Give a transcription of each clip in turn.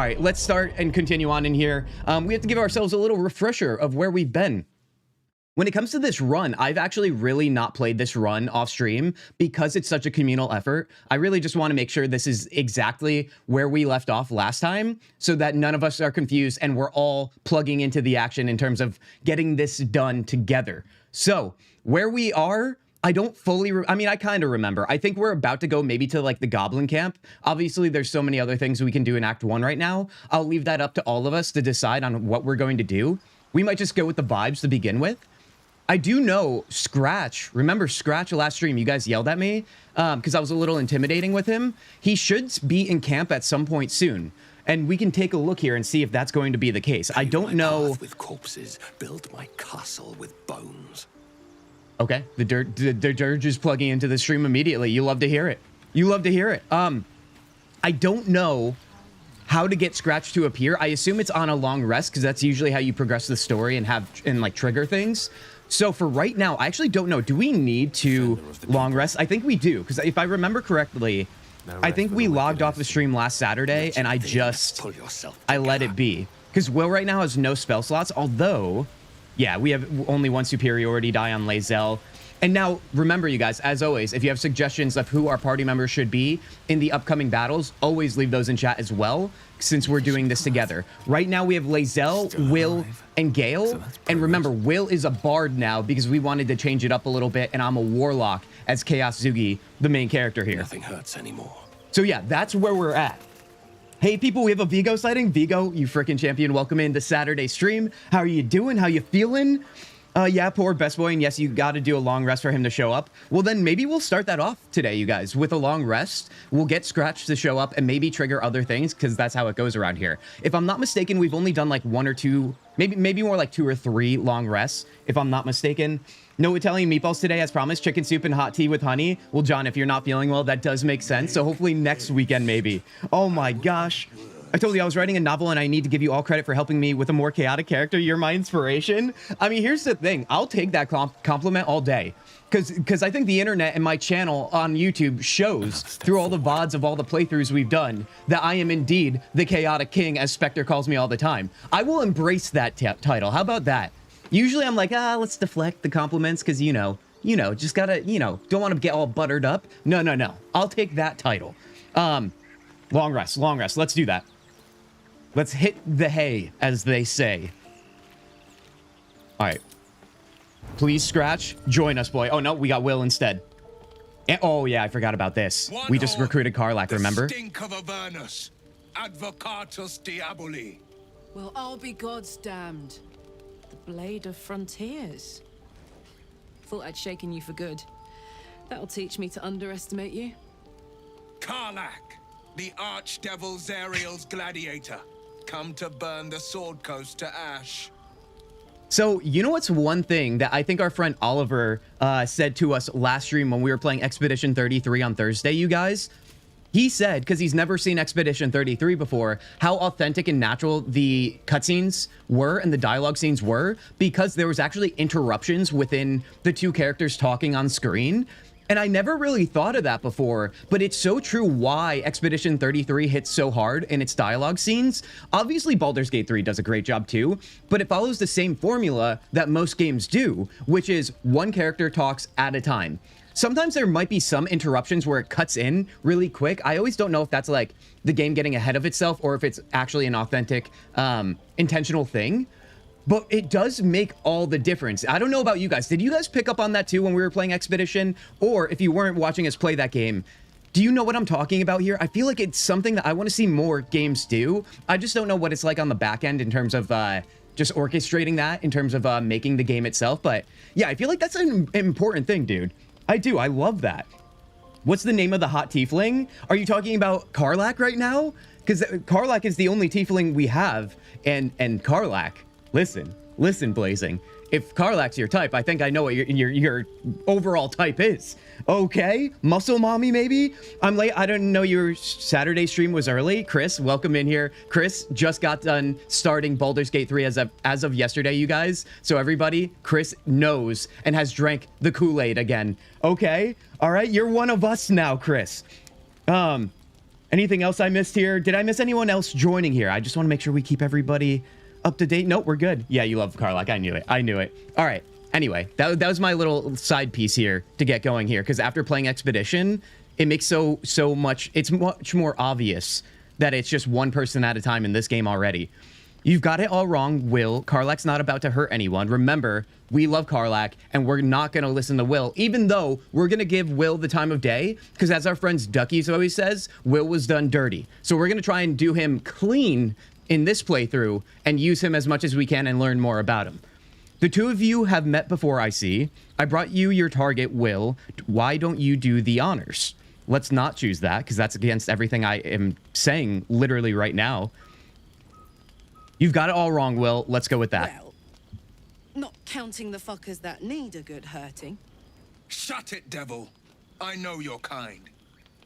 right, let's start and continue on in here. We have to give ourselves a little refresher of where we've been. When it comes to this run, I've actually really not played this run off stream because it's such a communal effort. I really just want to make sure this is exactly where we left off last time so that none of us are confused and we're all plugging into the action in terms of getting this done together. So where we are, I don't fully, I mean, I kind of remember. I think we're about to go maybe to like the Goblin Camp. Obviously, there's so many other things we can do in Act 1 right now. I'll leave that up to all of us to decide on what we're going to do. We might just go with the vibes to begin with. I do know Scratch. Remember Scratch last stream? You guys yelled at me because I was a little intimidating with him. He should be in camp at some point soon. And we can take a look here and see if that's going to be the case. I don't know. With corpses, build my castle with bones. Okay, the Durge is plugging into the stream immediately. You love to hear it. You love to hear it. I don't know how to get Scratch to appear. I assume it's on a long rest because that's usually how you progress the story and like trigger things. So for right now, I actually don't know. Do we need to long rest? I think we do, because if I remember correctly, I think we logged off the stream last Saturday and I let it be. Because Will right now has no spell slots, although, yeah, we have only one superiority die on Lae'zel. And now, remember, you guys, as always, if you have suggestions of who our party members should be in the upcoming battles, always leave those in chat as well, since we're doing this together. Right now, we have Lae'zel, Will, and Gale. And remember, Will is a bard now because we wanted to change it up a little bit, and I'm a warlock as Kintzugi, the main character here. Nothing hurts anymore. So yeah, that's where we're at. Hey, people, we have a Vigo sighting. Vigo, you freaking champion, welcome in to Saturday stream. How are you doing? How you feeling? Yeah, poor best boy, and yes, you got to do a long rest for him to show up. Well, then maybe we'll start that off today, you guys, with a long rest. We'll get Scratch to show up and maybe trigger other things, because that's how it goes around here. If I'm not mistaken, we've only done like 1 or 2, maybe more like 2 or 3 long rests, if I'm not mistaken. No Italian meatballs today, as promised. Chicken soup and hot tea with honey. Well, John, if you're not feeling well, that does make sense. So hopefully next weekend, maybe. Oh my gosh. I told you I was writing a novel and I need to give you all credit for helping me with a more chaotic character. You're my inspiration. I mean, here's the thing. I'll take that compliment all day. Because I think the internet and my channel on YouTube shows through all the VODs of all the playthroughs we've done that I am indeed the chaotic king, as Spectre calls me all the time. I will embrace that title. How about that? Usually I'm like, let's deflect the compliments because, you know, just gotta, don't want to get all buttered up. No. I'll take that title. Long rest. Let's do that. Let's hit the hay, as they say. All right. Please, Scratch, join us, boy. Oh, no, we got Will instead. And, oh, yeah, I forgot about this. We just recruited Karlach, remember? Stink of Avernus. Advocatus Diaboli. Well, I'll be God's damned. The Blade of Frontiers. Thought I'd shaken you for good. That'll teach me to underestimate you. Karlach, the Archdevil Zariel's gladiator. Come to burn the Sword Coast to ash. So, you know what's one thing that I think our friend Oliver said to us last stream when we were playing Expedition 33 on Thursday, you guys? He said, because he's never seen Expedition 33 before, how authentic and natural the cutscenes were and the dialogue scenes were, because there was actually interruptions within the two characters talking on screen. And I never really thought of that before, but it's so true why Expedition 33 hits so hard in its dialogue scenes. Obviously, Baldur's Gate 3 does a great job too, but it follows the same formula that most games do, which is one character talks at a time. Sometimes there might be some interruptions where it cuts in really quick. I always don't know if that's like the game getting ahead of itself or if it's actually an authentic, intentional thing. But it does make all the difference. I don't know about you guys. Did you guys pick up on that too when we were playing Expedition? Or if you weren't watching us play that game, do you know what I'm talking about here? I feel like it's something that I want to see more games do. I just don't know what it's like on the back end in terms of just orchestrating that, in terms of making the game itself. But yeah, I feel like that's an important thing, dude. I do. I love that. What's the name of the hot tiefling? Are you talking about Karlach right now? Because Karlach is the only tiefling we have. And Karlach... Listen, Blazing. If Karlach's your type, I think I know what your overall type is. Okay? Muscle mommy, maybe? I'm late. I didn't know your Saturday stream was early. Chris, welcome in here. Chris just got done starting Baldur's Gate 3 as of yesterday, you guys. So everybody, Chris knows and has drank the Kool-Aid again. Okay? All right? You're one of us now, Chris. Anything else I missed here? Did I miss anyone else joining here? I just want to make sure we keep everybody up to date. Nope, we're good. Yeah, you love Karlach. I knew it. I knew it. All right. Anyway, that was my little side piece here to get going here, because after playing Expedition, it makes so much, it's much more obvious that it's just one person at a time in this game already. You've got it all wrong, Will. Karlach's not about to hurt anyone. Remember, we love Karlach, and we're not going to listen to Will, even though we're going to give Will the time of day, because as our friend Duckies always says, Will was done dirty. So we're going to try and do him clean in this playthrough and use him as much as we can and learn more about him. The two of you have met before, I see. I brought you your target, Will. Why don't you do the honors? Let's not choose that, because that's against everything I am saying literally right now. You've got it all wrong, Will. Let's go with that. Well, not counting the fuckers that need a good hurting. Shut it, devil. I know your kind.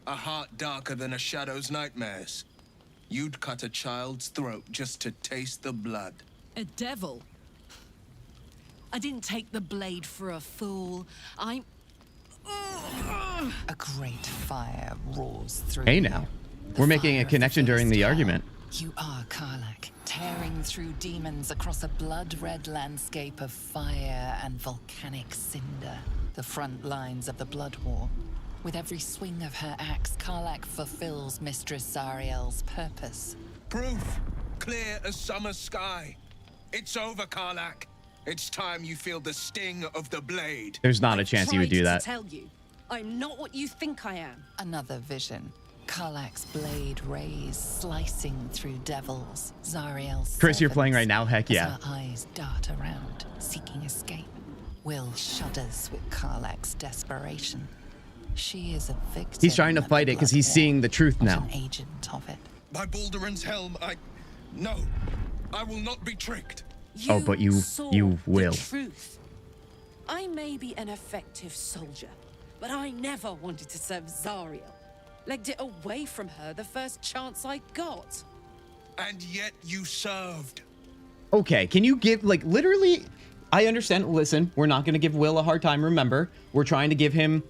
A heart darker than a shadow's nightmares. You'd cut a child's throat just to taste the blood. A devil? I didn't take the blade for a fool. I'm... A great fire roars through. Hey now. We're making a connection during the argument. You are Karlach, tearing through demons across a blood-red landscape of fire and volcanic cinder. The front lines of the blood war. With every swing of her axe, Karlach fulfills Mistress Zariel's purpose. Proof, clear as summer sky. It's over, Karlach. It's time you feel the sting of the blade. There's not a chance you would do that. To tell you, I'm not what you think I am. Another vision. Karlach's blade rays slicing through devils. Zariel's Chris, you're playing right now? Heck as yeah. her eyes dart around, seeking escape. Will shudders with Karlach's desperation. She is a victim. He's trying to fight it because he's seeing the truth now. An agent of it. By Balduran's helm, No, I will not be tricked. Oh, but you will. The truth. I may be an effective soldier, but I never wanted to serve Zariel. Legged it away from her the first chance I got. And yet you served. Okay, can you give, like, literally, I understand. Listen, we're not going to give Will a hard time. Remember, we're trying to give him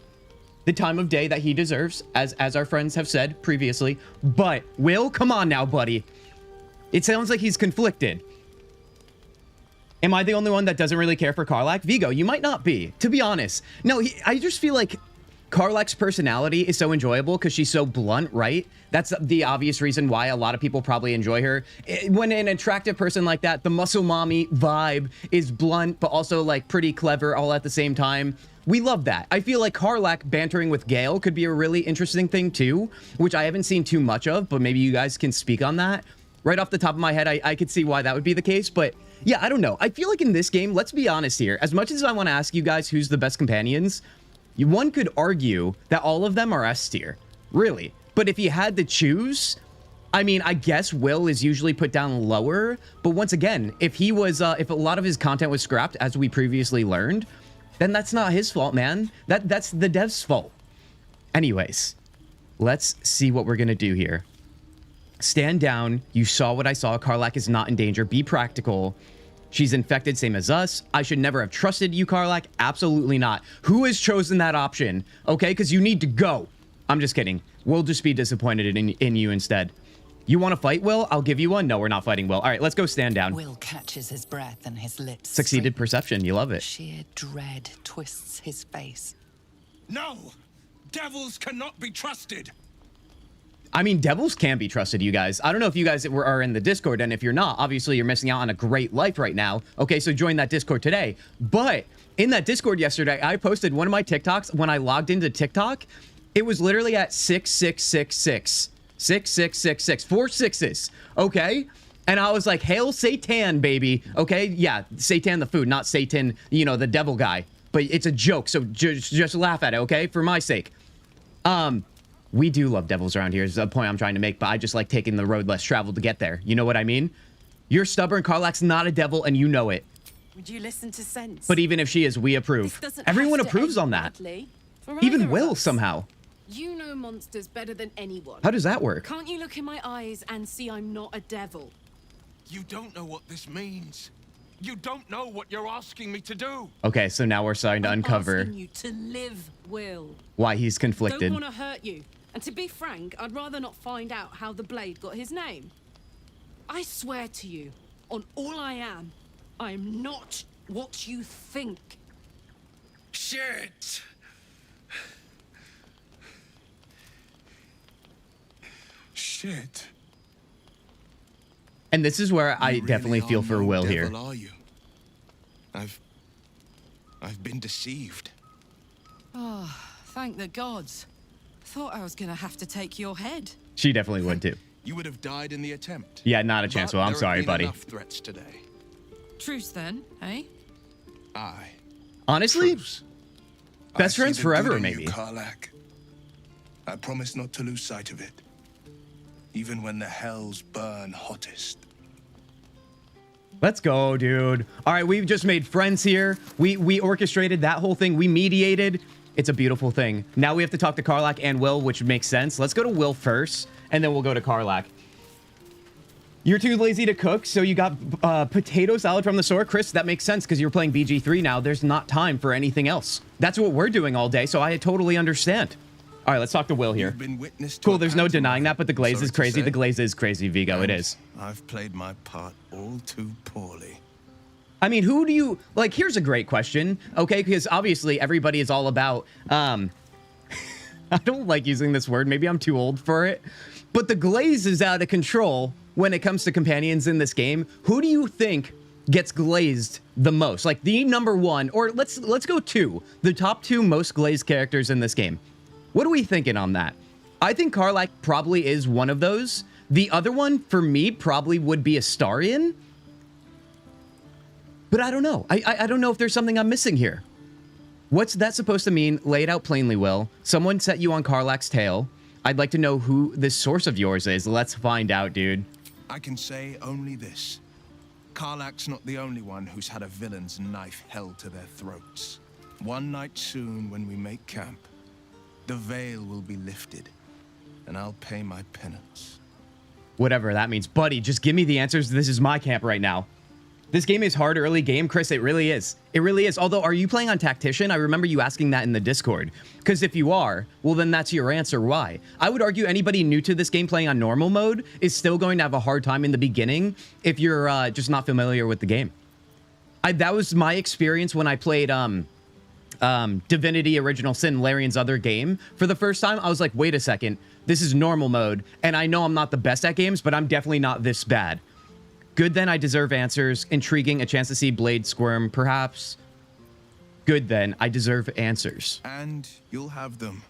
the time of day that he deserves, as our friends have said previously. But, Will, come on now, buddy. It sounds like he's conflicted. Am I the only one that doesn't really care for Karlach? Vigo, you might not be, to be honest. No, I just feel like Karlach's personality is so enjoyable because she's so blunt, right? That's the obvious reason why a lot of people probably enjoy her. When an attractive person like that, the muscle mommy vibe is blunt, but also like pretty clever all at the same time. We love that. I feel like Karlach bantering with Gale could be a really interesting thing too, which I haven't seen too much of, but maybe you guys can speak on that. Right off the top of my head, I could see why that would be the case, but yeah, I don't know. I feel like in this game, let's be honest here, as much as I want to ask you guys who's the best companions, one could argue that all of them are S tier, really. But if you had to choose, I mean, I guess Will is usually put down lower, but once again, if he was, if a lot of his content was scrapped, as we previously learned, then that's not his fault, man. That's the dev's fault. Anyways, let's see what we're gonna do here. Stand down. You saw what I saw. Karlach is not in danger. Be practical. She's infected, same as us. I should never have trusted you, Karlach. Absolutely not. Who has chosen that option? Okay, because you need to go. I'm just kidding. We'll just be disappointed in you instead. You want to fight, Will? I'll give you one. No, we're not fighting, Will. All right, let's go stand down. Will catches his breath and his lips Succeeded straighten. perception. You love it. Sheer dread twists his face. No! Devils cannot be trusted! I mean, devils can be trusted, you guys. I don't know if you guys are in the Discord, and if you're not, obviously you're missing out on a great life right now. Okay, so join that Discord today. But in that Discord yesterday, I posted one of my TikToks. When I logged into TikTok, it was literally at 6666. 6666. 4 6s. Okay? And I was like, hail Satan, baby. Okay? Yeah, Satan the food, not Satan, you know, the devil guy. But it's a joke, so just laugh at it, okay? For my sake. We do love devils around here is the point I'm trying to make, but I just like taking the road less traveled to get there. You know what I mean? You're stubborn. Karlach's not a devil, and you know it. Would you listen to sense? But even if she is, we approve. Everyone approves on that. Even Will, somehow. You know monsters better than anyone. How does that work? Can't you look in my eyes and see I'm not a devil? You don't know what this means. You don't know what you're asking me to do. Okay, so now we're starting to uncover I'm asking you to live, Will. why he's conflicted. Don't want to hurt you, And to be frank, I'd rather not find out how the blade got his name. I swear to you, on all I am not what you think. Shit! Shit. And this is where I You definitely really feel are for no Will devil, here. Are you? I've been deceived. Oh, thank the gods. Thought I was gonna have to take your head. She definitely would too. You would have died in the attempt. Yeah, not a chance. But Well, I'm there sorry, have been buddy. Enough threats today. Truce then, eh? Aye. Honestly, Truce. best I see friends the forever, good in maybe. You, Karlach. I promise not to lose sight of it, even when the hells burn hottest. Let's go, dude. All right, we've just made friends here. We orchestrated that whole thing. We mediated. It's a beautiful thing. Now we have to talk to Karlach and Will, which makes sense. Let's go to Will first, and then we'll go to Karlach. You're too lazy to cook, so you got potato salad from the store. Chris, that makes sense because you're playing BG3 now. There's not time for anything else. That's what we're doing all day, so I totally understand. All right, let's talk to Will here. You've been witness to Cool, a there's no pantomime, denying that, but the glaze sorry is to crazy. say. The glaze is crazy, Vigo. It And is. I've played my part all too poorly. I mean, who do you like? Here's a great question, okay? Because obviously everybody is all about I don't like using this word, maybe I'm too old for it, but the glaze is out of control when it comes to companions in this game. Who do you think gets glazed the most? Like the number one, or let's go two, the top two most glazed characters in this game. What are we thinking on that? I think Karlach probably is one of those. The other one for me probably would be Astarion. But I don't know. I don't know if there's something I'm missing here. What's that supposed to mean? Lay it out plainly, Will. Someone set you on Karlach's tail. I'd like to know who this source of yours is. Let's find out, dude. I can say only this. Karlach's not the only one who's had a villain's knife held to their throats. One night soon, when we make camp, the veil will be lifted, and I'll pay my penance. Whatever that means. Buddy, just give me the answers. This is my camp right now. This game is hard early game, Chris. It really is. It really is. Although, are you playing on Tactician? I remember you asking that in the Discord. Because if you are, well, then that's your answer. Why? I would argue anybody new to this game playing on normal mode is still going to have a hard time in the beginning if you're just not familiar with the game. That was my experience when I played Divinity Original Sin, Larian's other game. For the first time, I was like, wait a second. This is normal mode. And I know I'm not the best at games, but I'm definitely not this bad. Good, then, I deserve answers. Intriguing, a chance to see Blade squirm, perhaps. Good, then, I deserve answers. And you'll have them.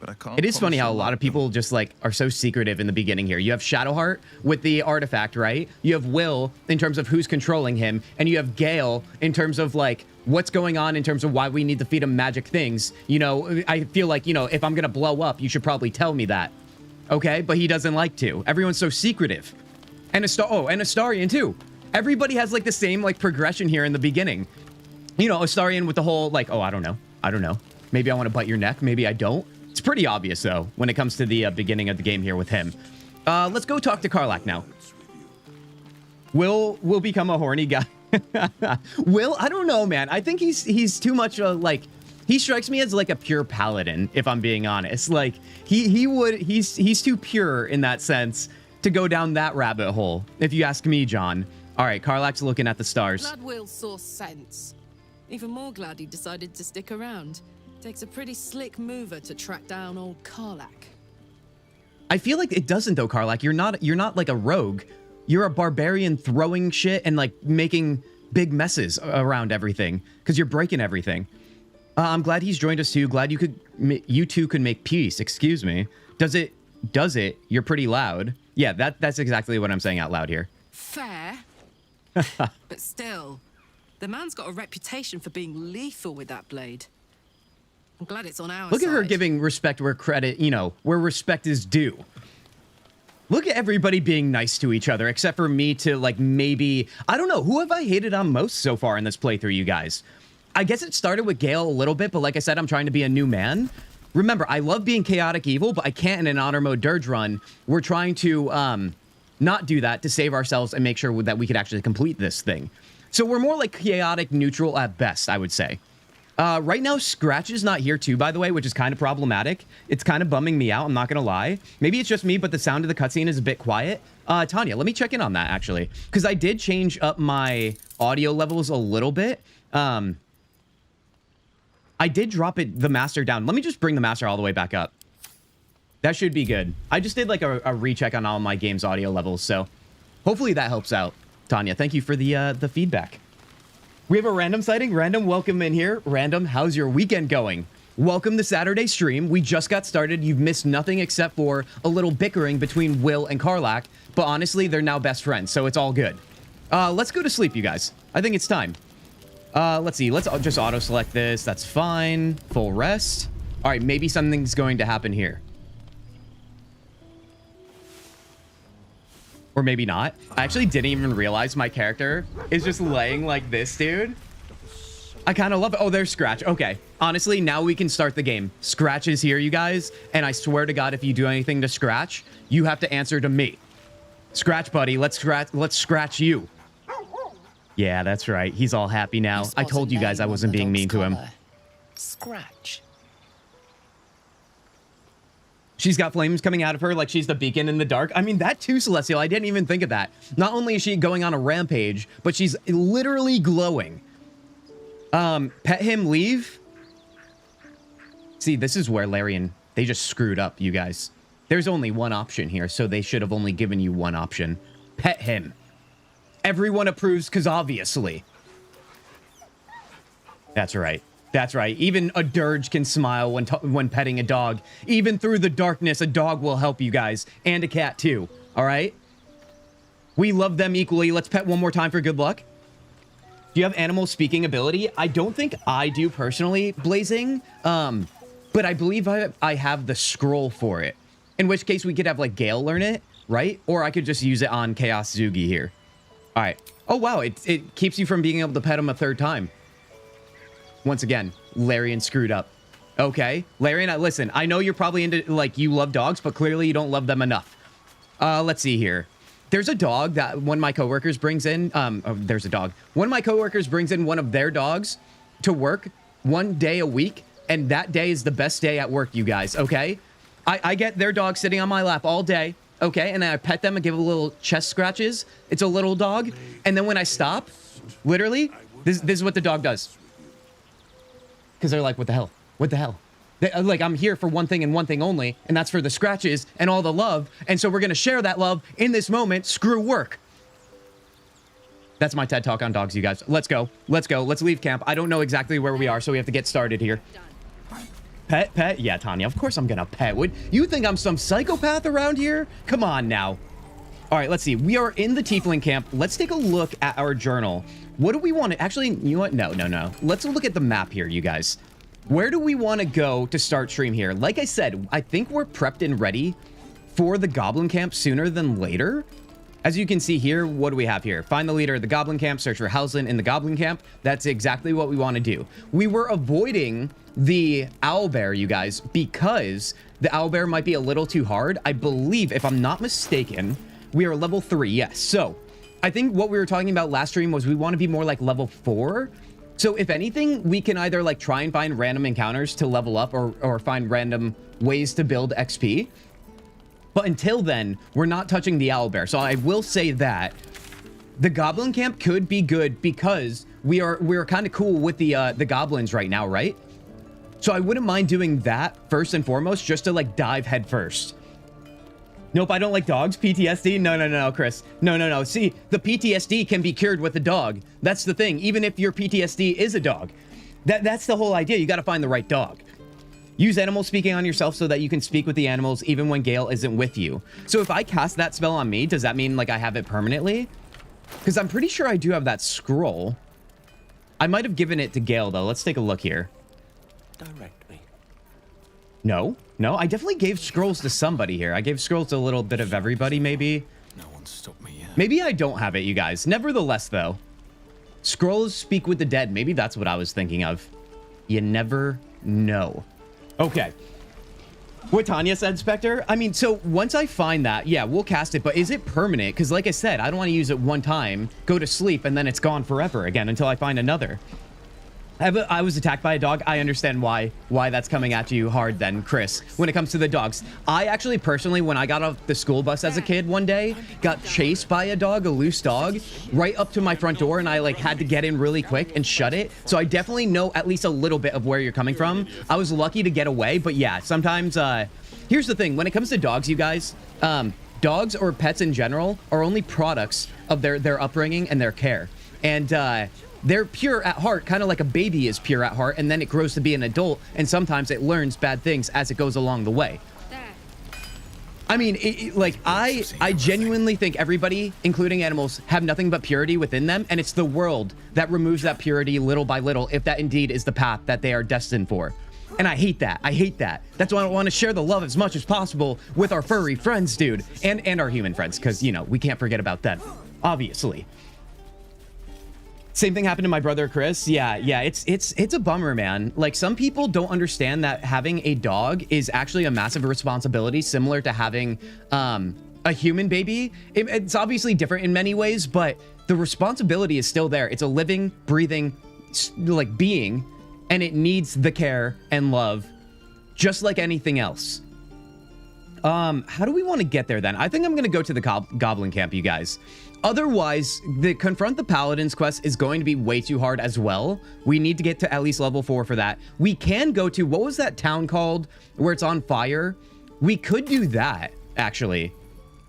But I can't. It is funny promise how a you'll lot like of people them. just, like, are so secretive in the beginning here. You have Shadowheart with the artifact, right? You have Will in terms of who's controlling him. And you have Gale in terms of, like, what's going on in terms of why we need to feed him magic things. You know, I feel like, you know, if I'm going to blow up, you should probably tell me that. Okay? But he doesn't like to. Everyone's so secretive. And and Astarion too. Everybody has like the same like progression here in the beginning. You know, Astarion with the whole like, oh, I don't know. Maybe I want to bite your neck. Maybe I don't. It's pretty obvious though when it comes to the beginning of the game here with him. Let's go talk to Karlach now. Will become a horny guy. Will, I don't know, man. I think he's too much like. He strikes me as like a pure paladin, if I'm being honest. Like he's too pure in that sense to go down that rabbit hole, if you ask me, John. All right, Karlach's looking at the stars. Glad Will saw sense. Even more glad he decided to stick around. Takes a pretty slick mover to track down old Karlach. I feel like it doesn't though, Karlach. You're not like a rogue. You're a barbarian throwing shit and like making big messes around everything because you're breaking everything. I'm glad he's joined us too. Glad you two could make peace. Excuse me. Does it? You're pretty loud. Yeah, that's exactly what I'm saying out loud here. Fair. But still, the man's got a reputation for being lethal with that blade. I'm glad it's on our side. Look at her giving respect where credit, you know, where respect is due. Look at everybody being nice to each other, except for me to like maybe, I don't know, who have I hated on most so far in this playthrough, you guys? I guess it started with Gale a little bit, but like I said, I'm trying to be a new man. Remember, I love being chaotic evil, but I can't in an honor mode Durge run. We're trying to not do that to save ourselves and make sure that we could actually complete this thing. So we're more like chaotic neutral at best, I would say. Right now, Scratch is not here too, by the way, which is kind of problematic. It's kind of bumming me out, I'm not gonna lie. Maybe it's just me, but the sound of the cutscene is a bit quiet. Tanya, let me check in on that, actually. Because I did change up my audio levels a little bit. I did drop the master down. Let me just bring the master all the way back up. That should be good. I just did like a recheck on all my game's audio levels, so hopefully that helps out. Tanya, thank you for the feedback. We have a random sighting. Random, welcome in here. Random, how's your weekend going? Welcome to Saturday stream. We just got started. You've missed nothing except for a little bickering between Will and Karlach, but honestly, they're now best friends, so it's all good. Let's go to sleep, you guys. I think it's time. Let's see. Let's just auto-select this. That's fine. Full rest. All right, maybe something's going to happen here. Or maybe not. I actually didn't even realize my character is just laying like this, dude. I kind of love it. Oh, there's Scratch. Okay. Honestly, now we can start the game. Scratch is here, you guys. And I swear to God, if you do anything to Scratch, you have to answer to me. Scratch, buddy. Let's scratch you. Yeah, that's right. He's all happy now. I told you guys I wasn't being mean to him. Scratch. She's got flames coming out of her like she's the beacon in the dark. I mean, that too, Celestial. I didn't even think of that. Not only is she going on a rampage, but she's literally glowing. Pet him, leave. See, this is where Larian, they just screwed up, you guys. There's only one option here, so they should have only given you one option. Pet him. Everyone approves, because obviously. That's right. That's right. Even a Durge can smile when petting a dog. Even through the darkness, a dog will help you guys. And a cat, too. All right? We love them equally. Let's pet one more time for good luck. Do you have animal speaking ability? I don't think I do personally, Blazing. But I believe I have the scroll for it. In which case, we could have, like, Gale learn it, right? Or I could just use it on Chaos Zugi here. All right. Oh, wow. It keeps you from being able to pet him a third time. Once again, Larian screwed up. Okay, Larian, listen, I know you're probably into, like, you love dogs, but clearly you don't love them enough. Let's see here. There's a dog that one of my coworkers brings in. There's a dog. One of my coworkers brings in one of their dogs to work 1 day a week, and that day is the best day at work, you guys, okay? I get their dog sitting on my lap all day, okay? And then I pet them and give a little chest scratches. It's a little dog. And then when I stop, literally, this is what the dog does. Because they're like, what the hell? What the hell? Like, I'm here for one thing and one thing only, and that's for the scratches and all the love. And so we're going to share that love in this moment. Screw work. That's my TED Talk on dogs, you guys. Let's go. Let's go. Let's leave camp. I don't know exactly where we are, so we have to get started here. Pet? Yeah, Tanya, of course I'm going to pet. Would you think I'm some psychopath around here? Come on now. All right, let's see. We are in the Tiefling camp. Let's take a look at our journal. What do we want to... Actually, you know what? No. Let's look at the map here, you guys. Where do we want to go to start stream here? Like I said, I think we're prepped and ready for the Goblin camp sooner than later. As you can see here, what do we have here? Find the leader of the Goblin camp, search for Houslin in the Goblin camp. That's exactly what we want to do. We were avoiding the owlbear, you guys, because the owlbear might be a little too hard. I believe, if I'm not mistaken... We are level 3, yes. So, I think what we were talking about last stream was we want to be more like level 4. So, if anything, we can either like try and find random encounters to level up or find random ways to build XP. But until then, we're not touching the owlbear. So, I will say that the Goblin camp could be good because we're kind of cool with the goblins right now, right? So, I wouldn't mind doing that first and foremost just to like dive head first. Nope, I don't like dogs. PTSD? No, Chris. No. See, the PTSD can be cured with a dog. That's the thing. Even if your PTSD is a dog. That's the whole idea. You got to find the right dog. Use animal speaking on yourself so that you can speak with the animals even when Gale isn't with you. So if I cast that spell on me, does that mean like I have it permanently? Because I'm pretty sure I do have that scroll. I might have given it to Gale, though. Let's take a look here. Direct me. No, I definitely gave scrolls to somebody here. I gave scrolls to a little bit of everybody, maybe. No one stopped me yet. Maybe I don't have it, you guys. Nevertheless, though, scrolls speak with the dead. Maybe that's what I was thinking of. You never know. Okay. What Tanya said, Spectre? I mean, so once I find that, yeah, we'll cast it. But is it permanent? Because like I said, I don't want to use it one time, go to sleep, and then it's gone forever again until I find another. I was attacked by a dog. I understand why that's coming at you hard then, Chris. When it comes to the dogs, I actually personally, when I got off the school bus as a kid one day, got chased by a dog, a loose dog, right up to my front door, and I like had to get in really quick and shut it. So I definitely know at least a little bit of where you're coming from. I was lucky to get away, but yeah, sometimes here's the thing. When it comes to dogs, you guys, dogs or pets in general are only products of their upbringing and their care. And they're pure at heart, kind of like a baby is pure at heart, and then it grows to be an adult, and sometimes it learns bad things as it goes along the way. I mean, I genuinely think everybody, including animals, have nothing but purity within them, and it's the world that removes that purity little by little, if that indeed is the path that they are destined for. And I hate that. I hate that. That's why I want to share the love as much as possible with our furry friends, dude, and our human friends, because, you know, we can't forget about them, obviously. Same thing happened to my brother Chris. Yeah, it's a bummer, man. Like, some people don't understand that having a dog is actually a massive responsibility, similar to having a human baby. It's obviously different in many ways, but the responsibility is still there. It's a living, breathing, like, being, and it needs the care and love, just like anything else. How do we want to get there then? I think I'm gonna go to the goblin camp, you guys. Otherwise, the Confront the Paladins quest is going to be way too hard as well. We need to get to at least level 4 for that. We can go to, what was that town called where it's on fire? We could do that, actually.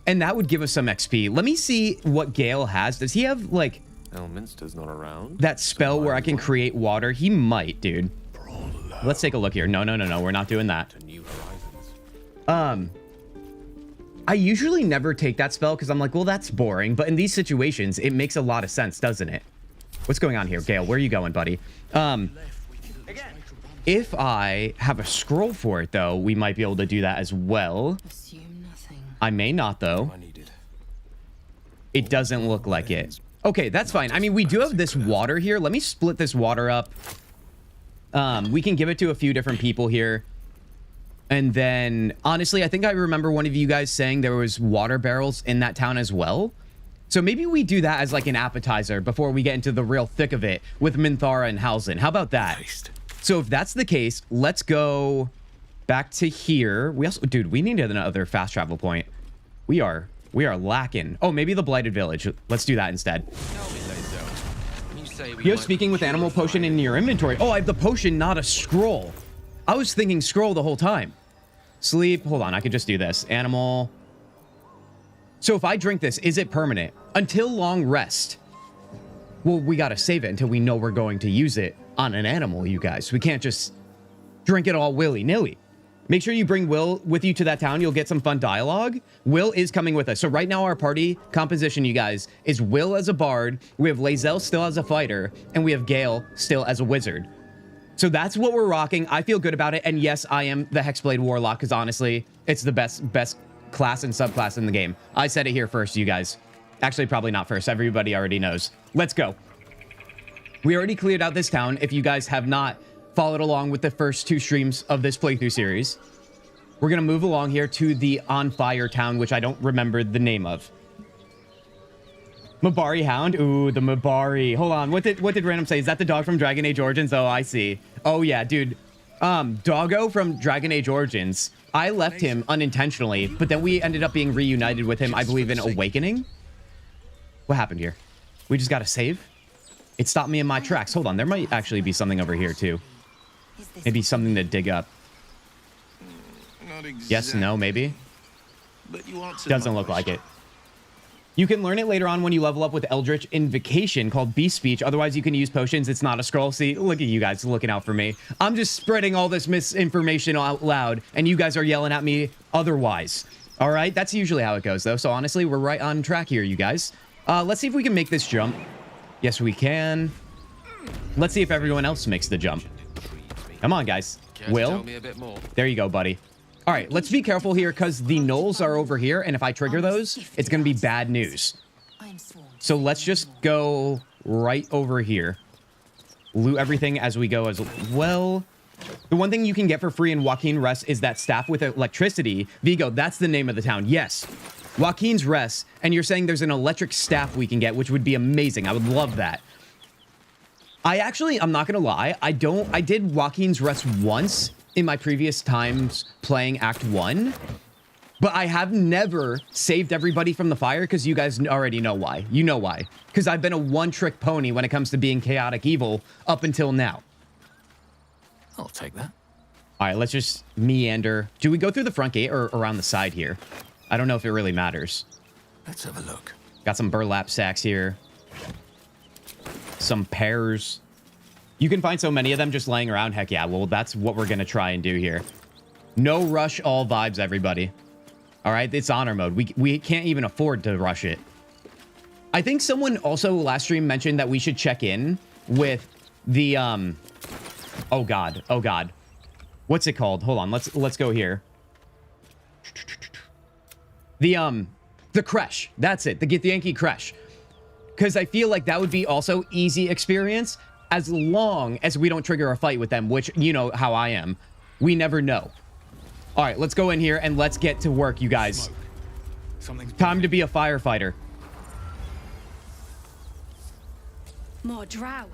And that would give us some XP. Let me see what Gale has. Does he have, like, Elminster's not around. that spell where I can create water? He might, dude. Let's take a look here. No. We're not doing that. I usually never take that spell because I'm like, well, that's boring. But in these situations, it makes a lot of sense, doesn't it? What's going on here? Gale, where are you going, buddy? If I have a scroll for it, though, we might be able to do that as well. I may not, though. It doesn't look like it. Okay, that's fine. I mean, we do have this water here. Let me split this water up. We can give it to a few different people here. And then, honestly, I think I remember one of you guys saying there was water barrels in that town as well. So maybe we do that as like an appetizer before we get into the real thick of it with Minthara and Halsin. How about that? So if that's the case, let's go back to here. We also, dude, we need another fast travel point. We are lacking. Oh, maybe the Blighted Village. Let's do that instead. You have speaking with animal potion in your inventory. Oh, I have the potion, not a scroll. I was thinking scroll the whole time. Sleep. Hold on. I could just do this. Animal. So if I drink this, is it permanent? Until long rest. Well, we got to save it until we know we're going to use it on an animal, you guys. We can't just drink it all willy-nilly. Make sure you bring Will with you to that town. You'll get some fun dialogue. Will is coming with us. So right now our party composition, you guys, is Will as a bard. We have Lae'zel still as a fighter. And we have Gale still as a wizard. So that's what we're rocking. I feel good about it. And yes, I am the Hexblade Warlock because honestly, it's the best class and subclass in the game. I said it here first, you guys. Actually, probably not first. Everybody already knows. Let's go. We already cleared out this town. If you guys have not followed along with the first 2 streams of this playthrough series, we're going to move along here to the On Fire town, which I don't remember the name of. Mabari Hound? Ooh, the Mabari. Hold on. What did Random say? Is that the dog from Dragon Age Origins? Oh, I see. Oh, yeah, dude. Doggo from Dragon Age Origins. I left him unintentionally, but then we ended up being reunited with him, I believe, in Awakening. What happened here? We just got to save? It stopped me in my tracks. Hold on. There might actually be something over here, too. Maybe something to dig up. Yes, no, maybe? Doesn't look like it. You can learn it later on when you level up with Eldritch Invocation called Beast Speech. Otherwise, you can use potions. It's not a scroll. See, look at you guys looking out for me. I'm just spreading all this misinformation out loud, and you guys are yelling at me otherwise. All right? That's usually how it goes, though. So honestly, we're right on track here, you guys. Let's see if we can make this jump. Yes, we can. Let's see if everyone else makes the jump. Come on, guys. Will? There you go, buddy. All right, let's be careful here because the gnolls are over here, and if I trigger those, it's going to be bad news. So let's just go right over here. Loot everything as we go as well. The one thing you can get for free in Joaquin Rest is that staff with electricity. Vigo, that's the name of the town. Yes. Joaquin's Rest, and you're saying there's an electric staff we can get, which would be amazing. I would love that. I'm not gonna lie, I did Joaquin's Rest once in my previous times playing Act 1, but I have never saved everybody from the fire because you guys already know why. You know why. Because I've been a one-trick pony when it comes to being chaotic evil up until now. I'll take that. All right, let's just meander. Do we go through the front gate or around the side here? I don't know if it really matters. Let's have a look. Got some burlap sacks here. Some pears. You can find so many of them just laying around. Heck yeah, well, that's what we're going to try and do here. No rush, all vibes, everybody. All right, it's honor mode. We can't even afford to rush it. I think someone also last stream mentioned that we should check in with the, oh God. What's it called? Hold on, let's go here. The creche. That's it. The Githyanki creche. Because I feel like that would be also easy experience as long as we don't trigger a fight with them, which you know how I am. We never know. All right, let's go in here and let's get to work, you guys. Time to be a firefighter. More drow.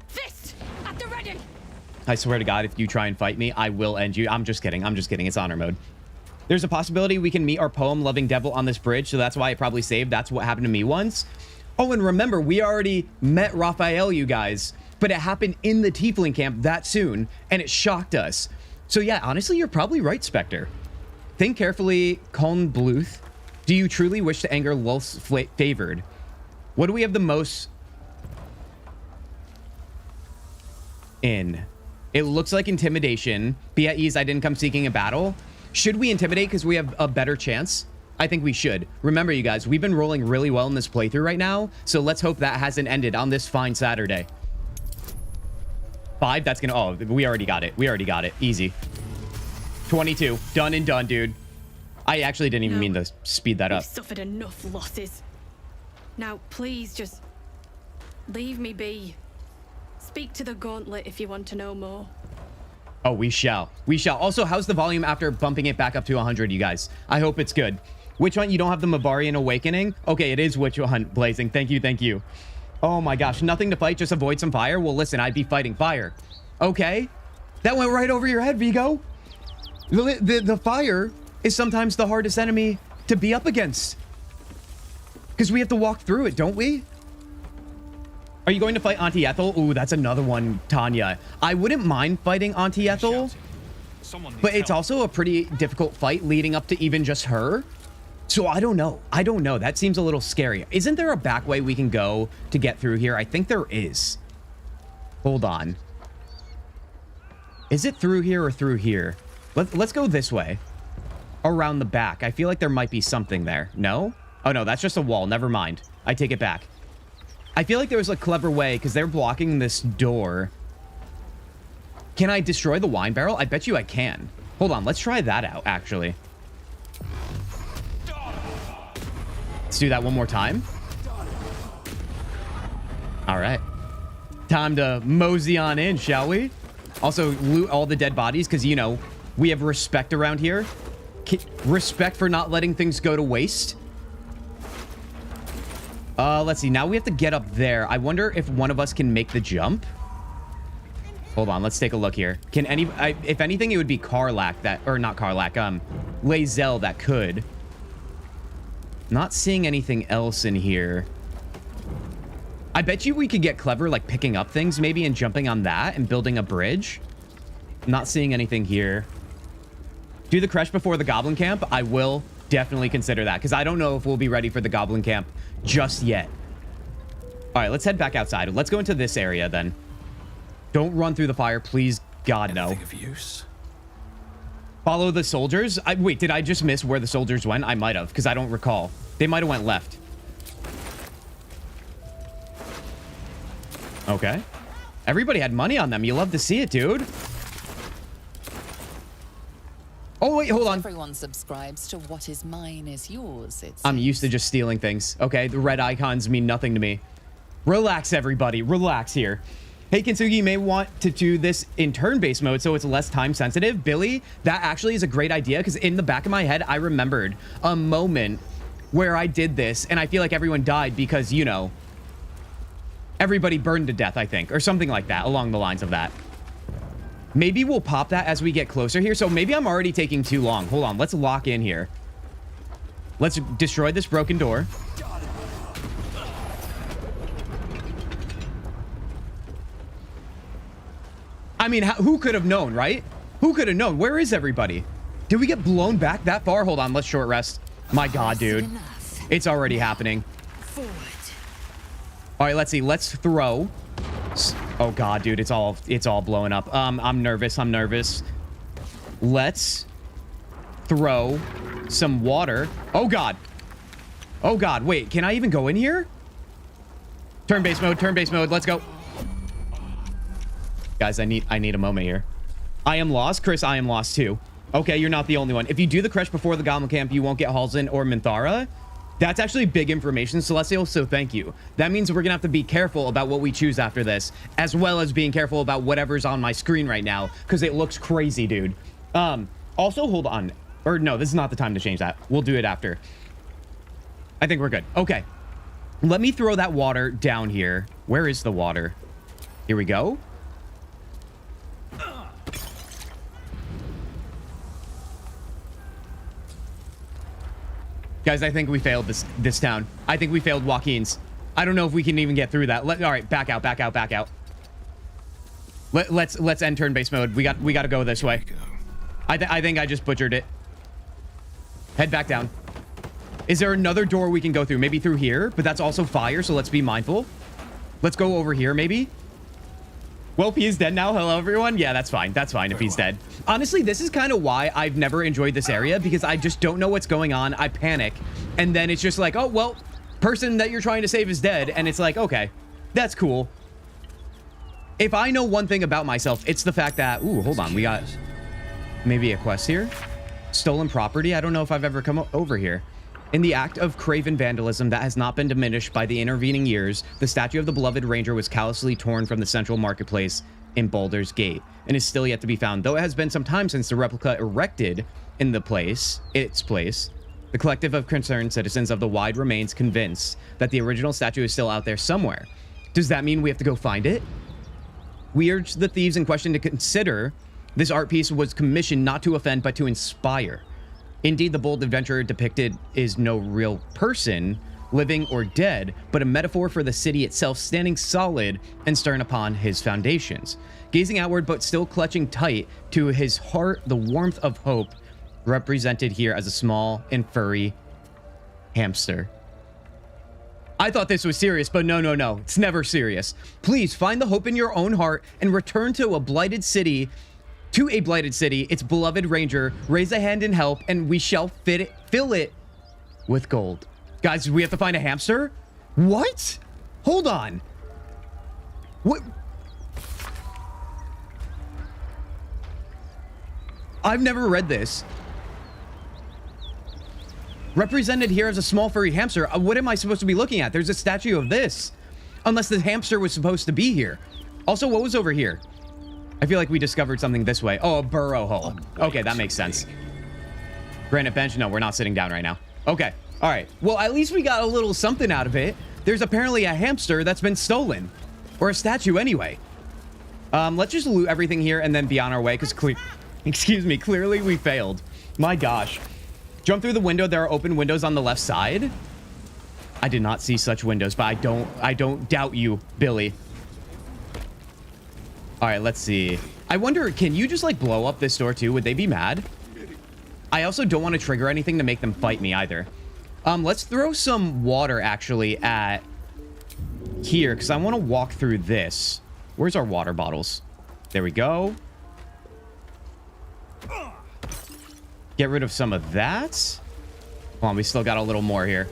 Fist at the ready. I swear to God, if you try and fight me, I will end you. I'm just kidding. It's honor mode. There's a possibility we can meet our poem-loving devil on this bridge, so that's why it probably saved. That's what happened to me once. Oh, and remember, we already met Raphael, you guys, but it happened in the Tiefling camp that soon, and it shocked us. So yeah, honestly, you're probably right, Spectre. Think carefully, Coln Bluth. Do you truly wish to anger Lulth's favored? What do we have the most in? It looks like intimidation. Be at ease, I didn't come seeking a battle. Should we intimidate because we have a better chance? I think we should. Remember, you guys, we've been rolling really well in this playthrough right now, so let's hope that hasn't ended on this fine Saturday. 5, that's gonna, oh, we already got it. Easy. 22, done and done, dude. I actually didn't even mean to speed that up. We've suffered enough losses. Now, please just leave me be. Speak to the gauntlet if you want to know more. Oh, we shall. Also, how's the volume after bumping it back up to 100, you guys? I hope it's good. Witch Hunt, you don't have the Mabarian Awakening? Okay, it is Witch Hunt Blazing. Thank you. Oh my gosh, nothing to fight, just avoid some fire? Well, listen, I'd be fighting fire. Okay. That went right over your head, Vigo. The fire is sometimes the hardest enemy to be up against. Because we have to walk through it, don't we? Are you going to fight Auntie Ethel? Ooh, that's another one, Tanya. I wouldn't mind fighting Auntie Ethel, but it's also a pretty difficult fight leading up to even just her. So I don't know. That seems a little scary. Isn't there a back way we can go to get through here? I think there is. Hold on. Is it through here or through here? Let's go this way. Around the back. I feel like there might be something there. No? Oh, no, that's just a wall. Never mind. I take it back. I feel like there was a clever way because they're blocking this door. Can I destroy the wine barrel? I bet you I can. Hold on. Let's try that out, actually. Let's do that one more time. All right. Time to mosey on in, shall we? Also, loot all the dead bodies because, you know, we have respect around here. Respect for not letting things go to waste. Let's see. Now we have to get up there. I wonder if one of us can make the jump. Hold on. Let's take a look here. Can if anything, it would be Karlak that, or not Karlak, Lae'zel that could. Not seeing anything else in here. I bet you we could get clever, like picking up things maybe and jumping on that and building a bridge. Not seeing anything here. Do the creche before the goblin camp. I will definitely consider that because I don't know if we'll be ready for the goblin camp just yet. All right, let's head back outside. Let's go into this area then. Don't run through the fire, please. God, no. Anything of use? Follow the soldiers. Wait, did I just miss where the soldiers went? I might have because I don't recall. They might have went left. Okay. Everybody had money on them. You love to see it, dude. Oh, wait, hold on. Everyone subscribes to what is mine is yours. I'm used to just stealing things. Okay, the red icons mean nothing to me. Relax, everybody. Relax here. Hey, Kintzugi, you may want to do this in turn-based mode so it's less time sensitive. Billy, that actually is a great idea because in the back of my head, I remembered a moment where I did this and I feel like everyone died because, you know, everybody burned to death, I think, or something like that, along the lines of that. Maybe we'll pop that as we get closer here. So maybe I'm already taking too long. Hold on. Let's lock in here. Let's destroy this broken door. I mean, who could have known, right? Who could have known? Where is everybody? Did we get blown back that far? Hold on. Let's short rest. My God, dude. It's already happening. All right, let's see. Let's throw. Oh God, dude, it's all blowing up. I'm nervous. Let's throw some water. Oh God. Oh God, wait, can I even go in here? Turn-based mode. Let's go. Guys, I need a moment here. I am lost. Chris, I am lost too. Okay, you're not the only one. If you do the Kresh before the Goblin Camp, you won't get Halsin or Minthara. That's actually big information, Celestial, so thank you. That means we're gonna have to be careful about what we choose after this, as well as being careful about whatever's on my screen right now, because it looks crazy, dude. Also, hold on. Or no, this is not the time to change that. We'll do it after. I think we're good. Okay. Let me throw that water down here. Where is the water? Here we go. Guys, I think we failed this town. I think we failed Joaquin's. I don't know if we can even get through that. All right, back out. Let's end turn-based mode. We got to go this way. I think I just butchered it. Head back down. Is there another door we can go through? Maybe through here, but that's also fire, so let's be mindful. Let's go over here, maybe. Well, he is dead now. Hello, everyone. Yeah, that's fine. That's fine if he's dead. Honestly, this is kind of why I've never enjoyed this area, because I just don't know what's going on. I panic. And then it's just like, oh, well, person that you're trying to save is dead. And it's like, okay, that's cool. If I know one thing about myself, it's the fact that, ooh, hold on. We got maybe a quest here. Stolen property. I don't know if I've ever come over here. In the act of craven vandalism that has not been diminished by the intervening years, the statue of the beloved ranger was callously torn from the central marketplace in Baldur's Gate and is still yet to be found. Though it has been some time since the replica erected in its place, the collective of concerned citizens of the Wide remains convinced that the original statue is still out there somewhere. Does that mean we have to go find it? We urge the thieves in question to consider this art piece was commissioned not to offend but to inspire. Indeed, the bold adventurer depicted is no real person, living or dead, but a metaphor for the city itself standing solid and stern upon his foundations. Gazing outward, but still clutching tight to his heart, the warmth of hope represented here as a small and furry hamster. I thought this was serious, but no. It's never serious. Please find the hope in your own heart and return to a blighted city, its beloved ranger. Raise a hand in help, and we shall fill it with gold. Guys, we have to find a hamster? What? Hold on. What? I've never read this. Represented here as a small furry hamster. What am I supposed to be looking at? There's a statue of this. Unless the hamster was supposed to be here. Also, what was over here? I feel like we discovered something this way. Oh, a burrow hole. Okay, that makes sense. Granite bench? No, we're not sitting down right now. Okay. All right. Well, at least we got a little something out of it. There's apparently a hamster that's been stolen. Or a statue anyway. Let's just loot everything here and then be on our way, because clearly we failed. My gosh. Jump through the window. There are open windows on the left side. I did not see such windows, but I don't doubt you, Billy. All right, let's see. I wonder, can you just like blow up this door too? Would they be mad? I also don't want to trigger anything to make them fight me either. Let's throw some water actually at here, because I want to walk through this. Where's our water bottles? There we go. Get rid of some of that. Hold on, we still got a little more here.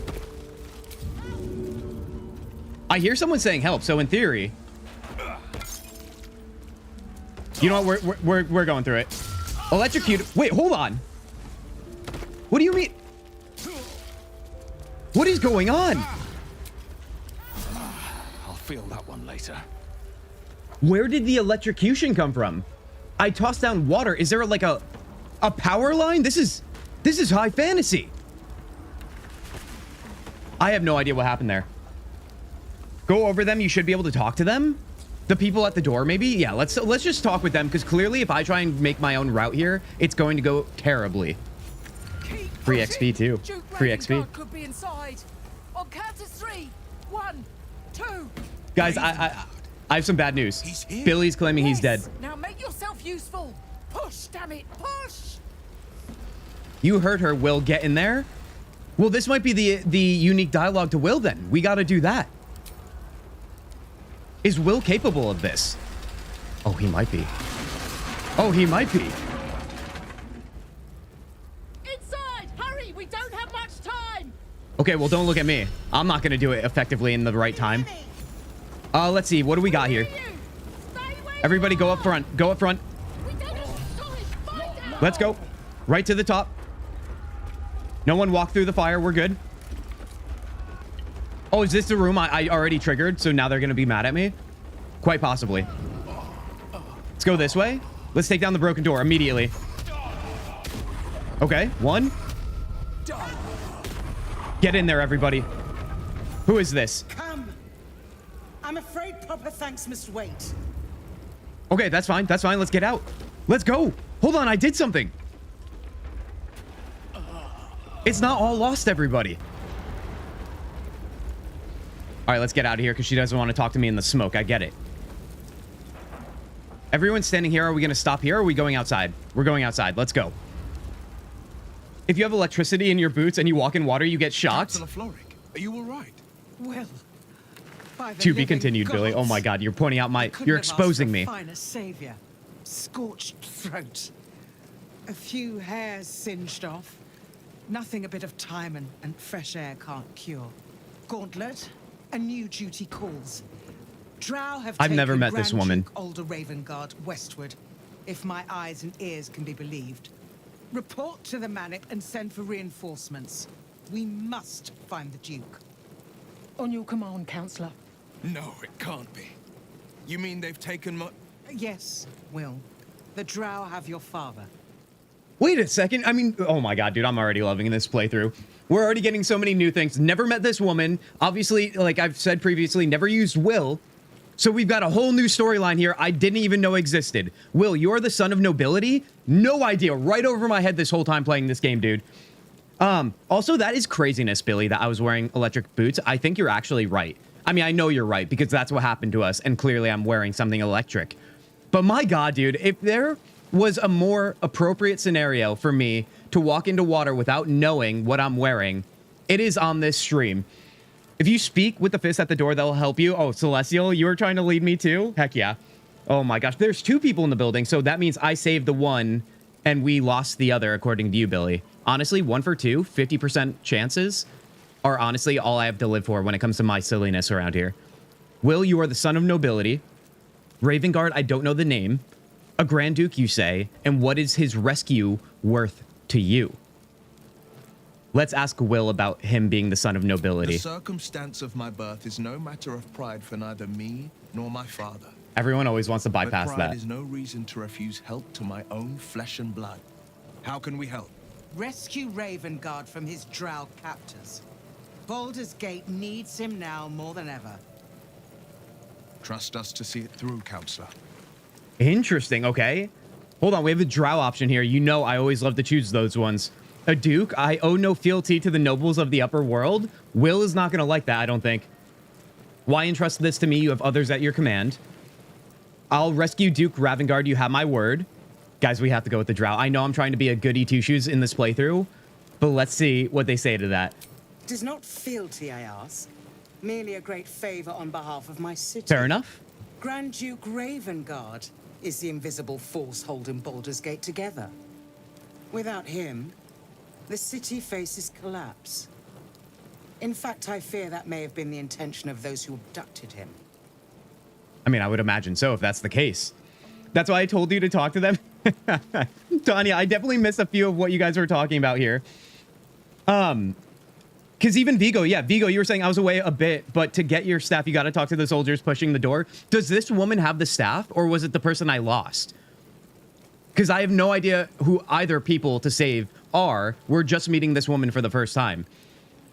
I hear someone saying help, so in theory... You know what? We're going through it. Electrocute. Wait, hold on. What do you mean? What is going on? I'll feel that one later. Where did the electrocution come from? I tossed down water. Is there like a power line? This is high fantasy. I have no idea what happened there. Go over them. You should be able to talk to them. The people at the door, maybe? Yeah, let's just talk with them, because clearly if I try and make my own route here, it's going to go terribly. Free XP too. Free XP. Could be inside. On count of 3. 1, 2. Guys, I have some bad news. He's here. Billy's claiming he's dead. Now make yourself useful. Push, damn it, push. You heard her, Will. Get in there. Well, this might be the unique dialogue to Will then. We got to do that. Is Will capable of this? Oh, he might be. Oh, he might be. Inside! Hurry! We don't have much time! Okay, well, don't look at me. I'm not going to do it effectively in the right time. Let's see. What do we got here? Everybody go up front. Go up front. Let's go. Right to the top. No one walk through the fire. We're good. Oh, is this the room I already triggered? So now they're going to be mad at me? Quite possibly. Let's go this way. Let's take down the broken door immediately. Okay, 1. Get in there, everybody. Who is this? Come. I'm afraid proper thanks must wait. Okay, that's fine. That's fine. Let's get out. Let's go. Hold on. I did something. It's not all lost, everybody. All right, let's get out of here because she doesn't want to talk to me in the smoke. I get it. Everyone's standing here. Are we going to stop here or are we going outside? We're going outside. Let's go. If you have electricity in your boots and you walk in water, you get shocked. Councillor Floric, are you all right? Well, by the To be living continued, Billy. Oh gods, my God, you're pointing out I my... couldn't You're have asked exposing for a me. finer savior. Scorched throat. A few hairs singed off. Nothing a bit of time and fresh air can't cure. Gauntlet, a new duty calls. Drow have I've never taken met this Grand woman. Duke Alder Ravengard westward, if my eyes and ears can be believed. Report to the Manip and send for reinforcements. We must find the Duke. On your command, Counselor. No, it can't be. You mean they've taken my... Yes, Will. The Drow have your father. Wait a second. I mean, oh my God, dude, I'm already loving this playthrough. We're already getting so many new things. Never met this woman. Obviously, like I've said previously, never used Will. So we've got a whole new storyline here I didn't even know existed. Will, you're the son of nobility? No idea. Right over my head this whole time playing this game, dude. Also, that is craziness, Billy, that I was wearing electric boots. I think you're actually right. I mean, I know you're right because that's what happened to us. And clearly I'm wearing something electric. But my God, dude, if there was a more appropriate scenario for me to walk into water without knowing what I'm wearing, it is on this stream. If you speak with the fist at the door, that'll help you. Oh, Celestial, you were trying to lead me too? Heck yeah. Oh my gosh, there's 2 people in the building, so that means I saved the one and we lost the other, according to you, Billy. Honestly, 1 for 2, 50% chances are honestly all I have to live for when it comes to my silliness around here. Will, you are the son of nobility. Ravengard, I don't know the name. A Grand Duke, you say, and what is his rescue worth to you? Let's ask Will about him being the son of nobility. The circumstance of my birth is no matter of pride for neither me nor my father. Everyone always wants to bypass but pride that. is no reason to refuse help to my own flesh and blood. How can we help? Rescue Ravengard from his Drow captors. Baldur's Gate needs him now more than ever. Trust us to see it through, Counselor. Interesting, okay. Hold on, we have a drow option here. You know I always love to choose those ones. A duke? I owe no fealty to the nobles of the upper world? Will is not going to like that, I don't think. Why entrust this to me? You have others at your command. I'll rescue Duke Ravengard. You have my word. Guys, we have to go with the drow. I know I'm trying to be a goody two-shoes in this playthrough, but let's see what they say to that. Tis not fealty, I ask. Merely a great favor on behalf of my city. Fair enough. Grand Duke Ravengard is the invisible force holding Baldur's Gate together. Without him, the city faces collapse. In fact, I fear that may have been the intention of those who abducted him. I mean, I would imagine so if that's the case. That's why I told you to talk to them. Tanya, I definitely missed a few of what you guys were talking about here. Because even Vigo, yeah, Vigo, you were saying I was away a bit, but to get your staff, you got to talk to the soldiers pushing the door. Does this woman have the staff, or was it the person I lost? Because I have no idea who either people to save are. We're just meeting this woman for the first time.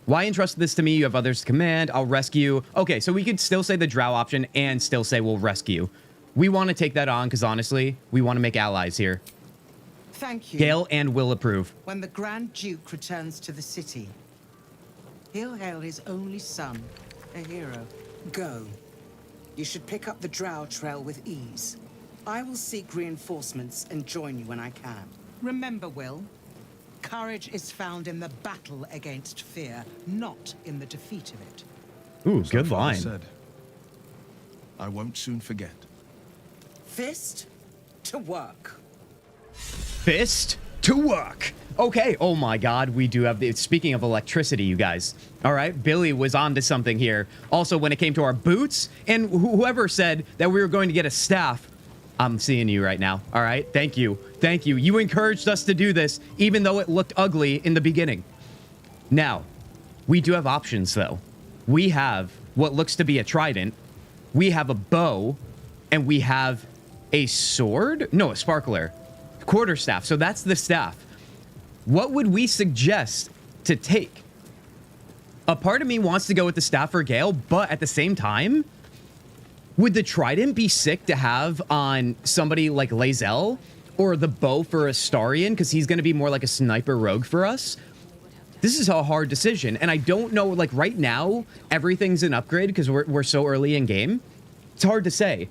Why entrust this to me? You have others to command. I'll rescue. Okay, so we could still say the drow option and still say we'll rescue. We want to take that on because honestly, we want to make allies here. Thank you. Gale and will approve. When the Grand Duke returns to the city, he'll hail his only son a hero. Go. You should pick up the drow trail with ease. I will seek reinforcements and join you when I can. Remember, Will, courage is found in the battle against fear, not in the defeat of it. Ooh, So good Father line. said, I won't soon forget. Fist to work. Fist to work. Okay. Oh my God. We do have the, speaking of electricity, you guys. All right. Billy was onto something here. Also, when it came to our boots and whoever said that we were going to get a staff, I'm seeing you right now. All right. Thank you. Thank you. You encouraged us to do this, even though it looked ugly in the beginning. Now, we do have options though. We have what looks to be a trident. We have a bow and we have a sword. No, a sparkler. Quarterstaff. So that's the staff. What would we suggest to take? A part of me wants to go with the staff for Gale, but at the same time, would the trident be sick to have on somebody like Lae'zel, or the bow for Astarion, because he's going to be more like a sniper rogue for us? This is a hard decision, and I don't know, like right now, everything's an upgrade because we're so early in game. It's hard to say.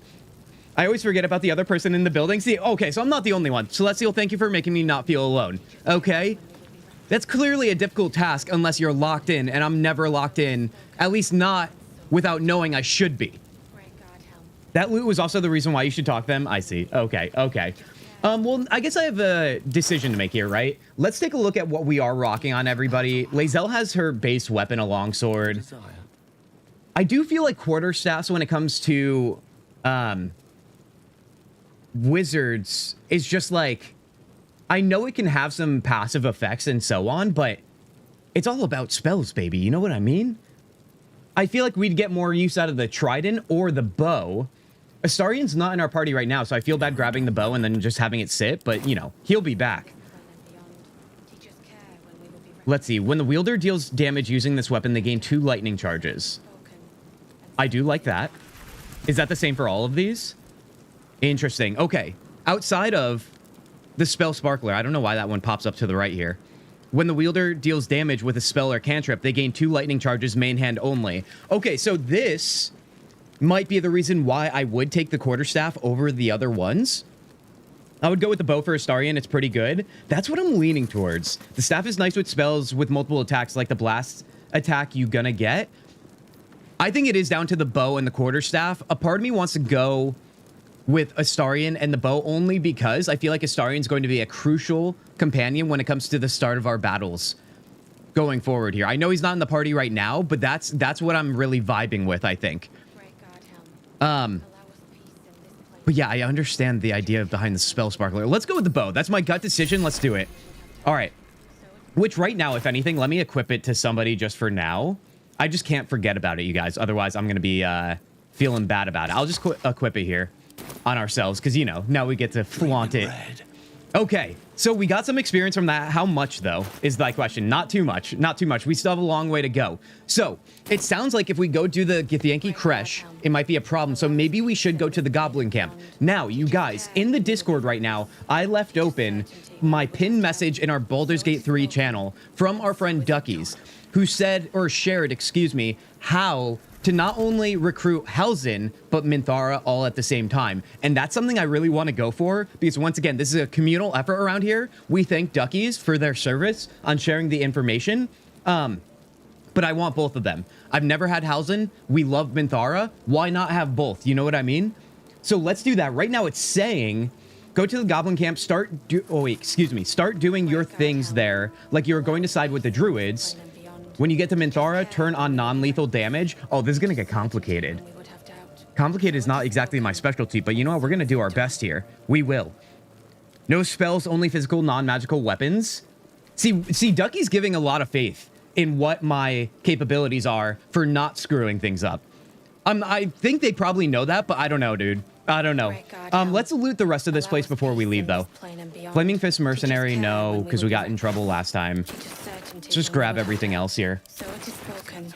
I always forget about the other person in the building. See, okay, so I'm not the only one. Celestial, thank you for making me not feel alone. Okay? That's clearly a difficult task unless you're locked in, and I'm never locked in. At least not without knowing I should be. That loot was also the reason why you should talk to them. I see. Okay, okay. Well, I guess I have a decision to make here, right? Let's take a look at what we are rocking on everybody. Lae'zel has her base weapon, a longsword. I do feel like quarterstaffs when it comes to wizards is just like, I know it can have some passive effects and so on, but it's all about spells, baby. You know what I mean? I feel like we'd get more use out of the trident or the bow. Astarion's not in our party right now, so I feel bad grabbing the bow and then just having it sit, but, you know, he'll be back. Let's see. When the wielder deals damage using this weapon, they gain 2 lightning charges. I do like that. Is that the same for all of these? Interesting. Okay. Outside of the spell Sparkler, I don't know why that one pops up to the right here. When the wielder deals damage with a spell or cantrip, they gain 2 lightning charges, main hand only. Okay, so this might be the reason why I would take the quarterstaff over the other ones. I would go with the bow for Astarion. It's pretty good. That's what I'm leaning towards. The staff is nice with spells with multiple attacks, like the blast attack you gonna get. I think it is down to the bow and the quarterstaff. A part of me wants to go with Astarion and the bow only because I feel like Astarion's going to be a crucial companion when it comes to the start of our battles going forward here. I know he's not in the party right now, but that's what I'm really vibing with, I think. But yeah, I understand the idea behind the spell Sparkler. Let's go with the bow. That's my gut decision. Let's do it. All right. Which right now, if anything, let me equip it to somebody just for now. I just can't forget about it, you guys. Otherwise, I'm going to be feeling bad about it. I'll just equip it here on ourselves because, you know, now we get to flaunt it. Okay, so we got some experience from that. How much, though, is my question. Not too much. Not too much. We still have a long way to go. So it sounds like if we go do the Githyanki Kresh, it might be a problem. So maybe we should go to the Goblin Camp. Now, you guys, in the Discord right now, I left open my pinned message in our Baldur's Gate 3 channel from our friend Duckies, who said, or shared, excuse me, how to not only recruit Helzen, but Minthara all at the same time. And that's something I really want to go for, because once again, this is a communal effort around here. We thank Duckies for their service on sharing the information. But I want both of them. I've never had Helzen. We love Minthara. Why not have both? You know what I mean? So let's do that. Right now it's saying, go to the Goblin Camp, start doing your things there, like you're going to side with the Druids. When you get to Minthara, turn on non-lethal damage. Oh, this is going to get complicated. Complicated is not exactly my specialty, but you know what? We're going to do our best here. We will. No spells, only physical, non-magical weapons. See, Ducky's giving a lot of faith in what my capabilities are for not screwing things up. I think they probably know that, but I don't know, dude. I don't know. Let's loot the rest of this place before we leave, though. Flaming Fist Mercenary, no, because we got in trouble last time. Let's just grab everything else here. So it is spoken.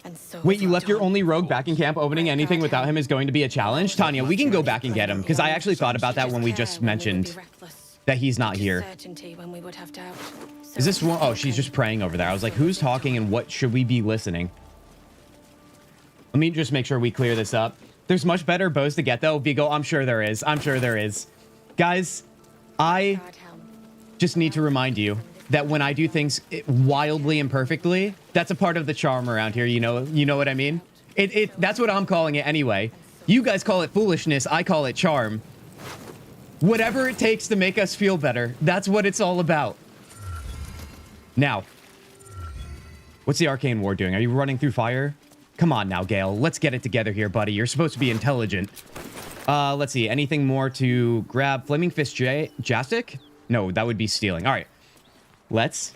And so Wait, is you our left your done. only rogue back in camp. Opening anything without him is going to be a challenge. Tanya, we can go back and get him because I actually thought about that when we just mentioned that he's not here. Certainty when we would have doubt. So Is this it one? Oh, she's spoken. just praying over there. I was like, who's talking and what should we be listening? Let me just make sure we clear this up. There's much better bows to get though. Vigo, I'm sure there is. I'm sure there is. Guys, I just need to remind you that when I do things wildly imperfectly, that's a part of the charm around here. You know what I mean? That's what I'm calling it anyway. You guys call it foolishness. I call it charm. Whatever it takes to make us feel better. That's what it's all about. Now, what's the arcane ward doing? Are you running through fire? Come on now, Gale. Let's get it together here, buddy. You're supposed to be intelligent. Let's see. Anything more to grab? Flaming Fist Jastic? No, that would be stealing. All right. Let's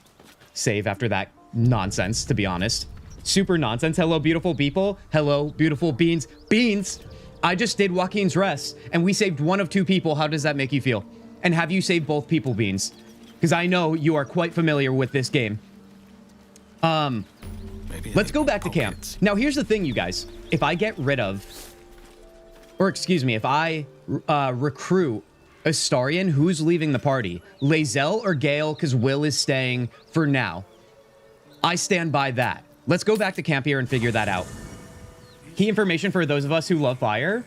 save after that nonsense, to be honest. Super nonsense. Hello, beautiful people. Hello, beautiful beans. Beans! I just did Joaquin's Rest, and we saved one of two people. How does that make you feel? And have you saved both people, Beans? Because I know you are quite familiar with this game. Let's go back to camp. Now, here's the thing, you guys. If I get rid of... Or, excuse me, if I recruit Astarion, who's leaving the party? Lae'zel or Gale, because Will is staying for now. I stand by that. Let's go back to camp here and figure that out. Key information for those of us who love fire.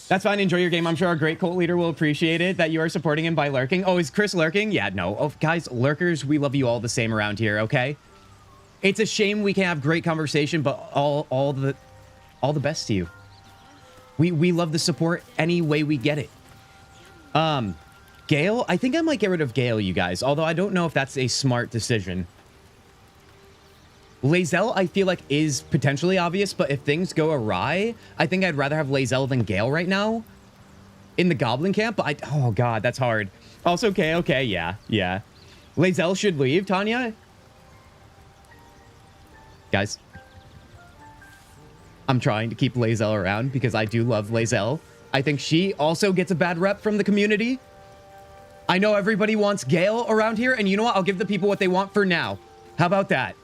That's fine. Enjoy your game. I'm sure our great cult leader will appreciate it that you are supporting him by lurking. Oh, is Chris lurking? Yeah, no. Oh, guys, lurkers, we love you all the same around here, okay? It's a shame we can't have great conversation, but all the best to you. We love the support any way we get it. Gale? I think I might get rid of Gale, you guys. Although I don't know if that's a smart decision. Lae'zel, I feel like, is potentially obvious, but if things go awry, I think I'd rather have Lae'zel than Gale right now in the Goblin camp. But oh god, that's hard. Also, okay, yeah. Lae'zel should leave, Tanya. Guys, I'm trying to keep Lae'zel around because I do love Lae'zel. I think she also gets a bad rep from the community. I know everybody wants Gale around here, and you know what? I'll give the people what they want for now. How about that?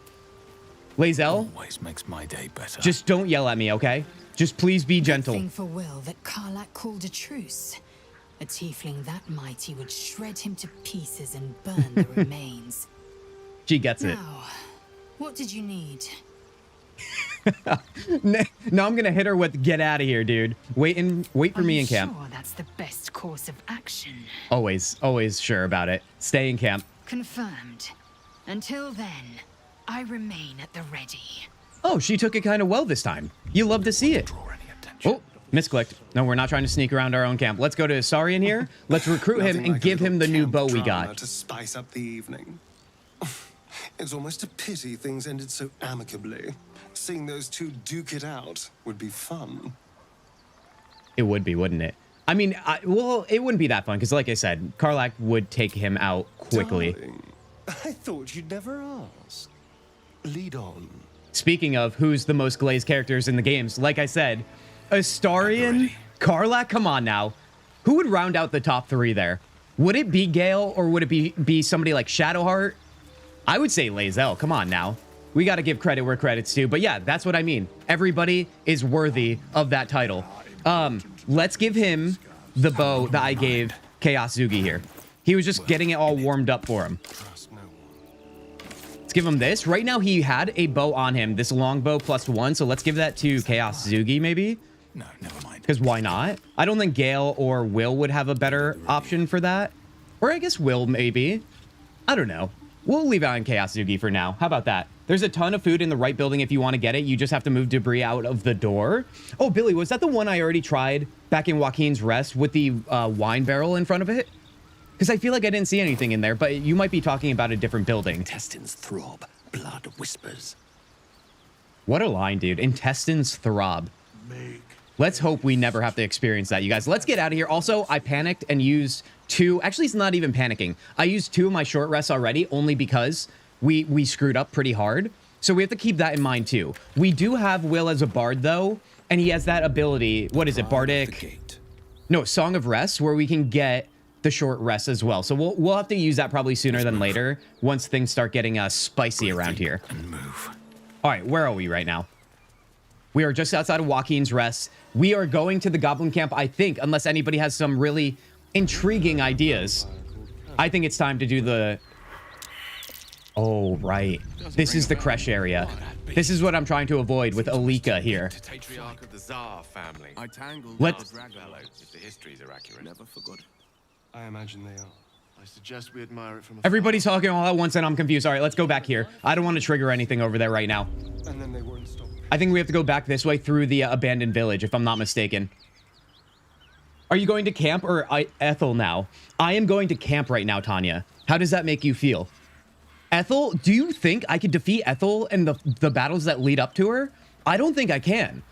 Lae'zel, Always makes my day better. just don't yell at me, okay? Just please be gentle. Thing for Will that Karlach called a truce. A tiefling that mighty would shred him to pieces and burn the remains. She gets it. Now, what did you need? No, I'm gonna hit her with "get out of here, dude." Wait for me in camp. Sure, that's the best course of action. Always sure about it. Stay in camp. Confirmed. Until then, I remain at the ready. Oh, she took it kind of well this time. You love to see it. Oh, misclicked. No, we're not trying to sneak around our own camp. Let's go to Astarion here. Let's recruit him and give him the new bow we got. To spice up the evening. It's almost a pity things ended so amicably. Seeing those two duke it out would be fun. It would be, wouldn't it? I mean, well, it wouldn't be that fun because, like I said, Karlach would take him out quickly. Darling, I thought you'd never ask. Lead on. Speaking of who's the most glazed characters in the games, like I said, Astarion, Karlach, come on now. Who would round out the top three there? Would it be Gale or would it be somebody like Shadowheart? I would say Lae'zel. Come on now. We got to give credit where credit's due. But yeah, that's what I mean. Everybody is worthy of that title. Let's give him the bow that I gave Chaos Zugi here. He was just getting it all warmed up for him. Let's give him this. Right now, he had a bow on him, this longbow +1. So let's give that to Chaos Zugi, maybe. No, never mind. Because why not? I don't think Gale or Will would have a better option for that. Or I guess Will, maybe. I don't know. We'll leave out on Chaos Zugi for now. How about that? There's a ton of food in the right building if you want to get it. You just have to move debris out of the door. Oh, Billy, was that the one I already tried back in Joaquin's Rest with the wine barrel in front of it? Because I feel like I didn't see anything in there, but you might be talking about a different building. Intestines throb, blood whispers. What a line, dude. Intestines throb. Let's hope we never have to experience that, you guys. Let's get out of here. Also, I panicked and used two. Actually, it's not even panicking. I used 2 of my short rests already, only because we screwed up pretty hard. So we have to keep that in mind, too. We do have Will as a bard, though, and he has that ability. What is it, Bardic? No, Song of Rest, where we can get the short rest as well. So we'll have to use that probably sooner than later once things start getting spicy around here. All right, where are we right now? We are just outside of Joaquin's Rest. We are going to the Goblin Camp, I think, unless anybody has some really intriguing ideas. I think it's time to do the... Oh, right. This is the Kresh area. This is what I'm trying to avoid with Alika here. Patriarch of the Tsar family. I tangled Let's... If the histories are accurate. Never forgot. I imagine they are. I suggest we admire it from afar. Everybody's talking all at once and I'm confused. All right, let's go back here. I don't want to trigger anything over there right now. And then they won't stop. I think we have to go back this way through the abandoned village, if I'm not mistaken. Are you going to camp or Ethel now? I am going to camp right now, Tanya. How does that make you feel? Ethel, do you think I could defeat Ethel in the battles that lead up to her? I don't think I can.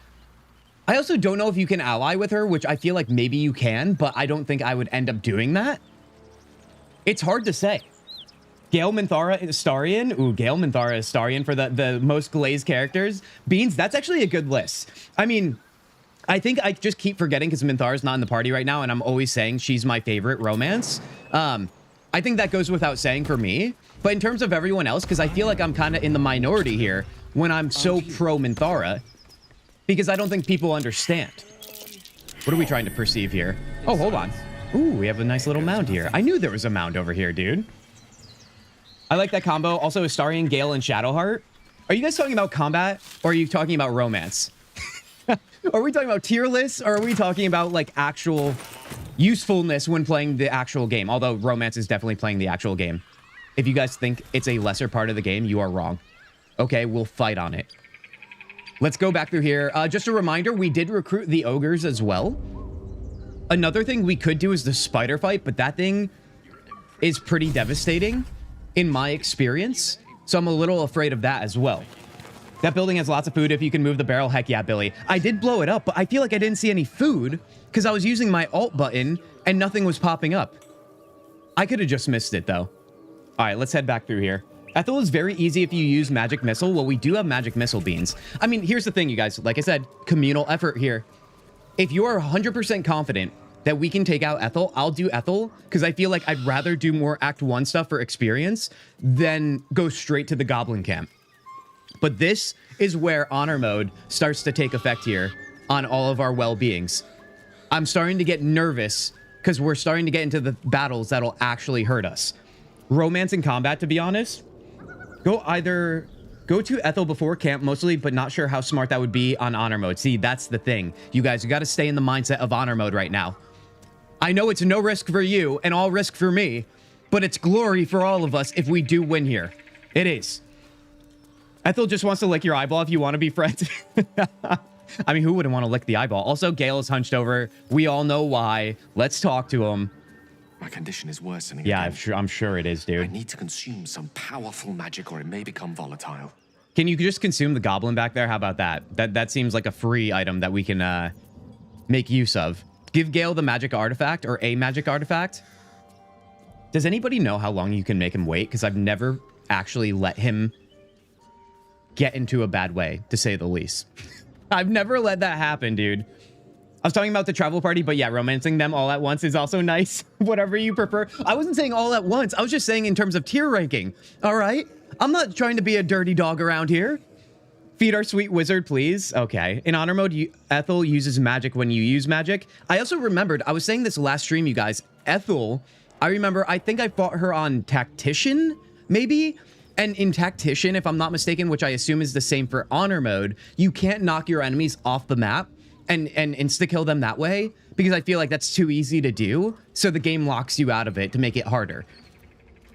I also don't know if you can ally with her, which I feel like maybe you can, but I don't think I would end up doing that. It's hard to say. Gale Minthara Astarion. Ooh, Gale Minthara Astarion for the most glazed characters. Beans, that's actually a good list. I mean, I think I just keep forgetting because Minthara's not in the party right now, and I'm always saying she's my favorite romance. I think that goes without saying for me. But in terms of everyone else, because I feel like I'm kind of in the minority here when I'm so pro Minthara, because I don't think people understand. What are we trying to perceive here? Oh, hold on. Ooh, we have a nice little mound here. I knew there was a mound over here, dude. I like that combo. Also, Astarion, Gale, and Shadowheart. Are you guys talking about combat, or are you talking about romance? Are we talking about tier lists, or are we talking about, like, actual usefulness when playing the actual game? Although romance is definitely playing the actual game. If you guys think it's a lesser part of the game, you are wrong. Okay, we'll fight on it. Let's go back through here. Just a reminder, we did recruit the ogres as well. Another thing we could do is the spider fight, but that thing is pretty devastating in my experience. So I'm a little afraid of that as well. That building has lots of food. If you can move the barrel, heck yeah, Billy. I did blow it up, but I feel like I didn't see any food because I was using my alt button and nothing was popping up. I could have just missed it though. All right, let's head back through here. Ethel is very easy if you use magic missile. Well, we do have magic missile beans. I mean, here's the thing, you guys. Like I said, communal effort here. If you are 100% confident that we can take out Ethel, I'll do Ethel because I feel like I'd rather do more Act 1 stuff for experience than go straight to the Goblin Camp. But this is where honor mode starts to take effect here on all of our well-beings. I'm starting to get nervous because we're starting to get into the battles that'll actually hurt us. Romance and combat, to be honest. Go to Ethel before camp mostly, but not sure how smart that would be on honor mode. See, that's the thing. You guys, you got to stay in the mindset of honor mode right now. I know it's no risk for you and all risk for me, but it's glory for all of us if we do win here. It is. Ethel just wants to lick your eyeball if you want to be friends. I mean, who wouldn't want to lick the eyeball? Also, Gale is hunched over. We all know why. Let's talk to him. My condition is worsening. Yeah, again. I'm sure it is, dude. I need to consume some powerful magic or it may become volatile. Can you just consume the goblin back there? How about that? That seems like a free item that we can make use of. Give Gale the magic artifact or a magic artifact. Does anybody know how long you can make him wait? Because I've never actually let him get into a bad way, to say the least. I've never let that happen, dude. I was talking about the travel party, but yeah, romancing them all at once is also nice. Whatever you prefer. I wasn't saying all at once. I was just saying in terms of tier ranking. All right? I'm not trying to be a dirty dog around here. Feed our sweet wizard, please. Okay. In honor mode, Ethel uses magic when you use magic. I also remembered, I was saying this last stream, you guys. Ethel, I remember, I think I fought her on Tactician, maybe? And in Tactician, if I'm not mistaken, which I assume is the same for honor mode, you can't knock your enemies off the map and insta-kill them that way, because I feel like that's too easy to do, so the game locks you out of it to make it harder.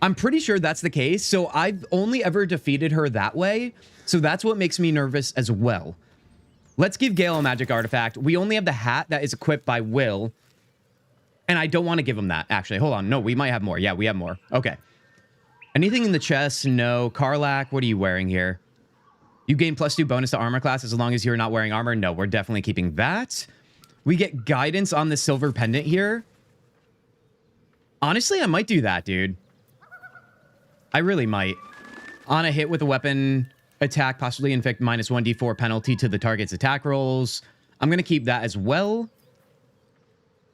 I'm pretty sure that's the case, so I've only ever defeated her that way, so that's what makes me nervous as well. Let's give Gale a magic artifact. We only have the hat that is equipped by Will, and I don't want to give him that, actually. Hold on, no, we might have more. Yeah, we have more. Okay. Anything in the chest? No. Karlak, what are you wearing here? You gain +2 bonus to armor class as long as you're not wearing armor. No, we're definitely keeping that. We get guidance on the silver pendant here. Honestly, I might do that, dude. I really might. On a hit with a weapon attack, possibly inflict -1d4 penalty to the target's attack rolls. I'm going to keep that as well.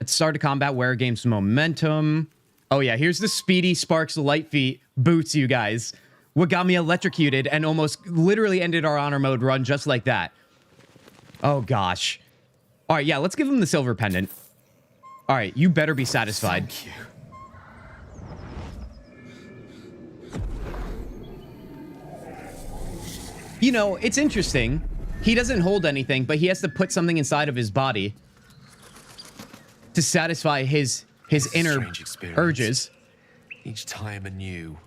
At start of combat, wearer gains momentum. Oh yeah, here's the Speedy Sparks Light Feet boots, you guys. What got me electrocuted and almost literally ended our honor mode run just like that. Oh gosh. All right, yeah, let's give him the silver pendant. All right, you better be satisfied. Thank you. You know, it's interesting. He doesn't hold anything, but he has to put something inside of his body to satisfy his inner urges. Each time anew,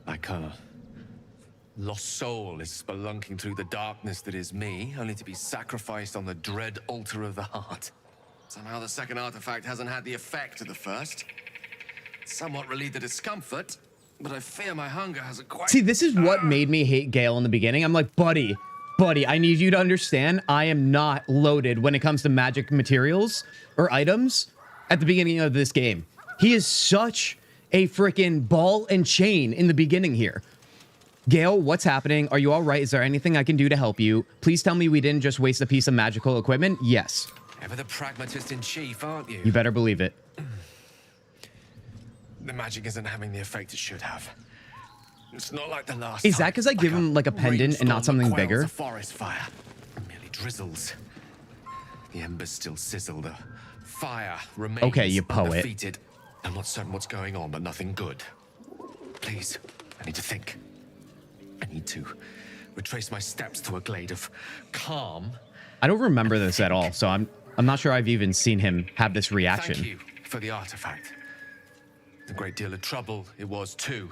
like a lost soul is spelunking through the darkness that is me, only to be sacrificed on the dread altar of the heart. Somehow the second artifact hasn't had the effect of the first. Somewhat relieved the discomfort, but I fear my hunger hasn't quite... See, this is what made me hate Gale in the beginning. I'm like, buddy, I need you to understand I am not loaded when it comes to magic materials or items at the beginning of this game. He is such a freaking ball and chain in the beginning here. Gale, what's happening? Are you all right? Is there anything I can do to help you? Please tell me we didn't just waste a piece of magical equipment. Yes. Ever the pragmatist in chief, aren't you? You better believe it. The magic isn't having the effect it should have. It's not like the last Is time. that because I give him like a pendant and not something bigger? A forest fire. It merely drizzles. The embers still sizzle. The fire remains Okay, you poet. undefeated. I'm not certain what's going on, but nothing good. Please, I need to think. I need to retrace my steps to a glade of calm. I don't remember this at all, so I'm not sure I've even seen him have this reaction. Thank you for the artifact. A great deal of trouble it was too.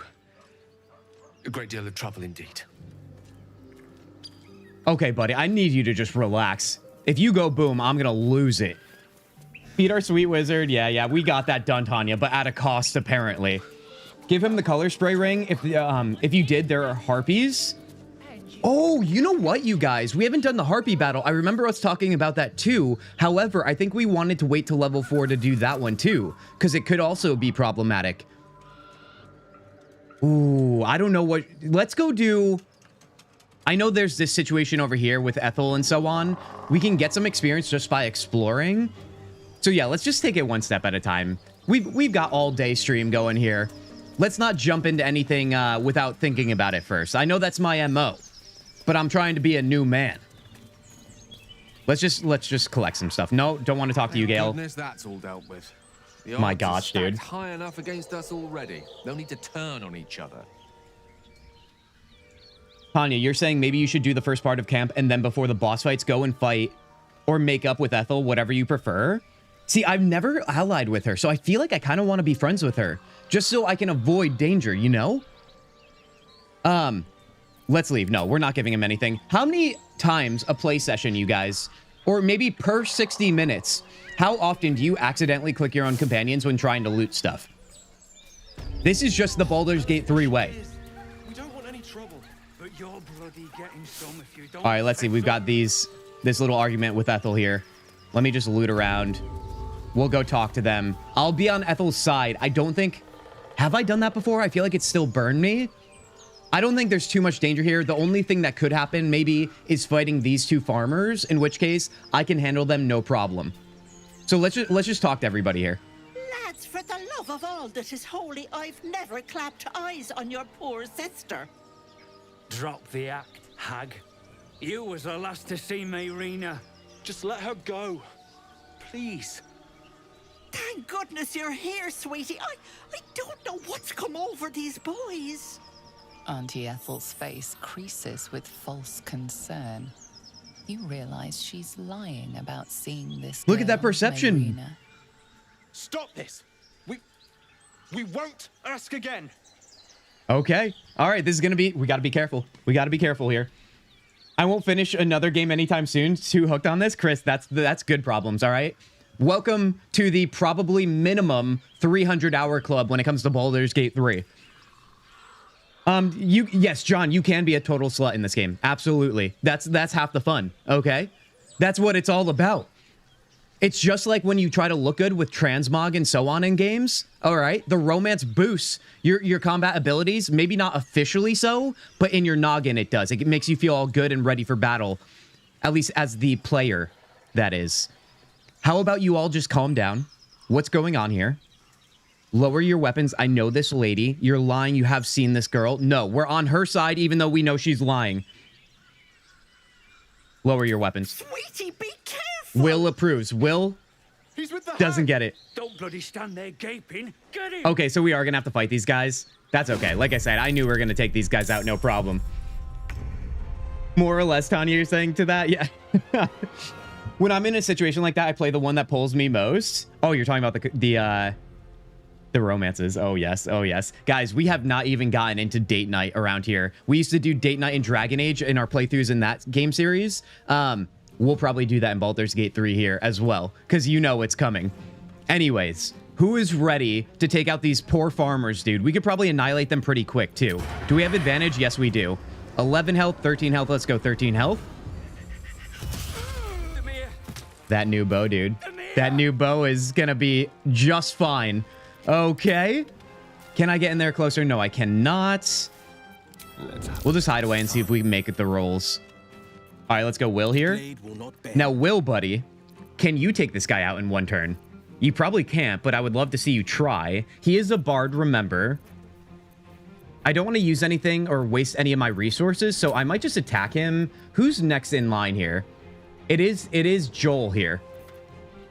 A great deal of trouble indeed. Okay, buddy, I need you to just relax. If you go boom, I'm gonna lose it. Feed our sweet wizard. Yeah, we got that done, Tanya, but at a cost, apparently. Give him the color spray ring. If you did, there are harpies. Oh, you know what, you guys? We haven't done the harpy battle. I remember us talking about that too. However, I think we wanted to wait to level 4 to do that one too, because it could also be problematic. Ooh, I don't know what... Let's go do... I know there's this situation over here with Ethel and so on. We can get some experience just by exploring. So yeah, let's just take it one step at a time. We've got all day stream going here. Let's not jump into anything without thinking about it first. I know that's my MO, but I'm trying to be a new man. Let's just collect some stuff. No, don't want to talk to you, Gale. Goodness, that's all dealt with. The My odds are gosh, dude. stacked high enough against us already. They'll need to turn on each other. Tanya, you're saying maybe you should do the first part of camp and then before the boss fights go and fight or make up with Ethel, whatever you prefer. See, I've never allied with her, so I feel like I kind of want to be friends with her just so I can avoid danger, you know? Let's leave. No, we're not giving him anything. How many times a play session, you guys, or maybe per 60 minutes, how often do you accidentally click your own companions when trying to loot stuff? This is just the Baldur's Gate 3 way. We don't want any trouble, but you're bloody getting some if you don't. All right, let's see. We've got this little argument with Ethel here. Let me just loot around. We'll go talk to them. I'll be on Ethel's side. I don't think... Have I done that before? I feel like it's still burned me. I don't think there's too much danger here. The only thing that could happen maybe is fighting these two farmers, in which case I can handle them no problem. So let's just talk to everybody here. Lads, for the love of all that is holy, I've never clapped eyes on your poor sister. Drop the act, hag. You was the last to see Mayrina. Just let her go. Please. Thank goodness you're here, sweetie. I don't know what's come over these boys. Auntie Ethel's face creases with false concern. You realize she's lying about seeing this. Look at that girl, perception. Mayrina. Stop this. We won't ask again. Okay. All right. This is going to be... We got to be careful. We got to be careful here. I won't finish another game anytime soon. Too hooked on this. Chris, that's good problems. All right. Welcome to the probably minimum 300-hour club when it comes to Baldur's Gate 3. Yes, John, you can be a total slut in this game. Absolutely. That's half the fun. Okay. That's what it's all about. It's just like when you try to look good with transmog and so on in games. All right. The romance boosts your combat abilities. Maybe not officially so, but in your noggin it does. It makes you feel all good and ready for battle. At least as the player, that is. How about you all just calm down? What's going on here? Lower your weapons. I know this lady. You're lying. You have seen this girl. No, we're on her side, even though we know she's lying. Lower your weapons. Sweetie, be careful. Will approves. Will doesn't get it. Don't bloody stand there gaping. Get him. Okay, so we are going to have to fight these guys. That's okay. Like I said, I knew we were going to take these guys out. No problem. More or less, Tanya, you're saying to that? Yeah. When I'm in a situation like that, I play the one that pulls me most. Oh, you're talking about the romances. Oh, yes. Oh, yes. Guys, we have not even gotten into date night around here. We used to do date night in Dragon Age in our playthroughs in that game series. We'll probably do that in Baldur's Gate 3 here as well, because you know it's coming. Anyways, who is ready to take out these poor farmers, dude? We could probably annihilate them pretty quick, too. Do we have advantage? Yes, we do. 11 health, 13 health. Let's go 13 health. That new bow, dude. That new bow is going to be just fine. Okay. Can I get in there closer? No, I cannot. We'll just hide away and see if we can make it the rolls. All right, let's go Will here. Now, Will, buddy, can you take this guy out in one turn? You probably can't, but I would love to see you try. He is a bard, remember. I don't want to use anything or waste any of my resources, so I might just attack him. Who's next in line here? It is Joel here.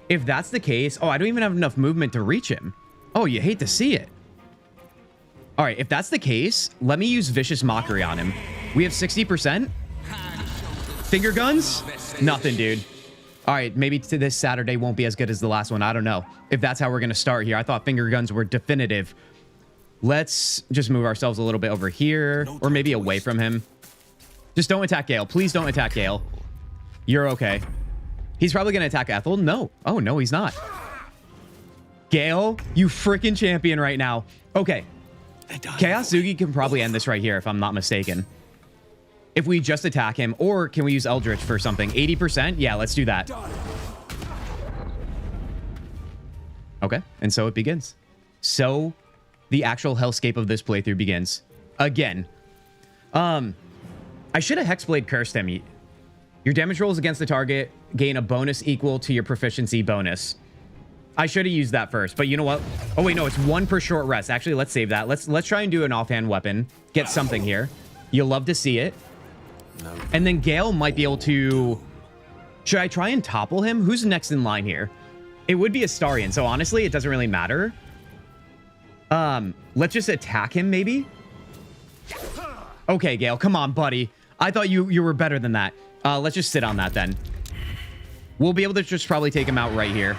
If that's the case... Oh, I don't even have enough movement to reach him. Oh, you hate to see it. All right, if that's the case, let me use Vicious Mockery on him. We have 60%. Finger guns? Nothing, dude. All right, maybe this Saturday won't be as good as the last one. I don't know if that's how we're going to start here. I thought finger guns were definitive. Let's just move ourselves a little bit over here, or maybe away from him. Just don't attack Gale. Please don't attack Gale. You're okay. He's probably going to attack Ethel. No. Oh, no, he's not. Gale, you freaking champion right now. Okay. Chaos Zugi can probably end this right here, if I'm not mistaken. If we just attack him, or can we use Eldritch for something? 80%? Yeah, let's do that. Okay, and so it begins. So the actual hellscape of this playthrough begins. Again. I should have Hexblade cursed him. Your damage rolls against the target gain a bonus equal to your proficiency bonus. I should have used that first, but you know what? Oh, wait, no, it's 1 per short rest. Actually, let's save that. Let's try and do an offhand weapon. Get something here. You'll love to see it. And then Gale might be able to... Should I try and topple him? Who's next in line here? It would be Astarion, so honestly, it doesn't really matter. Let's just attack him, maybe? Okay, Gale, come on, buddy. I thought you were better than that. Let's just sit on that, then. We'll be able to just probably take him out right here.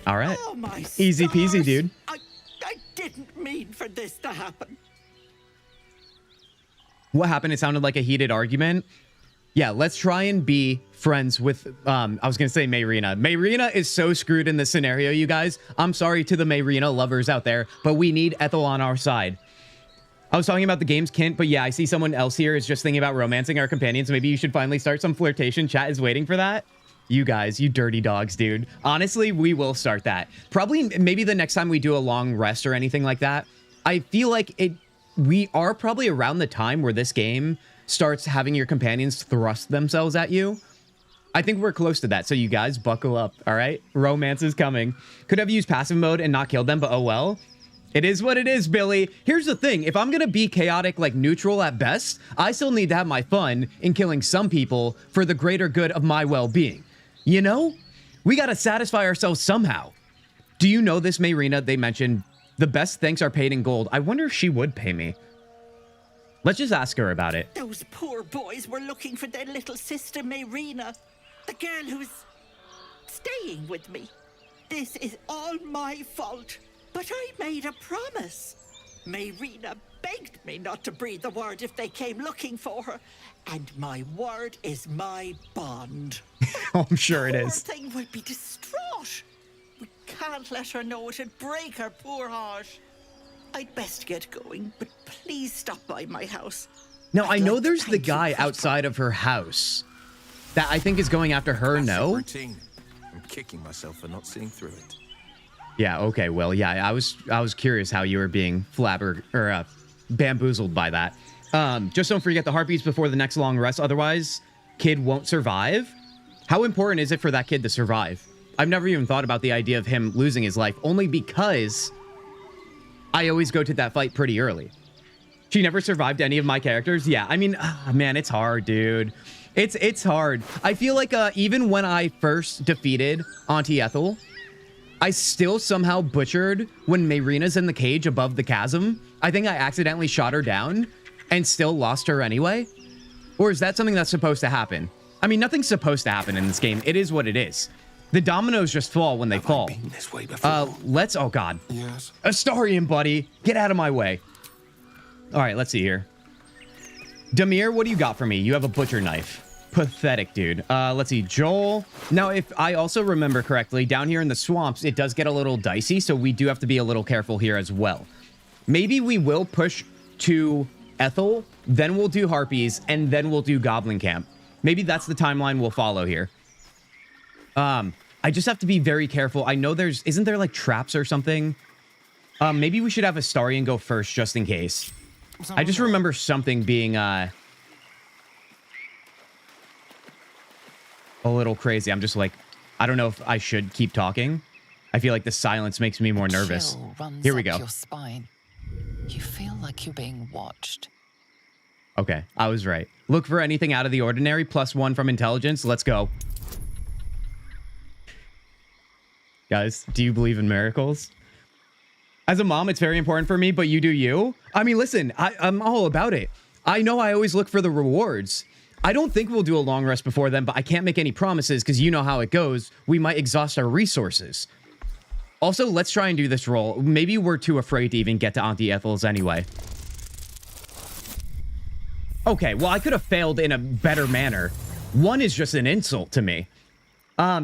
All right. Oh, my easy peasy, stars. dude. I didn't mean for this to happen. What happened? It sounded like a heated argument. Yeah, let's try and be friends with, I was going to say Mayrina. Mayrina is so screwed in this scenario, you guys. I'm sorry to the Mayrina lovers out there, but we need Ethel on our side. I was talking about the game's Kint, but yeah, I see someone else here is just thinking about romancing our companions. Maybe you should finally start some flirtation. Chat is waiting for that. You guys, you dirty dogs, dude. Honestly, we will start that. Probably, maybe the next time we do a long rest or anything like that. I feel like we are probably around the time where this game starts having your companions thrust themselves at you. I think we're close to that, so you guys buckle up, all right? Romance is coming. Could have used passive mode and not killed them, but oh well. It is what it is, Billy. Here's the thing. If I'm going to be chaotic, like neutral at best, I still need to have my fun in killing some people for the greater good of my well-being. You know? We got to satisfy ourselves somehow. Do you know this, Mayrina? They mentioned the best thanks are paid in gold. I wonder if she would pay me. Let's just ask her about it. Those poor boys were looking for their little sister, Mayrina. The girl who's staying with me. This is all my fault. But I made a promise. Mayrina begged me not to breathe a word if they came looking for her. And my word is my bond. I'm sure it is. Poor thing will be distraught. We can't let her know. It'd break her poor heart. I'd best get going, but please stop by my house. Now, I know there's the guy outside of her house that I think is going after her, no? Routine. I'm kicking myself for not seeing through it. Yeah, okay, well, yeah, I was curious how you were being bamboozled by that. Just don't forget the heartbeats before the next long rest, otherwise, kid won't survive. How important is it for that kid to survive? I've never even thought about the idea of him losing his life, only because I always go to that fight pretty early. She never survived any of my characters. Yeah, I mean, man, it's hard, dude. It's hard. I feel like even when I first defeated Auntie Ethel, I still somehow butchered when Mayrina's in the cage above the chasm. I think I accidentally shot her down and still lost her anyway. Or is that something that's supposed to happen? I mean, nothing's supposed to happen in this game. It is what it is. The dominoes just fall when they fall. This way before? Let's... Oh, God. Yes. Astarion, buddy. Get out of my way. All right, let's see here. Damir, what do you got for me? You have a butcher knife. Pathetic, dude. Let's see. Joel. Now, if I also remember correctly, down here in the swamps, it does get a little dicey, so we do have to be a little careful here as well. Maybe we will push to Ethel, then we'll do Harpies, and then we'll do Goblin Camp. Maybe that's the timeline we'll follow here. I just have to be very careful. I know isn't there like traps or something? Maybe we should have Astarion go first just in case. I just remember something being a little crazy. I'm just like, I don't know if I should keep talking. I feel like the silence makes me more nervous. Here we go. Your spine. You feel like you're being watched. Okay, I was right. Look for anything out of the ordinary. +1 from intelligence. Let's go. Guys, do you believe in miracles? As a mom, it's very important for me, but you do you. I mean, listen, I'm all about it. I know I always look for the rewards. I don't think we'll do a long rest before then, but I can't make any promises because you know how it goes. We might exhaust our resources. Also, let's try and do this roll. Maybe we're too afraid to even get to Auntie Ethel's anyway. Okay, well, I could have failed in a better manner. 1 is just an insult to me.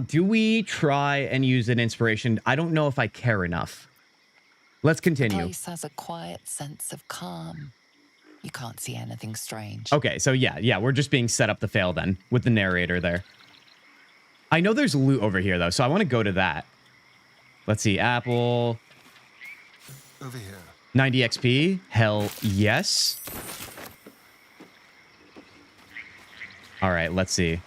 Do we try and use an inspiration? I don't know if I care enough. Let's continue. The place has a quiet sense of calm. You can't see anything strange. Okay, so yeah, we're just being set up to fail then with the narrator there. I know there's loot over here though, so I want to go to that. Let's see, apple. Over here. 90 XP. Hell yes. All right, let's see.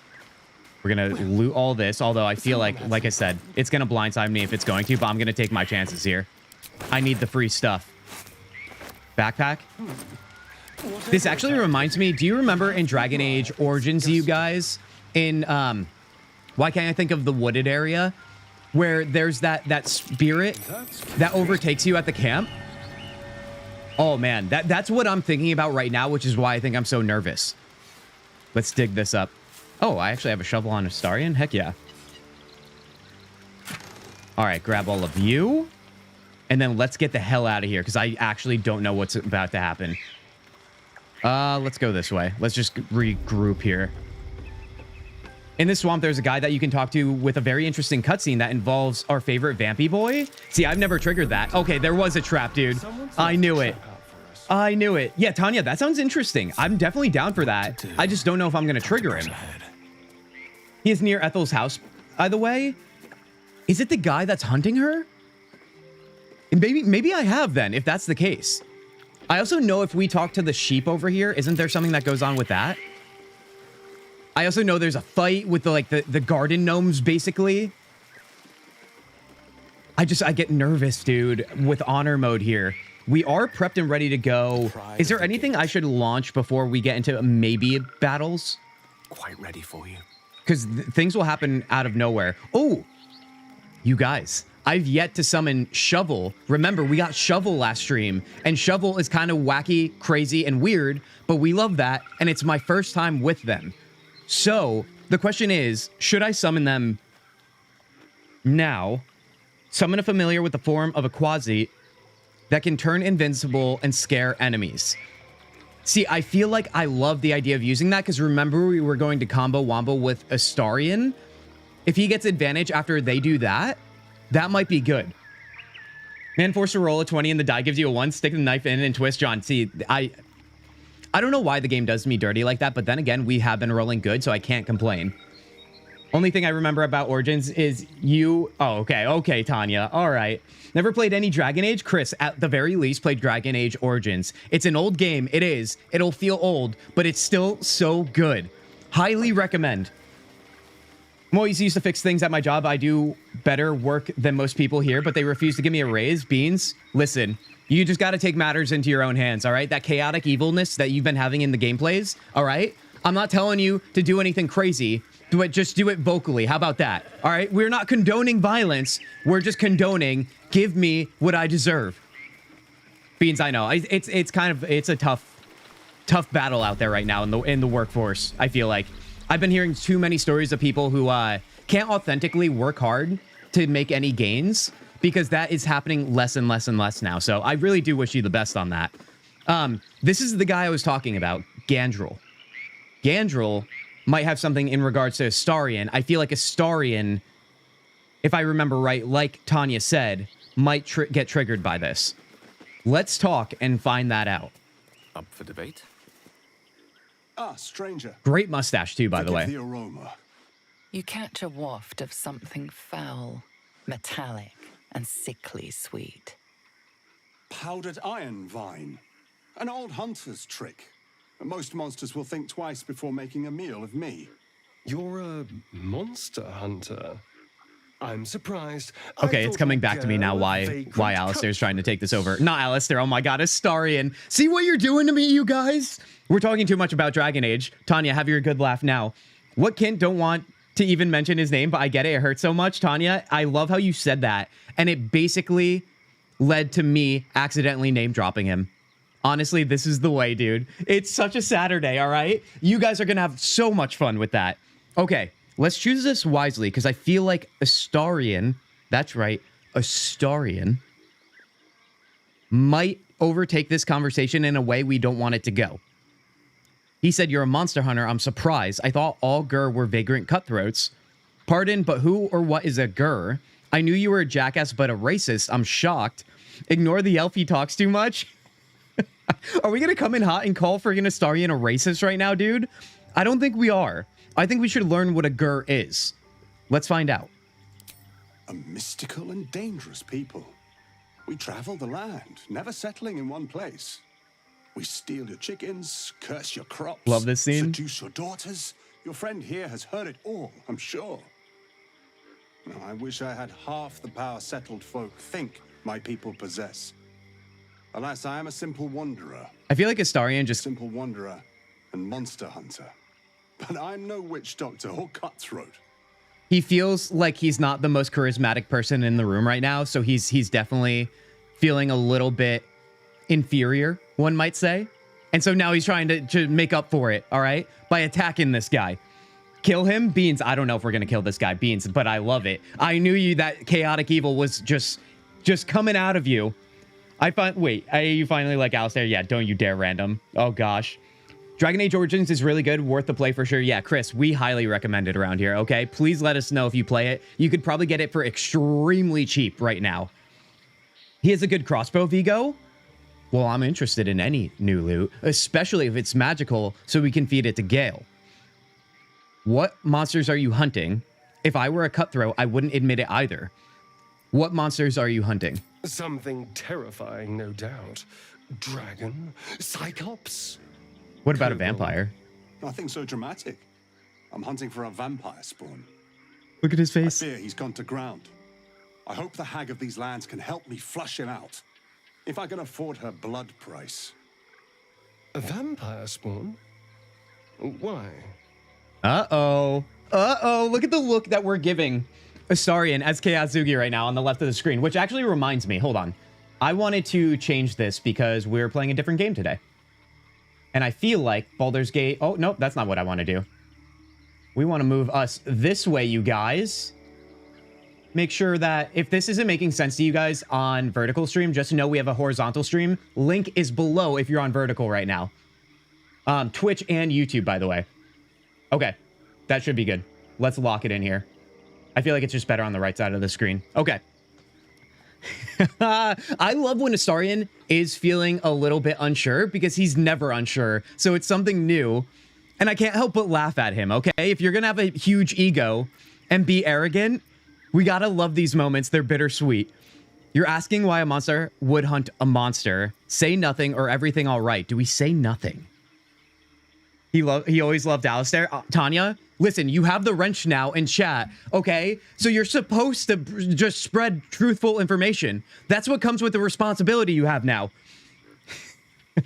We're going to loot all this, although I feel like I said, it's going to blindside me if it's going to, but I'm going to take my chances here. I need the free stuff. Backpack. This actually reminds me, do you remember in Dragon Age Origins, you guys, in, why can't I think of the wooded area, where there's that spirit that overtakes you at the camp? Oh man, that's what I'm thinking about right now, which is why I think I'm so nervous. Let's dig this up. Oh, I actually have a shovel on Astarion? Heck yeah. All right, grab all of you. And then let's get the hell out of here, because I actually don't know what's about to happen. Let's go this way. Let's just regroup here. In this swamp, there's a guy that you can talk to with a very interesting cutscene that involves our favorite Vampy boy. See, I've never triggered that. Okay, there was a trap, dude. I knew it. I knew it. Yeah, Tanya, that sounds interesting. I'm definitely down for that. I just don't know if I'm going to trigger him. He is near Ethel's house, by the way. Is it the guy that's hunting her? Maybe I have then, if that's the case. I also know if we talk to the sheep over here, isn't there something that goes on with that? I also know there's a fight with the garden gnomes, basically. I get nervous, dude, with honor mode here. We are prepped and ready to go. Is there anything I should launch before we get into maybe battles? Quite ready for you. Because things will happen out of nowhere. Oh, you guys, I've yet to summon Shovel. Remember, we got Shovel last stream, and Shovel is kind of wacky, crazy, and weird, but we love that, and it's my first time with them. So, the question is, should I summon them now? Summon a familiar with the form of a quasi that can turn invincible and scare enemies. See, I feel like I love the idea of using that, because remember we were going to combo wombo with Astarion? If he gets advantage after they do that, that might be good. Man, force to roll a 20 and the die gives you a 1. Stick the knife in and twist, John. See, I don't know why the game does me dirty like that, but then again, we have been rolling good, so I can't complain. Only thing I remember about Origins is you... Oh, okay, Tanya. All right. Never played any Dragon Age? Chris, at the very least, played Dragon Age Origins. It's an old game. It is. It'll feel old, but it's still so good. Highly recommend. I'm always used to fix things at my job. I do better work than most people here, but they refuse to give me a raise. Beans, listen, you just got to take matters into your own hands, all right? That chaotic evilness that you've been having in the gameplays, all right? I'm not telling you to do anything crazy, but just do it vocally. How about that? All right? We're not condoning violence. We're just condoning, give me what I deserve. Beans, I know. It's a tough battle out there right now in the workforce, I feel like. I've been hearing too many stories of people who can't authentically work hard to make any gains because that is happening less and less and less now. So I really do wish you the best on that. This is the guy I was talking about, Gandrel. Gandrel might have something in regards to Astarion. I feel like Astarion, if I remember right, like Tanya said, might get triggered by this. Let's talk and find that out. Up for debate? Ah, stranger. Great mustache too, by the way. The aroma. You catch a waft of something foul, metallic, and sickly sweet. Powdered iron vine. An old hunter's trick. Most monsters will think twice before making a meal of me. You're a monster hunter. I'm surprised. Okay, it's coming back to me now why Alistair's trying to take this over. Not Alistair, oh my god, Astarion. See what you're doing to me, you guys? We're talking too much about Dragon Age. Tanya, have your good laugh now. What Kint don't want to even mention his name, but I get it, it hurts so much. Tanya, I love how you said that. And it basically led to me accidentally name dropping him. Honestly, this is the way, dude. It's such a Saturday, all right? You guys are gonna have so much fun with that. Okay. Let's choose this wisely, because I feel like Astarion, that's right, Astarion, might overtake this conversation in a way we don't want it to go. He said, you're a monster hunter. I'm surprised. I thought all Gur were vagrant cutthroats. Pardon, but who or what is a Gur? I knew you were a jackass, but a racist. I'm shocked. Ignore the elf, he talks too much. Are we going to come in hot and call friggin' Astarion a racist right now, dude? I don't think we are. I think we should learn what a Gur is. Let's find out. A mystical and dangerous people. We travel the land, never settling in one place. We steal your chickens, curse your crops. Love this scene. Seduce your daughters. Your friend here has heard it all, I'm sure. Now, I wish I had half the power settled folk think my people possess. Alas, I am a simple wanderer. I feel like Astarion just... Simple wanderer and monster hunter. But I'm no witch doctor or cutthroat. He feels like he's not the most charismatic person in the room right now, so he's definitely feeling a little bit inferior, one might say. And so now he's trying to make up for it, all right? By attacking this guy. Kill him? Beans, I don't know if we're going to kill this guy, Beans, but I love it. I knew that chaotic evil was just coming out of you. Wait, you finally like Alistair? Yeah, don't you dare, random. Oh, gosh. Dragon Age Origins is really good, worth the play for sure. Yeah, Chris, we highly recommend it around here, okay? Please let us know if you play it. You could probably get it for extremely cheap right now. He has a good crossbow, Vigo. Well, I'm interested in any new loot, especially if it's magical, so we can feed it to Gale. What monsters are you hunting? If I were a cutthroat, I wouldn't admit it either. What monsters are you hunting? Something terrifying, no doubt. Dragon? Cyclops? What about a vampire? Nothing so dramatic. I'm hunting for a vampire spawn. Look at his face. I fear he's gone to ground. I hope the hag of these lands can help me flush him out. If I can afford her blood price. A vampire spawn? Why? Uh-oh. Uh-oh. Look at the look that we're giving Astarion as Kintzugi right now on the left of the screen, which actually reminds me, hold on. I wanted to change this because we're playing a different game today. And I feel like Baldur's Gate... Oh, no, that's not what I want to do. We want to move us this way, you guys. Make sure that if this isn't making sense to you guys on vertical stream, just know we have a horizontal stream. Link is below if you're on vertical right now. Twitch and YouTube, by the way. Okay, that should be good. Let's lock it in here. I feel like it's just better on the right side of the screen. Okay. I love when Astarion is feeling a little bit unsure because he's never unsure. So it's something new. And I can't help but laugh at him, okay? If you're going to have a huge ego and be arrogant, we got to love these moments. They're bittersweet. You're asking why a monster would hunt a monster. Say nothing or everything all right. Do we say nothing? He always loved Alistair. Tanya, listen, you have the wrench now in chat, okay? So you're supposed to just spread truthful information. That's what comes with the responsibility you have now.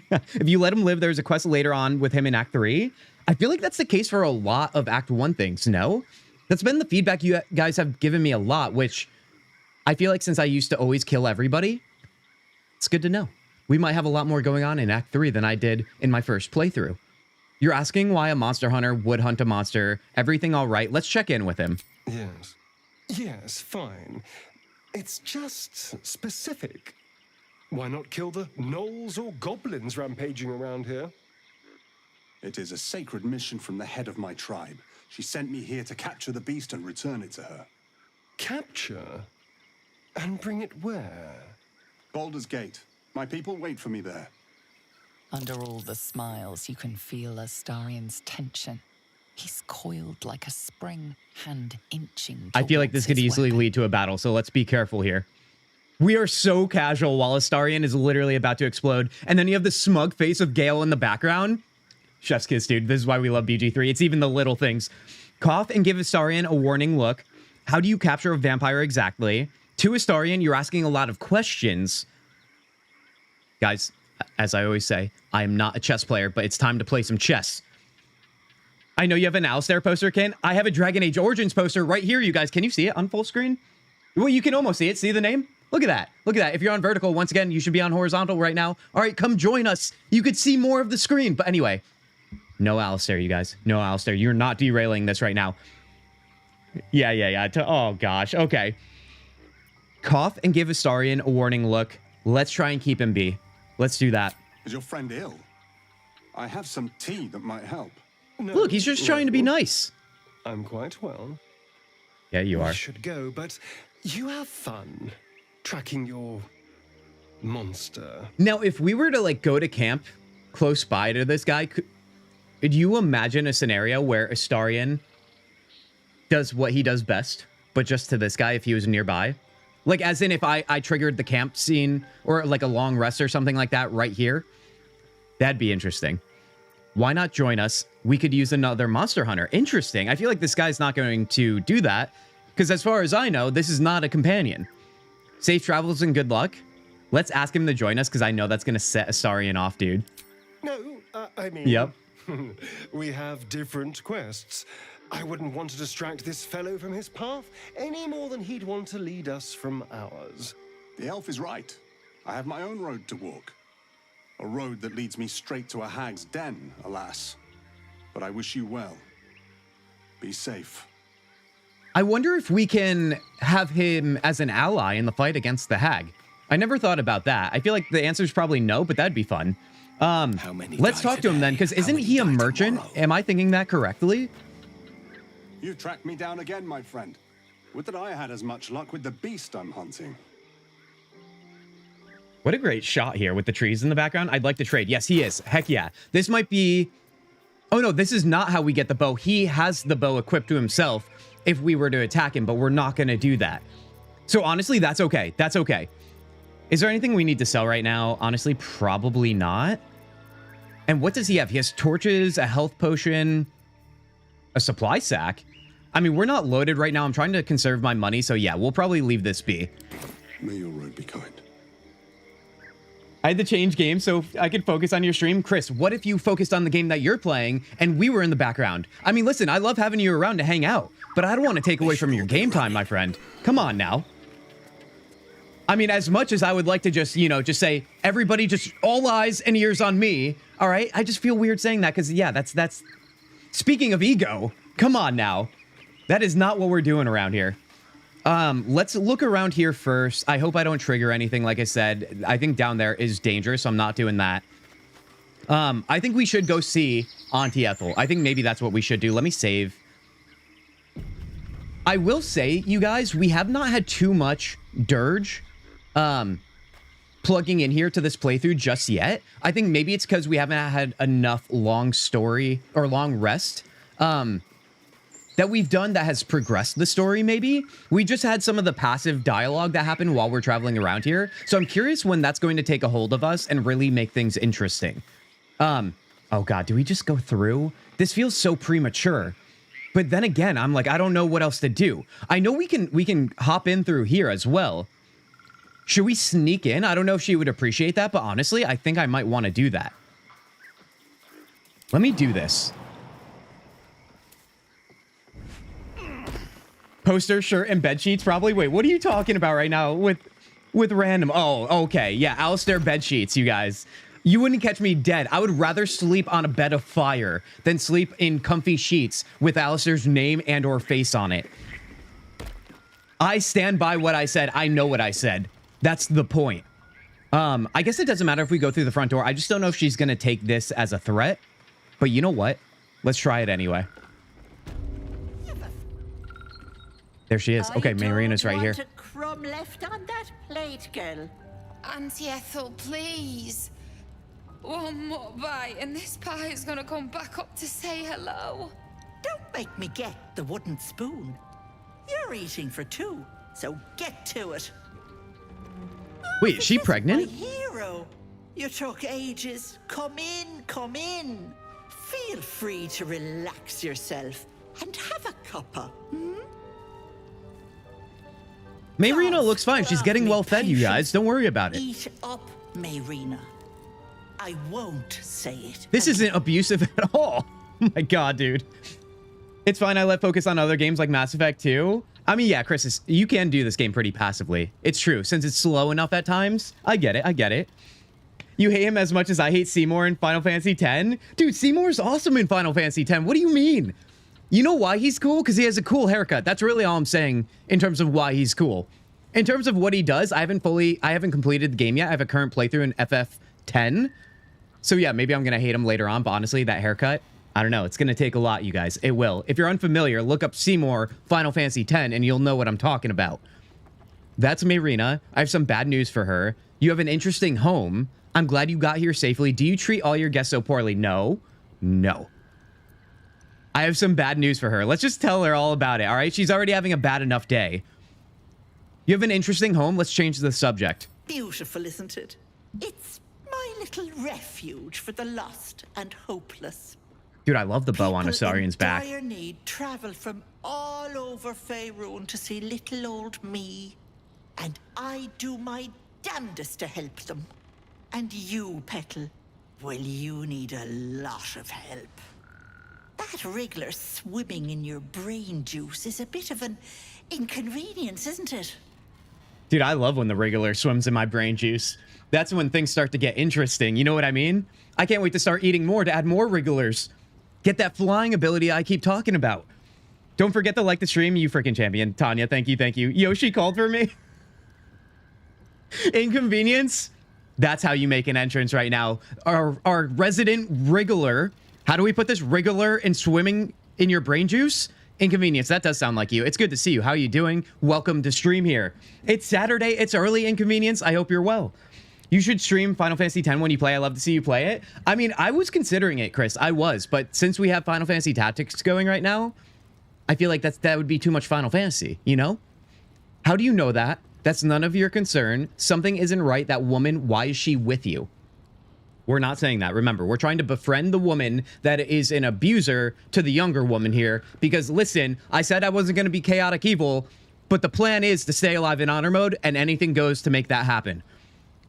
If you let him live, there's a quest later on with him in Act 3. I feel like that's the case for a lot of Act 1 things, no? That's been the feedback you guys have given me a lot, which I feel like since I used to always kill everybody, it's good to know. We might have a lot more going on in Act 3 than I did in my first playthrough. You're asking why a monster hunter would hunt a monster. Everything all right? Let's check in with him. Yes. Yes, fine. It's just specific. Why not kill the gnolls or goblins rampaging around here? It is a sacred mission from the head of my tribe. She sent me here to capture the beast and return it to her. Capture? And bring it where? Baldur's Gate. My people wait for me there. Under all the smiles, you can feel Astarian's tension. He's coiled like a spring, hand inching. I feel like this could easily lead to a battle, so let's be careful here. We are so casual while Astarian is literally about to explode, and then you have the smug face of Gale in the background. Chef's kiss, dude. This is why we love BG3. It's even the little things. Cough and give Astarian a warning look. How do you capture a vampire exactly? To Astarian, you're asking a lot of questions. Guys, as I always say, I am not a chess player, but it's time to play some chess. I know you have an Alistair poster, Ken. I have a Dragon Age Origins poster right here, you guys. Can you see it on full screen? Well, you can almost see it. See the name? Look at that. Look at that. If you're on vertical, once again, you should be on horizontal right now. All right, come join us. You could see more of the screen. But anyway, no Alistair, you guys. No Alistair. You're not derailing this right now. Yeah. Oh, gosh. Okay. Cough and give Astarian a warning look. Let's try and keep him be. Let's do that. Is your friend ill? I have some tea that might help. No, look, he's just trying to be nice. I'm quite well. Yeah, you are. I should go, but you have fun tracking your monster. Now, if we were to like go to camp close by to this guy, could you imagine a scenario where Astarian does what he does best, but just to this guy if he was nearby? Like, as in if I triggered the camp scene or like a long rest or something like that right here, that'd be interesting. Why not join us? We could use another monster hunter. Interesting. I feel like this guy's not going to do that because as far as I know, this is not a companion. Safe travels and good luck. Let's ask him to join us because I know that's going to set Astarian off, dude. No, I mean... Yep. We have different quests. I wouldn't want to distract this fellow from his path any more than he'd want to lead us from ours. The elf is right. I have my own road to walk. A road that leads me straight to a hag's den, alas. But I wish you well. Be safe. I wonder if we can have him as an ally in the fight against the hag. I never thought about that. I feel like the answer is probably no, but that'd be fun. Let's talk to him then, because isn't he a merchant? Tomorrow? Am I thinking that correctly? You've tracked me down again, my friend. Would that I had as much luck with the beast I'm hunting. What a great shot here with the trees in the background. I'd like to trade. Yes, he is. Heck yeah. This might be... Oh no, this is not how we get the bow. He has the bow equipped to himself if we were to attack him, but we're not going to do that. So honestly, that's okay. That's okay. Is there anything we need to sell right now? Honestly, probably not. And what does he have? He has torches, a health potion, a supply sack. I mean, we're not loaded right now. I'm trying to conserve my money. So yeah, we'll probably leave this be. May your road be kind. I had to change games so I could focus on your stream. Chris, what if you focused on the game that you're playing and we were in the background? I mean, listen, I love having you around to hang out, but I don't want to take away from your game time, my friend. Come on now. I mean, as much as I would like to just, you know, just say, everybody just all eyes and ears on me. All right. I just feel weird saying that because, yeah, that's speaking of ego. Come on now. That is not what we're doing around here. Let's look around here first. I hope I don't trigger anything. Like I said, I think down there is dangerous, so I'm not doing that. I think we should go see Auntie Ethel. I think maybe that's what we should do. Let me save. I will say, you guys, we have not had too much Durge plugging in here to this playthrough just yet. I think maybe it's because we haven't had enough long story or long rest that we've done that has progressed the story, maybe. We just had some of the passive dialogue that happened while we're traveling around here. So I'm curious when that's going to take a hold of us and really make things interesting. Oh God, do we just go through? This feels so premature. But then again, I'm like, I don't know what else to do. I know we can hop in through here as well. Should we sneak in? I don't know if she would appreciate that, but honestly, I think I might want to do that. Let me do this. Poster, shirt, and bed sheets, probably. Wait, what are you talking about right now with random? Oh, okay. Yeah, Alistair bed sheets, you guys. You wouldn't catch me dead. I would rather sleep on a bed of fire than sleep in comfy sheets with Alistair's name and or face on it. I stand by what I said. I know what I said. That's the point. I guess it doesn't matter if we go through the front door. I just don't know if she's going to take this as a threat. But you know what? Let's try it anyway. There she is. Okay, Marina's right here. A crumb left on that plate, girl. Auntie Ethel, please. One more bite and this pie is gonna come back up to say hello. Don't make me get the wooden spoon. You're eating for two, so get to it. Wait, is she pregnant? My hero. You took ages. Come in, come in. Feel free to relax yourself and have a cuppa. Marina looks fine. She's getting well fed, you guys. Don't worry about it. Eat up, Marina. I won't say it. This isn't abusive at all. Oh my God, dude. It's fine. I let focus on other games like Mass Effect 2. I mean, yeah, Chris, you can do this game pretty passively. It's true. Since it's slow enough at times. I get it. I get it. You hate him as much as I hate Seymour in Final Fantasy X? Dude, Seymour's awesome in Final Fantasy X. What do you mean? You know why he's cool? Because he has a cool haircut. That's really all I'm saying in terms of why he's cool. In terms of what he does, I haven't completed the game yet. I have a current playthrough in FF10. So yeah, maybe I'm going to hate him later on. But honestly, that haircut, I don't know. It's going to take a lot, you guys. It will. If you're unfamiliar, look up Seymour Final Fantasy X and you'll know what I'm talking about. That's Marina. I have some bad news for her. You have an interesting home. I'm glad you got here safely. Do you treat all your guests so poorly? No. No. I have some bad news for her. Let's just tell her all about it, all right? She's already having a bad enough day. You have an interesting home. Let's change the subject. Beautiful, isn't it? It's my little refuge for the lost and hopeless. Dude, I love the bow on Asarian's back. People in dire need travel from all over Faerun to see little old me. And I do my damnedest to help them. And you, Petal, well, you need a lot of help. That wriggler swimming in your brain juice is a bit of an inconvenience, isn't it? Dude, I love when the wriggler swims in my brain juice. That's when things start to get interesting. You know what I mean? I can't wait to start eating more to add more wrigglers. Get that flying ability I keep talking about. Don't forget to like the stream, you freaking champion. Tanya, thank you, thank you. Yoshi called for me. Inconvenience? That's how you make an entrance right now. Our resident wriggler. How do we put this wriggler in swimming in your brain juice? Inconvenience. That does sound like you. It's good to see you. How are you doing? Welcome to stream here. It's Saturday. It's early, Inconvenience. I hope you're well. You should stream Final Fantasy X when you play. I love to see you play it. I mean, I was considering it, Chris. I was. But since we have Final Fantasy Tactics going right now, I feel like that would be too much Final Fantasy, you know? How do you know that? That's none of your concern. Something isn't right. That woman, why is she with you? We're not saying that. Remember, we're trying to befriend the woman that is an abuser to the younger woman here. Because listen, I said I wasn't going to be chaotic evil, but the plan is to stay alive in honor mode and anything goes to make that happen.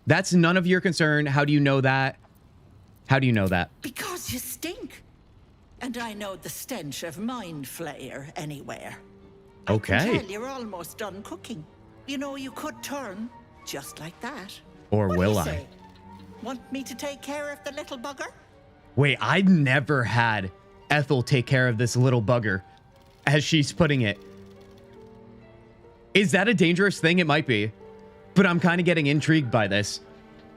That's none of your concern. How do you know that? How do you know that? Because you stink. And I know the stench of mind flayer anywhere. Okay. I can tell you're almost done cooking. You know, you could turn just like that. Or what will do you I? say? Want me to take care of the little bugger? Wait, I'd never had Ethel take care of this little bugger, as she's putting it. Is that a dangerous thing? It might be. But I'm kind of getting intrigued by this.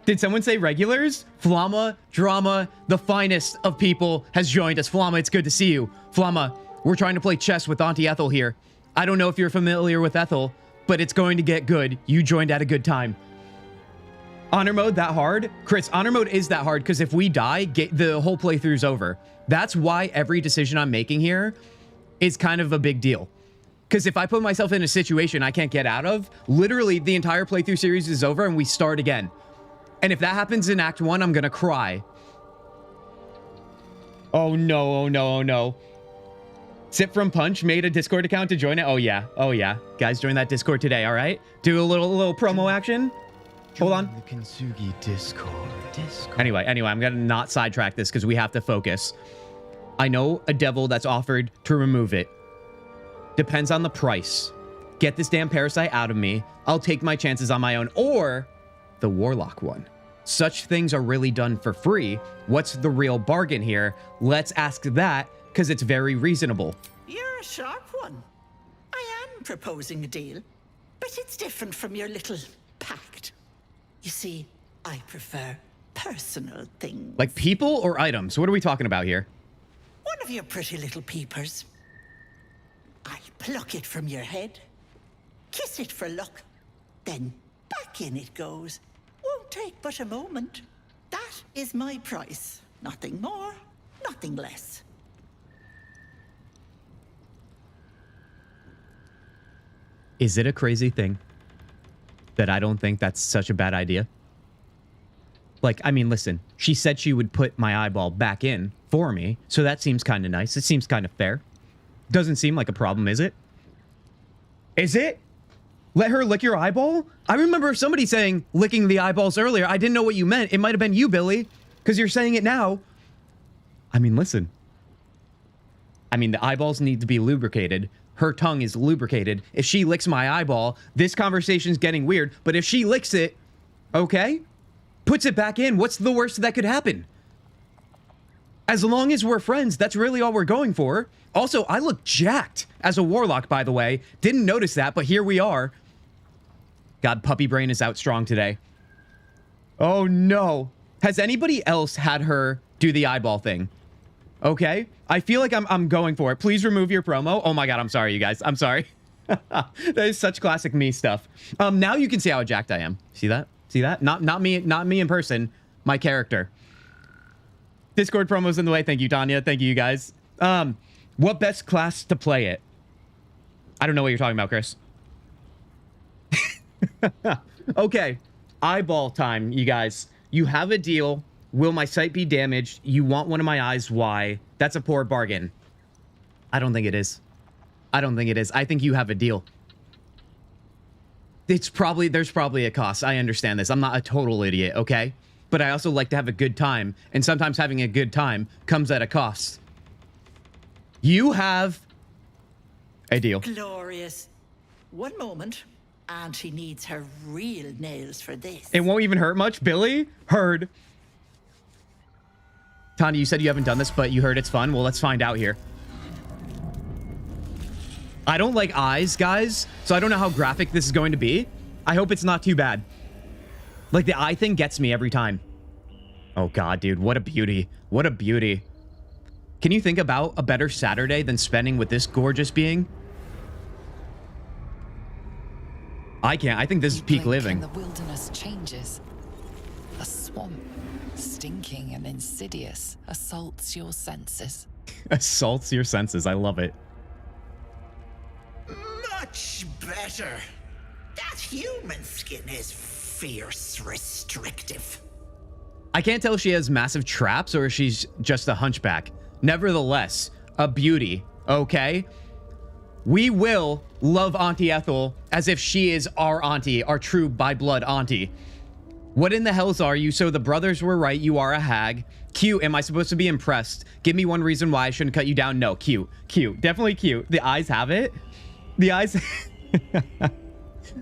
Did someone say regulars? Flamma, Drama, the finest of people has joined us. Flamma, it's good to see you. Flamma, we're trying to play chess with Auntie Ethel here. I don't know if you're familiar with Ethel, but it's going to get good. You joined at a good time. Honor mode that hard? Chris, honor mode is that hard because if we die, the whole playthrough's over. That's why every decision I'm making here is kind of a big deal. Because if I put myself in a situation I can't get out of, literally the entire playthrough series is over and we start again. And if that happens in Act 1, I'm going to cry. Oh no, oh no, oh no. Sip from Punch made a Discord account to join it. Oh yeah, oh yeah. Guys, join that Discord today, all right? Do a little promo action. Hold on. The Kintzugi Discord. Anyway, I'm gonna not sidetrack this because we have to focus. I know a devil that's offered to remove it. Depends on the price. Get this damn parasite out of me. I'll take my chances on my own. Or the warlock one. Such things are really done for free. What's the real bargain here? Let's ask that, because it's very reasonable. You're a sharp one. I am proposing a deal, but it's different from your little pact. You see, I prefer personal things. Like people or items? What are we talking about here? One of your pretty little peepers. I pluck it from your head, kiss it for luck, then back in it goes. Won't take but a moment. That is my price. Nothing more, nothing less. Is it a crazy thing that I don't think that's such a bad idea? Like, I mean, listen, she said she would put my eyeball back in for me, so that seems kind of nice. It seems kind of fair. Doesn't seem like a problem, is it? Is it? Let her lick your eyeball? I remember somebody saying licking the eyeballs earlier. I didn't know what you meant. It might have been you, Billy, because you're saying it now. I mean, listen. I mean, the eyeballs need to be lubricated. Her tongue is lubricated. If she licks my eyeball, this conversation's getting weird. But if she licks it, okay, puts it back in, what's the worst that could happen? As long as we're friends, that's really all we're going for. Also, I look jacked as a warlock, by the way. Didn't notice that, but here we are. God, puppy brain is out strong today. Oh, no. Has anybody else had her do the eyeball thing? Okay. I feel like I'm going for it. Please remove your promo. Oh, my God. I'm sorry, you guys. I'm sorry. That is such classic me stuff. Now you can see how jacked I am. See that? See that? Not me in person. My character. Discord promos in the way. Thank you, Tanya. Thank you, guys. What best class to play it? I don't know what you're talking about, Chris. Okay. Eyeball time, you guys. You have a deal. Will my sight be damaged? You want one of my eyes. Why? That's a poor bargain. I don't think it is. I don't think it is. I think you have a deal. There's probably a cost. I understand this. I'm not a total idiot, okay? But I also like to have a good time. And sometimes having a good time comes at a cost. You have a deal. Glorious. One moment. Auntie needs her real nails for this. It won't even hurt much. Billy? Heard. Tanya, you said you haven't done this, but you heard it's fun. Well, let's find out here. I don't like eyes, guys, so I don't know how graphic this is going to be. I hope it's not too bad. Like, the eye thing gets me every time. Oh, God, dude. What a beauty. What a beauty. Can you think about a better Saturday than spending with this gorgeous being? I can't. I think this is peak living. And the wilderness changes. A swamp, stinking and insidious, assaults your senses. Assaults your senses. I love it. Much better. That human skin is fierce, restrictive. I can't tell if she has massive traps or if she's just a hunchback. Nevertheless, a beauty, okay? We will love Auntie Ethel as if she is our auntie, our true by-blood auntie. What in the hells are you? So the brothers were right, you are a hag. Cute, am I supposed to be impressed? Give me one reason why I shouldn't cut you down. No, cute, cute, definitely cute. The eyes have it. The eyes...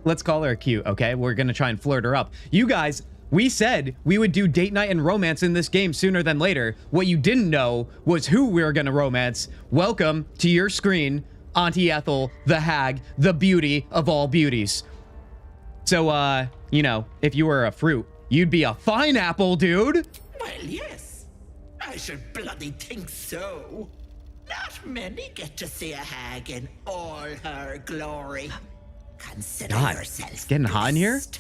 Let's call her cute, okay? We're gonna try and flirt her up. You guys, we said we would do date night and romance in this game sooner than later. What you didn't know was who we were gonna romance. Welcome to your screen, Auntie Ethel, the hag, the beauty of all beauties. So, you know, if you were a fruit, you'd be a fine apple, dude. Well, yes. I should bloody think so. Not many get to see a hag in all her glory. Consider God, yourself it's getting hot in here. blessed.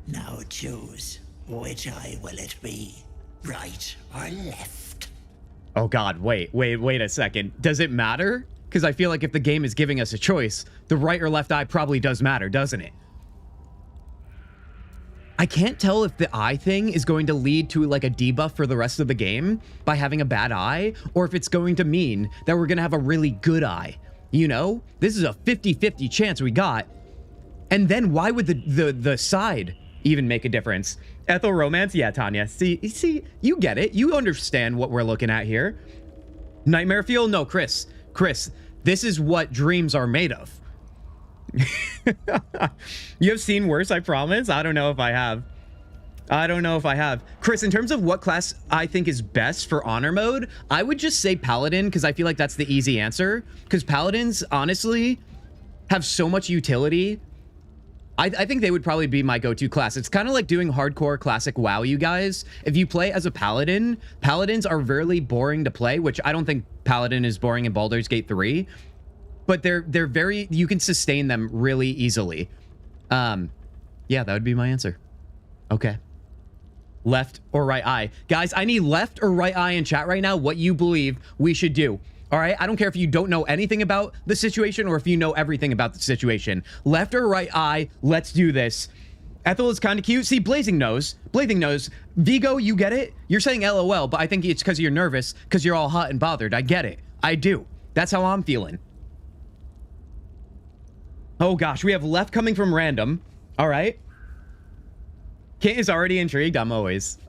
Now choose, which eye will it be? Right or left? Oh God, wait a second. Does it matter? Because I feel like if the game is giving us a choice, the right or left eye probably does matter, doesn't it? I can't tell if the eye thing is going to lead to like a debuff for the rest of the game by having a bad eye, or if it's going to mean that we're going to have a really good eye. You know, this is a 50-50 chance we got. And then why would the side even make a difference? Ethel romance? Yeah, Tanya. See, you get it. You understand what we're looking at here. Nightmare fuel? No, Chris, this is what dreams are made of. You have seen worse, I promise. I don't know if I have. Chris, in terms of what class I think is best for honor mode, I would just say Paladin, because I feel like that's the easy answer. Because Paladins, honestly, have so much utility. I think they would probably be my go-to class. It's kind of like doing hardcore classic WoW, you guys. If you play as a Paladin, Paladins are really boring to play, which I don't think Paladin is boring in Baldur's Gate 3. But they're very, you can sustain them really easily. Yeah, that would be my answer. Okay. Left or right eye. Guys, I need left or right eye in chat right now, what you believe we should do. All right, I don't care if you don't know anything about the situation or if you know everything about the situation. Left or right eye, let's do this. Ethel is kind of cute. See, Blazing knows. Vigo, you get it? You're saying LOL, but I think it's because you're nervous, because you're all hot and bothered. I get it. I do. That's how I'm feeling. Oh gosh, we have left coming from random. All right. Kit is already intrigued. I'm always.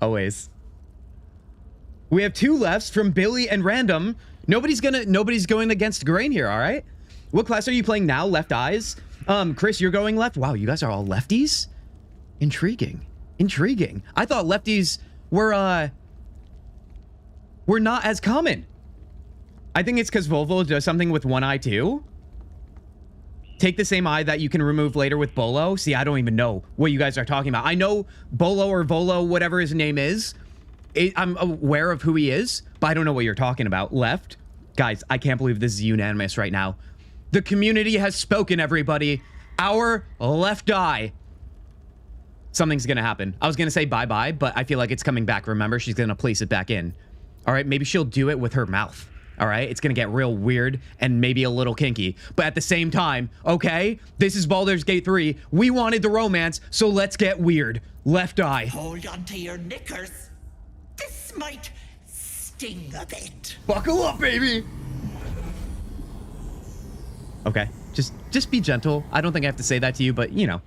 We have 2 lefts from Billy and random. Nobody's going against grain here, all right? What class are you playing now? Left eyes? Chris, you're going left? Wow, you guys are all lefties? Intriguing. I thought lefties were not as common. I think it's because Volvo does something with one eye too. Take the same eye that you can remove later with Bolo. See, I don't even know what you guys are talking about. I know Bolo or Volo, whatever his name is. I'm aware of who he is, but I don't know what you're talking about. Left. Guys, I can't believe this is unanimous right now. The community has spoken, everybody. Our left eye. Something's going to happen. I was going to say bye-bye, but I feel like it's coming back. Remember, she's going to place it back in. All right, maybe she'll do it with her mouth. All right, it's going to get real weird and maybe a little kinky. But at the same time, okay, this is Baldur's Gate 3. We wanted the romance, so let's get weird. Left eye. Hold on to your knickers. This might sting a bit. Buckle up, baby. Okay, just be gentle. I don't think I have to say that to you, but you know.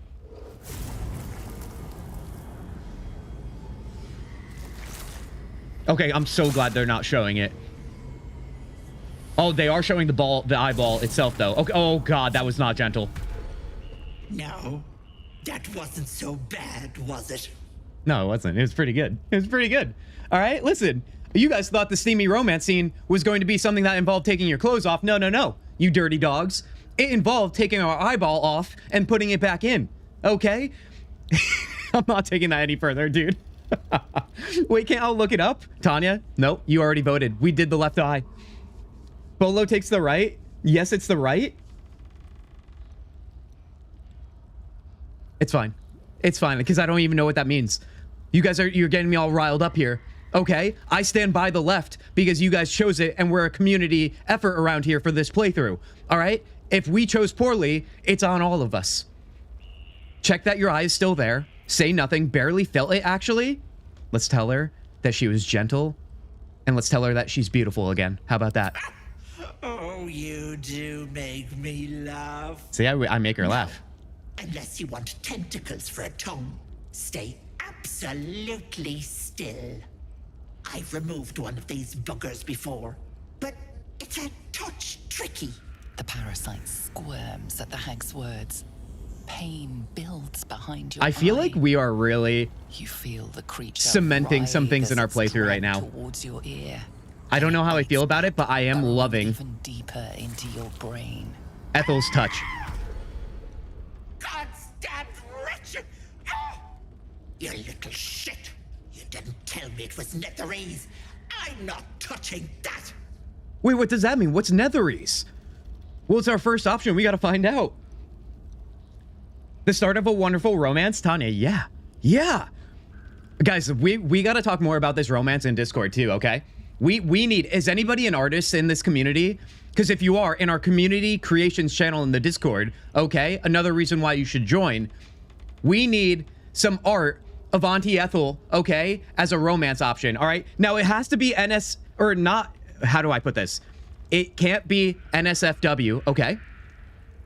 Okay, I'm so glad they're not showing it. Oh, they are showing the eyeball itself, though. Okay. Oh, God, that was not gentle. No, that wasn't so bad, was it? No, it wasn't. It was pretty good. All right, listen. You guys thought the steamy romance scene was going to be something that involved taking your clothes off. No, you dirty dogs. It involved taking our eyeball off and putting it back in. Okay? I'm not taking that any further, dude. Wait, can't I look it up? Tanya? Nope, you already voted. We did the left eye. Bolo takes the right. Yes, it's the right. It's fine, because I don't even know what that means. You're getting me all riled up here. Okay, I stand by the left because you guys chose it and we're a community effort around here for this playthrough. All right, if we chose poorly, it's on all of us. Check that your eye is still there. Say nothing, barely felt it actually. Let's tell her that she was gentle and let's tell her that she's beautiful again. How about that? Oh, you do make me laugh. See, I make her laugh. Unless you want tentacles for a tongue, stay absolutely still. I've removed one of these buggers before, but it's a touch tricky. The parasite squirms at the hag's words. Pain builds behind your I feel eye. like we are really You feel the creature cementing some things in our playthrough right now. Towards your ear. I don't know how I feel about it, but I am loving Even deeper into your brain. Ethel's touch. Goddamn wretched! You little shit! You didn't tell me it was Netherese. I'm not touching that. Wait, what does that mean? What's Netherese? Well, it's our first option. We got to find out. The start of a wonderful romance, Tanya. Yeah. Guys, we got to talk more about this romance in Discord too, okay? We need, is anybody an artist in this community? Because if you are, in our community creations channel in the Discord, okay, another reason why you should join, we need some art of Auntie Ethel, okay, as a romance option, all right? Now, it has to be NS, or not, how do I put this? It can't be NSFW, okay?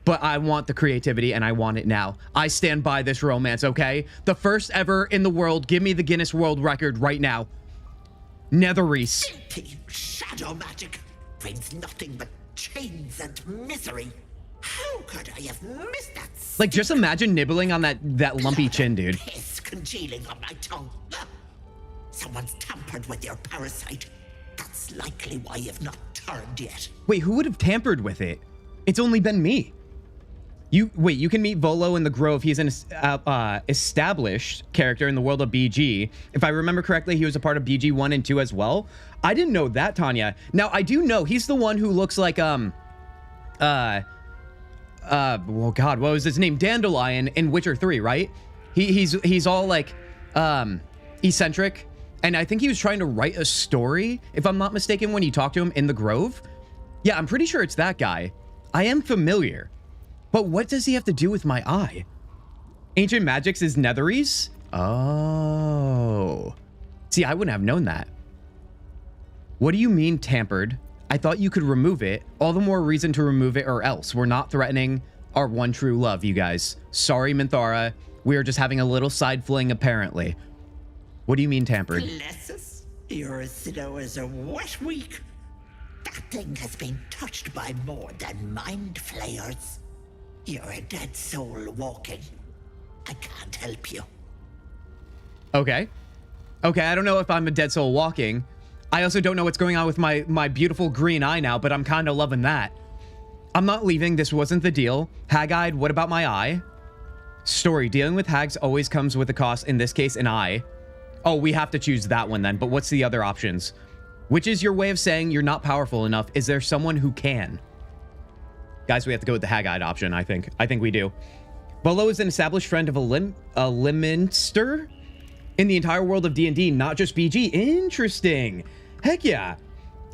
But I want the creativity, and I want it now. I stand by this romance, okay? The first ever in the world. Give me the Guinness World Record right now. Netherese. Filthy shadow magic brings nothing but chains and misery. How could I have missed that? Like, just imagine nibbling on that lumpy chin, dude. Piss congealing on my tongue. Someone's tampered with your parasite. That's likely why you've not turned yet. Wait, who would have tampered with it? It's only been me. You can meet Volo in the Grove. He's an established character in the world of BG. If I remember correctly, he was a part of BG 1 and 2 as well. I didn't know that, Tanya. Now, I do know he's the one who looks like, well, God, what was his name? Dandelion in Witcher 3, right? He's all like, eccentric. And I think he was trying to write a story, if I'm not mistaken, when you talk to him in the Grove. Yeah, I'm pretty sure it's that guy. I am familiar. But what does he have to do with my eye? Ancient Magics is Netherese? Oh. See, I wouldn't have known that. What do you mean tampered? I thought you could remove it. All the more reason to remove it or else. We're not threatening our one true love, you guys. Sorry, Minthara. We are just having a little side fling, apparently. What do you mean tampered? Bless us. You're as slow as a wet week. That thing has been touched by more than mind flayers. You're a dead soul walking. I can't help you. Okay. Okay, I don't know if I'm a dead soul walking. I also don't know what's going on with my beautiful green eye now, but I'm kind of loving that. I'm not leaving. This wasn't the deal. Hag-eyed, what about my eye? Story, dealing with hags always comes with a cost. In this case, an eye. Oh, we have to choose that one then, but what's the other options? Which is your way of saying you're not powerful enough? Is there someone who can? Guys, we have to go with the hag-eyed option, I think. I think we do. Volo is an established friend of a Liminster in the entire world of D&D, not just BG. Interesting. Heck yeah.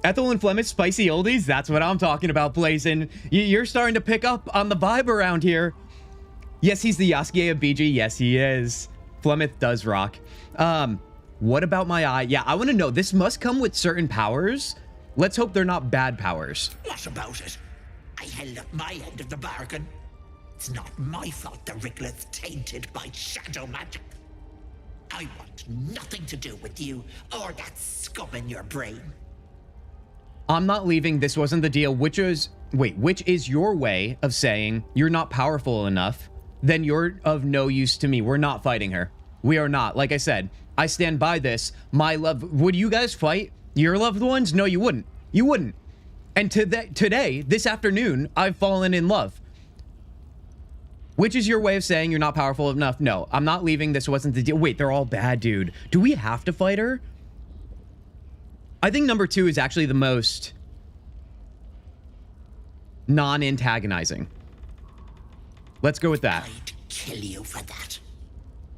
Ethel and Flemish, spicy oldies. That's what I'm talking about, Blazin. You're starting to pick up on the vibe around here. Yes, he's the Yasuke of BG. Yes, he is. Flemeth does rock. What about my eye? Yeah, I want to know. This must come with certain powers. Let's hope they're not bad powers. What about it? I held up my end of the bargain. It's not my fault the Wriggler's tainted by shadow magic. I want nothing to do with you or that scum in your brain. I'm not leaving. This wasn't the deal. Which is your way of saying you're not powerful enough? Then you're of no use to me. We're not fighting her. We are not. Like I said, I stand by this. My love. Would you guys fight your loved ones? No, you wouldn't. You wouldn't. And today, this afternoon, I've fallen in love. Which is your way of saying you're not powerful enough? No, I'm not leaving. This wasn't the deal. Wait, they're all bad, dude. Do we have to fight her? I think number 2 is actually the most non-antagonizing. Let's go with that. I'd kill you for that.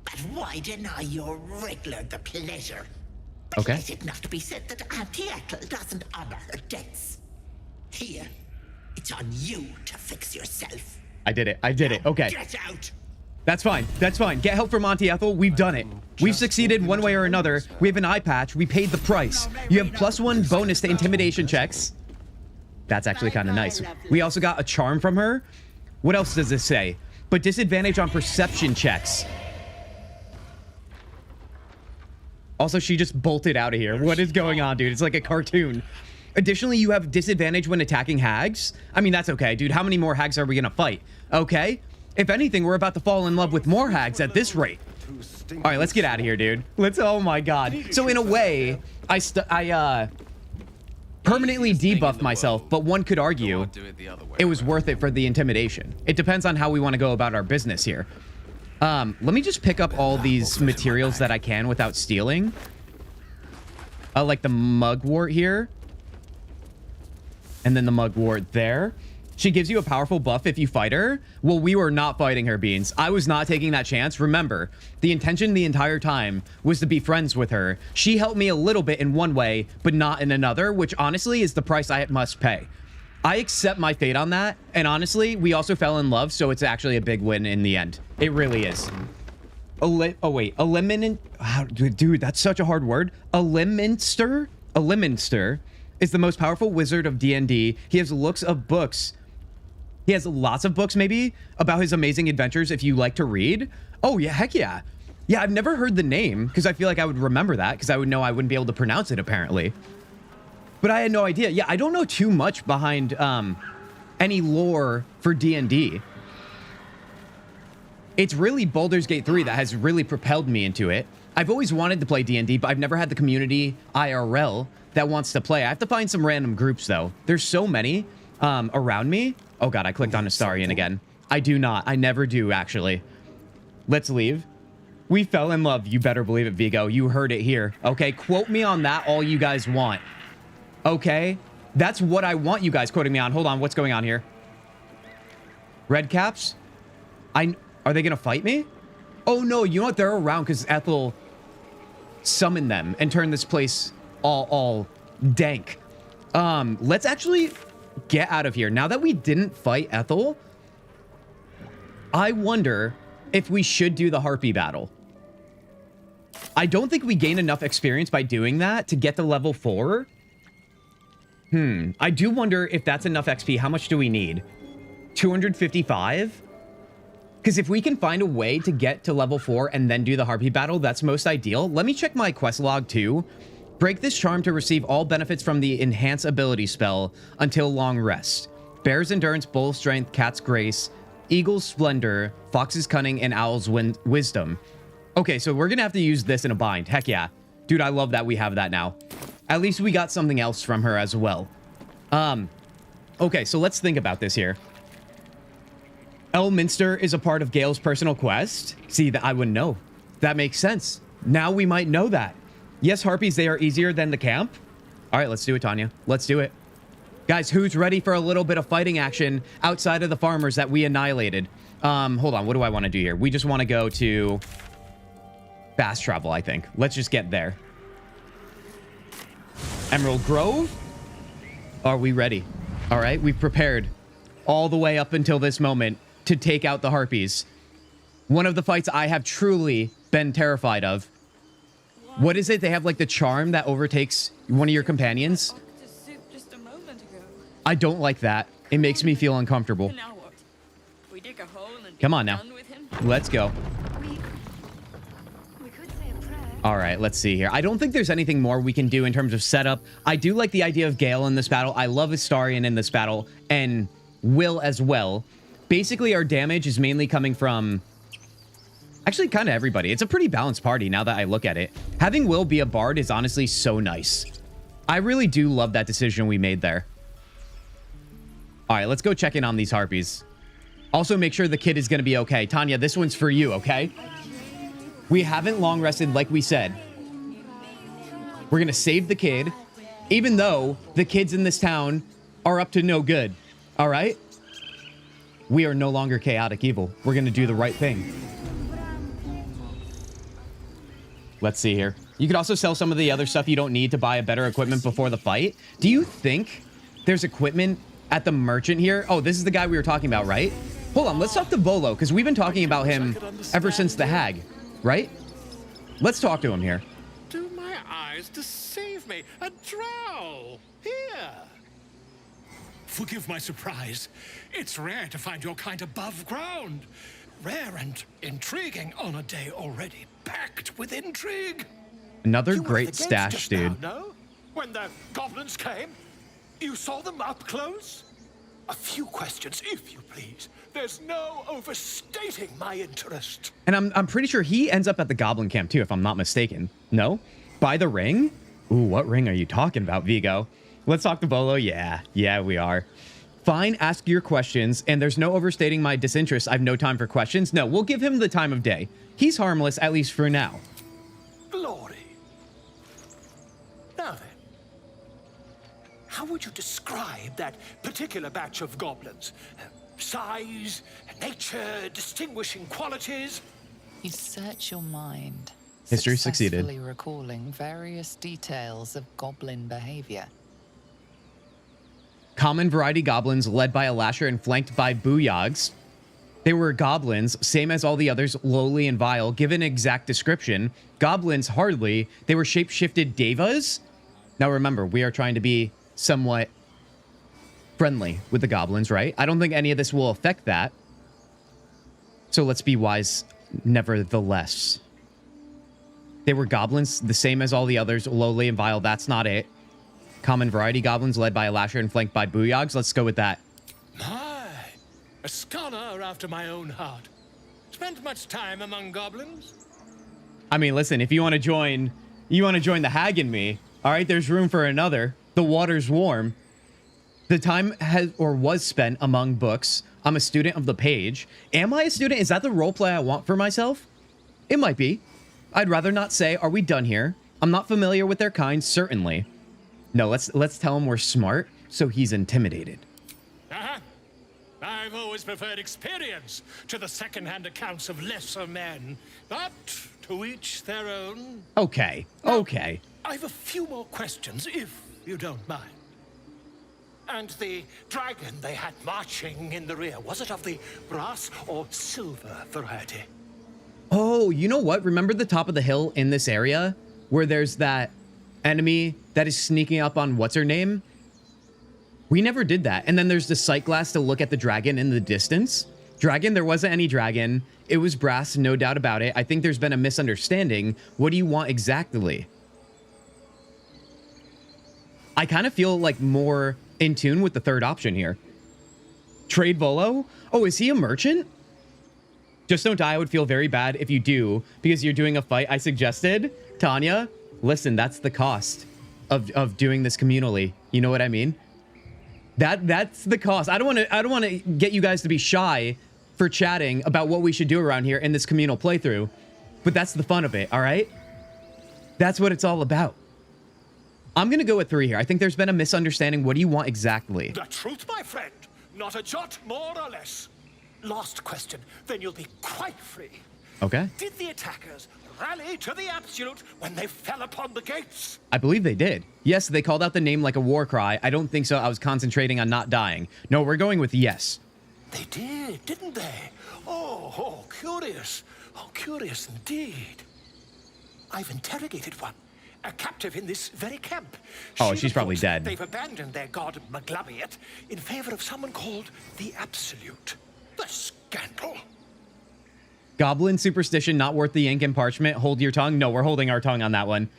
But why deny your Wriggler the pleasure? Okay. Let it not be said that Auntie Ethel doesn't honor her debts. Here, it's on you to fix yourself. I did it. I did it. Okay. Get out! That's fine. That's fine. Get help from Auntie Ethel. We've done it. We've succeeded one way or another. We have an eye patch. We paid the price. You have +1 bonus to intimidation checks. That's actually kind of nice. We also got a charm from her. What else does this say? But disadvantage on perception checks. Also, she just bolted out of here. What is going on, dude? It's like a cartoon. Additionally, you have disadvantage when attacking hags. I mean, that's okay, dude. How many more hags are we gonna fight? Okay. If anything, we're about to fall in love with more hags at this rate. All right, let's get out of here, dude. Oh my God. So in a way, I permanently debuffed myself, but one could argue it was worth it for the intimidation. It depends on how we want to go about our business here. Let me just pick up all these materials that I can without stealing. Like the mugwort here. And then the mugwort there. She gives you a powerful buff if you fight her. Well, we were not fighting her, Beans. I was not taking that chance. Remember, the intention the entire time was to be friends with her. She helped me a little bit in one way, but not in another, which honestly is the price I must pay. I accept my fate on that. And honestly, we also fell in love, so it's actually a big win in the end. It really is. Dude, that's such a hard word. Eliminster is the most powerful wizard of D&D. He has looks of books. He has lots of books, maybe, about his amazing adventures if you like to read. Oh, yeah, heck yeah. Yeah, I've never heard the name, because I feel like I would remember that, because I would know I wouldn't be able to pronounce it, apparently. But I had no idea. Yeah, I don't know too much behind any lore for D&D. It's really Baldur's Gate 3 that has really propelled me into it. I've always wanted to play D&D, but I've never had the community IRL that wants to play. I have to find some random groups, though. There's so many around me. Oh, God, I clicked on Astarion again. I do not. I never do, actually. Let's leave. We fell in love. You better believe it, Vigo. You heard it here. Okay, quote me on that all you guys want. Okay? That's what I want you guys quoting me on. Hold on, what's going on here? Red caps? Are they gonna fight me? Oh, no, you know what? They're around because Ethel summoned them and turned this place all dank. Let's actually get out of here. Now that we didn't fight Ethel, I wonder if we should do the Harpy battle. I don't think we gain enough experience by doing that to get to level 4. I do wonder if that's enough XP. How much do we need? 255? Because if we can find a way to get to level 4 and then do the Harpy battle, that's most ideal. Let me check my quest log too. Break this charm to receive all benefits from the enhance ability spell until long rest. Bear's endurance, bull's strength, cat's grace, eagle's splendor, fox's cunning, and owl's wisdom. Okay, so we're gonna have to use this in a bind. Heck yeah. Dude, I love that we have that now. At least we got something else from her as well. Okay, so let's think about this here. Elminster is a part of Gale's personal quest. See, that I wouldn't know. That makes sense. Now we might know that. Yes, Harpies, they are easier than the camp. All right, let's do it, Tanya. Let's do it. Guys, who's ready for a little bit of fighting action outside of the farmers that we annihilated? Hold on, what do I want to do here? We just want to go to fast travel, I think. Let's just get there. Emerald Grove? Are we ready? All right, we've prepared all the way up until this moment to take out the Harpies. One of the fights I have truly been terrified of. What is it? They have like the charm that overtakes one of your companions. I don't like that. It makes me feel uncomfortable. Come on now. Let's go. All right, let's see here. I don't think there's anything more we can do in terms of setup. I do like the idea of Gale in this battle. I love Astarion in this battle, and Will as well. Basically, our damage is mainly coming from... actually, kind of everybody. It's a pretty balanced party now that I look at it. Having Will be a bard is honestly so nice. I really do love that decision we made there. All right, let's go check in on these Harpies. Also, make sure the kid is going to be okay. Tanya, this one's for you, okay? We haven't long rested like we said. We're going to save the kid, even though the kids in this town are up to no good. All right? We are no longer chaotic evil. We're going to do the right thing. Let's see here. You could also sell some of the other stuff you don't need to buy a better equipment before the fight. Do you think there's equipment at the merchant here? Oh, this is the guy we were talking about, right? Hold on, let's talk to Volo, because we've been talking about him ever since the hag, right? Let's talk to him here. Do my eyes deceive me? A drow! Here! Forgive my surprise. It's rare to find your kind above ground. Rare and intriguing on a day already packed with intrigue. Another great stash, dude. No? When the goblins came? You saw them up close? A few questions, if you please. There's no overstating my interest. And I'm pretty sure he ends up at the goblin camp too, if I'm not mistaken. No? By the ring? Ooh, what ring are you talking about, Vigo? Let's talk to Volo. Yeah, we are. Fine, ask your questions, and there's no overstating my disinterest. I've no time for questions. No, we'll give him the time of day. He's harmless, at least for now. Glory. Now then, how would you describe that particular batch of goblins? Size, nature, distinguishing qualities? You search your mind. History succeeded. Successfully recalling various details of goblin behavior. Common variety goblins led by a lasher and flanked by booyogs. They were goblins, same as all the others, lowly and vile. Given exact description, goblins hardly. They were shape-shifted devas. Now remember, we are trying to be somewhat friendly with the goblins, right? I don't think any of this will affect that. So let's be wise nevertheless. They were goblins, the same as all the others, lowly and vile. That's not it. Common variety goblins led by a lasher and flanked by booyogs. Let's go with that. My, a scholar after my own heart. Spent much time among goblins? I mean, listen, if you want to join the hag and me, all right, there's room for another. The water's warm. The time has or was spent among books. I'm a student of the page. Am I a student? Is that the roleplay I want for myself? It might be. I'd rather not say, are we done here? I'm not familiar with their kind, certainly. No, let's tell him we're smart, so he's intimidated. I've always preferred experience to the second-hand accounts of lesser men. But to each their own. Okay, okay. I've a few more questions, if you don't mind. And the dragon they had marching in the rear, was it of the brass or silver variety? Oh, you know what? Remember the top of the hill in this area where there's that enemy that is sneaking up on what's-her-name? We never did that. And then there's the sight glass to look at the dragon in the distance. Dragon, there wasn't any dragon. It was brass, no doubt about it. I think there's been a misunderstanding. What do you want exactly? I kind of feel like more in tune with the third option here. Trade Volo? Oh, is he a merchant? Just don't die. I would feel very bad if you do, because you're doing a fight I suggested. Tanya, listen, that's the cost of doing this communally. You know what I mean? That's the cost. I don't want to get you guys to be shy for chatting about what we should do around here in this communal playthrough, but that's the fun of it, all right? That's what it's all about. I'm going to go with 3 here. I think there's been a misunderstanding. What do you want exactly? The truth, my friend. Not a jot more or less. Last question, then you'll be quite free. Okay. Did the attackers rally to the absolute when they fell upon the gates? I believe they did. Yes, they called out the name like a war cry. I don't think so. I was concentrating on not dying. No, we're going with yes. They did, didn't they? Oh, curious. Oh, curious indeed. I've interrogated one. A captive in this very camp. Oh, she's probably dead. They've abandoned their god Maglabiet in favor of someone called the Absolute. The scandal. Goblin superstition not worth the ink and parchment. Hold your tongue. No, we're holding our tongue on that one.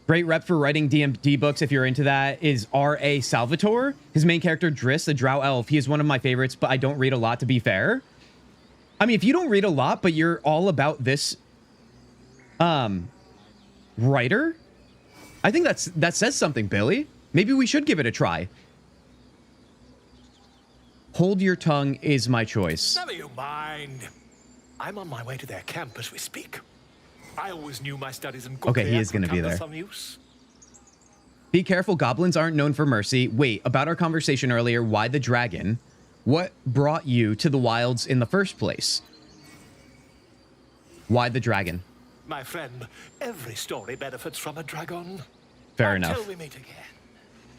Great rep for writing DMD books, if you're into that, is R.A. Salvatore. His main character, Driss, the Drow Elf. He is one of my favorites, but I don't read a lot, to be fair. I mean, if you don't read a lot, but you're all about this writer, I think that says something, Billy. Maybe we should give it a try. Hold your tongue is my choice. Never you mind. I'm on my way to their camp as we speak. I always knew my studies in okay, he is going to be there. Some use. Be careful, goblins aren't known for mercy. Wait, about our conversation earlier, why the dragon? What brought you to the wilds in the first place? Why the dragon? My friend, every story benefits from a dragon. Fair enough. Until we meet again.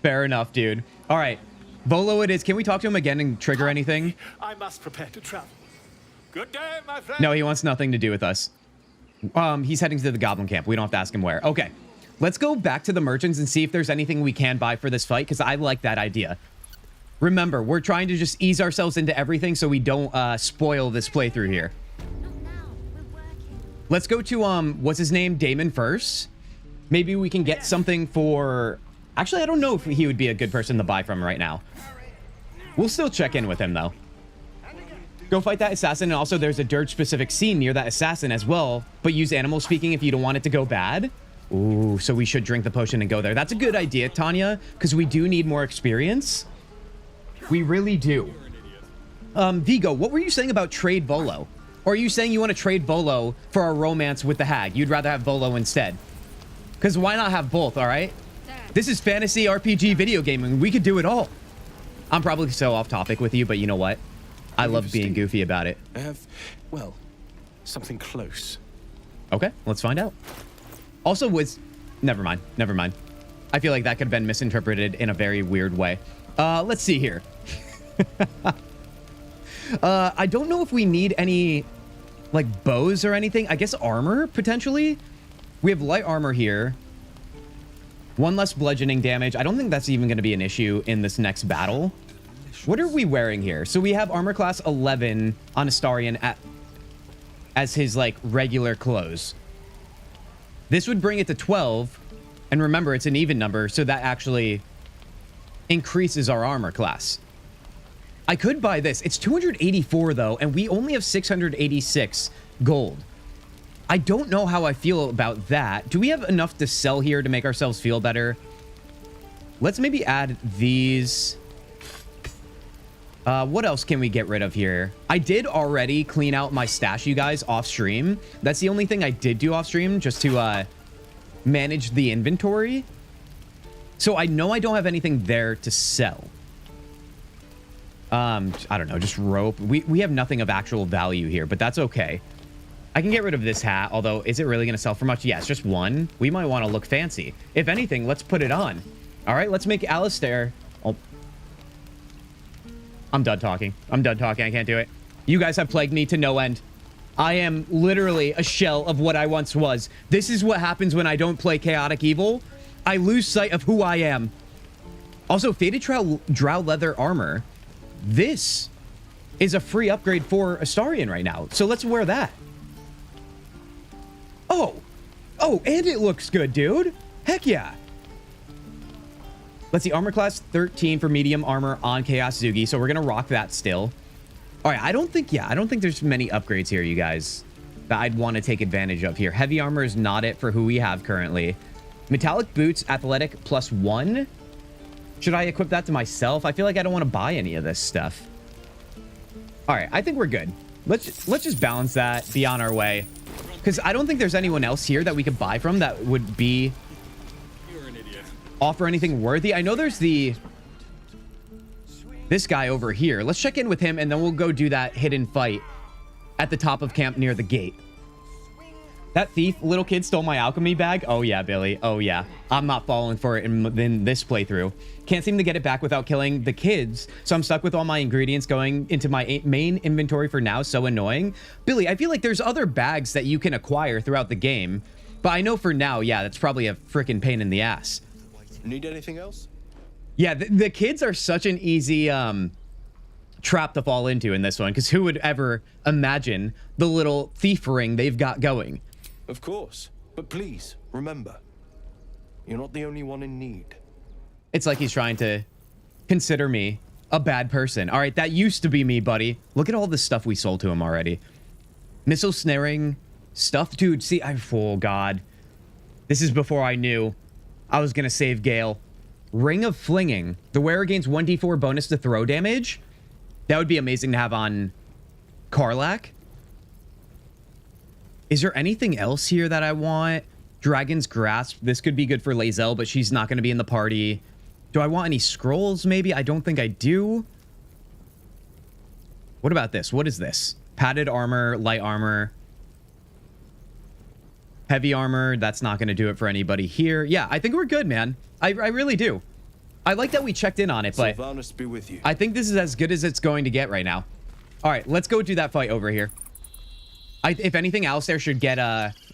Fair enough, dude. All right. Volo it is. Can we talk to him again and trigger anything? I must prepare to travel. Good day, my friend. No, he wants nothing to do with us. He's heading to the goblin camp. We don't have to ask him where. Okay. Let's go back to the merchants and see if there's anything we can buy for this fight, because I like that idea. Remember, we're trying to just ease ourselves into everything so we don't spoil this playthrough here. Let's go to, what's his name? Damon first. Maybe we can get something for... Actually, I don't know if he would be a good person to buy from right now. We'll still check in with him, though. Go fight that assassin, and also there's a Durge-specific scene near that assassin as well, but use animal speaking if you don't want it to go bad. Ooh, so we should drink the potion and go there. That's a good idea, Tanya, because we do need more experience. We really do. Vigo, what were you saying about trade Volo? Or are you saying you want to trade Volo for a romance with the hag? You'd rather have Volo instead. Because why not have both, all right? This is fantasy RPG video gaming. We could do it all. I'm probably so off topic with you, but you know what? I love being goofy about it. I have, well, something close. Okay, let's find out. Also, never mind. I feel like that could have been misinterpreted in a very weird way. Let's see here. I don't know if we need any, like, bows or anything. I guess armor, potentially? We have light armor here. 1 less bludgeoning damage. I don't think that's even going to be an issue in this next battle. What are we wearing here? So we have armor class 11 on Astarion as his, like, regular clothes. This would bring it to 12. And remember, it's an even number, so that actually increases our armor class. I could buy this. It's 284, though, and we only have 686 gold. I don't know how I feel about that. Do we have enough to sell here to make ourselves feel better? Let's maybe add these. What else can we get rid of here? I did already clean out my stash, you guys, off stream. That's the only thing I did do off stream, just to manage the inventory. So I know I don't have anything there to sell. I don't know, just rope. We have nothing of actual value here, but that's okay. I can get rid of this hat, although is it really going to sell for much? Yeah, it's just 1. We might want to look fancy. If anything, let's put it on. All right, let's make Alistair. Oh. I'm done talking. I'm done talking. I can't do it. You guys have plagued me to no end. I am literally a shell of what I once was. This is what happens when I don't play Chaotic Evil. I lose sight of who I am. Also, Faded Drow Leather Armor. This is a free upgrade for Astarion right now. So let's wear that. Oh, and it looks good, dude. Heck yeah. Let's see, armor class 13 for medium armor on Kintzugi. So we're going to rock that still. All right, I don't think there's many upgrades here, you guys, that I'd want to take advantage of here. Heavy armor is not it for who we have currently. Metallic boots, athletic +1. Should I equip that to myself? I feel like I don't want to buy any of this stuff. All right, I think we're good. Let's just balance that, be on our way. Because I don't think there's anyone else here that we could buy from that would be... You're an idiot. Offer anything worthy. I know there's this guy over here. Let's check in with him, and then we'll go do that hidden fight at the top of camp near the gate. That thief little kid stole my alchemy bag. Oh, yeah, Billy. Oh, yeah. I'm not falling for it in this playthrough. Can't seem to get it back without killing the kids, so I'm stuck with all my ingredients going into my main inventory for now. So annoying. Billy, I feel like there's other bags that you can acquire throughout the game, but I know for now, yeah, that's probably a freaking pain in the ass. Need anything else? Yeah, the kids are such an easy trap to fall into in this one, because who would ever imagine the little thief ring they've got going? Of course, but please, remember, you're not the only one in need. It's like he's trying to consider me a bad person. All right, that used to be me, buddy. Look at all the stuff we sold to him already. Missile snaring stuff. Dude, see, oh, God. This is before I knew I was going to save Gale. Ring of Flinging. The wearer gains 1d4 bonus to throw damage. That would be amazing to have on Karlach. Is there anything else here that I want? Dragon's Grasp. This could be good for Lae'zel, but she's not going to be in the party. Do I want any scrolls, maybe? I don't think I do. What about this? What is this? Padded armor, light armor. Heavy armor. That's not going to do it for anybody here. Yeah, I think we're good, man. I really do. I like that we checked in on it, but Sylvanas be with you. I think this is as good as it's going to get right now. All right, let's go do that fight over here. If anything, Alistair should get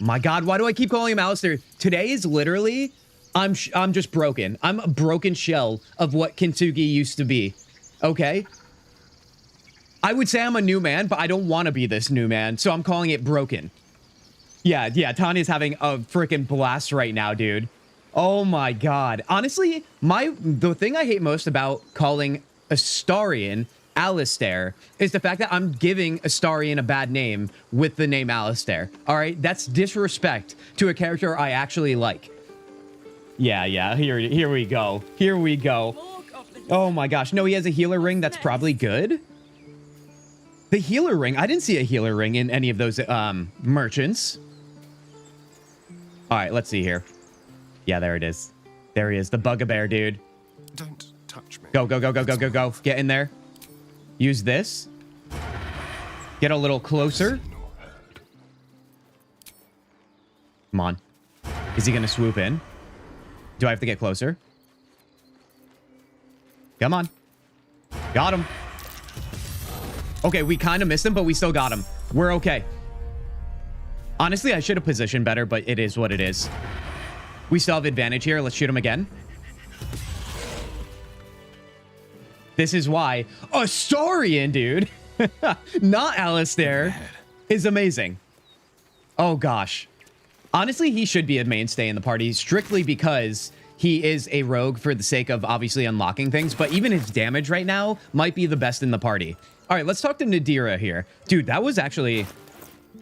my God, why do I keep calling him Alistair? Today is literally, I'm just broken. I'm a broken shell of what Kintzugi used to be. Okay? I would say I'm a new man, but I don't want to be this new man, so I'm calling it broken. Yeah, Tanya's having a freaking blast right now, dude. Oh my God. Honestly, the thing I hate most about calling Astarion Alistair is the fact that I'm giving Astarion a bad name with the name Alistair. All right, that's disrespect to a character I actually like. Yeah, here we go. Here we go. Oh my gosh. No, he has a healer ring. That's probably good. The healer ring. I didn't see a healer ring in any of those merchants. All right, let's see here. Yeah, there it is. There he is. The bugbear, dude. Don't touch me. Go. Get in there. Use this. Get a little closer. Come on. Is he going to swoop in? Do I have to get closer? Come on. Got him. Okay, we kind of missed him, but we still got him. We're okay. Honestly, I should have positioned better, but it is what it is. We still have advantage here. Let's shoot him again. This is why Astarion, dude, not Alistair, is amazing. Oh, gosh. Honestly, he should be a mainstay in the party strictly because he is a rogue for the sake of obviously unlocking things. But even his damage right now might be the best in the party. All right, let's talk to Nadira here. Dude, that was actually...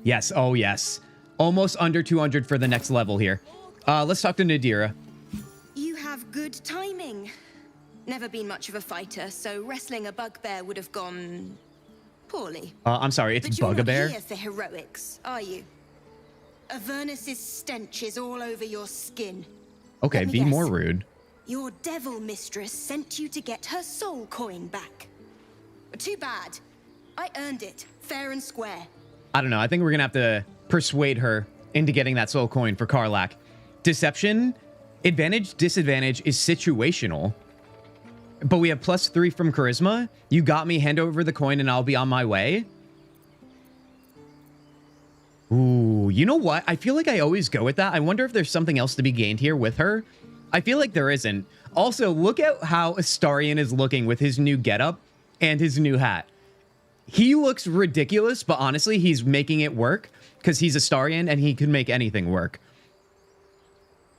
Yes. Oh, yes. Almost under 200 for the next level here. Let's talk to Nadira. You have good timing. Never been much of a fighter, so wrestling a bugbear would have gone poorly. I'm sorry, it's Bugbear. You're not here for heroics, are you? Avernus's stench is all over your skin. Okay, be more rude. Your devil mistress sent you to get her soul coin back. Too bad. I earned it, fair and square. I don't know. I think we're going to have to persuade her into getting that soul coin for Karlach. Deception, advantage, disadvantage is situational. But we have +3 from charisma. You got me. Hand over the coin and I'll be on my way. Ooh, you know what? I feel like I always go with that. I wonder if there's something else to be gained here with her. I feel like there isn't. Also, look at how Astarion is looking with his new getup and his new hat. He looks ridiculous, but honestly, he's making it work because he's Astarion and he can make anything work.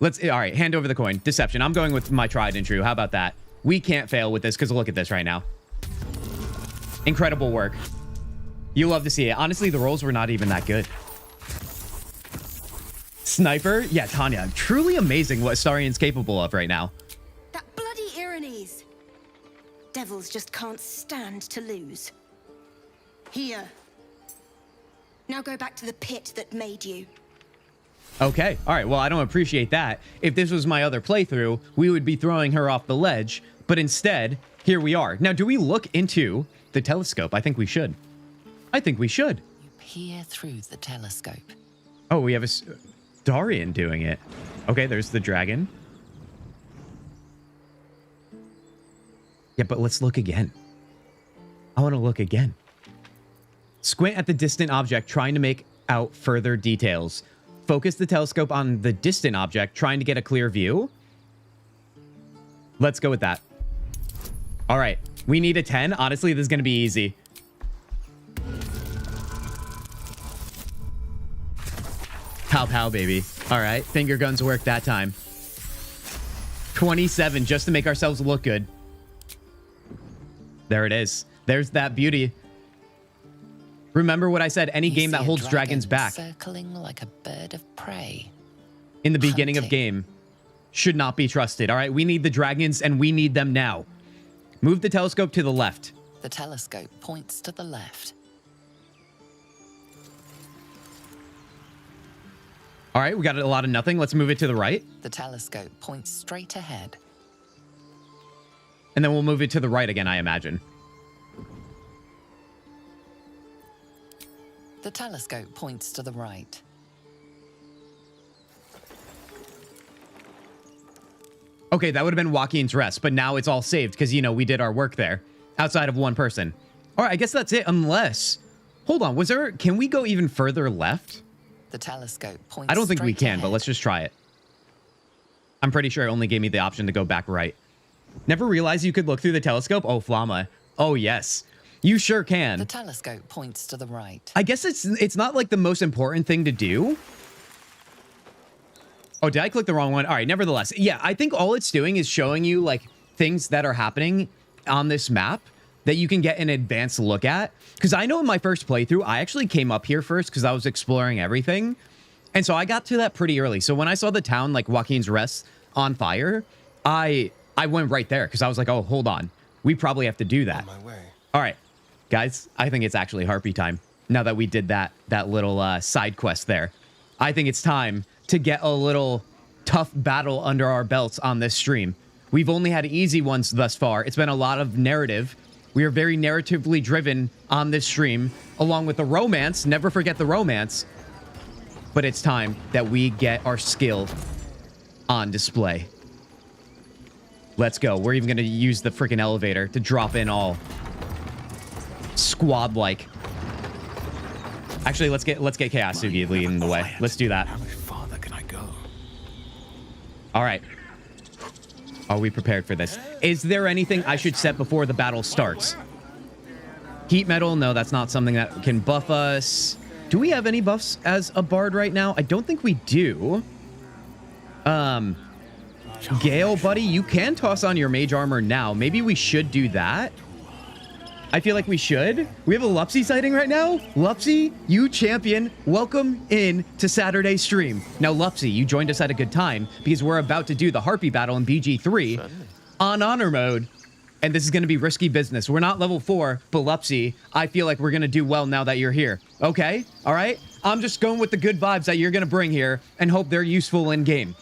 All right, hand over the coin. Deception. I'm going with my tried and true. How about that? We can't fail with this because look at this right now. Incredible work. You love to see it. Honestly, the rolls were not even that good. Sniper? Yeah, Tanya. Truly amazing what Astarion's capable of right now. That bloody Irenes. Devils just can't stand to lose. Here. Now go back to the pit that made you. Okay. All right. Well, I don't appreciate that. If this was my other playthrough, we would be throwing her off the ledge. But instead, here we are. Now, do we look into the telescope? I think we should. I think we should. You peer through the telescope. Oh, we have a Darian doing it. Okay, there's the dragon. Yeah, but let's look again. I want to look again. Squint at the distant object, trying to make out further details. Focus the telescope on the distant object, trying to get a clear view. Let's go with that. All right, we need a 10. Honestly, this is going to be easy. Pow pow, baby. All right, finger guns work that time. 27 just to make ourselves look good. There it is. There's that beauty. Remember what I said, any game that holds dragons back circling like a bird of prey in the beginning of game should not be trusted. All right, we need the dragons and we need them now. Move the telescope to the left. The telescope points to the left. All right, we got a lot of nothing. Let's move it to the right. The telescope points straight ahead. And then we'll move it to the right again, I imagine. The telescope points to the right. Okay, that would have been Joaquin's rest, but now it's all saved because, you know, we did our work there outside of one person. All right, I guess that's it, unless... Hold on, can we go even further left? The telescope points I don't think we can, ahead. but let's just try it. I'm pretty sure it only gave me the option to go back right. Never realized you could look through the telescope? Oh, Flama. Oh, yes. You sure can. The telescope points to the right. I guess it's not like the most important thing to do. Oh, did I click the wrong one? All right, nevertheless. Yeah, I think all it's doing is showing you like things that are happening on this map that you can get an advanced look at. Because I know in my first playthrough, I actually came up here first because I was exploring everything. And so I got to that pretty early. So when I saw the town, like Joaquin's Rest, on fire, I went right there because I was like, oh, hold on. We probably have to do that. On my way. All right, guys, I think it's actually Harpy time. Now that we did that little side quest there. I think it's time to get a little tough battle under our belts on this stream. We've only had easy ones thus far. It's been a lot of narrative. We are very narratively driven on this stream, along with the romance. Never forget the romance. But it's time that we get our skill on display. Let's go. We're even going to use the freaking elevator to drop in all squad-like. Actually, let's get Kintzugi leading the way. Let's do that. How much farther can I go? All right. Are we prepared for this? Is there anything I should set before the battle starts? Heat metal? No, that's not something that can buff us. Do we have any buffs as a bard right now? I don't think we do. Gale, buddy, you can toss on your mage armor now. Maybe we should do that. I feel like we should. We have a Lupsy sighting right now. Lupsy, you champion, welcome in to Saturday's stream. Now, Lupsy, you joined us at a good time because we're about to do the Harpy battle in BG3 on honor mode. And this is going to be risky business. We're not level 4, but Lupsy, I feel like we're going to do well now that you're here. Okay? All right? I'm just going with the good vibes that you're going to bring here and hope they're useful in game.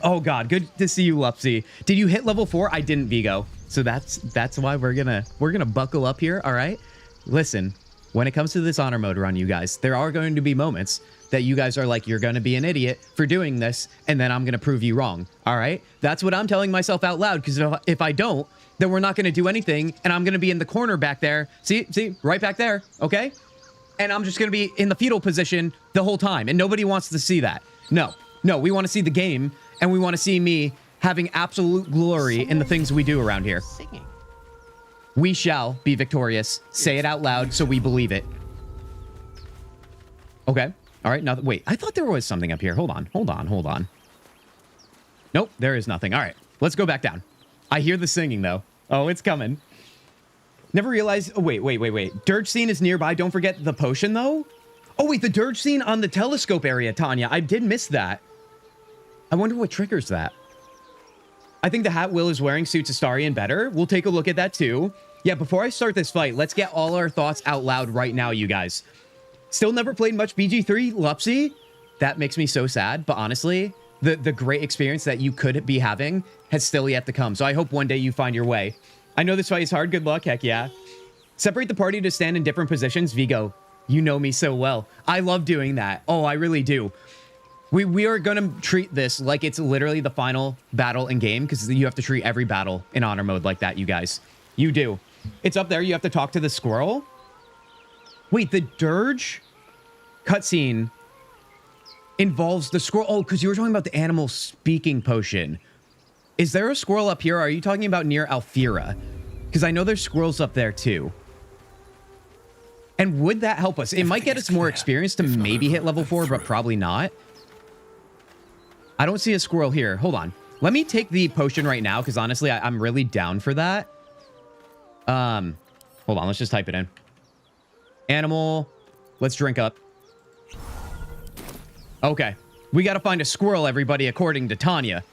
Oh, God. Good to see you, Lupsy. Did you hit level 4? I didn't, Vigo. So that's why we're gonna buckle up here, all right? Listen, when it comes to this honor mode run, you guys, there are going to be moments that you guys are like, you're gonna be an idiot for doing this, and then I'm gonna prove you wrong, all right? That's what I'm telling myself out loud, because if I don't, then we're not gonna do anything, and I'm gonna be in the corner back there. See, right back there, okay? And I'm just gonna be in the fetal position the whole time, and nobody wants to see that. No, we want to see the game, and we want to see me having absolute glory in the things we do around here. We shall be victorious. Say it out loud so we believe it. Okay. All right. Now, wait. I thought there was something up here. Hold on. Nope. There is nothing. All right. Let's go back down. I hear the singing, though. Oh, it's coming. Never realized... Oh, wait. Durge scene is nearby. Don't forget the potion, though. Oh, wait. The Durge scene on the telescope area, Tanya. I did miss that. I wonder what triggers that. I think the hat Will is wearing suits Astarion better. We'll take a look at that too. Yeah, before I start this fight, let's get all our thoughts out loud right now, you guys. Still never played much BG3, Lupsy. That makes me so sad, but honestly, the great experience that you could be having has still yet to come. So I hope one day you find your way. I know this fight is hard. Good luck. Heck yeah. Separate the party to stand in different positions. Vigo, you know me so well. I love doing that. Oh, I really do. We are going to treat this like it's literally the final battle in game, because you have to treat every battle in honor mode like that, you guys. You do. It's up there. You have to talk to the squirrel. Wait, the Durge cutscene involves the squirrel. Oh, because you were talking about the animal speaking potion. Is there a squirrel up here? Or are you talking about near Alfira? Because I know there's squirrels up there too. And would that help us? It might get us more experience to maybe hit level 4, but probably not. I don't see a squirrel here. Hold on. Let me take the potion right now, because honestly, I'm really down for that. Hold on. Let's just type it in. Animal. Let's drink up. Okay. We got to find a squirrel, everybody, according to Tanya.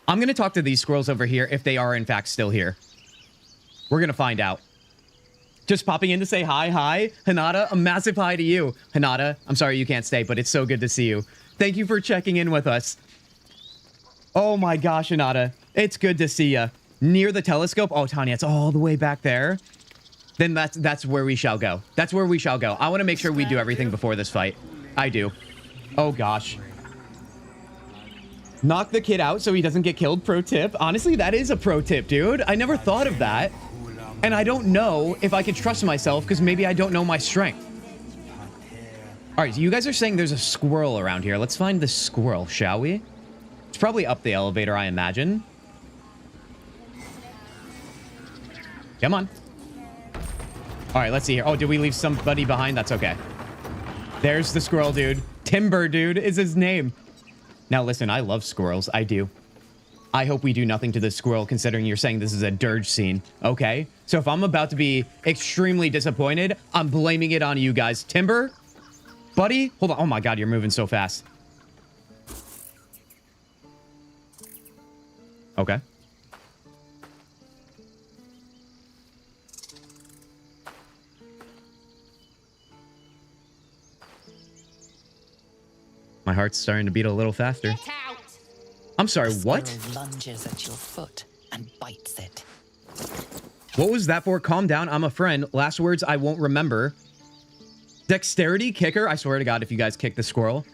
I'm going to talk to these squirrels over here if they are, in fact, still here. We're going to find out. Just popping in to say hi. Hinata, a massive hi to you. Hinata, I'm sorry you can't stay, but it's so good to see you. Thank you for checking in with us. Oh my gosh, Hinata. It's good to see you. Near the telescope. Oh, Tanya, it's all the way back there. Then that's where we shall go. That's where we shall go. I want to make sure we do everything before this fight. I do. Oh gosh. Knock the kid out so he doesn't get killed. Pro tip. Honestly, that is a pro tip, dude. I never thought of that. And I don't know if I can trust myself because maybe I don't know my strength. All right, so you guys are saying there's a squirrel around here. Let's find the squirrel, shall we? It's probably up the elevator, I imagine. Come on. All right, let's see here. Oh, did we leave somebody behind? That's okay. There's the squirrel, dude. Timber, dude, is his name. Now, listen, I love squirrels. I do. I hope we do nothing to this squirrel, considering you're saying this is a Durge scene. Okay? So if I'm about to be extremely disappointed, I'm blaming it on you guys. Timber? Buddy? Hold on. Oh my god, you're moving so fast. Okay. My heart's starting to beat a little faster. Get out! I'm sorry, what? Squirrel lunges at your foot and bites it. What was that for? Calm down. I'm a friend. Last words I won't remember. Dexterity kicker. I swear to God, if you guys kick the squirrel.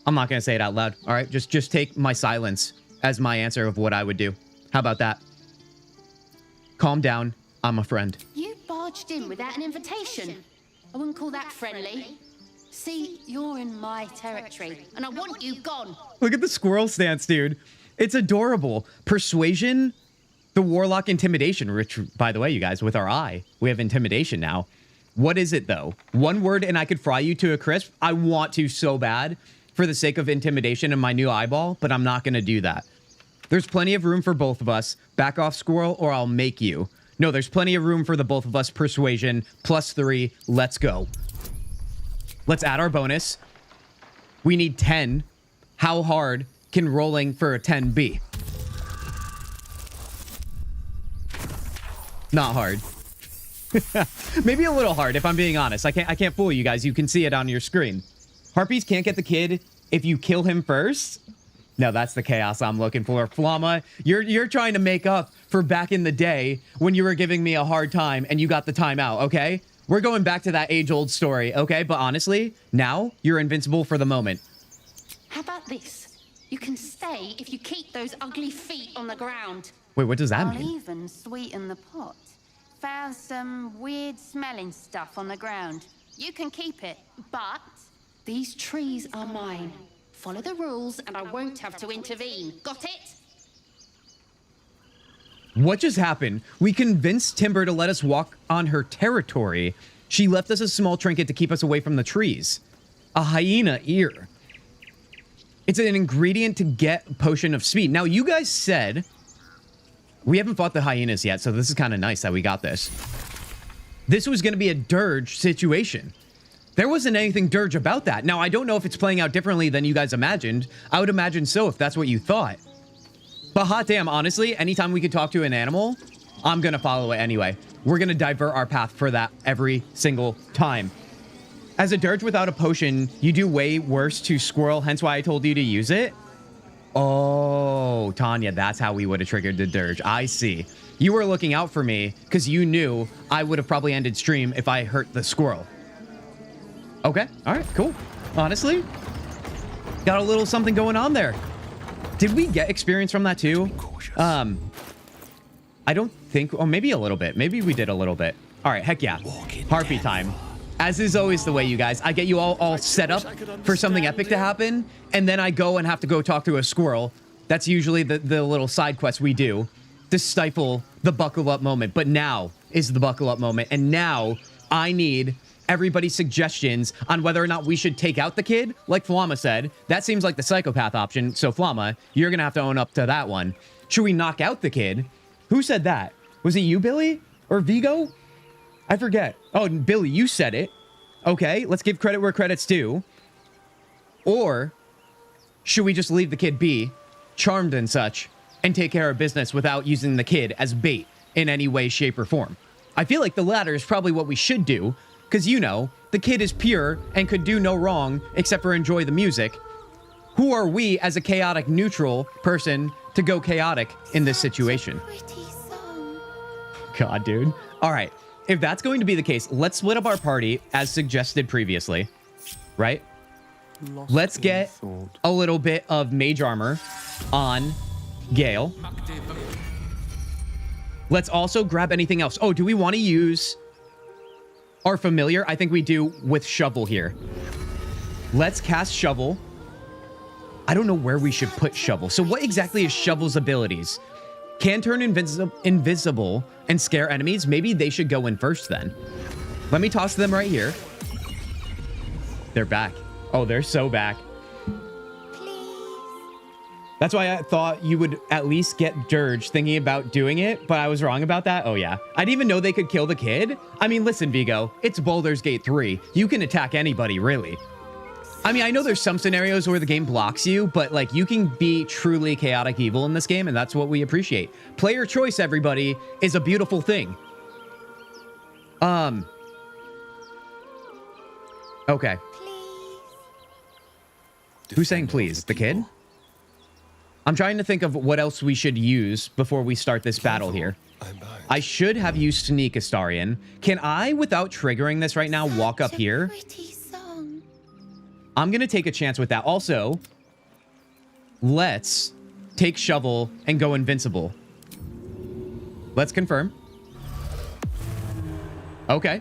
I'm not going to say it out loud. All right. Just take my silence as my answer of what I would do. How about that? Calm down. I'm a friend. You barged in without an invitation. I wouldn't call that friendly. See, you're in my territory, and I want you gone. Look at the squirrel stance, dude. It's adorable. Persuasion, the warlock intimidation, which, by the way, you guys, with our eye, we have intimidation now. What is it, though? One word and I could fry you to a crisp? I want to so bad for the sake of intimidation and my new eyeball, but I'm not going to do that. There's plenty of room for both of us. Back off, squirrel, or I'll make you. No, there's plenty of room for the both of us. Persuasion, +3. Let's go. Let's add our bonus. We need 10. How hard can rolling for a 10 be? Not hard. Maybe a little hard, if I'm being honest. I can't fool you guys. You can see it on your screen. Harpies can't get the kid if you kill him first. No, that's the chaos I'm looking for. Flama, you're trying to make up for back in the day when you were giving me a hard time and you got the timeout, okay? We're going back to that age-old story, okay? But honestly, now you're invincible for the moment. How about this? You can stay if you keep those ugly feet on the ground. Wait, what does that I'll mean? even sweeten the pot. Found some weird smelling stuff on the ground. You can keep it, but these trees are mine. Follow the rules and I won't have to intervene. Got it? What just happened? We convinced Timber to let us walk on her territory. She left us a small trinket to keep us away from the trees. A hyena ear. It's an ingredient to get potion of speed. Now, you guys said... We haven't fought the hyenas yet, so this is kind of nice that we got this. This was going to be a Durge situation. There wasn't anything Durge about that. Now, I don't know if it's playing out differently than you guys imagined. I would imagine so if that's what you thought. But hot damn, honestly, anytime we could talk to an animal, I'm going to follow it anyway. We're going to divert our path for that every single time. As a Durge without a potion, you do way worse to squirrel, hence why I told you to use it. Oh, Tanya, that's how we would have triggered the Durge. I see. You were looking out for me because you knew I would have probably ended stream if I hurt the squirrel. Okay. All right, cool. Honestly, got a little something going on there. Did we get experience from that too? I don't think, or maybe a little bit. Maybe we did a little bit. All right, heck yeah. Harpy time. As is always the way, you guys. I get you all set up for something epic to happen, and then I go and have to go talk to a squirrel. That's usually the little side quest we do to stifle the buckle up moment. But now is the buckle up moment, and now I need everybody's suggestions on whether or not we should take out the kid, like Flama said. That seems like the psychopath option, so Flama, you're gonna have to own up to that one. Should we knock out the kid? Who said that? Was it you, Billy? Or Vigo? I forget. Oh, Billy, you said it. Okay, let's give credit where credit's due. Or should we just leave the kid be, charmed and such, and take care of business without using the kid as bait in any way, shape, or form? I feel like the latter is probably what we should do, because, you know, the kid is pure and could do no wrong except for enjoy the music. Who are we as a chaotic neutral person to go chaotic in this situation? God, dude. All right. If that's going to be the case, let's split up our party as suggested previously, right? Let's get a little bit of mage armor on Gale. Let's also grab anything else. Oh, do we want to use our familiar? I think we do with Shovel here. Let's cast Shovel. I don't know where we should put Shovel. So what exactly is Shovel's abilities? Can turn invisible and scare enemies. Maybe they should go in first then. Let me toss them right here. They're back. Oh, they're so back. That's why I thought you would at least get Durge thinking about doing it, but I was wrong about that. Oh, yeah. I didn't even know they could kill the kid. I mean, listen, Vigo, it's Baldur's Gate 3. You can attack anybody, really. I mean, I know there's some scenarios where the game blocks you, but, like, you can be truly chaotic evil in this game, and that's what we appreciate. Player choice, everybody, is a beautiful thing. Okay. Who's saying please? The kid? I'm trying to think of what else we should use before we start this battle here. I should have used Sneak Astarion. Can I, without triggering this right now, walk up here? I'm going to take a chance with that. Also, let's take Shovel and go invincible. Let's confirm. Okay.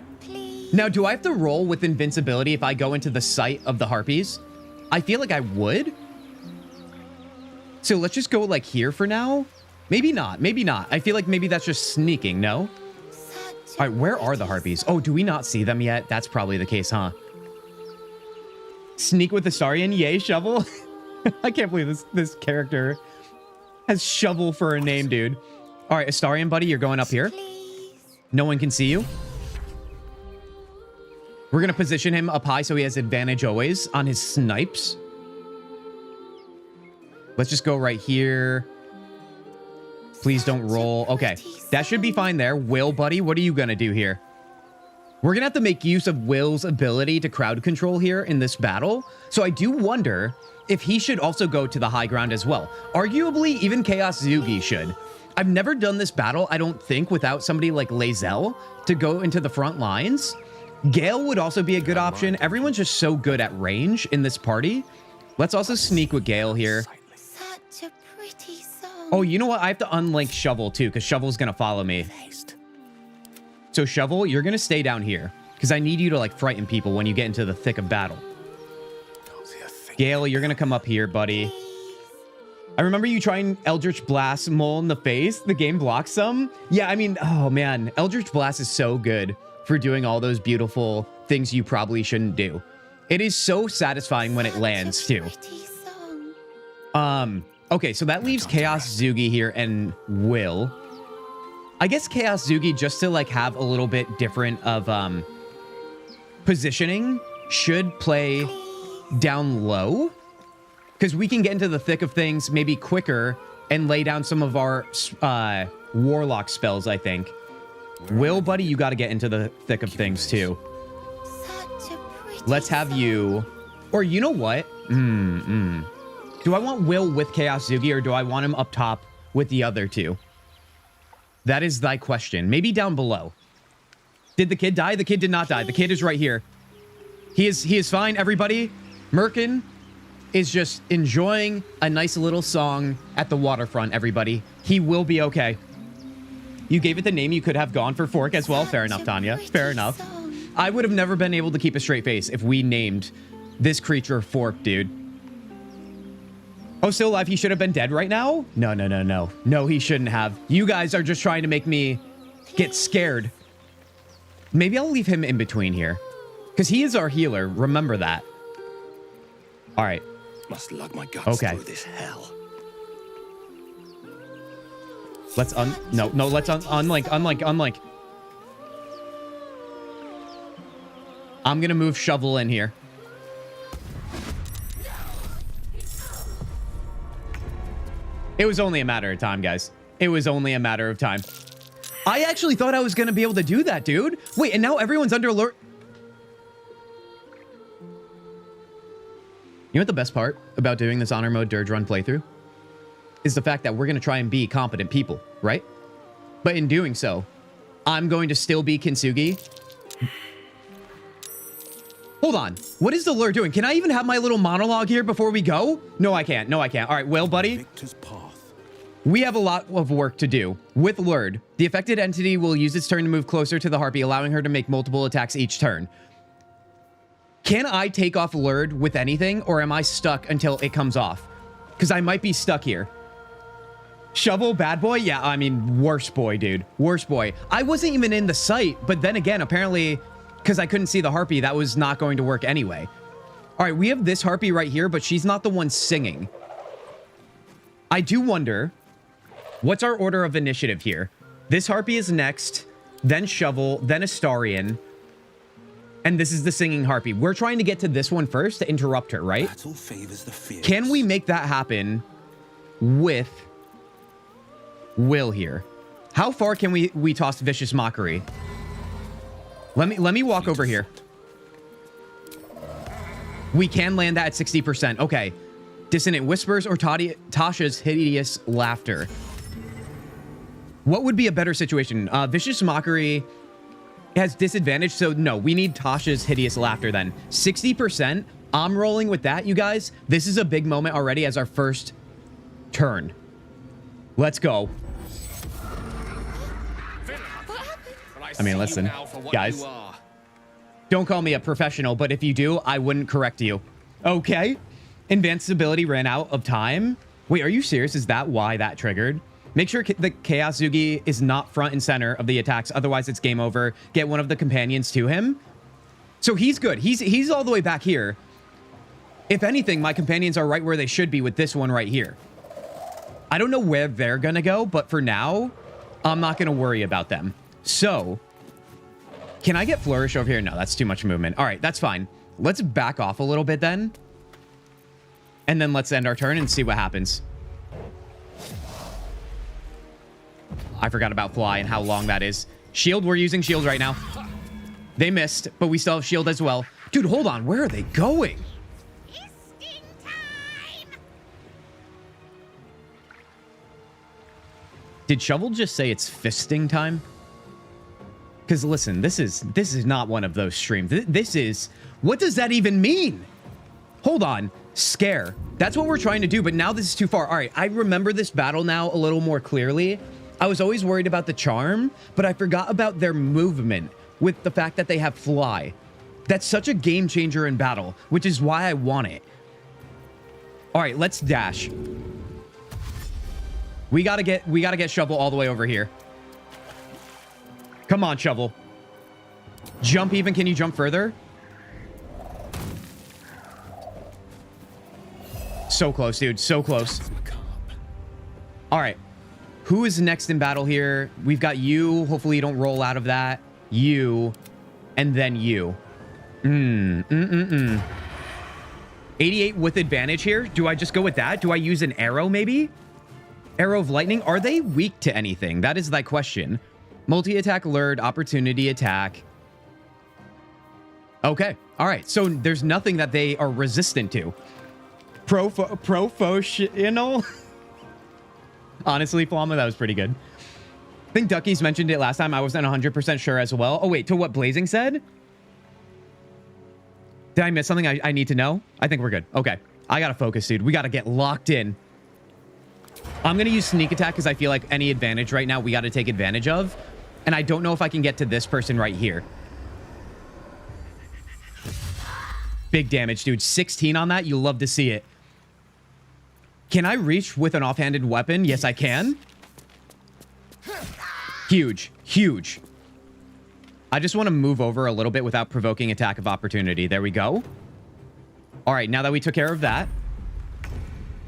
Now, do I have to roll with invincibility if I go into the sight of the harpies? I feel like I would. So let's just go like here for now. Maybe not. Maybe not. I feel like maybe that's just sneaking. No? All right, where are the harpies? Oh, do we not see them yet? That's probably the case, huh? Sneak with the Astarian. Yay, Shovel. I can't believe this character has Shovel for a name, dude. All right, Astarian, buddy, you're going up here. No one can see you. We're going to position him up high so he has advantage always on his snipes. Let's just go right here. Please don't roll. Okay, that should be fine there. Will, buddy, what are you going to do here? We're going to have to make use of Will's ability to crowd control here in this battle. So I do wonder if he should also go to the high ground as well. Arguably, even Chaos Zugi should. I've never done this battle, I don't think, without somebody like Lae'zel to go into the front lines. Gale would also be a good option. Everyone's just so good at range in this party. Let's also sneak with Gale here. Such a pretty song. Oh, you know what? I have to unlink Shovel too, because Shovel's going to follow me. So Shovel, you're going to stay down here, because I need you to like frighten people when you get into the thick of battle. Gale, you're going to come up here, buddy. I remember you trying Eldritch Blast Mole in the face. The game blocks some. Yeah, I mean, oh man, Eldritch Blast is so good for doing all those beautiful things you probably shouldn't do. It is so satisfying when it lands too. Okay, so that leaves Chaos Zugi here and Will. I guess Chaos Zugi, just to like have a little bit different of positioning, should play down low, because we can get into the thick of things maybe quicker and lay down some of our warlock spells, I think. Will, buddy, you got to get into the thick of things too. Let's have you, or you know what? Do I want Will with Chaos Zugi, or do I want him up top with the other two? That is thy question. Maybe down below. Did the kid die? The kid did not die. The kid is right here. He is fine, everybody. Merkin is just enjoying a nice little song at the waterfront, everybody. He will be okay. You gave it the name you could have gone for Fork as well. Fair enough, Tanya. Fair enough. I would have never been able to keep a straight face if we named this creature Fork, dude. Oh, still alive. He should have been dead right now? No, no, no, no. No, he shouldn't have. You guys are just trying to make me get scared. Maybe I'll leave him in between here, because he is our healer. Remember that. All right. Must lug my guts through this hell. Let's let's unlink. I'm gonna move Shovel in here. It was only a matter of time, guys. It was only a matter of time. I actually thought I was gonna be able to do that, dude. Wait, and now everyone's under alert. You know what the best part about doing this honor mode Durge run playthrough is the fact that we're going to try and be competent people, right? But in doing so, I'm going to still be Kintzugi. Hold on. What is the lure doing? Can I even have my little monologue here before we go? No, I can't. No, I can't. All right, Will, buddy. We have a lot of work to do. With Lured, the affected entity will use its turn to move closer to the harpy, allowing her to make multiple attacks each turn. Can I take off Lured with anything, or am I stuck until it comes off? Because I might be stuck here. Shovel, bad boy? Yeah, I mean, worst boy, dude. Worst boy. I wasn't even in the sight, but then again, apparently, because I couldn't see the harpy, that was not going to work anyway. All right, we have this harpy right here, but she's not the one singing. I do wonder, what's our order of initiative here? This harpy is next, then Shovel, then Astarian, and this is the singing harpy. We're trying to get to this one first to interrupt her, right? Battle favors the fierce. Can we make that happen with Will here? How far can we toss Vicious Mockery? Let me walk over here. We can land that at 60%. Okay. Dissonant Whispers or Tasha's Hideous Laughter. What would be a better situation? Vicious Mockery has disadvantage, so no, we need Tasha's Hideous Laughter then. 60%. I'm rolling with that, you guys. This is a big moment already as our first turn. Let's go. I mean, listen, guys, don't call me a professional, but if you do, I wouldn't correct you. Okay. Invincibility ran out of time. Wait, are you serious? Is that why that triggered? Make sure the Kintzugi is not front and center of the attacks. Otherwise, it's game over. Get one of the companions to him. So he's good. He's all the way back here. If anything, my companions are right where they should be with this one right here. I don't know where they're going to go, but for now, I'm not going to worry about them. So, can I get Flourish over here? No, that's too much movement. All right, that's fine. Let's back off a little bit then. And then let's end our turn and see what happens. I forgot about Fly and how long that is. Shield, we're using shield right now. They missed, but we still have shield as well. Dude, hold on. Where are they going? Did Shovel just say it's fisting time? Because listen, this is not one of those streams. This is... What does that even mean? Hold on. Scare. That's what we're trying to do, but now this is too far. All right, I remember this battle now a little more clearly. I was always worried about the charm, but I forgot about their movement with the fact that they have fly. That's such a game changer in battle, which is why I want it. All right, let's dash. We gotta get Shovel all the way over here. Come on, Shovel. Jump even. Can you jump further? So close, dude. So close. All right. Who is next in battle here? We've got you. Hopefully you don't roll out of that. You. And then you. 88 with advantage here. Do I just go with that? Do I use an arrow maybe? Arrow of lightning. Are they weak to anything? That is thy question. Multi-attack lured. Opportunity attack. Okay. All right. So there's nothing that they are resistant to. Professional. Honestly, Flama, that was pretty good. I think Ducky's mentioned it last time. I wasn't 100% sure as well. Oh, wait, to what Blazing said? Did I miss something I need to know? I think we're good. Okay. I gotta focus, dude. We gotta get locked in. I'm gonna use sneak attack because I feel like any advantage right now we gotta take advantage of. And I don't know if I can get to this person right here. Big damage, dude. 16 on that. You'll love to see it. Can I reach with an offhanded weapon? Yes, I can. Huge. Huge. I just want to move over a little bit without provoking attack of opportunity. There we go. All right, now that we took care of that.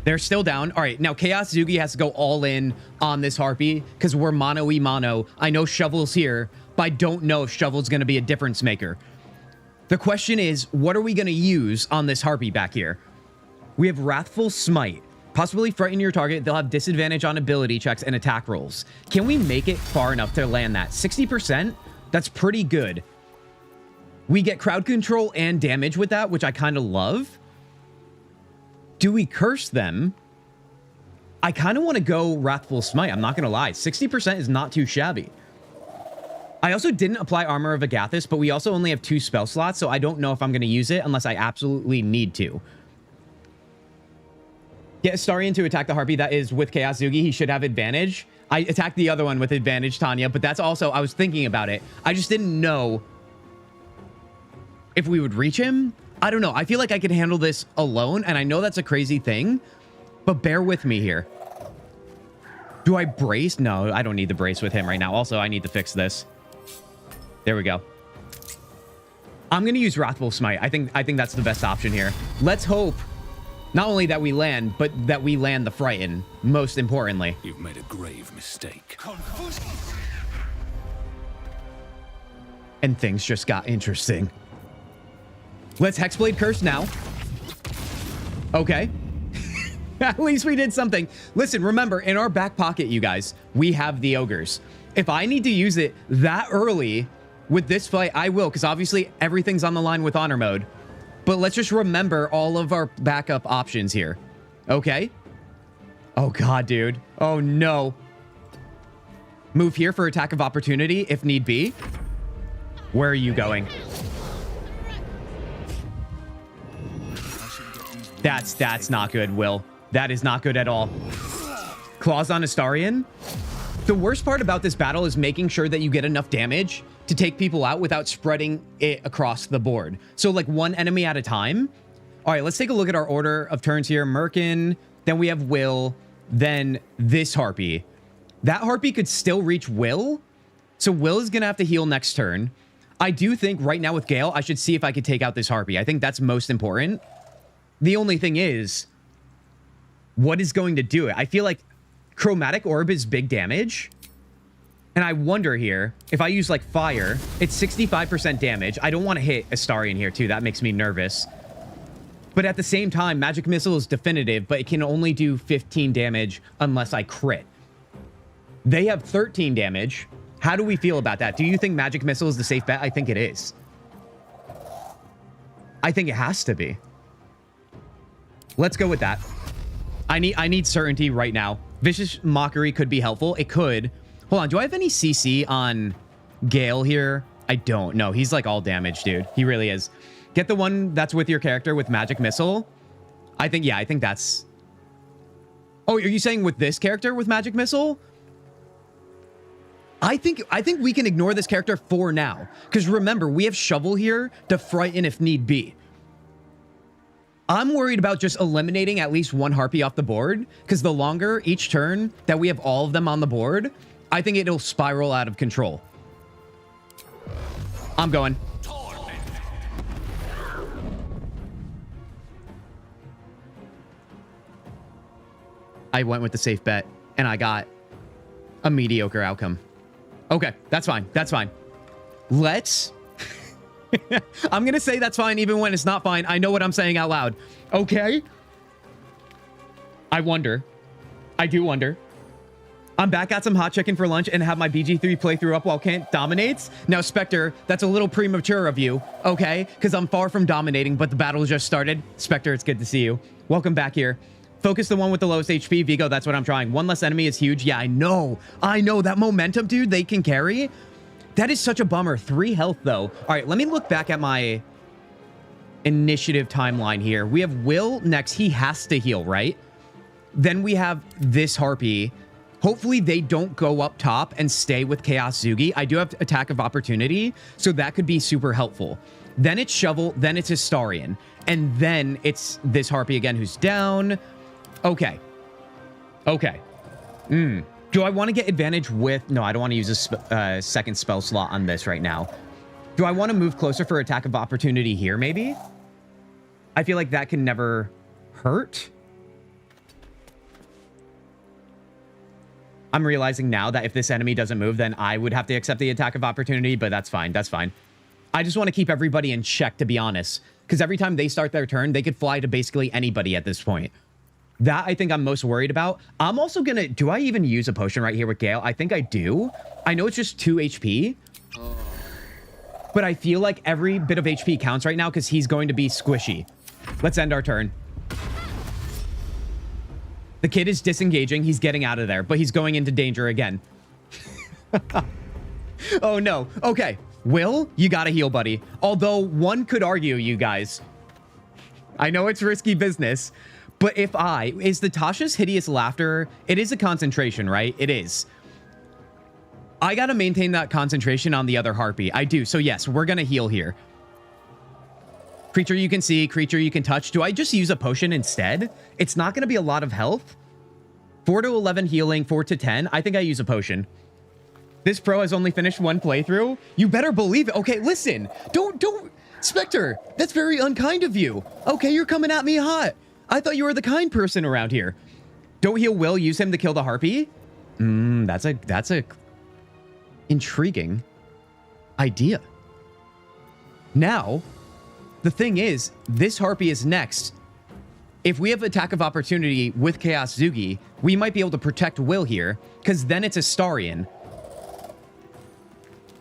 They're still down. All right, now Kintzugi has to go all in on this Harpy because we're mono-y-mono. I know Shovel's here, but I don't know if Shovel's going to be a difference maker. The question is, what are we going to use on this Harpy back here? We have Wrathful Smite. Possibly frighten your target. They'll have disadvantage on ability checks and attack rolls. Can we make it far enough to land that? 60%? That's pretty good. We get crowd control and damage with that, which I kind of love. Do we curse them? I kind of want to go Wrathful Smite. I'm not going to lie. 60% is not too shabby. I also didn't apply Armor of Agathis, but we also only have 2 spell slots, so I don't know if I'm going to use it unless I absolutely need to. Get Astarion to attack the Harpy that is with Kintzugi. He should have advantage. I attacked the other one with advantage, Tanya, but that's also, I was thinking about it. I just didn't know if we would reach him. I don't know. I feel like I can handle this alone, and I know that's a crazy thing, but bear with me here. Do I brace? No, I don't need the brace with him right now. Also, I need to fix this. There we go. I'm going to use Wrathful Smite. I think that's the best option here. Let's hope not only that we land, but that we land the Frighten, most importantly. You've made a grave mistake. And things just got interesting. Let's Hexblade Curse now. Okay. At least we did something. Listen, remember, in our back pocket, you guys, we have the Ogres. If I need to use it that early with this fight, I will, because obviously everything's on the line with Honor Mode. But let's just remember all of our backup options here. Okay? Oh, God, dude. Oh, no. Move here for attack of opportunity, if need be. Where are you going? That's not good, Will. That is not good at all. Claws on Astarion? The worst part about this battle is making sure that you get enough damage to take people out without spreading it across the board. So like one enemy at a time. All right, let's take a look at our order of turns here. Merkin, then we have Will, then this Harpy. That Harpy could still reach Will. So Will is going to have to heal next turn. I do think right now with Gale, I should see if I could take out this Harpy. I think that's most important. The only thing is, what is going to do it? I feel like Chromatic Orb is big damage. And I wonder here, if I use like fire, it's 65% damage. I don't want to hit Astarion here too. That makes me nervous. But at the same time, Magic Missile is definitive, but it can only do 15 damage unless I crit. They have 13 damage. How do we feel about that? Do you think Magic Missile is the safe bet? I think it is. I think it has to be. Let's go with that. I need certainty right now. Vicious Mockery could be helpful. It could. Hold on. Do I have any CC on Gale here? I don't know. He's like all damage, dude. He really is. Get the one that's with your character with Magic Missile. I think that's... Oh, are you saying with this character with Magic Missile? I think we can ignore this character for now. Because remember, we have Shovel here to frighten if need be. I'm worried about just eliminating at least one Harpy off the board, because the longer each turn that we have all of them on the board, I think it'll spiral out of control. I'm going. I went with the safe bet, and I got a mediocre outcome. Okay, that's fine. That's fine. Let's... I'm going to say that's fine even when it's not fine. I know what I'm saying out loud. Okay. I wonder. I do wonder. I'm back at some hot chicken for lunch and have my BG3 playthrough up while Kent dominates. Now, Spectre, that's a little premature of you, okay? Because I'm far from dominating, but the battle just started. Spectre, it's good to see you. Welcome back here. Focus the one with the lowest HP. Vigo, that's what I'm trying. One less enemy is huge. Yeah, I know. I know. That momentum, dude, they can carry. That is such a bummer. 3 health, though. All right, let me look back at my initiative timeline here. We have Will next. He has to heal, right? Then we have this Harpy. Hopefully, they don't go up top and stay with Chaos Zugi. I do have Attack of Opportunity, so that could be super helpful. Then it's Shovel. Then it's Astarion. And then it's this Harpy again who's down. Okay. Okay. Do I want to get advantage with... No, I don't want to use a second spell slot on this right now. Do I want to move closer for Attack of Opportunity here, maybe? I feel like that can never hurt. I'm realizing now that if this enemy doesn't move, then I would have to accept the Attack of Opportunity, but that's fine. That's fine. I just want to keep everybody in check, to be honest. Because every time they start their turn, they could fly to basically anybody at this point. That I think I'm most worried about. I'm also going to... Do I even use a potion right here with Gale? I think I do. I know it's just 2 HP. But I feel like every bit of HP counts right now because he's going to be squishy. Let's end our turn. The kid is disengaging. He's getting out of there, but he's going into danger again. Oh, no. Okay. Will, you got to heal, buddy. Although one could argue, you guys. I know it's risky business. But if is the Tasha's Hideous Laughter, it is a concentration, right? It is. I got to maintain that concentration on the other Harpy. I do. So yes, we're going to heal here. Creature you can see, creature you can touch. Do I just use a potion instead? It's not going to be a lot of health. 4 to 11 healing, 4 to 10. I think I use a potion. This pro has only finished 1 playthrough. You better believe it. Okay, listen. Don't. Spectre, that's very unkind of you. Okay, you're coming at me hot. I thought you were the kind person around here. Don't heal Will. Use him to kill the Harpy. That's a intriguing idea. Now, the thing is, this Harpy is next. If we have Attack of Opportunity with Chaos Zugi, we might be able to protect Will here, because then it's Astarion.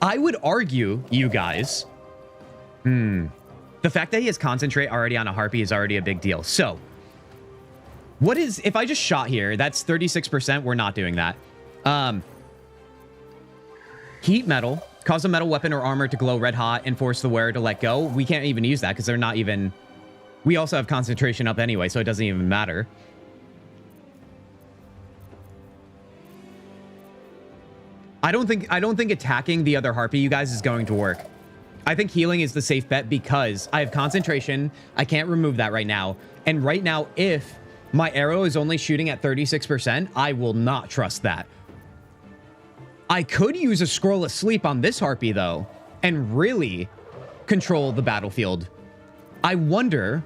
I would argue, you guys, the fact that he has Concentrate already on a Harpy is already a big deal. So, what is, if I just shot here, that's 36%. We're not doing that. Heat Metal. Cause a metal weapon or armor to glow red hot and force the wearer to let go. We can't even use that because they're not even... We also have concentration up anyway, so it doesn't even matter. I don't think attacking the other harpy, you guys, is going to work. I think healing is the safe bet because I have concentration. I can't remove that right now. And right now, if my arrow is only shooting at 36%, I will not trust that. I could use a scroll of sleep on this harpy, though, and really control the battlefield. I wonder...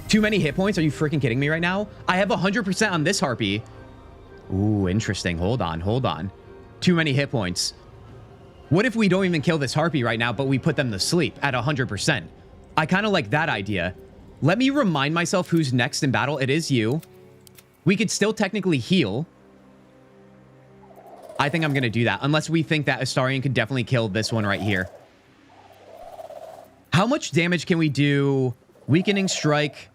Too many hit points? Are you freaking kidding me right now? I have 100% on this harpy. Ooh, interesting. Hold on. Too many hit points. What if we don't even kill this harpy right now, but we put them to sleep at 100%? I kind of like that idea. Let me remind myself who's next in battle. It is you. We could still technically heal. I think I'm going to do that, unless we think that Astarion could definitely kill this one right here. How much damage can we do? Weakening strike,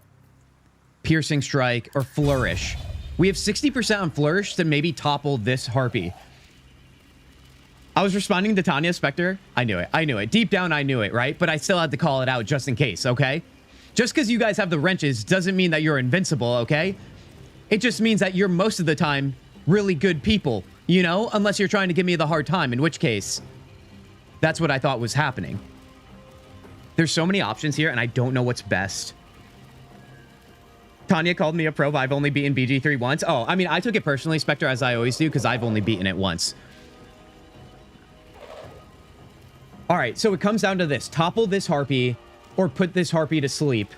piercing strike, or flourish? We have 60% on flourish to maybe topple this harpy. I was responding to Tanya Spectre. I knew it. Deep down, I knew it, right? But I still had to call it out just in case, okay? Just because you guys have the wrenches doesn't mean that you're invincible, okay? It just means that you're most of the time really good people, you know? Unless you're trying to give me the hard time, in which case, that's what I thought was happening. There's so many options here, and I don't know what's best. Tanya called me a pro, but I've only beaten BG3 once. Oh, I mean, I took it personally, Spectre, as I always do, because I've only beaten it once. All right, so it comes down to this. Topple this harpy or put this harpy to sleep.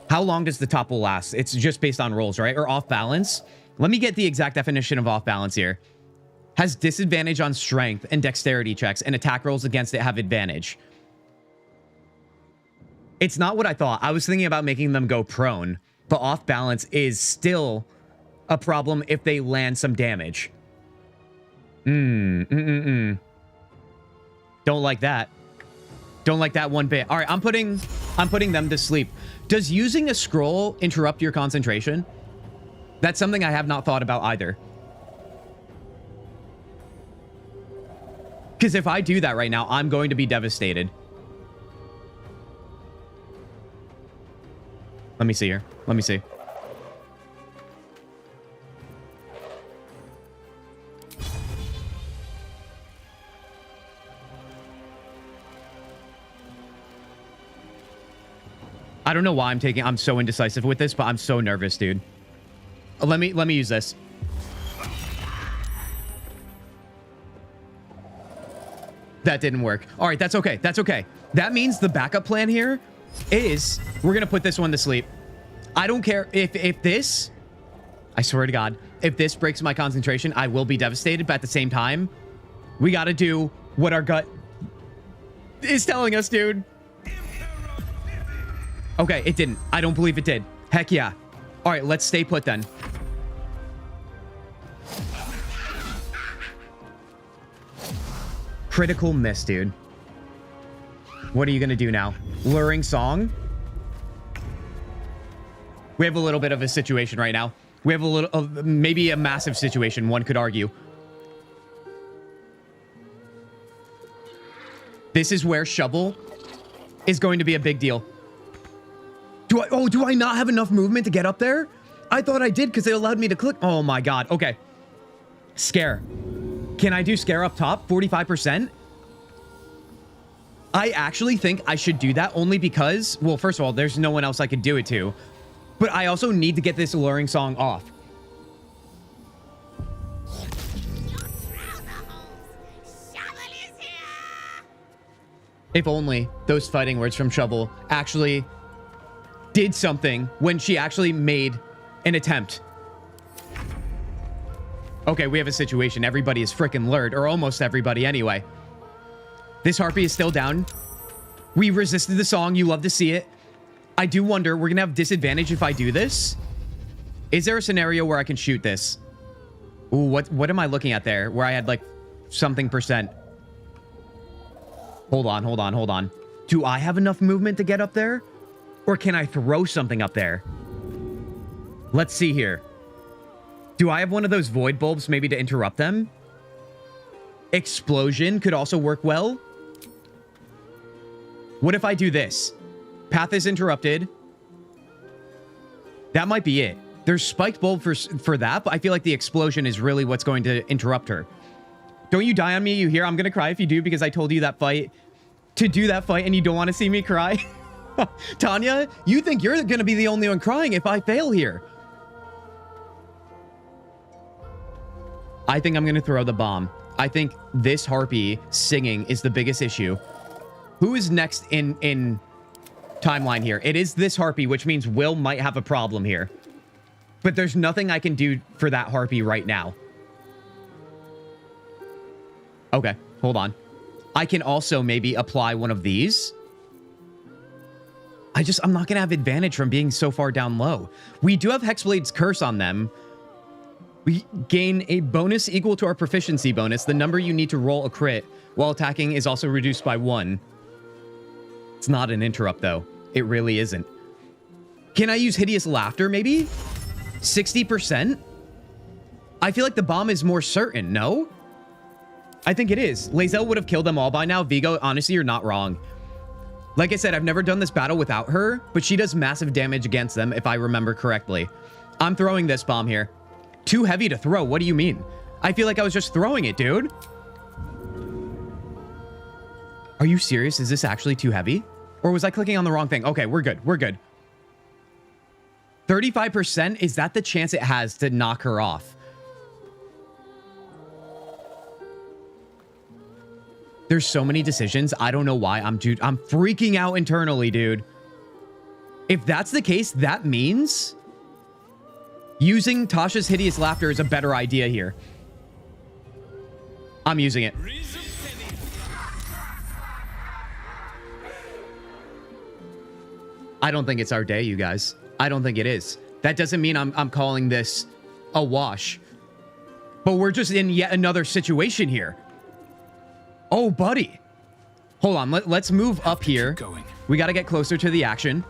How long does the topple last? It's just based on rolls, right? Or off balance. Let me get the exact definition of off balance here. Has disadvantage on strength and dexterity checks, and attack rolls against it have advantage. It's not what I thought. I was thinking about making them go prone, but off balance is still a problem if they land some damage. Don't like that. Don't like that one bit. All right, I'm putting them to sleep. Does using a scroll interrupt your concentration? That's something I have not thought about either. Because if I do that right now, I'm going to be devastated. Let me see here. Let me see. I don't know why I'm so indecisive with this, but I'm so nervous, dude. Let me use this. That didn't work. All right, that's okay. That's okay. That means the backup plan here is we're going to put this one to sleep. I don't care if this, I swear to God, if this breaks my concentration, I will be devastated. But at the same time, we got to do what our gut is telling us, dude. Okay, it didn't. I don't believe it did. Heck yeah. All right, let's stay put then. Critical miss, dude. What are you going to do now? Luring song? We have a little bit of a situation right now. We have a little, maybe a massive situation, one could argue. This is where shovel is going to be a big deal. Do I not have enough movement to get up there? I thought I did because they allowed me to click. Oh my God. Okay. Scare. Can I do scare up top? 45%? I actually think I should do that only because, well, first of all, there's no one else I could do it to. But I also need to get this luring song off. If only those fighting words from Shovel actually did something when she actually made an attempt. Okay, we have a situation. Everybody is freaking lured, or almost everybody anyway. This harpy is still down. We resisted the song. You love to see it. I do wonder, we're gonna have disadvantage if I do this. Is there a scenario where I can shoot this? Ooh, what am I looking at there? Where I had like something percent. Hold on. Do I have enough movement to get up there? Or can I throw something up there? Let's see here. Do I have one of those void bulbs maybe to interrupt them? Explosion could also work well. What if I do this? Path is interrupted. That might be it. There's spiked bulb for that, but I feel like the explosion is really what's going to interrupt her. Don't you die on me, you hear? I'm gonna cry if you do, because I told you that fight to do that fight and you don't want to see me cry. Tanya, you think you're gonna be the only one crying if I fail here. I think I'm gonna throw the bomb. I think this harpy singing is the biggest issue. Who is next in timeline here? It is this harpy, which means Will might have a problem here. But there's nothing I can do for that harpy right now. Okay, hold on. I can also maybe apply one of these. I'm not gonna have advantage from being so far down low. We do have Hexblade's Curse on them. We gain a bonus equal to our proficiency bonus. The number you need to roll a crit while attacking is also reduced by 1. It's not an interrupt, though. It really isn't. Can I use Hideous Laughter, maybe? 60%? I feel like the bomb is more certain, no? I think it is. Lae'zel would have killed them all by now. Vigo, honestly, you're not wrong. Like I said, I've never done this battle without her, but she does massive damage against them, if I remember correctly. I'm throwing this bomb here. Too heavy to throw. What do you mean? I feel like I was just throwing it, dude. Are you serious? Is this actually too heavy? Or was I clicking on the wrong thing? Okay, we're good. We're good. 35%? Is that the chance it has to knock her off? There's so many decisions. I don't know why. I'm freaking out internally, dude. If that's the case, that means using Tasha's Hideous Laughter is a better idea here. I'm using it. I don't think it's our day, you guys. I don't think it is. That doesn't mean I'm calling this a wash. But we're just in yet another situation here. Oh, buddy. Hold on. Let's move up here. We got to get closer to the action.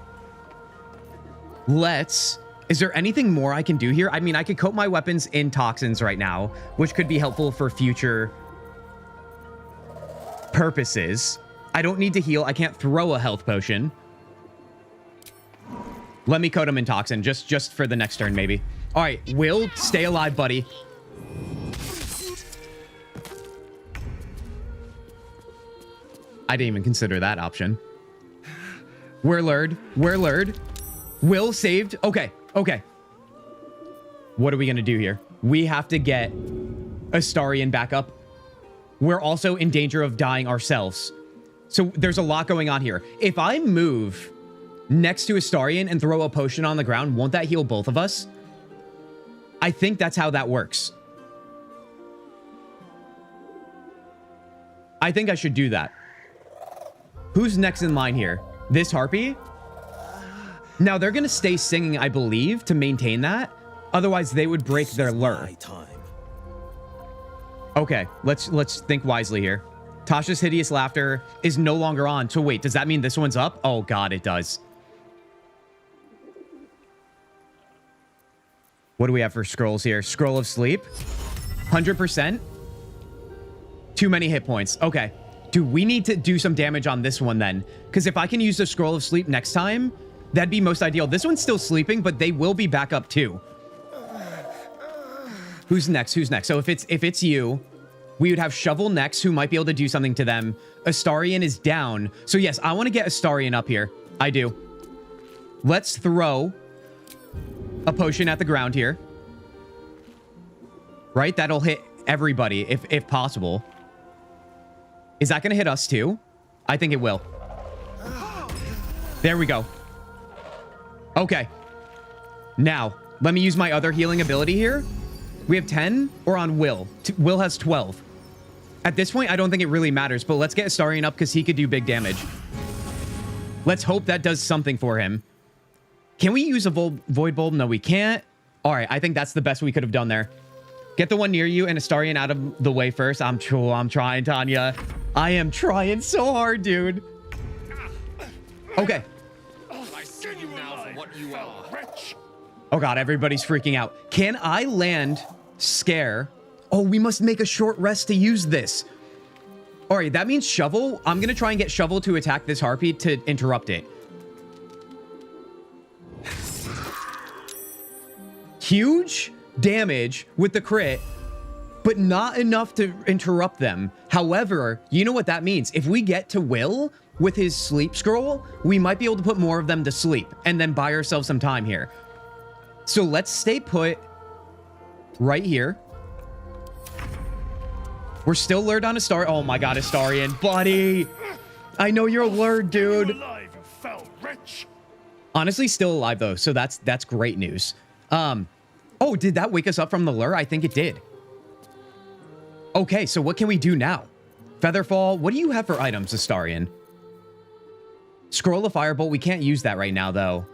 Is there anything more I can do here? I mean, I could coat my weapons in toxins right now, which could be helpful for future purposes. I don't need to heal. I can't throw a health potion. Let me coat him in toxin, just for the next turn, maybe. All right, Will, stay alive, buddy. I didn't even consider that option. We're lured. Will saved. Okay. What are we going to do here? We have to get Astarion back up. We're also in danger of dying ourselves. So there's a lot going on here. If I move next to Astarion and throw a potion on the ground, won't that heal both of us? I think that's how that works. I think I should do that. Who's next in line here? This harpy? Now, they're going to stay singing, I believe, to maintain that. Otherwise, they would break their lure. Okay, let's think wisely here. Tasha's Hideous Laughter is no longer on. So wait, does that mean this one's up? Oh, God, it does. What do we have for scrolls here? Scroll of Sleep. 100%. Too many hit points. Okay. Dude, we need to do some damage on this one then. Because if I can use the Scroll of Sleep next time, that'd be most ideal. This one's still sleeping, but they will be back up too. Who's next? So if it's you, we would have Shovel next, who might be able to do something to them. Astarion is down. So yes, I want to get Astarion up here. I do. Let's throw a potion at the ground here. Right? That'll hit everybody if possible. Is that going to hit us too? I think it will. There we go. Okay. Now, let me use my other healing ability here. We have 10 or on Will. Will has 12. At this point, I don't think it really matters, but let's get Astarion up because he could do big damage. Let's hope that does something for him. Can we use a Void Bulb? No, we can't. All right, I think that's the best we could have done there. Get the one near you and Astarion out of the way first. I'm trying, Tanya. I am trying so hard, dude. Okay. Oh, God, everybody's freaking out. Can I land Scare? Oh, we must make a short rest to use this. All right, that means Shovel. I'm going to try and get Shovel to attack this harpy to interrupt it. huge damage with the crit, but not enough to interrupt them. However, you know what that means? If we get to Will with his sleep scroll, we might be able to put more of them to sleep and then buy ourselves some time here. So let's stay put right here. We're still lured on Astarion. Oh my god, Astarion, buddy. I know you're lured, dude. Alive, you fell wretch. Honestly, still alive though, so that's great news. Oh, did that wake us up from the lure? I think it did. Okay, so what can we do now? Featherfall, what do you have for items, Astarion? Scroll of Firebolt, we can't use that right now though.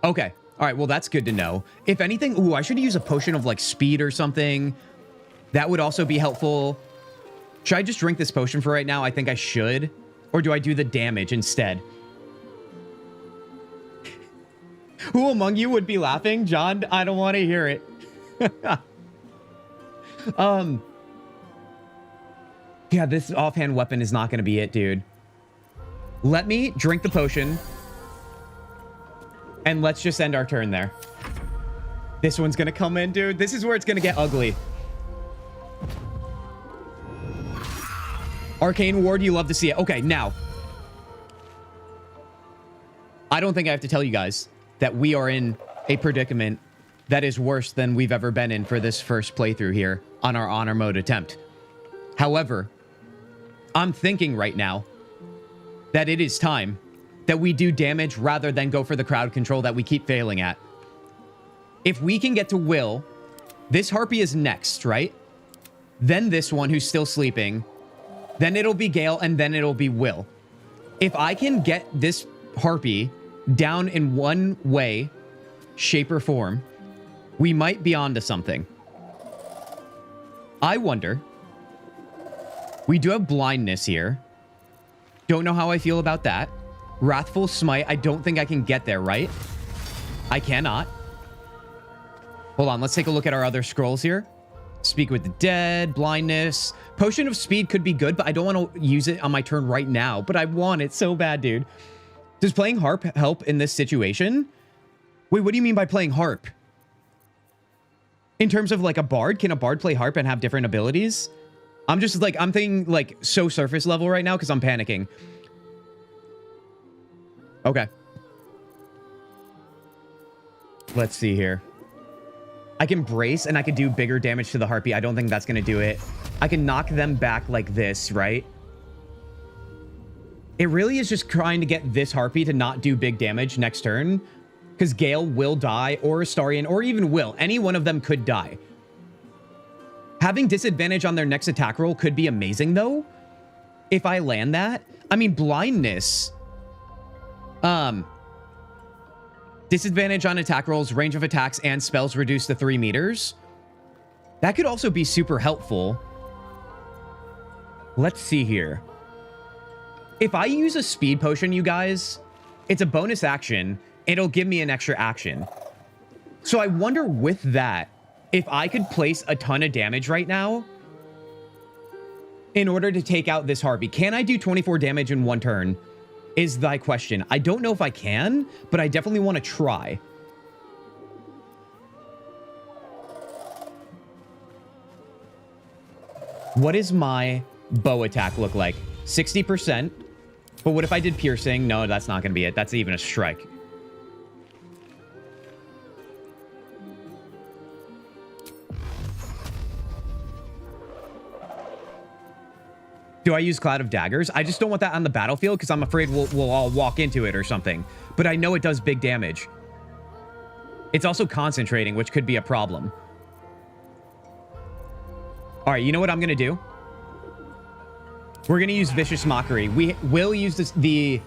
Okay, all right, well that's good to know. If anything, ooh, I should use a potion of like speed or something. That would also be helpful. Should I just drink this potion for right now? I think I should. Or do I do the damage instead? Who among you would be laughing? John, I don't want to hear it. Yeah, this offhand weapon is not going to be it, dude. Let me drink the potion. And let's just end our turn there. This one's going to come in, dude. This is where it's going to get ugly. Arcane Ward, you love to see it. Okay, now. I don't think I have to tell you guys that we are in a predicament that is worse than we've ever been in for this first playthrough here on our honor mode attempt. However, I'm thinking right now that it is time that we do damage rather than go for the crowd control that we keep failing at. If we can get to Will, this Harpy is next, right? Then this one who's still sleeping. Then it'll be Gale, and then it'll be Will. If I can get this Harpy down in one way, shape, or form, we might be onto something. I wonder. We do have blindness here. Don't know how I feel about that. Wrathful Smite, I don't think I can get there, right? I cannot. Hold on, let's take a look at our other scrolls here. Speak with the Dead, blindness. Potion of Speed could be good, but I don't want to use it on my turn right now. But I want it so bad, dude. Does playing harp help in this situation? Wait, what do you mean by playing harp? In terms of like a bard, can a bard play harp and have different abilities? I'm just like, I'm thinking like so surface level right now because I'm panicking. Okay. Let's see here. I can brace and I can do bigger damage to the Harpy. I don't think that's going to do it. I can knock them back like this, right? It really is just trying to get this Harpy to not do big damage next turn. Because Gale will die, or Astarion, or even Will. Any one of them could die. Having disadvantage on their next attack roll could be amazing, though. If I land that. I mean, blindness. Disadvantage on attack rolls, range of attacks, and spells reduced to 3 meters. That could also be super helpful. Let's see here. If I use a speed potion, you guys, it's a bonus action. It'll give me an extra action. So I wonder with that, if I could place a ton of damage right now in order to take out this Harpy. Can I do 24 damage in one turn? Is thy question. I don't know if I can, but I definitely want to try. What does my bow attack look like? 60%. But what if I did piercing? No, that's not going to be it. That's even a strike. Do I use Cloud of Daggers? I just don't want that on the battlefield because I'm afraid we'll all walk into it or something. But I know it does big damage. It's also concentrating, which could be a problem. All right, you know what I'm going to do? We're going to use Vicious Mockery. We will use the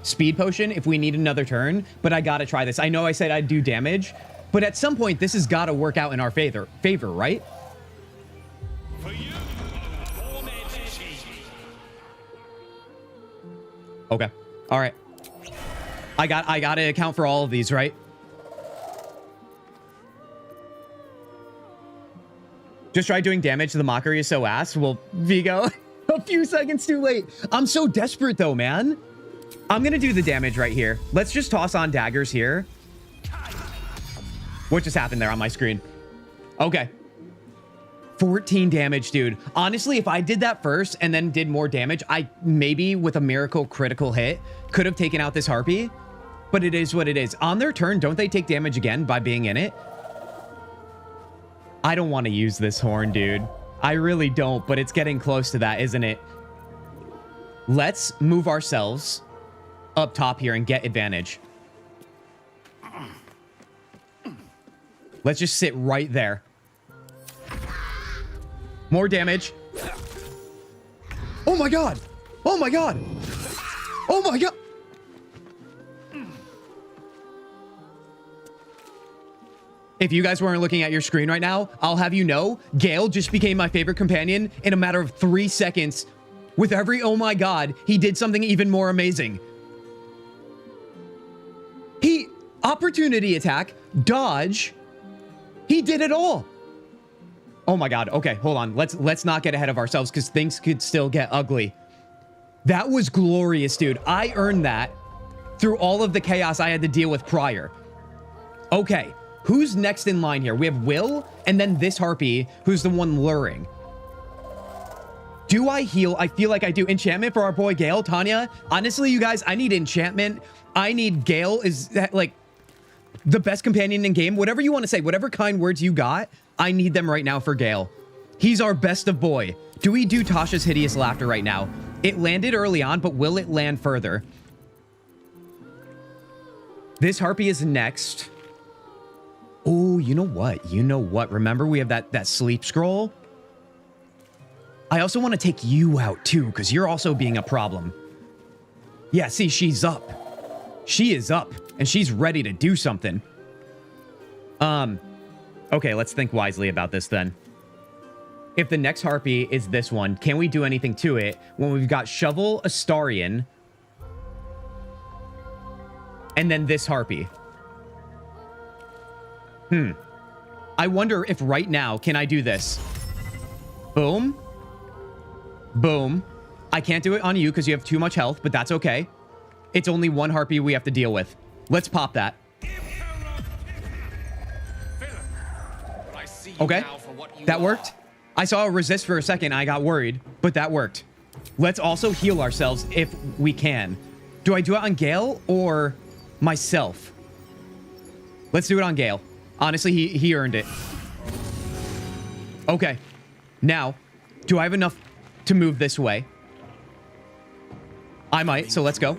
speed potion if we need another turn, but I got to try this. I know I said I'd do damage, but at some point, this has got to work out in our favor, right? Okay. All right. I got to account for all of these, right? Just try doing damage to the Mockery is so ass. Well, Vigo, a few seconds too late. I'm so desperate though, man. I'm going to do the damage right here. Let's just toss on daggers here. What just happened there on my screen? Okay. 14 damage, dude. Honestly, if I did that first and then did more damage, I maybe with a miracle critical hit could have taken out this harpy. But it is what it is. On their turn, don't they take damage again by being in it? I don't want to use this horn, dude. I really don't, but it's getting close to that, isn't it? Let's move ourselves up top here and get advantage. Let's just sit right there. More damage. Oh my god. Oh my god. Oh my god. If you guys weren't looking at your screen right now, I'll have you know, Gale just became my favorite companion in a matter of 3 seconds. With every oh my god, he did something even more amazing. He, opportunity attack, dodge, he did it all. Oh my god, okay, hold on. Let's not get ahead of ourselves because things could still get ugly. That was glorious, dude. I earned that through all of the chaos I had to deal with prior. Okay. Who's next in line here? We have Will, and then this harpy, who's the one luring. Do I heal? I feel like I do. Enchantment for our boy Gale, Tanya. Honestly, you guys, I need enchantment. I need Gale is that like the best companion in game. Whatever you want to say, whatever kind words you got, I need them right now for Gale. He's our best of boy. Do we do Tasha's Hideous Laughter right now? It landed early on, but will it land further? This harpy is next. Oh, you know what? You know what? Remember we have that sleep scroll? I also want to take you out too, because you're also being a problem. Yeah, see, she's up. She is up, and she's ready to do something. Okay, let's think wisely about this then. If the next harpy is this one, can we do anything to it when we've got Shovel, Astarion, and then this harpy? I wonder if right now, can I do this? Boom. Boom. I can't do it on you because you have too much health, but that's okay. It's only one harpy we have to deal with. Let's pop that. Okay. That worked. I saw a resist for a second. I got worried, but that worked. Let's also heal ourselves if we can. Do I do it on Gale or myself? Let's do it on Gale. Honestly, he earned it. Okay. Now, do I have enough to move this way? I might, so let's go.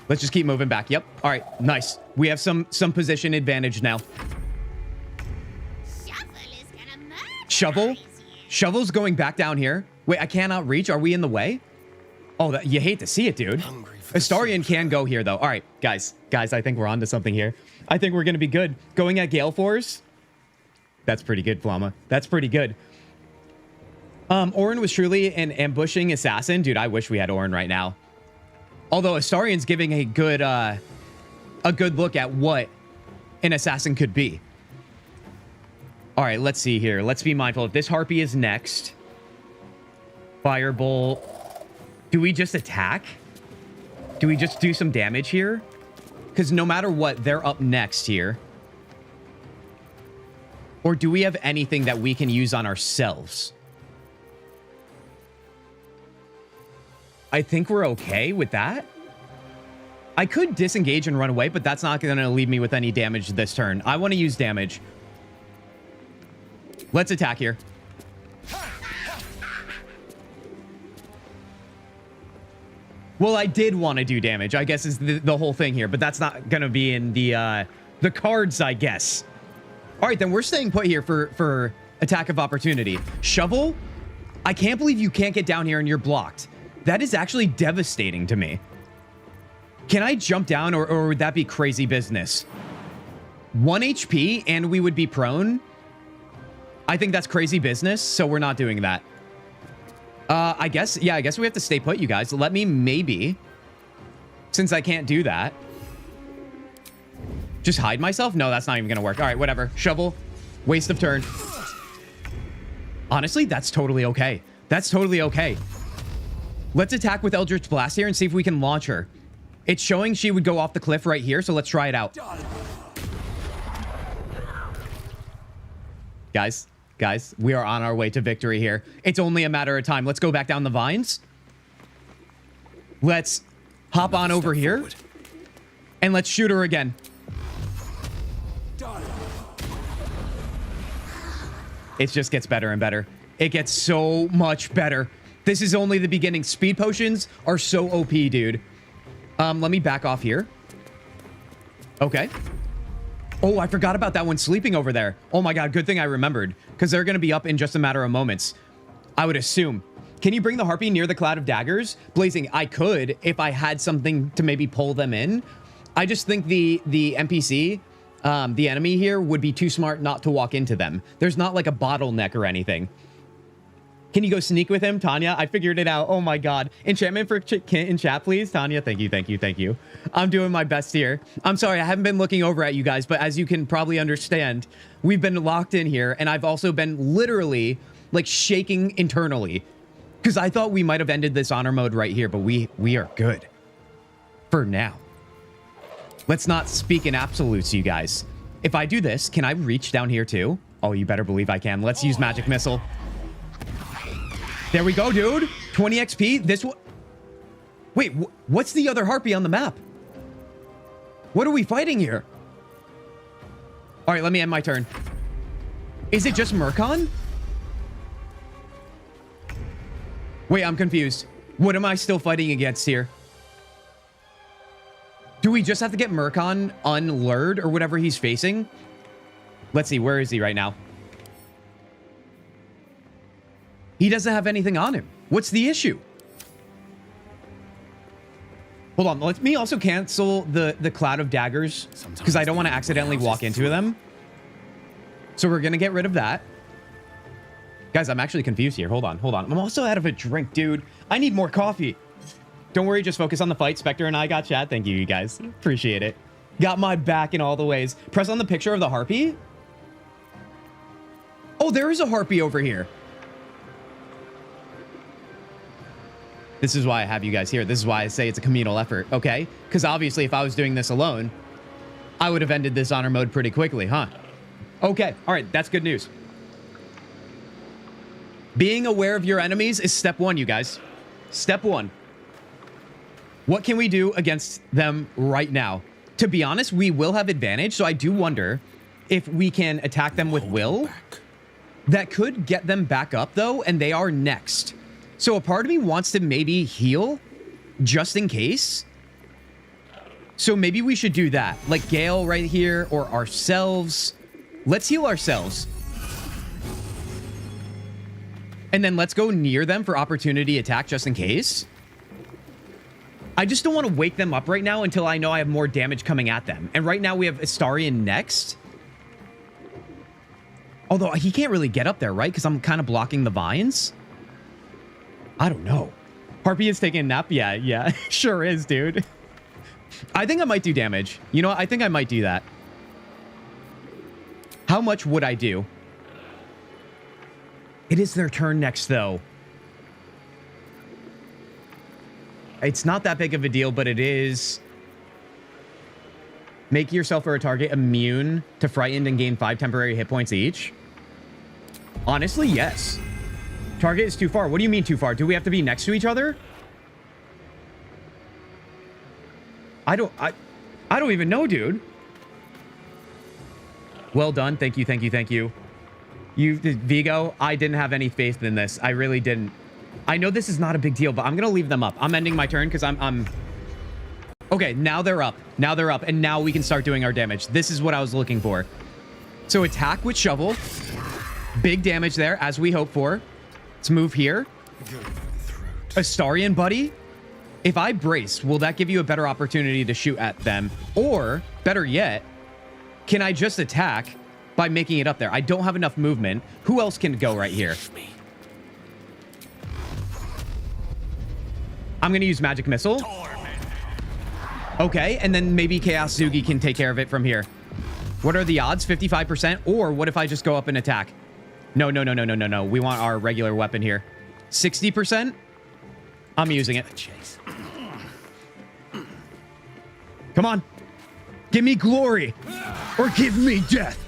Let's just keep moving back. Yep. All right. Nice. We have some position advantage now. Shovel? Shovel's going back down here. Wait, I cannot reach. Are we in the way? Oh, you hate to see it, dude. Astarion can go here, though. All right, guys. Guys, I think we're onto something here. I think we're going to be good. Going at Gale Force? That's pretty good, Flama. That's pretty good. Orin was truly an ambushing assassin. Dude, I wish we had Orin right now. Although Astarion's giving a good look at what an assassin could be. All right, let's see here. Let's be mindful. If this harpy is next, Firebolt. Do we just attack? Do we just do some damage here? Because no matter what, they're up next here. Or do we have anything that we can use on ourselves? I think we're okay with that. I could disengage and run away, but that's not going to leave me with any damage this turn. I want to use damage. Let's attack here. Well, I did want to do damage, I guess is the whole thing here, but that's not going to be in the cards, I guess. All right, then we're staying put here for attack of opportunity. Shovel? I can't believe you can't get down here and you're blocked. That is actually devastating to me. Can I jump down or would that be crazy business? 1 HP and we would be prone? I think that's crazy business, so we're not doing that. I guess we have to stay put, you guys. Let me maybe, since I can't do that, just hide myself? No, that's not even gonna work. All right, whatever. Shovel, waste of turn. Honestly, that's totally okay. That's totally okay. Let's attack with Eldritch Blast here and see if we can launch her. It's showing she would go off the cliff right here, so let's try it out. Guys, we are on our way to victory here. It's only a matter of time. Let's go back down the vines. Let's hop on over here. And let's shoot her again. It just gets better and better. It gets so much better. This is only the beginning. Speed potions are so OP, dude. Let me back off here. Okay. Oh, I forgot about that one sleeping over there. Oh my god, good thing I remembered. Because they're going to be up in just a matter of moments. I would assume. Can you bring the harpy near the cloud of daggers? Blazing, I could if I had something to maybe pull them in. I just think the NPC, the enemy here, would be too smart not to walk into them. There's not like a bottleneck or anything. Can you go sneak with him, Tanya? I figured it out. Oh my god. Enchantment for Kint in chat, please. Tanya, thank you. I'm doing my best here. I'm sorry, I haven't been looking over at you guys, but as you can probably understand, we've been locked in here, and I've also been literally, like, shaking internally. Because I thought we might have ended this honor mode right here, but we are good. For now. Let's not speak in absolutes, you guys. If I do this, can I reach down here too? Oh, you better believe I can. Let's use magic missile. There we go, dude. 20 XP. This one. Wait, what's the other harpy on the map? What are we fighting here? All right, let me end my turn. Is it just Murkon? Wait, I'm confused. What am I still fighting against here? Do we just have to get Murkon unlured or whatever he's facing? Let's see, where is he right now? He doesn't have anything on him. What's the issue? Hold on, let me also cancel the cloud of daggers because I don't want to accidentally walk into them. So we're going to get rid of that. Guys, I'm actually confused here. Hold on. I'm also out of a drink, dude. I need more coffee. Don't worry, just focus on the fight. Spectre and I got chat. Thank you, you guys. Appreciate it. Got my back in all the ways. Press on the picture of the harpy. Oh, there is a harpy over here. This is why I have you guys here. This is why I say it's a communal effort, okay? Because obviously, if I was doing this alone, I would have ended this honor mode pretty quickly, huh? Okay, all right, that's good news. Being aware of your enemies is step one, you guys. Step one. What can we do against them right now? To be honest, we will have advantage, so I do wonder if we can attack them with will. That could get them back up, though, and they are next. So a part of me wants to maybe heal, just in case. So maybe we should do that. Like Gale right here, or ourselves. Let's heal ourselves. And then let's go near them for opportunity attack, just in case. I just don't want to wake them up right now until I know I have more damage coming at them. And right now we have Astarion next. Although he can't really get up there, right? Because I'm kind of blocking the vines. I don't know. Harpy is taking a nap? Yeah. Sure is, dude. I think I might do damage. You know what? I think I might do that. How much would I do? It is their turn next, though. It's not that big of a deal, but it is. Make yourself or a target immune to frightened and gain 5 temporary hit points each. Honestly, yes. Target is too far. What do you mean too far? Do we have to be next to each other? I don't even know, dude. Well done. Thank you. You, Vigo, I didn't have any faith in this. I really didn't. I know this is not a big deal, but I'm going to leave them up. I'm ending my turn because I'm... Okay, now they're up. And now we can start doing our damage. This is what I was looking for. So attack with shovel. Big damage there, as we hope for. Let's move here. Astarion, buddy. If I brace, will that give you a better opportunity to shoot at them? Or, better yet, can I just attack by making it up there? I don't have enough movement. Who else can go right here? I'm going to use Magic Missile. Okay, and then maybe Chaos Zugi can take care of it from here. What are the odds? 55%? Or what if I just go up and attack? No. We want our regular weapon here. 60%? I'm using it. Come on. Give me glory or give me death.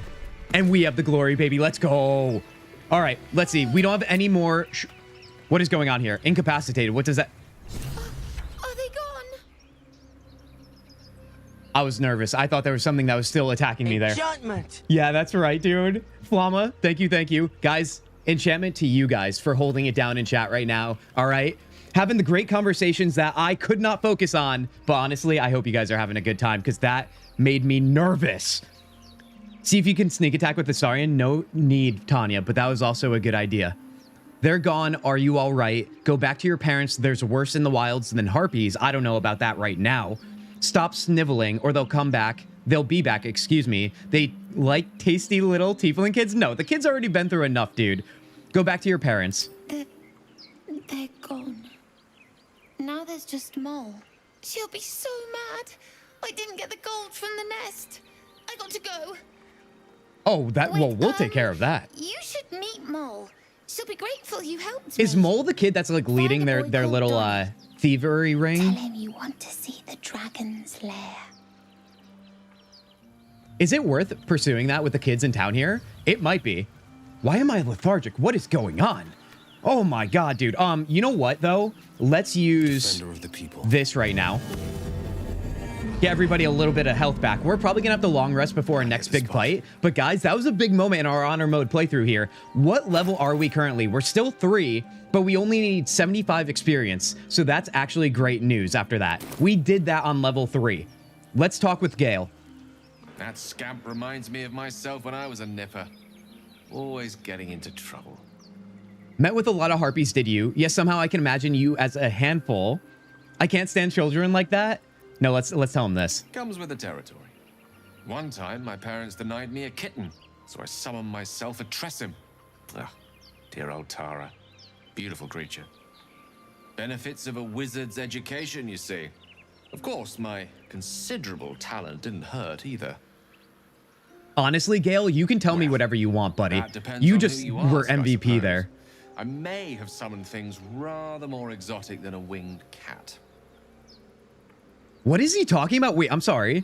And we have the glory, baby. Let's go. All right, let's see. We don't have any more. What is going on here? Incapacitated. What does that? Are they gone? I was nervous. I thought there was something that was still attacking me there. Enchantment. Yeah, that's right, dude. Flama, thank you, thank you. Guys, enchantment to you guys for holding it down in chat right now. All right? Having the great conversations that I could not focus on. But honestly, I hope you guys are having a good time because that made me nervous. See if you can sneak attack with the Saurian. No need, Tanya, but that was also a good idea. They're gone. Are you all right? Go back to your parents. There's worse in the wilds than harpies. I don't know about that right now. Stop sniveling or they'll come back. They'll be back, excuse me. They like tasty little tiefling kids? No, the kid's already been through enough, dude. Go back to your parents. They're gone. Now there's just Mole. She'll be so mad. I didn't get the gold from the nest. I got to go. Oh, well, we'll take care of that. You should meet Mole. She'll be grateful you helped me. Is Mole the kid that's like leading their little thievery ring? Tell him you want to see the dragon's lair. Is it worth pursuing that with the kids in town here? It might be. Why am I lethargic? What is going on? Oh my god, dude. You know what though? Let's use this right now. Get everybody a little bit of health back. We're probably gonna have to long rest before our next big fight. But guys, that was a big moment in our honor mode playthrough here. What level are we currently? We're still 3, but we only need 75 experience. So that's actually great news after that. We did that on level 3. Let's talk with Gale. That scamp reminds me of myself when I was a nipper. Always getting into trouble. Met with a lot of harpies, did you? Yes, somehow I can imagine you as a handful. I can't stand children like that. No, let's tell him this. Comes with the territory. One time, my parents denied me a kitten, so I summoned myself a Tressim. Ah, dear old Tara. Beautiful creature. Benefits of a wizard's education, you see. Of course, my considerable talent didn't hurt either. Honestly, Gale, you can tell me whatever you want, buddy. You just were MVP there. I may have summoned things rather more exotic than a winged cat. What is he talking about? Wait, I'm sorry.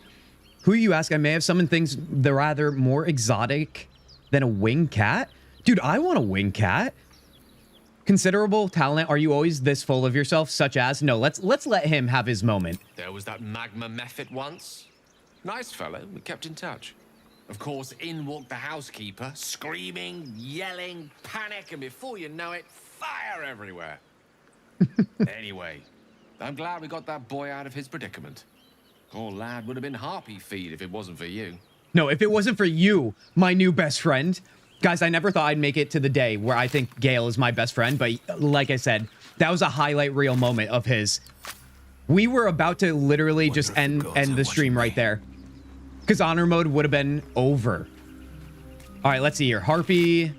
Who you ask? I may have summoned things that are rather more exotic than a winged cat? Dude, I want a winged cat. Considerable talent. Are you always this full of yourself? Such as? No, let's let him have his moment. There was that magma mephit once. Nice fellow. We kept in touch. Of course, in walked the housekeeper, screaming, yelling, panic, and before you know it, fire everywhere. Anyway, I'm glad we got that boy out of his predicament. Poor lad would have been harpy feed if it wasn't for you. No, if it wasn't for you, my new best friend. Guys, I never thought I'd make it to the day where I think Gale is my best friend, but like I said, that was a highlight reel moment of his. We were about to literally just end the stream right there. Because honor mode would have been over. All right, let's see here. Harpy.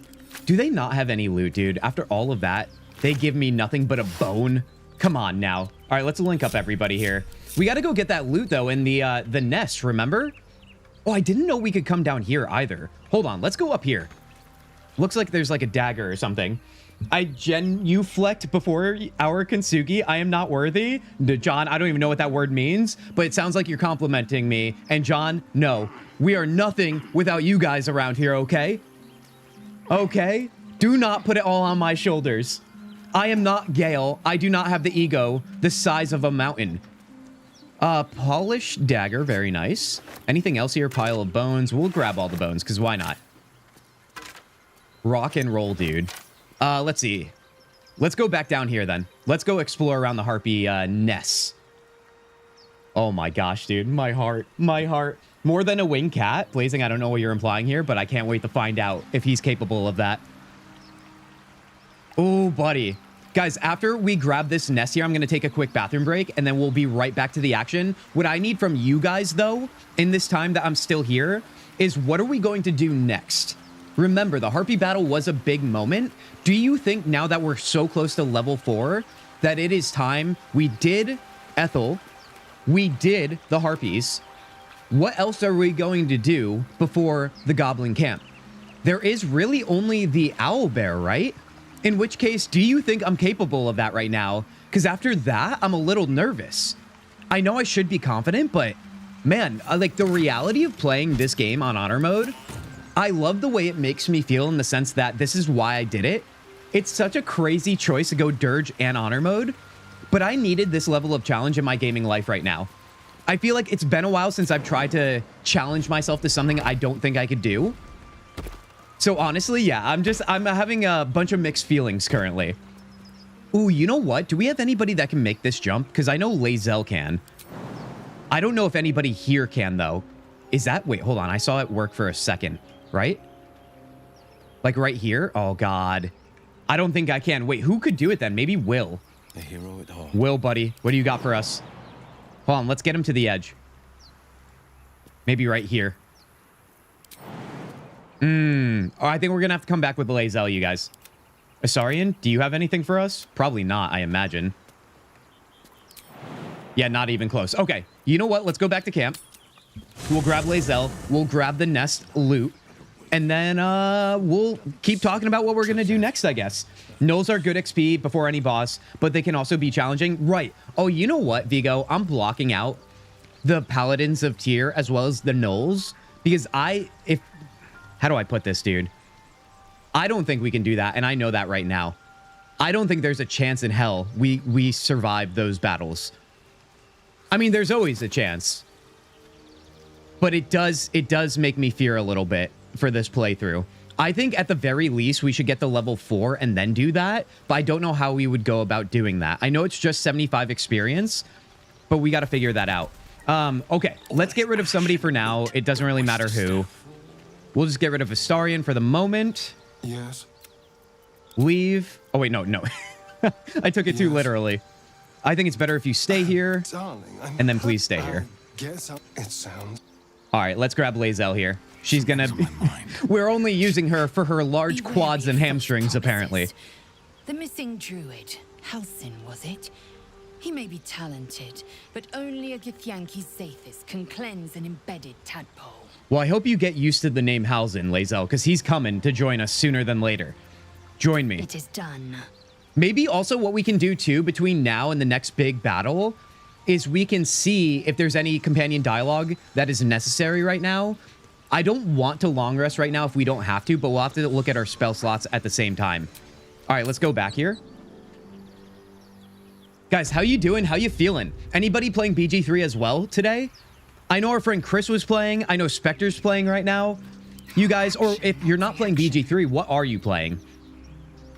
Do they not have any loot, dude? After all of that, they give me nothing but a bone. Come on now. All right, let's link up everybody here. We got to go get that loot, though, in the nest, remember? Oh, I didn't know we could come down here either. Hold on, let's go up here. Looks like there's like a dagger or something. I genuflect before our Kintzugi. I am not worthy. John, I don't even know what that word means, but it sounds like you're complimenting me. And John, no, we are nothing without you guys around here, okay? Okay? Do not put it all on my shoulders. I am not Gale. I do not have the ego the size of a mountain. Polished dagger, very nice. Anything else here? Pile of bones. We'll grab all the bones, because why not? Rock and roll, dude. Let's see. Let's go back down here, then. Let's go explore around the harpy nests. Oh my gosh, dude. My heart. My heart. More than a winged cat. Blazing, I don't know what you're implying here, but I can't wait to find out if he's capable of that. Oh, buddy. Guys, after we grab this nest here, I'm going to take a quick bathroom break, and then we'll be right back to the action. What I need from you guys, though, in this time that I'm still here, is what are we going to do next? Remember, the harpy battle was a big moment. Do you think now that we're so close to level 4 that it is time? We did Ethel. We did the harpies. What else are we going to do before the goblin camp? There is really only the owlbear, right? In which case, do you think I'm capable of that right now? Because after that, I'm a little nervous. I know I should be confident, but man, like the reality of playing this game on honor mode, I love the way it makes me feel in the sense that this is why I did it. It's such a crazy choice to go Durge and honor mode, but I needed this level of challenge in my gaming life right now. I feel like it's been a while since I've tried to challenge myself to something I don't think I could do. So honestly, yeah, I'm having a bunch of mixed feelings currently. Ooh, you know what? Do we have anybody that can make this jump? Because I know Lae'zel can. I don't know if anybody here can, though. Is that... Wait, hold on. I saw it work for a second, right? Like right here? Oh, God. I don't think I can. Wait, who could do it then? Maybe Will. A hero at heart. Will, buddy. What do you got for us? Hold on. Let's get him to the edge. Maybe right here. Oh, I think we're going to have to come back with Lae'zel, you guys. Asarian, do you have anything for us? Probably not, I imagine. Yeah, not even close. Okay, you know what? Let's go back to camp. We'll grab Lae'zel. We'll grab the nest loot. And then we'll keep talking about what we're going to do next, I guess. Gnolls are good XP before any boss, but they can also be challenging. Right. Oh, you know what, Vigo? I'm blocking out the Paladins of Tyr as well as the Gnolls. Because how do I put this, dude? I don't think we can do that, and I know that right now. I don't think there's a chance in hell we survive those battles. I mean, there's always a chance. But it does make me fear a little bit for this playthrough. I think at the very least, we should get to level 4 and then do that. But I don't know how we would go about doing that. I know it's just 75 experience, but we got to figure that out. Okay, let's get rid of somebody for now. It doesn't really matter who. We'll just get rid of Astarion for the moment. Yes. Leave. Oh, wait, no. I took it too literally. I think it's better if you stay here. Darling, and then please stay here. Guess it sounds... All right, let's grab Lae'zel here. She's gonna... We're only using her for her large quads and hamstrings, apparently. The missing druid, Halsin, was it? He may be talented, but only a Githyanki Zathis can cleanse an embedded tadpole. Well, I hope you get used to the name Halsin, Lae'zel, because he's coming to join us sooner than later. Join me. It is done. Maybe also what we can do, too, between now and the next big battle is we can see if there's any companion dialogue that is necessary right now. I don't want to long rest right now if we don't have to, but we'll have to look at our spell slots at the same time. All right, let's go back here. Guys, how you doing? How you feeling? Anybody playing BG3 as well today? I know our friend Chris was playing. I know Spectre's playing right now. You guys, or if you're not playing BG3, what are you playing?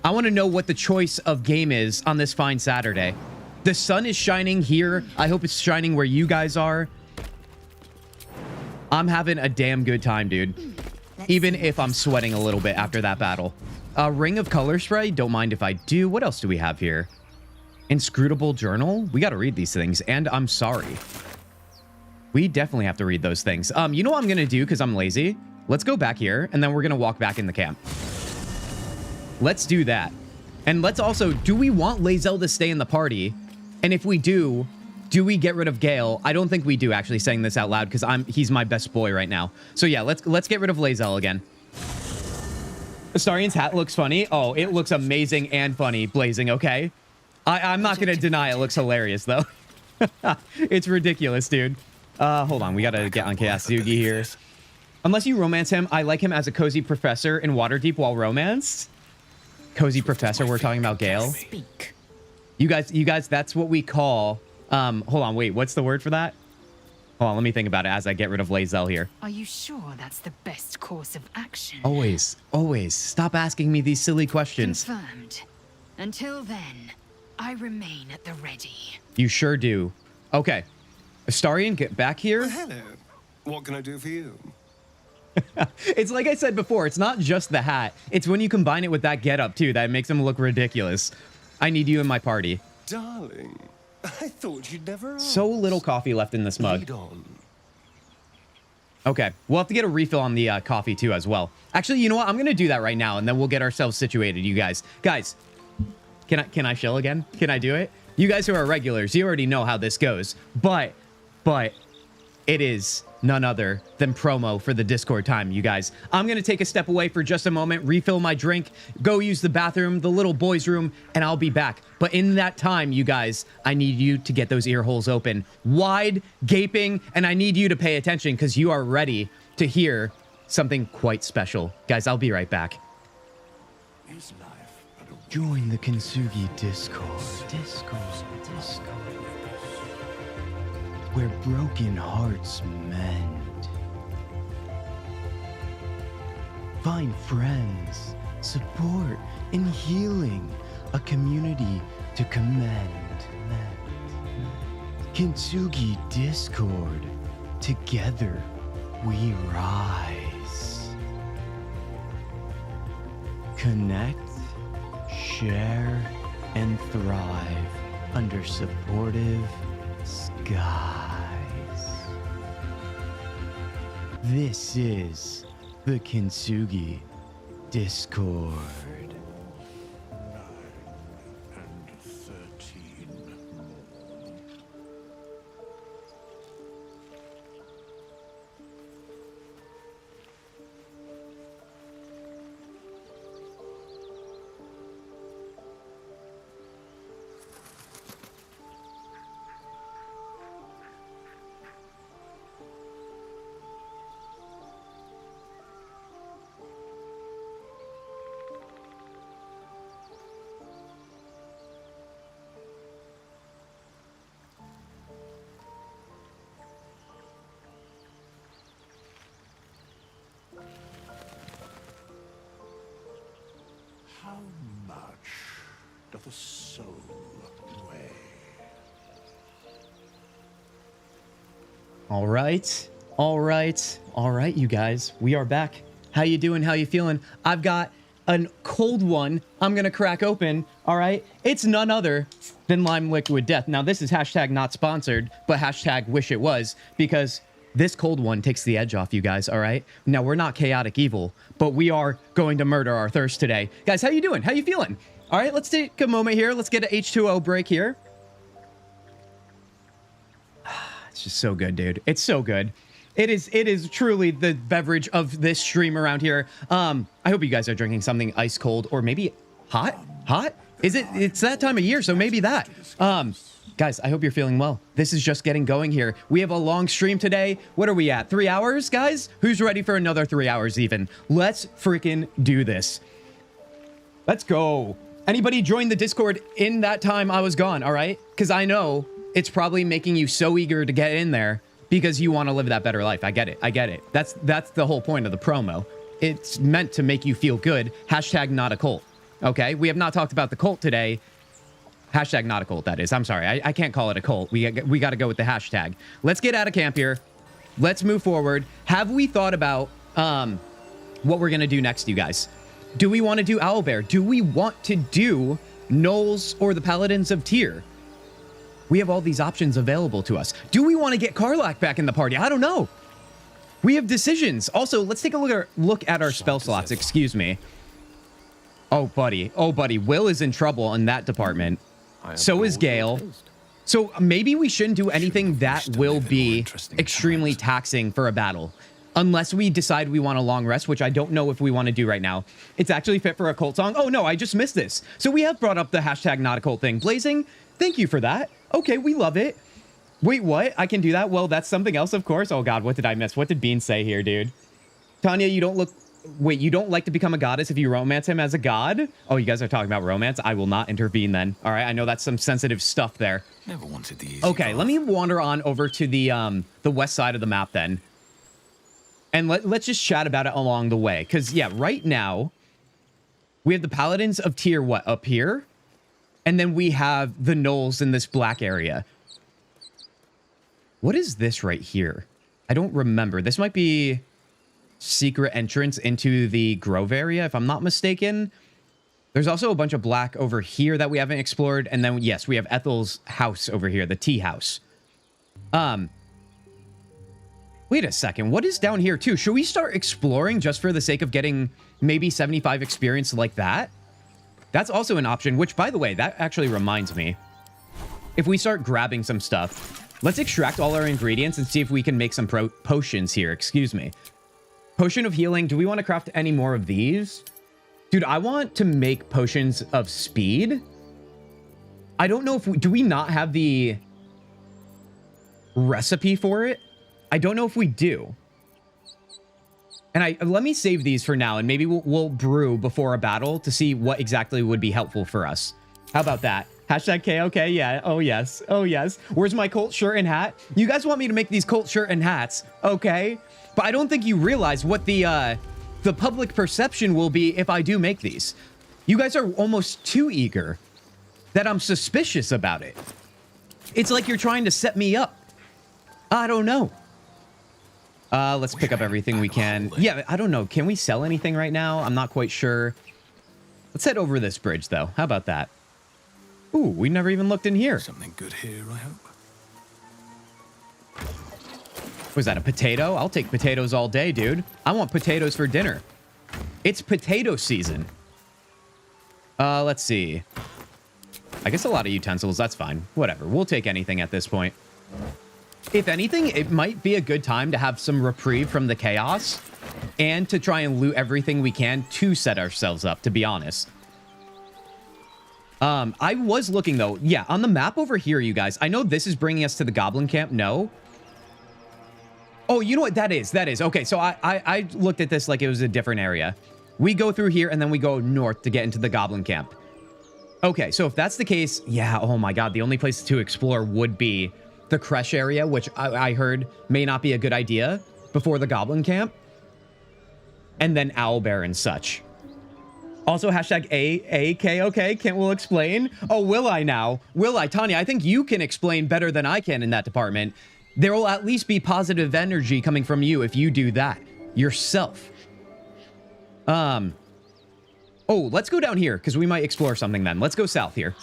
I want to know what the choice of game is on this fine Saturday. The sun is shining here. I hope it's shining where you guys are. I'm having a damn good time, dude. Even if I'm sweating a little bit after that battle. Ring of Color Spray. Don't mind if I do. What else do we have here? Inscrutable Journal. We got to read these things. And I'm sorry. We definitely have to read those things. You know what I'm going to do because I'm lazy? Let's go back here, and then we're going to walk back in the camp. Let's do that. And let's also... Do we want Lae'zel to stay in the party? And if we do we get rid of Gale? I don't think we do, actually, saying this out loud, because he's my best boy right now. So yeah, let's get rid of Lae'zel again. Astarion's hat looks funny. Oh, it looks amazing and funny, Blazing, okay? I'm not going to deny it looks hilarious, though. It's ridiculous, dude. Hold on. We got to get on Kintzugi here. Unless you romance him, I like him as a cozy professor in Waterdeep while romanced. Cozy professor, we're talking about Gale. Speak. You guys, that's what we call... hold on, wait, what's the word for that? Hold on, let me think about it as I get rid of Lae'zel here. Are you sure that's the best course of action? Always, always. Stop asking me these silly questions. Confirmed. Until then, I remain at the ready. You sure do. Okay. Astarion, get back here. Well, hello. What can I do for you? It's like I said before, it's not just the hat. It's when you combine it with that getup, too, that makes him look ridiculous. I need you in my party. Darling, I thought you'd never ask. So little coffee left in this mug. Lead on. Okay, we'll have to get a refill on the coffee, too, as well. Actually, you know what? I'm going to do that right now, and then we'll get ourselves situated, you guys. Guys, can I chill again? Can I do it? You guys who are regulars, you already know how this goes. But, it is none other than promo for the Discord time, you guys. I'm going to take a step away for just a moment, refill my drink, go use the bathroom, the little boys' room, and I'll be back. But in that time, you guys, I need you to get those ear holes open, wide, gaping, and I need you to pay attention because you are ready to hear something quite special. Guys, I'll be right back. Join the Kintzugi Discord. Where broken hearts mend. Find friends, support, and healing. A community to commend. Kintzugi Discord. Together we rise. Connect, share, and thrive under supportive skies. This is the Kintzugi Discord. How much doth a soul weigh? All right, you guys. We are back. How you doing? How you feeling? I've got a cold one I'm going to crack open, all right? It's none other than Lime Liquid Death. Now, this is hashtag not sponsored, but hashtag wish it was, because this cold one takes the edge off, you guys, all right? Now, we're not chaotic evil, but we are going to murder our thirst today. Guys, how you doing? How you feeling? All right, let's take a moment here. Let's get an H2O break here. It's just so good, dude. It's so good. It is truly the beverage of this stream around here. I hope you guys are drinking something ice cold or maybe hot. It's that time of year, so maybe that. Guys, I hope you're feeling well. This is just getting going here. We have a long stream today. What are we at? 3 hours, guys? Who's ready for another 3 hours even? Let's freaking do this. Let's go. Anybody join the Discord in that time I was gone, all right? Because I know it's probably making you so eager to get in there because you want to live that better life. I get it. That's the whole point of the promo. It's meant to make you feel good. Hashtag not a cult. Okay? We have not talked about the cult today. Hashtag not a cult, that is. I'm sorry. I can't call it a cult. We got to go with the hashtag. Let's get out of camp here. Let's move forward. Have we thought about what we're going to do next, you guys? Do we want to do Owlbear? Do we want to do Knowles or the Paladins of Tyr? We have all these options available to us. Do we want to get Karlach back in the party? I don't know. We have decisions. Also, let's take a look at our spell slots. Excuse me. Oh, buddy. Will is in trouble in that department. So is Gale. So maybe we shouldn't do anything that will be extremely taxing for a battle. Unless we decide we want a long rest, which I don't know if we want to do right now. It's actually fit for a cult song. Oh, no, I just missed this. So we have brought up the hashtag not a cult thing. Blazing, thank you for that. Okay, we love it. Wait, what? I can do that? Well, that's something else, of course. Oh, God, what did I miss? What did Bean say here, dude? Tanya, you don't look... Wait, you don't like to become a goddess if you romance him as a god? Oh, you guys are talking about romance? I will not intervene then. All right, I know that's some sensitive stuff there. Never wanted the easy Okay, let me wander on over to the west side of the map then. And let's just chat about it along the way. Because, yeah, right now, we have the Paladins of Tyr, what, up here? And then we have the Knolls in this black area. What is this right here? I don't remember. This might be secret entrance into the Grove area, if I'm not mistaken. There's also a bunch of black over here that we haven't explored. And then, yes, we have Ethel's house over here, the tea house. Wait a second. What is down here, too? Should we start exploring just for the sake of getting maybe 75 experience like that? That's also an option, which, by the way, that actually reminds me. If we start grabbing some stuff, Let's extract all our ingredients and see if we can make some potions here. Excuse me. Potion of healing. Do we want to craft any more of these? Dude, I want to make potions of speed. I don't know if do we not have the recipe for it? I don't know if we do. And let me save these for now, and maybe we'll brew before a battle to see what exactly would be helpful for us. How about that? Hashtag KOK, yeah. Oh, yes. Oh, yes. Where's my Colt shirt and hat? You guys want me to make these Colt shirt and hats, okay? But I don't think you realize what the public perception will be if I do make these. You guys are almost too eager that I'm suspicious about it. It's like you're trying to set me up. I don't know. Let's pick up everything we can. Yeah, I don't know. Can we sell anything right now? I'm not quite sure. Let's head over this bridge, though. How about that? Ooh, we never even looked in here. Something good here, I hope. Was that a potato? I'll take potatoes all day, dude. I want potatoes for dinner. It's potato season. Let's see. I guess a lot of utensils. That's fine. Whatever. We'll take anything at this point. If anything, it might be a good time to have some reprieve from the chaos and to try and loot everything we can to set ourselves up, to be honest. I was looking, though. Yeah, on the map over here, you guys. I know this is bringing us to the goblin camp. No. Oh, you know what? That is. Okay, so I looked at this like it was a different area. We go through here, and then we go north to get into the goblin camp. Okay, so if that's the case, yeah, oh my god, the only place to explore would be the Kresh area, which I heard may not be a good idea before the goblin camp. And then Owlbear and such. Also, hashtag AKOK, Kent will explain. Oh, will I now? Will I? Tanya, I think you can explain better than I can in that department. There will at least be positive energy coming from you if you do that yourself. Oh, let's go down here because we might explore something then. Let's go south here.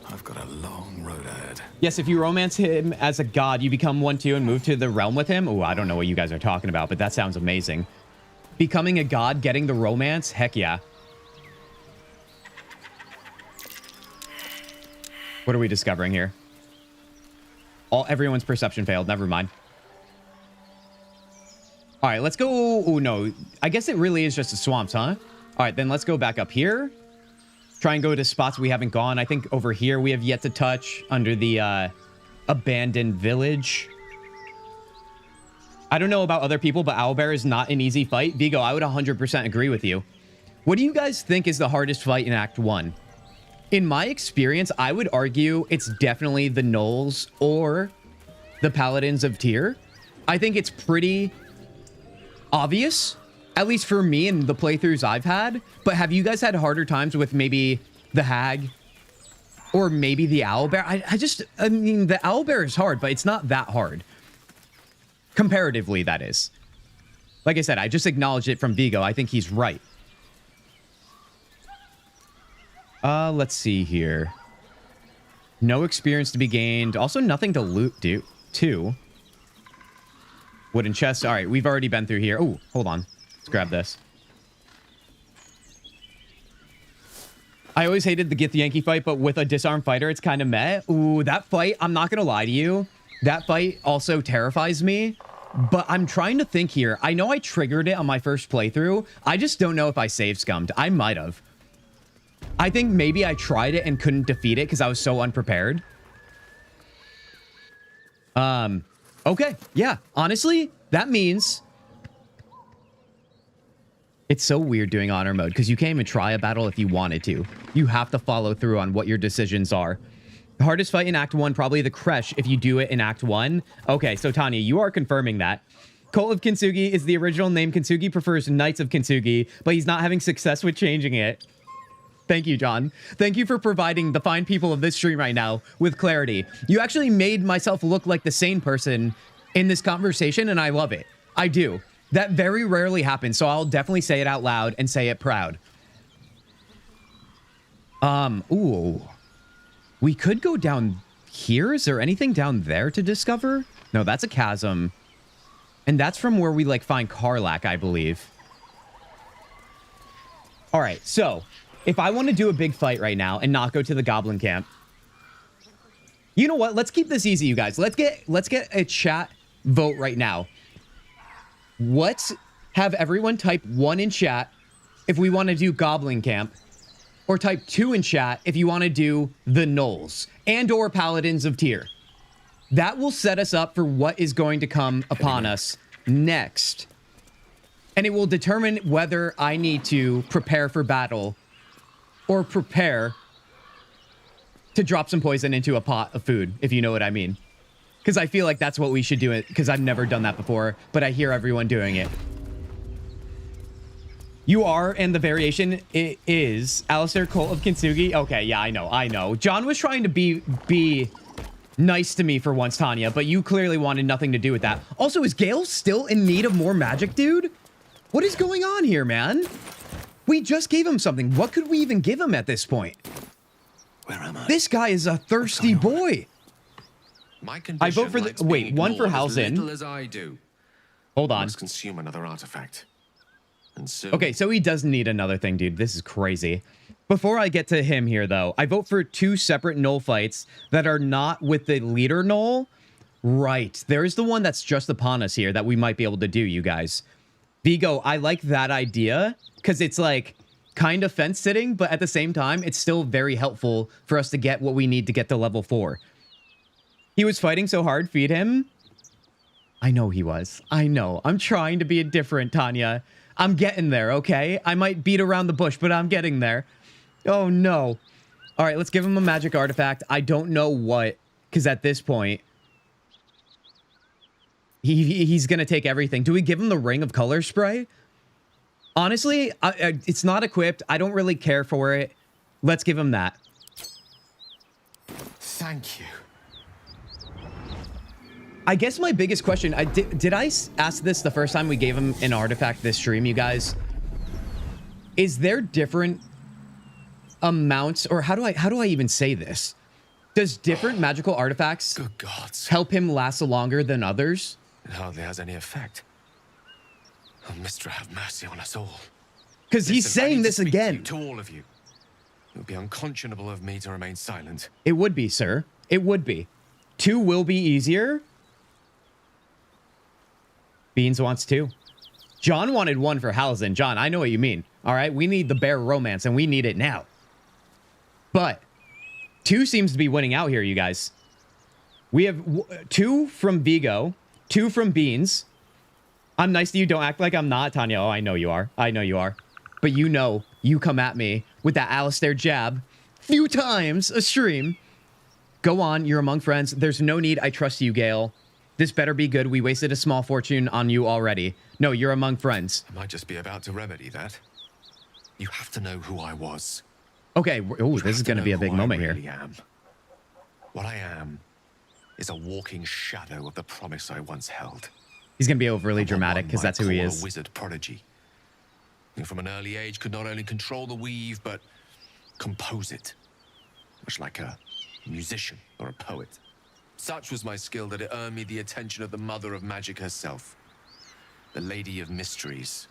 I've got a long road ahead. Yes, if you romance him as a god, you become one too and move to the realm with him. Oh, I don't know what you guys are talking about, but that sounds amazing. Becoming a god, getting the romance? Heck yeah. What are we discovering here? Everyone's perception failed. Never mind. All right, let's go. Oh, no. I guess it really is just the swamps, huh? All right, then let's go back up here. Try and go to spots we haven't gone. I think over here we have yet to touch under the abandoned village. I don't know about other people, but Owlbear is not an easy fight. Vigo, I would 100% agree with you. What do you guys think is the hardest fight in Act 1? In my experience, I would argue it's definitely the Gnolls or the Paladins of Tyr. I think it's pretty obvious, at least for me and the playthroughs I've had. But have you guys had harder times with maybe the Hag or maybe the Owlbear? I mean, the Owlbear is hard, but it's not that hard. Comparatively, that is. Like I said, I just acknowledged it from Vigo. I think he's right. Let's see here. No experience to be gained. Also, nothing to loot, too. Wooden chest. All right, we've already been through here. Oh, hold on. Let's grab this. I always hated the Githyanki fight, but with a disarmed fighter, it's kind of meh. Ooh, that fight, I'm not going to lie to you. That fight also terrifies me, but I'm trying to think here. I know I triggered it on my first playthrough. I just don't know if I save scummed. I might have. I think maybe I tried it and couldn't defeat it because I was so unprepared. Okay. Yeah. Honestly, that means it's so weird doing honor mode because you can't even try a battle if you wanted to. You have to follow through on what your decisions are. The hardest fight in Act 1, probably the Kresh if you do it in Act 1. Okay, so Tanya, you are confirming that. Cult of Kintzugi is the original name. Kintsugi prefers Knights of Kintsugi, but he's not having success with changing it. Thank you, John. Thank you for providing the fine people of this stream right now with clarity. You actually made myself look like the sane person in this conversation, and I love it. I do. That very rarely happens, so I'll definitely say it out loud and say it proud. Ooh. We could go down here. Is there anything down there to discover? No, that's a chasm. And that's from where we, like, find Karlach, I believe. All right, so if I want to do a big fight right now and not go to the goblin camp, You know what? Let's keep this easy, you guys. Let's get a chat vote right now. Let's have everyone type 1 in chat if we want to do Goblin Camp, or type 2 in chat if you want to do the Gnolls and or Paladins of Tyr. That will set us up for what is going to come upon us next. And it will determine whether I need to prepare for battle or prepare to drop some poison into a pot of food, if you know what I mean. Because I feel like that's what we should do it, because I've never done that before, but I hear everyone doing it. You are, and the variation is Alistair Cult of Kintzugi. Okay, yeah, I know. John was trying to be nice to me for once, Tanya, but you clearly wanted nothing to do with that. Also, is Gale still in need of more magic, dude? What is going on here, man? We just gave him something. What could we even give him at this point? Where am I? This guy is a thirsty boy. My I vote for the... Wait, 1 for Halsin. As little as I do. Hold on. Let's consume another artifact. And soon... Okay, so he doesn't need another thing, dude. This is crazy. Before I get to him here, though, I vote for 2 separate Gnoll fights that are not with the leader Gnoll. Right. There's the one that's just upon us here that we might be able to do, you guys. Vigo, I like that idea because it's like kind of fence sitting, but at the same time, it's still very helpful for us to get what we need to get to level 4. He was fighting so hard, feed him. I know he was. I know. I'm trying to be indifferent, Tanya. I'm getting there, okay? I might beat around the bush, but I'm getting there. Oh, no. All right, let's give him a magic artifact. I don't know what, because at this point, he's going to take everything. Do we give him the Ring of Color Spray? Honestly, it's not equipped. I don't really care for it. Let's give him that. Thank you. I guess my biggest question, did I ask this the first time we gave him an artifact this stream, you guys? Is there different amounts, or how do I even say this? Does different magical artifacts good gods help him last longer than others? It hardly has any effect. Oh, Mistra, have mercy on us all. Because he's saying this again. To all of you. It would be unconscionable of me to remain silent. It would be, sir. It would be. 2 will be easier. Beans wants 2. John wanted 1 for Halsin. John, I know what you mean. All right, we need the bear romance, and we need it now. But 2 seems to be winning out here, you guys. We have 2 from Vigo, 2 from Beans. I'm nice to you. Don't act like I'm not, Tanya. Oh, I know you are. I know you are. But you know, you come at me with that Alistair jab few times a stream. Go on. You're among friends. There's no need. I trust you, Gale. This better be good. We wasted a small fortune on you already. No, you're among friends. I might just be about to remedy that. You have to know who I was. Okay. Oh, this is going to be a big moment really here. Am. What I am is a walking shadow of the promise I once held. He's going to be overly dramatic because that's who he is. A wizard prodigy. Who from an early age could not only control the weave, but compose it. Much like a musician or a poet. Such was my skill that it earned me the attention of the mother of magic herself. The Lady of Mysteries.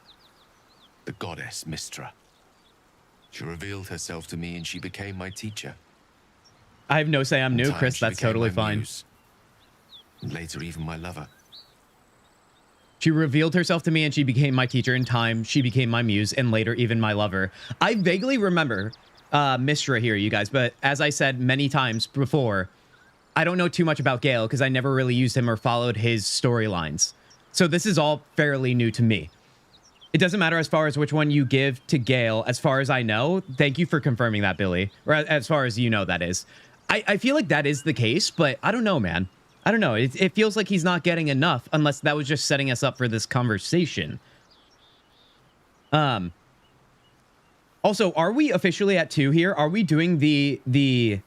The goddess Mistra. She revealed herself to me and she became my teacher. I have no say I'm new, Chris. That's totally fine. And later, even my lover. She revealed herself to me and she became my teacher. In time, she became my muse, and later, even my lover. I vaguely remember Mistra here, you guys, but as I said many times before, I don't know too much about Gale because I never really used him or followed his storylines. So this is all fairly new to me. It doesn't matter as far as which one you give to Gale, as far as I know. Thank you for confirming that, Billy. Or as far as you know, that is. I feel like that is the case, but I don't know, man. I don't know. It feels like he's not getting enough, unless that was just setting us up for this conversation. Also, are we officially at 2 here? Are we doing the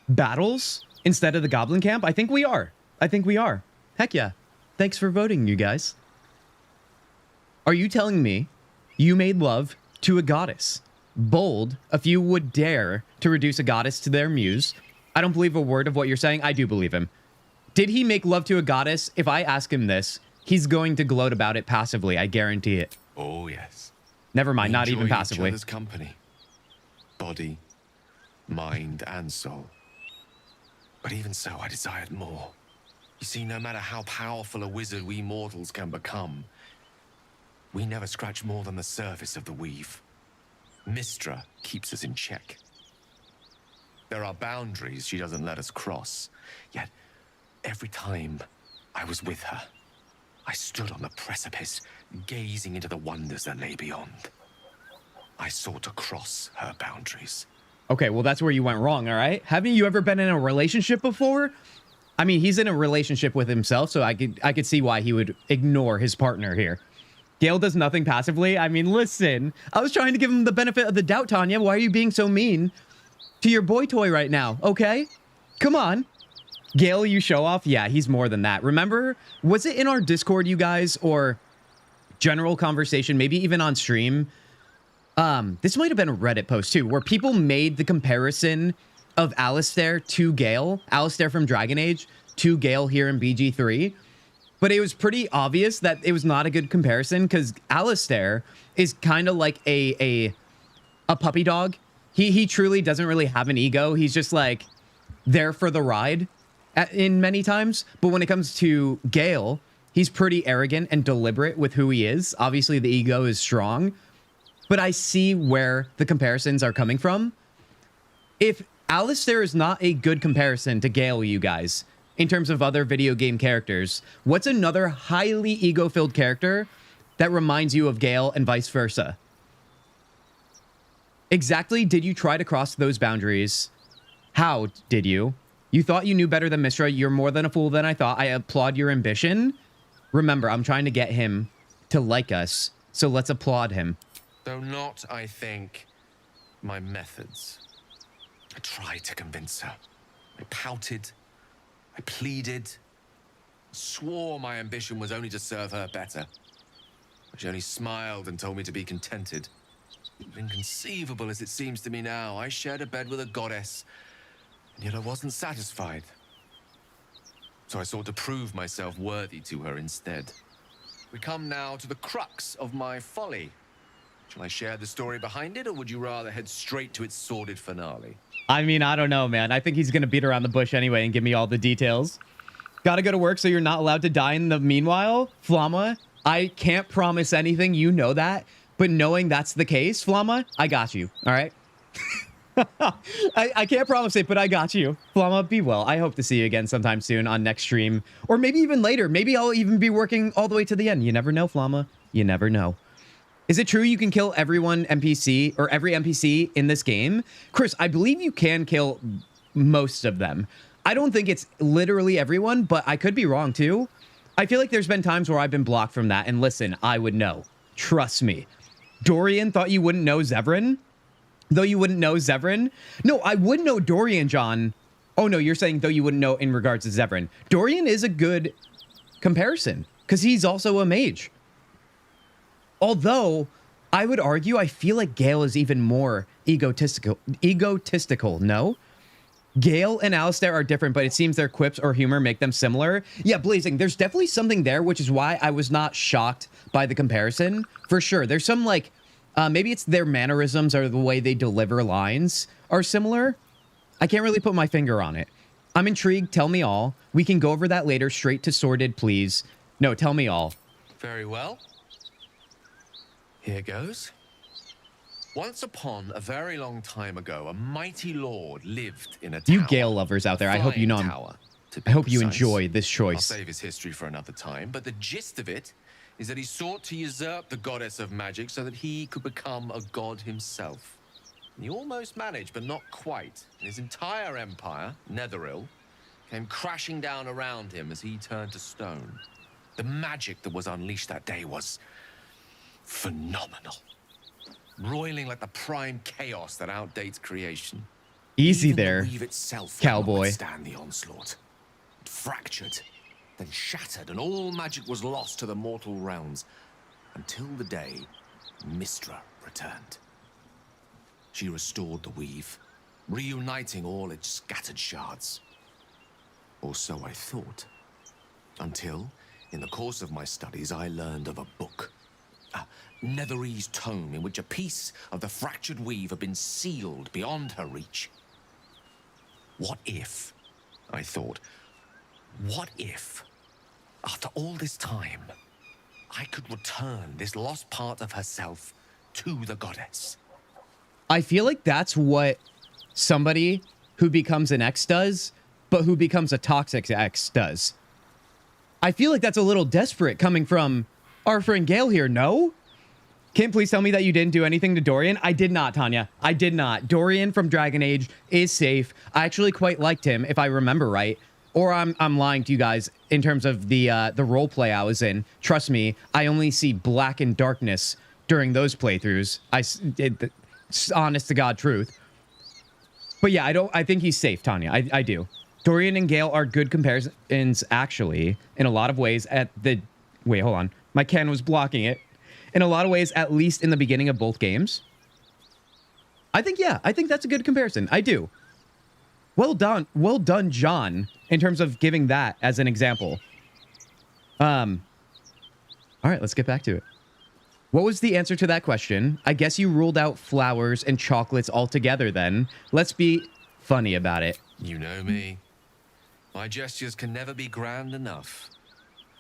battles instead of the Goblin Camp? I think we are. I think we are. Heck yeah. Thanks for voting, you guys. Are you telling me you made love to a goddess? Bold, a few would dare to reduce a goddess to their muse. I don't believe a word of what you're saying. I do believe him. Did he make love to a goddess? If I ask him this, he's going to gloat about it passively. I guarantee it. Oh, yes. Never mind, not even passively. Each other's company. Body, mind, and soul. But even so, I desired more. You see, no matter how powerful a wizard we mortals can become, we never scratch more than the surface of the weave. Mystra keeps us in check. There are boundaries she doesn't let us cross. Yet, every time I was with her, I stood on the precipice, gazing into the wonders that lay beyond. I sought to cross her boundaries. Okay, well, that's where you went wrong, all right? Haven't you ever been in a relationship before? I mean, he's in a relationship with himself, so I could see why he would ignore his partner here. Gale does nothing passively. I mean, listen, I was trying to give him the benefit of the doubt, Tanya. Why are you being so mean to your boy toy right now, okay? Come on. Gale, you show off? Yeah, he's more than that. Remember, was it in our Discord, you guys, or general conversation, maybe even on stream? This might have been a Reddit post too, where people made the comparison of Alistair to Gale, Alistair from Dragon Age to Gale here in BG3. But it was pretty obvious that it was not a good comparison because Alistair is kind of like a puppy dog. He truly doesn't really have an ego. He's just like there for the ride in many times. But when it comes to Gale, he's pretty arrogant and deliberate with who he is. Obviously, the ego is strong. But I see where the comparisons are coming from. If Alistair is not a good comparison to Gale, you guys, in terms of other video game characters, what's another highly ego-filled character that reminds you of Gale and vice versa? Exactly did you try to cross those boundaries? How did you? You thought you knew better than Mystra. You're more than a fool than I thought. I applaud your ambition. Remember, I'm trying to get him to like us, so let's applaud him. Though not, I think, my methods. I tried to convince her. I pouted. I pleaded. Swore my ambition was only to serve her better. But she only smiled and told me to be contented. Inconceivable as it seems to me now, I shared a bed with a goddess, and yet I wasn't satisfied. So I sought to prove myself worthy to her instead. We come now to the crux of my folly. Shall I share the story behind it, or would you rather head straight to its sordid finale? I mean, I don't know, man. I think he's going to beat around the bush anyway and give me all the details. Gotta go to work, so you're not allowed to die in the meanwhile? Flamma, I can't promise anything. You know that. But knowing that's the case, Flamma, I got you. All right? I can't promise it, but I got you. Flamma, be well. I hope to see you again sometime soon on next stream. Or maybe even later. Maybe I'll even be working all the way to the end. You never know, Flamma. You never know. Is it true you can kill everyone NPC or every NPC in this game? Chris, I believe you can kill most of them. I don't think it's literally everyone, but I could be wrong too. I feel like there's been times where I've been blocked from that, and listen, I would know. Trust me. Dorian thought you wouldn't know Zevran? Though you wouldn't know Zevran? No, I would know Dorian, John. Oh no, you're saying though you wouldn't know in regards to Zevran. Dorian is a good comparison because he's also a mage. Although, I would argue, I feel like Gale is even more egotistical, no? Gale and Alistair are different, but it seems their quips or humor make them similar. Yeah, Blazing, there's definitely something there, which is why I was not shocked by the comparison. For sure, there's some, like, maybe it's their mannerisms or the way they deliver lines are similar. I can't really put my finger on it. I'm intrigued, tell me all. We can go over that later, straight to sordid, please. No, tell me all. Very well. Here goes. Once upon a very long time ago, a mighty lord lived in a tower. You Gale lovers out there, I hope you know him. I hope you enjoy this choice. I'll save his history for another time, but the gist of it is that he sought to usurp the goddess of magic so that he could become a god himself. And he almost managed, but not quite. And his entire empire, Netheril, came crashing down around him as he turned to stone. The magic that was unleashed that day was phenomenal. Roiling like the prime chaos that outdates creation. Easy Even there, the weave itself cowboy. Stand the onslaught. It fractured, then shattered, and all magic was lost to the mortal realms until the day Mystra returned. She restored the weave, reuniting all its scattered shards. Or so I thought. Until, in the course of my studies, I learned of a book. A Netherese tome in which a piece of the fractured weave had been sealed beyond her reach. What if I thought, what if, after all this time, I could return this lost part of herself to the goddess? I feel like that's what somebody who becomes an ex does, but who becomes a toxic ex does. I feel like that's a little desperate coming from our friend Gale here, no? Kim, please tell me that you didn't do anything to Dorian. I did not, Tanya. I did not. Dorian from Dragon Age is safe. I actually quite liked him, if I remember right. Or I'm lying to you guys in terms of the role play I was in. Trust me, I only see black and darkness during those playthroughs. It's honest to God truth. But yeah, I think he's safe, Tanya. I do. Dorian and Gale are good comparisons, actually, in a lot of ways at the... Wait, hold on. My can was blocking it. In a lot of ways, at least in the beginning of both games. I think that's a good comparison. I do. Well done, John, in terms of giving that as an example. All right, let's get back to it. What was the answer to that question? I guess you ruled out flowers and chocolates altogether then. Let's be funny about it. You know me. My gestures can never be grand enough.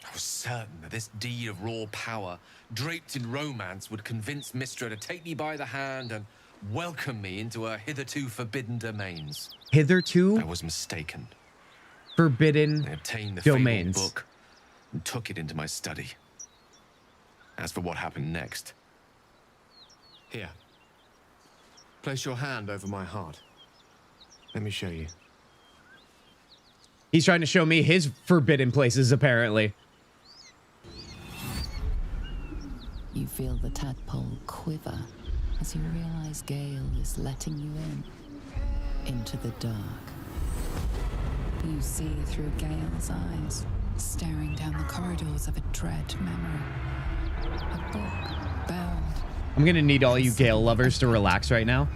I was certain that this deed of raw power, draped in romance, would convince Mistra to take me by the hand and welcome me into her hitherto forbidden domains. Hitherto? I was mistaken. Forbidden I obtained the domains. fabled book and took it into my study. As for what happened next... Here. Place your hand over my heart. Let me show you. He's trying to show me his forbidden places, apparently. You feel the tadpole quiver as you realize Gale is letting you into the dark. You see through Gale's eyes, staring down the corridors of a dread memory. A book bound. I'm gonna need all you Gale lovers to relax right now.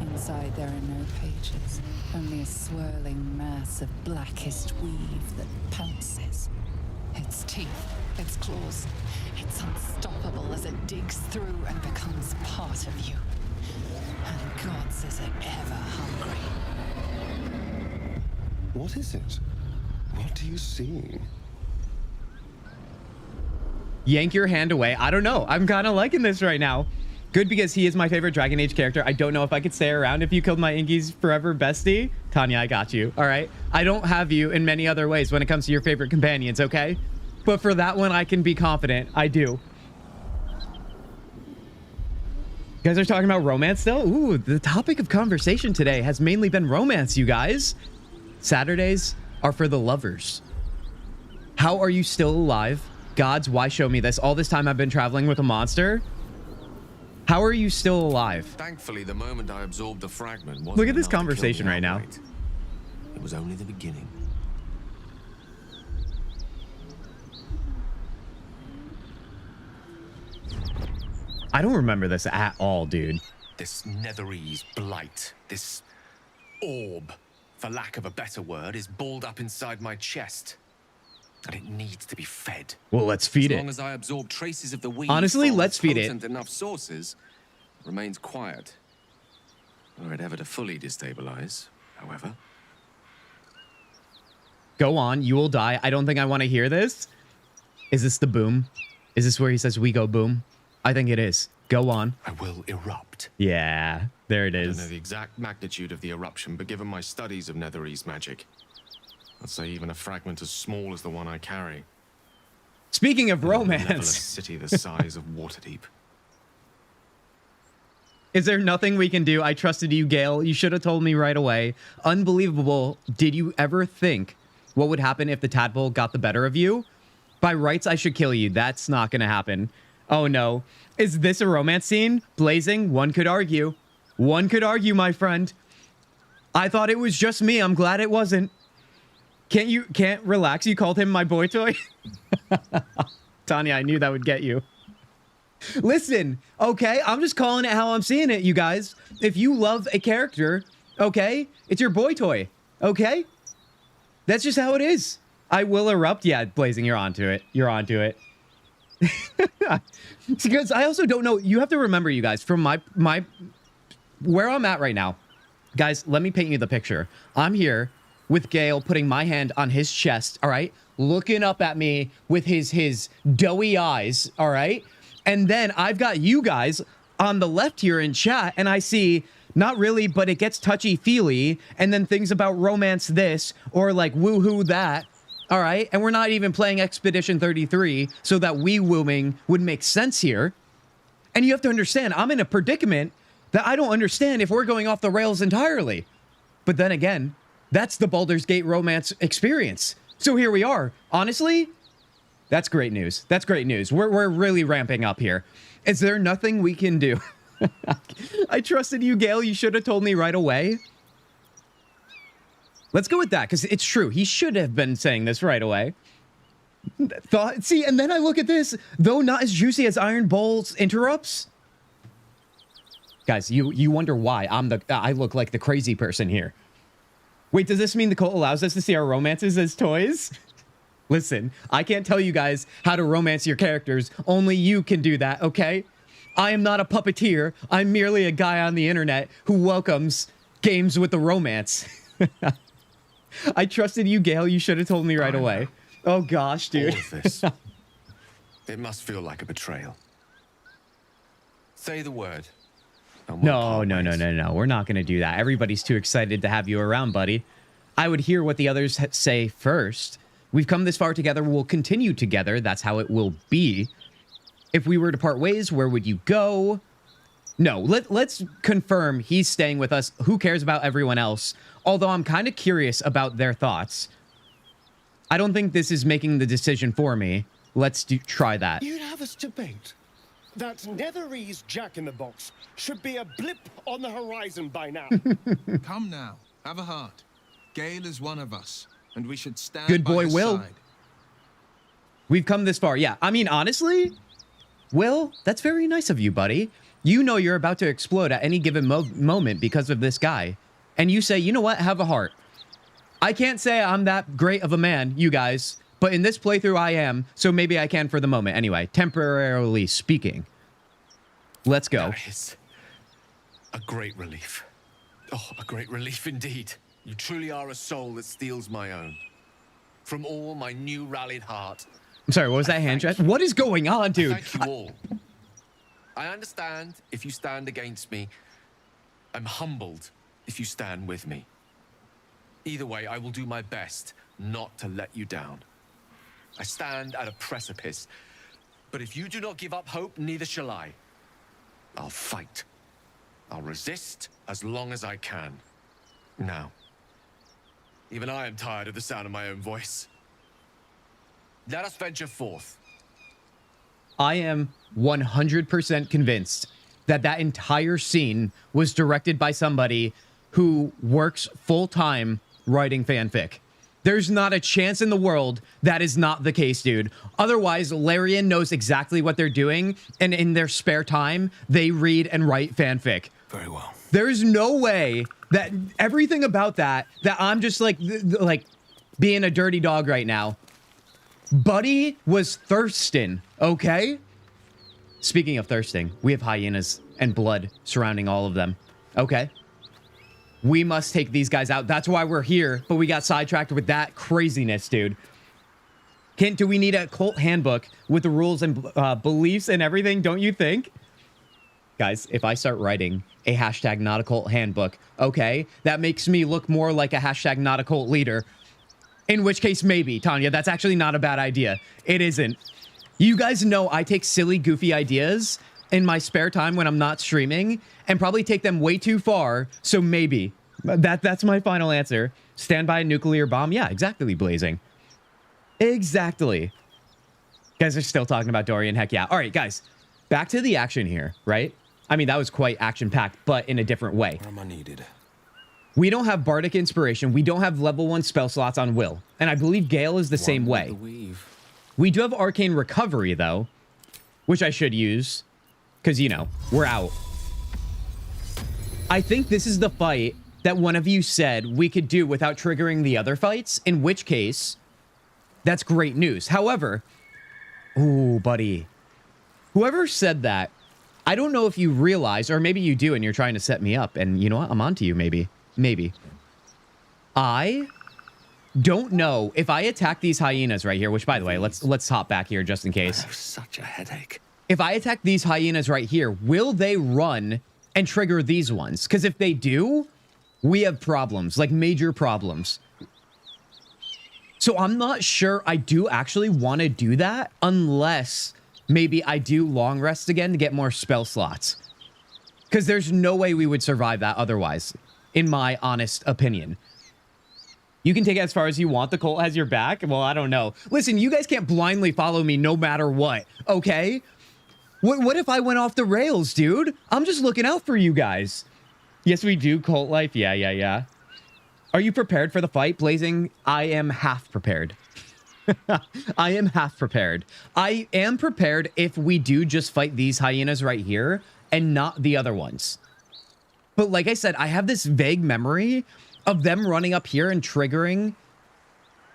Inside there are no pages, only a swirling mass of blackest weave that pounces. Its teeth, its claws, it's unstoppable as it digs through and becomes part of you. And gods, is it ever hungry. What is it? What do you see? Yank your hand away. I don't know. I'm kind of liking this right now. Good, because he is my favorite Dragon Age character. I don't know if I could stay around if you killed my Inky's forever bestie. Tanya, I got you. All right. I don't have you in many other ways when it comes to your favorite companions, okay? But for that one, I can be confident. I do. You guys are talking about romance still? Ooh, the topic of conversation today has mainly been romance, you guys. Saturdays are for the lovers. How are you still alive? Gods, why show me this? All this time I've been traveling with a monster. How are you still alive? Thankfully, the moment I absorbed the fragment wasn't Look at this enough to kill conversation me right now. outright. It was only the beginning. I don't remember this at all, dude. This Netherese blight, this orb, for lack of a better word, is balled up inside my chest. And it needs to be fed. Well, let's feed it. As long as I absorb traces of the weed, Honestly, let's feed it. Enough sources, it remains quiet. Were it ever to fully destabilize, however. Go on, you will die. I don't think I want to hear this. Is this the boom? Is this where he says we go boom? I think it is. Go on. I will erupt. Yeah, there it I don't is. know the exact magnitude of the eruption, but given my studies of Netherese magic, I'd say even a fragment as small as the one I carry. Speaking of Level a romance, city the size of Waterdeep. is there nothing we can do? I trusted you, Gale. You should have told me right away. Unbelievable. Did you ever think what would happen if the tadpole got the better of you? By rights, I should kill you. That's not going to happen. Oh, no. Is this a romance scene? Blazing? One could argue. One could argue, my friend. I thought it was just me. I'm glad it wasn't. Can't relax? You called him my boy toy? Tanya, I knew that would get you. Listen, okay? I'm just calling it how I'm seeing it, you guys. If you love a character, okay? It's your boy toy, okay? That's just how it is. I will erupt. Yeah, Blazing, you're onto it. You're onto it. Because I also don't know. You have to remember, you guys, from my where I'm at right now. Guys, let me paint you the picture. I'm here with Gale putting my hand on his chest, all right? Looking up at me with his doughy eyes, all right? And then I've got you guys on the left here in chat, and I see, not really, but it gets touchy-feely, and then things about romance this, or like woohoo that, all right? And we're not even playing Expedition 33, so that wee-wooing would make sense here. And you have to understand, I'm in a predicament that I don't understand if we're going off the rails entirely. But then again, that's the Baldur's Gate romance experience. So here we are. Honestly, that's great news. That's great news. We're really ramping up here. Is there nothing we can do? I trusted you, Gale. You should have told me right away. Let's go with that, because it's true. He should have been saying this right away. See, and then I look at this, though not as juicy as Iron Bowls interrupts. Guys, you wonder why I look like the crazy person here. Wait, does this mean the cult allows us to see our romances as toys? Listen, I can't tell you guys how to romance your characters. Only you can do that, okay? I am not a puppeteer. I'm merely a guy on the internet who welcomes games with the romance. I trusted you, Gale. You should have told me right away. Oh, gosh, dude. All of this. It must feel like a betrayal. Say the word. No. We're not going to do that. Everybody's too excited to have you around, buddy. I would hear what the others say first. We've come this far together. We'll continue together. That's how it will be. If we were to part ways, where would you go? No, let's confirm he's staying with us. Who cares about everyone else? Although I'm kind of curious about their thoughts. I don't think this is making the decision for me. Let's try that. You'd have us debate that Netherese Jack-in-the-Box should be a blip on the horizon by now. Come now, have a heart. Gale is one of us, and we should stand Good by boy, his Will. side. We've come this far. Yeah, I mean, honestly, Will, that's very nice of you, buddy. You know you're about to explode at any given moment because of this guy. And you say, you know what, have a heart. I can't say I'm that great of a man, you guys, but in this playthrough I am, so maybe I can for the moment. Anyway, temporarily speaking. Let's go. That is a great relief. Oh, a great relief indeed. You truly are a soul that steals my own. From all my new rallied heart. I'm sorry, what was that hand gesture? What is going on, dude? Thank you all. I understand if you stand against me. I'm humbled if you stand with me. Either way, I will do my best not to let you down. I stand at a precipice, but if you do not give up hope, neither shall I. I'll fight. I'll resist as long as I can. Now, even I am tired of the sound of my own voice. Let us venture forth. I am 100% convinced that that entire scene was directed by somebody who works full-time writing fanfic. There's not a chance in the world that is not the case, dude. Otherwise, Larian knows exactly what they're doing, and in their spare time, they read and write fanfic. Very well. There's no way that everything about that I'm just like being a dirty dog right now. Buddy was thirsting, okay? Speaking of thirsting, we have hyenas and blood surrounding all of them. Okay. We must take these guys out. That's why we're here, but we got sidetracked with that craziness, dude. Do we need a cult handbook with the rules and beliefs and everything, don't you think? Guys, if I start writing a hashtag not a cult handbook, okay, that makes me look more like a hashtag not a cult leader. In which case, maybe, Tanya, that's actually not a bad idea. It isn't. You guys know I take silly, goofy ideas in my spare time when I'm not streaming and probably take them way too far, so maybe. That's my final answer. Stand by a nuclear bomb? Yeah, exactly, Blazing. Exactly. You guys are still talking about Dorian, heck yeah. All right, guys, back to the action here, right? I mean, that was quite action-packed, but in a different way. Where am I needed? We don't have Bardic Inspiration. We don't have level 1 spell slots on Will. And I believe Gale is the same way. We do have Arcane Recovery, though, which I should use. Because, you know, we're out. I think this is the fight that one of you said we could do without triggering the other fights, in which case, that's great news. However, ooh, buddy. Whoever said that, I don't know if you realize, or maybe you do and you're trying to set me up, and you know what? I'm on to you, maybe. Maybe. I don't know if I attack these hyenas right here, which by the way, let's hop back here just in case. I have such a headache. If I attack these hyenas right here, will they run and trigger these ones? Because if they do, we have problems, like major problems. So I'm not sure I do actually want to do that unless maybe I do long rest again to get more spell slots. Because there's no way we would survive that otherwise, in my honest opinion. You can take it as far as you want. The cult has your back. Well, I don't know. Listen, you guys can't blindly follow me no matter what, okay? What if I went off the rails, dude? I'm just looking out for you guys. Yes, we do. Cult life. Yeah. Are you prepared for the fight, Blazing? I am half prepared. I am half prepared. I am prepared if we do just fight these hyenas right here and not the other ones. But like I said, I have this vague memory of them running up here and triggering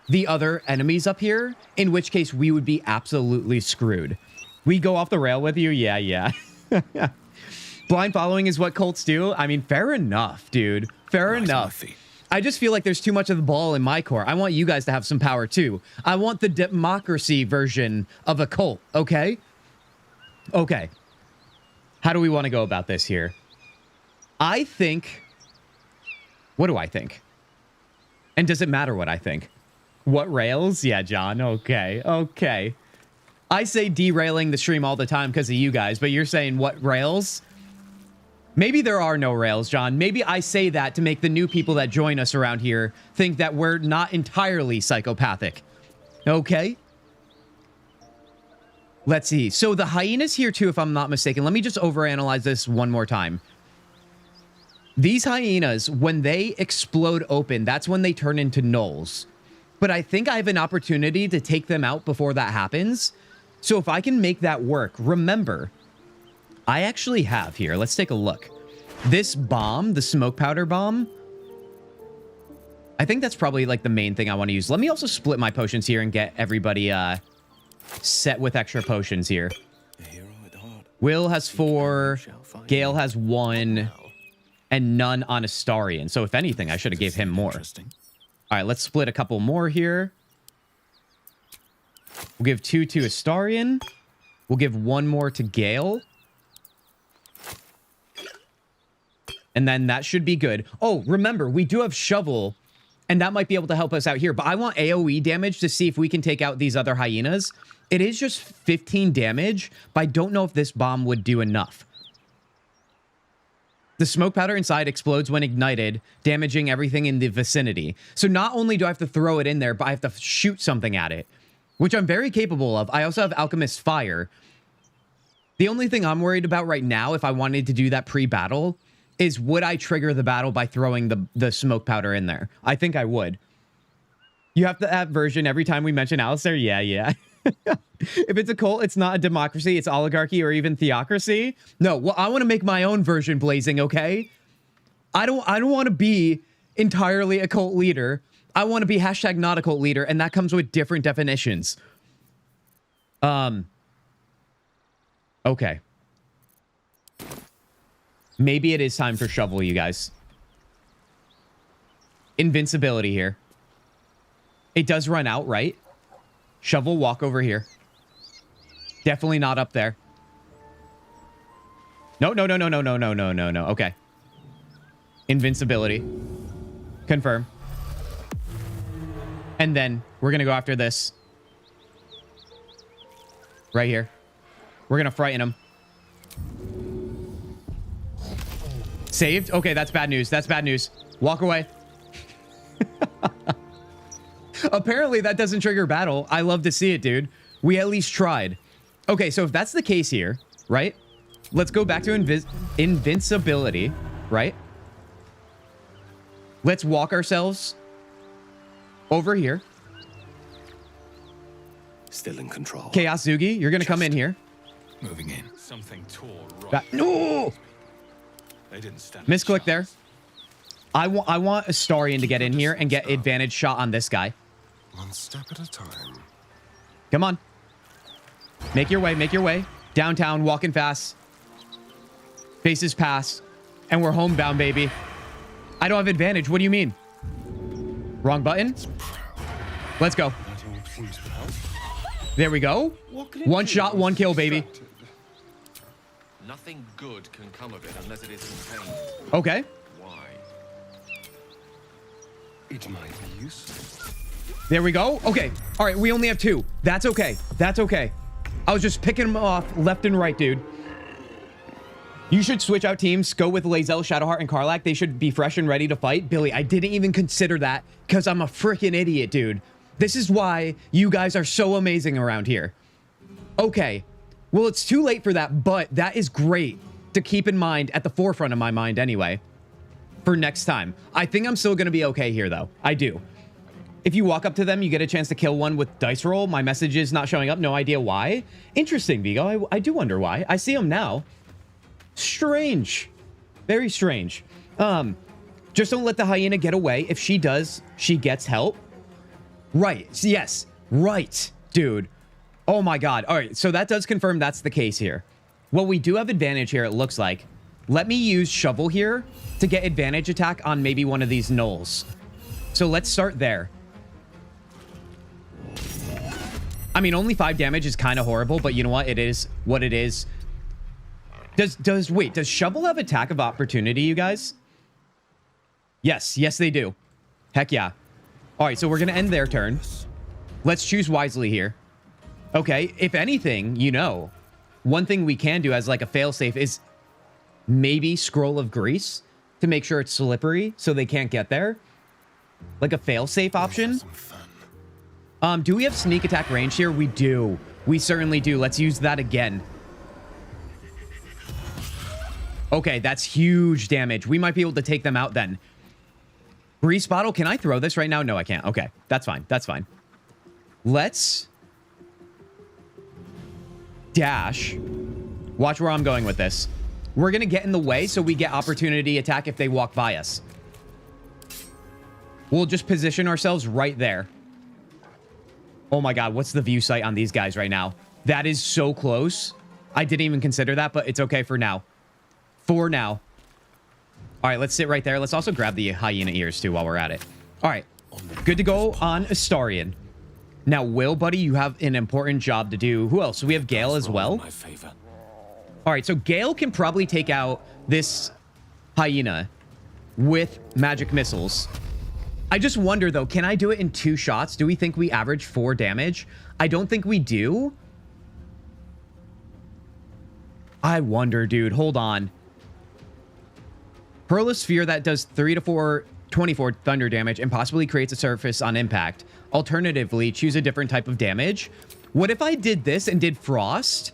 the other enemies up here, in which case we would be absolutely screwed. We go off the rail with you? Yeah. Blind following is what cults do? I mean, fair enough, dude. Fair enough. I just feel like there's too much of the ball in my court. I want you guys to have some power too. I want the democracy version of a cult, okay? Okay. How do we want to go about this here? I think... What do I think? And does it matter what I think? What rails? Yeah, John. Okay. I say derailing the stream all the time because of you guys, but you're saying what rails? Maybe there are no rails, John. Maybe I say that to make the new people that join us around here think that we're not entirely psychopathic. Okay. Let's see. So the hyenas here too, if I'm not mistaken. Let me just overanalyze this one more time. These hyenas, when they explode open, that's when they turn into gnolls. But I think I have an opportunity to take them out before that happens. So if I can make that work, remember, I actually have here. Let's take a look. This bomb, the smoke powder bomb. I think that's probably like the main thing I want to use. Let me also split my potions here and get everybody set with extra potions here. Will has 4. Gale has 1. And none on Astarion. So if anything, I should have gave him more. All right, let's split a couple more here. We'll give 2 to Astarion. We'll give 1 more to Gale. And then that should be good. Oh, remember, we do have Shovel, and that might be able to help us out here. But I want AoE damage to see if we can take out these other hyenas. It is just 15 damage, but I don't know if this bomb would do enough. The smoke powder inside explodes when ignited, damaging everything in the vicinity. So not only do I have to throw it in there, but I have to shoot something at it, which I'm very capable of. I also have Alchemist Fire. The only thing I'm worried about right now, if I wanted to do that pre-battle, is would I trigger the battle by throwing the smoke powder in there? I think I would. You have to have version every time we mention Alistair? Yeah. If it's a cult, it's not a democracy, it's oligarchy or even theocracy. No, well, I want to make my own version, Blazing, okay? I don't want to be entirely a cult leader. I want to be hashtag not a cult leader, and that comes with different definitions. Okay. Maybe it is time for Shovel, you guys. Invincibility here. It does run out, right? Shovel, walk over here. Definitely not up there. No. Okay. Invincibility. Confirm. And then we're going to go after this. Right here. We're going to frighten him. Saved? Okay, that's bad news. That's bad news. Walk away. Apparently that doesn't trigger battle. I love to see it, dude. We at least tried. Okay, so if that's the case here, right? Let's go back to invincibility, right? Let's walk ourselves over here. Still in control. Chaos Zugi, you're going to come in here. Moving in. Something tore right. No! They didn't stand. Misclick there. I want Astarion to get in here and get advantage shot on this guy. One step at a time. Come on. Make your way, make your way. Downtown, walking fast. Faces pass. And we're homebound, baby. I don't have advantage. What do you mean? Wrong button? Let's go. There we go. One shot, one kill, baby. Nothing good can come of it unless it is contained. Okay. Why? It might be useful. There we go. Okay. All right, we only have 2. That's okay. That's okay. I was just picking them off left and right, dude. You should switch out teams. Go with Lae'zel, Shadowheart, and Karlach. They should be fresh and ready to fight. Billy, I didn't even consider that because I'm a freaking idiot, dude. This is why you guys are so amazing around here. Okay. Well, it's too late for that, but that is great to keep in mind at the forefront of my mind anyway for next time. I think I'm still going to be okay here, though. I do. If you walk up to them, you get a chance to kill one with dice roll. My message is not showing up. No idea why. Interesting, Vigo. I do wonder why. I see them now. Strange. Very strange. Just don't let the hyena get away. If she does, she gets help. Right. Yes. Right, dude. Oh my god. All right. So that does confirm that's the case here. Well, we do have advantage here, it looks like. Let me use shovel here to get advantage attack on maybe one of these gnolls. So let's start there. I mean, only 5 damage is kind of horrible, but you know what? It is what it is. Wait, does shovel have attack of opportunity, you guys? Yes, they do. Heck yeah. All right, so we're going to end their turn. Let's choose wisely here. Okay, if anything, you know, one thing we can do as like a failsafe is maybe Scroll of Grease to make sure it's slippery so they can't get there. Like a failsafe option. Do we have sneak attack range here? We do. We certainly do. Let's use that again. Okay, that's huge damage. We might be able to take them out then. Grease bottle. Can I throw this right now? No, I can't. Okay, that's fine. That's fine. Let's dash. Watch where I'm going with this. We're going to get in the way so we get opportunity attack if they walk by us. We'll just position ourselves right there. Oh my god, what's the view sight on these guys right now? That is so close. I didn't even consider that, but it's okay for now. For now. All right, let's sit right there. Let's also grab the hyena ears too while we're at it. All right, good to go on Astarion. Now, Will, buddy, you have an important job to do. Who else? We have Gale as well. All right, so Gale can probably take out this hyena with magic missiles. I just wonder, though, can I do it in 2 shots? Do we think we average 4 damage? I don't think we do. I wonder, dude. Hold on. Hurl a sphere that does 3 to 4, 24 thunder damage and possibly creates a surface on impact. Alternatively, choose a different type of damage. What if I did this and did frost?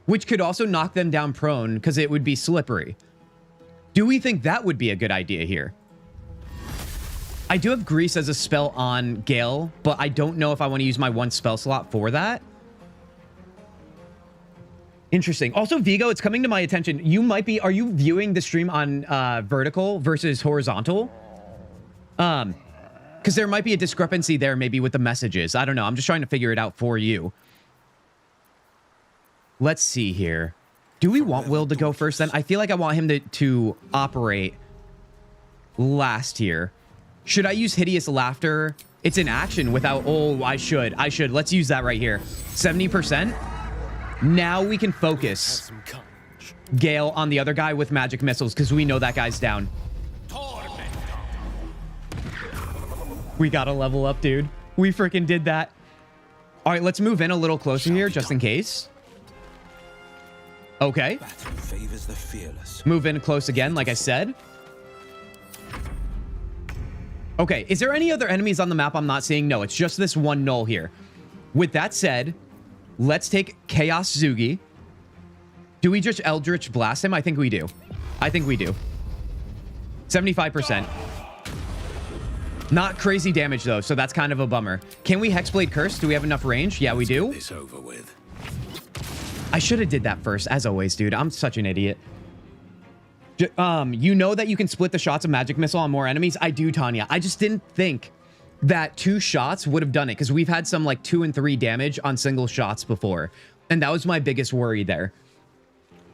Which could also knock them down prone because it would be slippery. Do we think that would be a good idea here? I do have Grease as a spell on Gale, but I don't know if I want to use my 1 spell slot for that. Interesting. Also, Vigo, it's coming to my attention. You might be... Are you viewing the stream on vertical versus horizontal? Because there might be a discrepancy there maybe with the messages. I don't know. I'm just trying to figure it out for you. Let's see here. Do we want Will to go first then? I feel like I want him to operate last here. Should I use Hideous Laughter? It's in action without... Oh, I should. Let's use that right here. 70%. Now we can focus Gale on the other guy with magic missiles because we know that guy's down. We gotta level up, dude. We freaking did that. All right, let's move in a little closer here just in case. Okay. Move in close again, like I said. Okay, is there any other enemies on the map I'm not seeing? No, it's just this one gnoll here. With that said, let's take Chaos Zugi. Do we just Eldritch Blast him? I think we do. 75%. Not crazy damage, though, so that's kind of a bummer. Can we Hexblade Curse? Do we have enough range? Yeah, we do. This over with. I should have did that first, as always, dude. I'm such an idiot. You know that you can split the shots of Magic Missile on more enemies? I do, Tanya. I just didn't think that 2 shots would have done it because we've had some like 2 and 3 damage on single shots before. And that was my biggest worry there.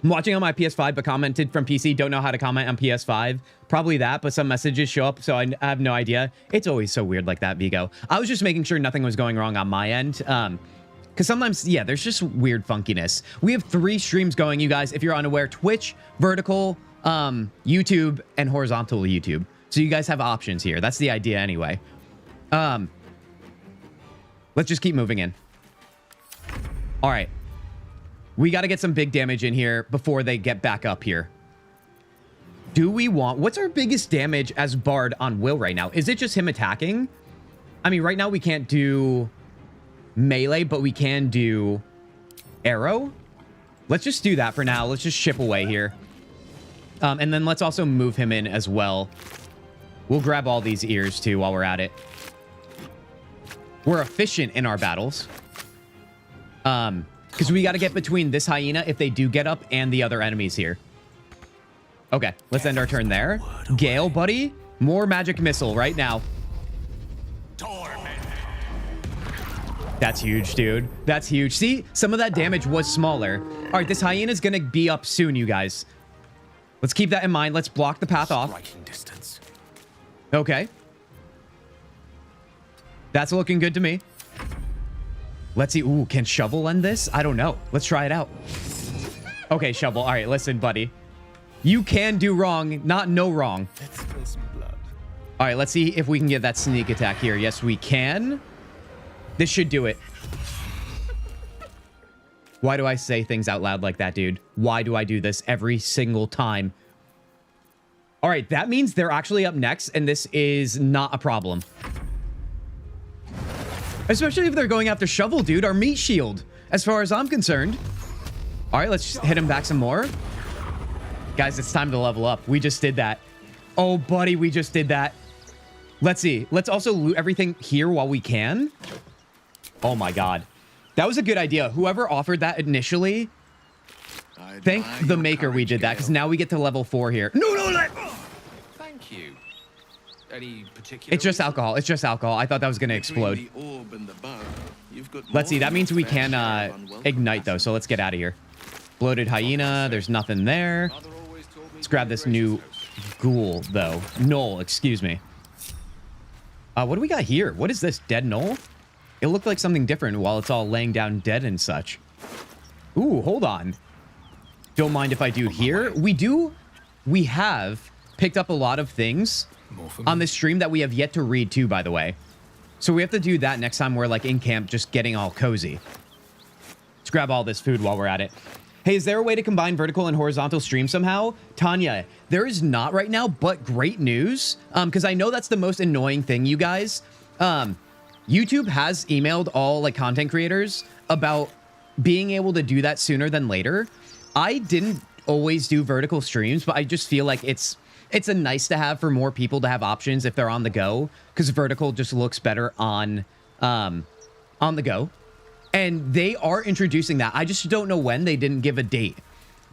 I'm watching on my PS5, but commented from PC. Don't know how to comment on PS5. Probably that, but some messages show up, so I have no idea. It's always so weird like that, Vigo. I was just making sure nothing was going wrong on my end. Because sometimes, yeah, there's just weird funkiness. We have 3 streams going, you guys. If you're unaware, Twitch, vertical, YouTube, and horizontal YouTube. So you guys have options here. That's the idea anyway. Let's just keep moving in. All right. We got to get some big damage in here before they get back up here. Do we want... What's our biggest damage as Bard on Will right now? Is it just him attacking? I mean, right now we can't do melee, but we can do arrow. Let's just do that for now. Let's just chip away here. And then let's also move him in as well. We'll grab all these ears too while we're at it. We're efficient in our battles. Because we got to get between this hyena if they do get up and the other enemies here. Okay, let's end our turn there. Gale, buddy. More magic missile right now. That's huge, dude. That's huge. See, some of that damage was smaller. All right, this hyena's going to be up soon, you guys. Let's keep that in mind. Let's block the path off. Okay. That's looking good to me. Let's see. Ooh, can Shovel end this? I don't know. Let's try it out. Okay, Shovel. All right, listen, buddy. You can do wrong, not no wrong. Let's spill some blood. All right, let's see if we can get that sneak attack here. Yes, we can. This should do it. Why do I say things out loud like that, dude? Why do I do this every single time? All right, that means they're actually up next, and this is not a problem. Especially if they're going after Shovel, dude. Our meat shield, as far as I'm concerned. All right, let's hit him back some more. Guys, it's time to level up. We just did that. Oh, buddy, we just did that. Let's see. Let's also loot everything here while we can. Oh, my God. That was a good idea. Whoever offered that initially, thank the maker we did that, because now we get to level 4 here. No, Thank you. Any particular... It's just alcohol. It's just alcohol. I thought that was going to explode. The orb and the bug, you've got Let's see. That means we can ignite, though, so let's get out of here. Bloated hyena. There's nothing there. Let's grab this new ghoul, though. Knoll, excuse me. What do we got here? What is this? Dead knoll? It looked like something different while it's all laying down dead and such. Ooh, hold on. Don't mind if I do here. We have picked up a lot of things on this stream that we have yet to read too, by the way. So we have to do that next time we're like in camp, just getting all cozy. Let's grab all this food while we're at it. Hey, is there a way to combine vertical and horizontal stream somehow? Tanya, there is not right now, but great news. Because I know that's the most annoying thing, you guys. YouTube has emailed all like content creators about being able to do that sooner than later. I didn't always do vertical streams, but I just feel like it's a nice to have for more people to have options if they're on the go, because vertical just looks better on the go. And they are introducing that. I just don't know when. They didn't give a date.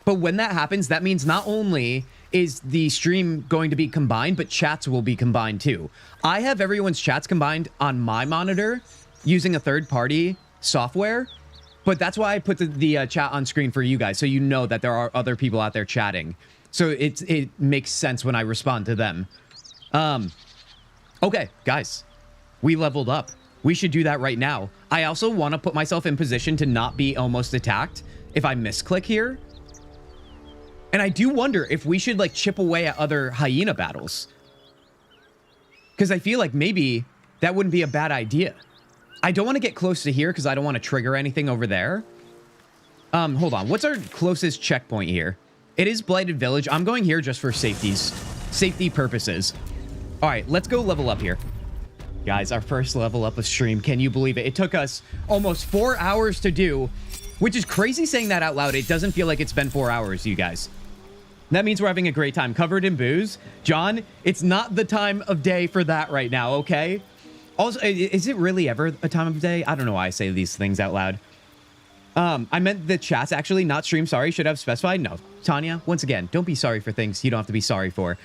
But when that happens, that means not only is the stream going to be combined, but chats will be combined too. I have everyone's chats combined on my monitor using a third-party software, but that's why I put the chat on screen for you guys, so you know that there are other people out there chatting. So it makes sense when I respond to them. Okay, guys, we leveled up. We should do that right now. I also want to put myself in position to not be almost attacked if I misclick here. And I do wonder if we should like chip away at other hyena battles. Because I feel like maybe that wouldn't be a bad idea. I don't want to get close to here because I don't want to trigger anything over there. Hold on. What's our closest checkpoint here? It is Blighted Village. I'm going here just for safety purposes. All right, let's go level up here. Guys, our first level up of stream. Can you believe it? It took us almost 4 hours to do, which is crazy saying that out loud. It doesn't feel like it's been 4 hours, you guys. That means we're having a great time. Covered in booze. John, it's not the time of day for that right now, okay? Also, is it really ever a time of day? I don't know why I say these things out loud. I meant the chats, actually, not stream. Sorry, should have specified. No, Tanya, once again, don't be sorry for things you don't have to be sorry for.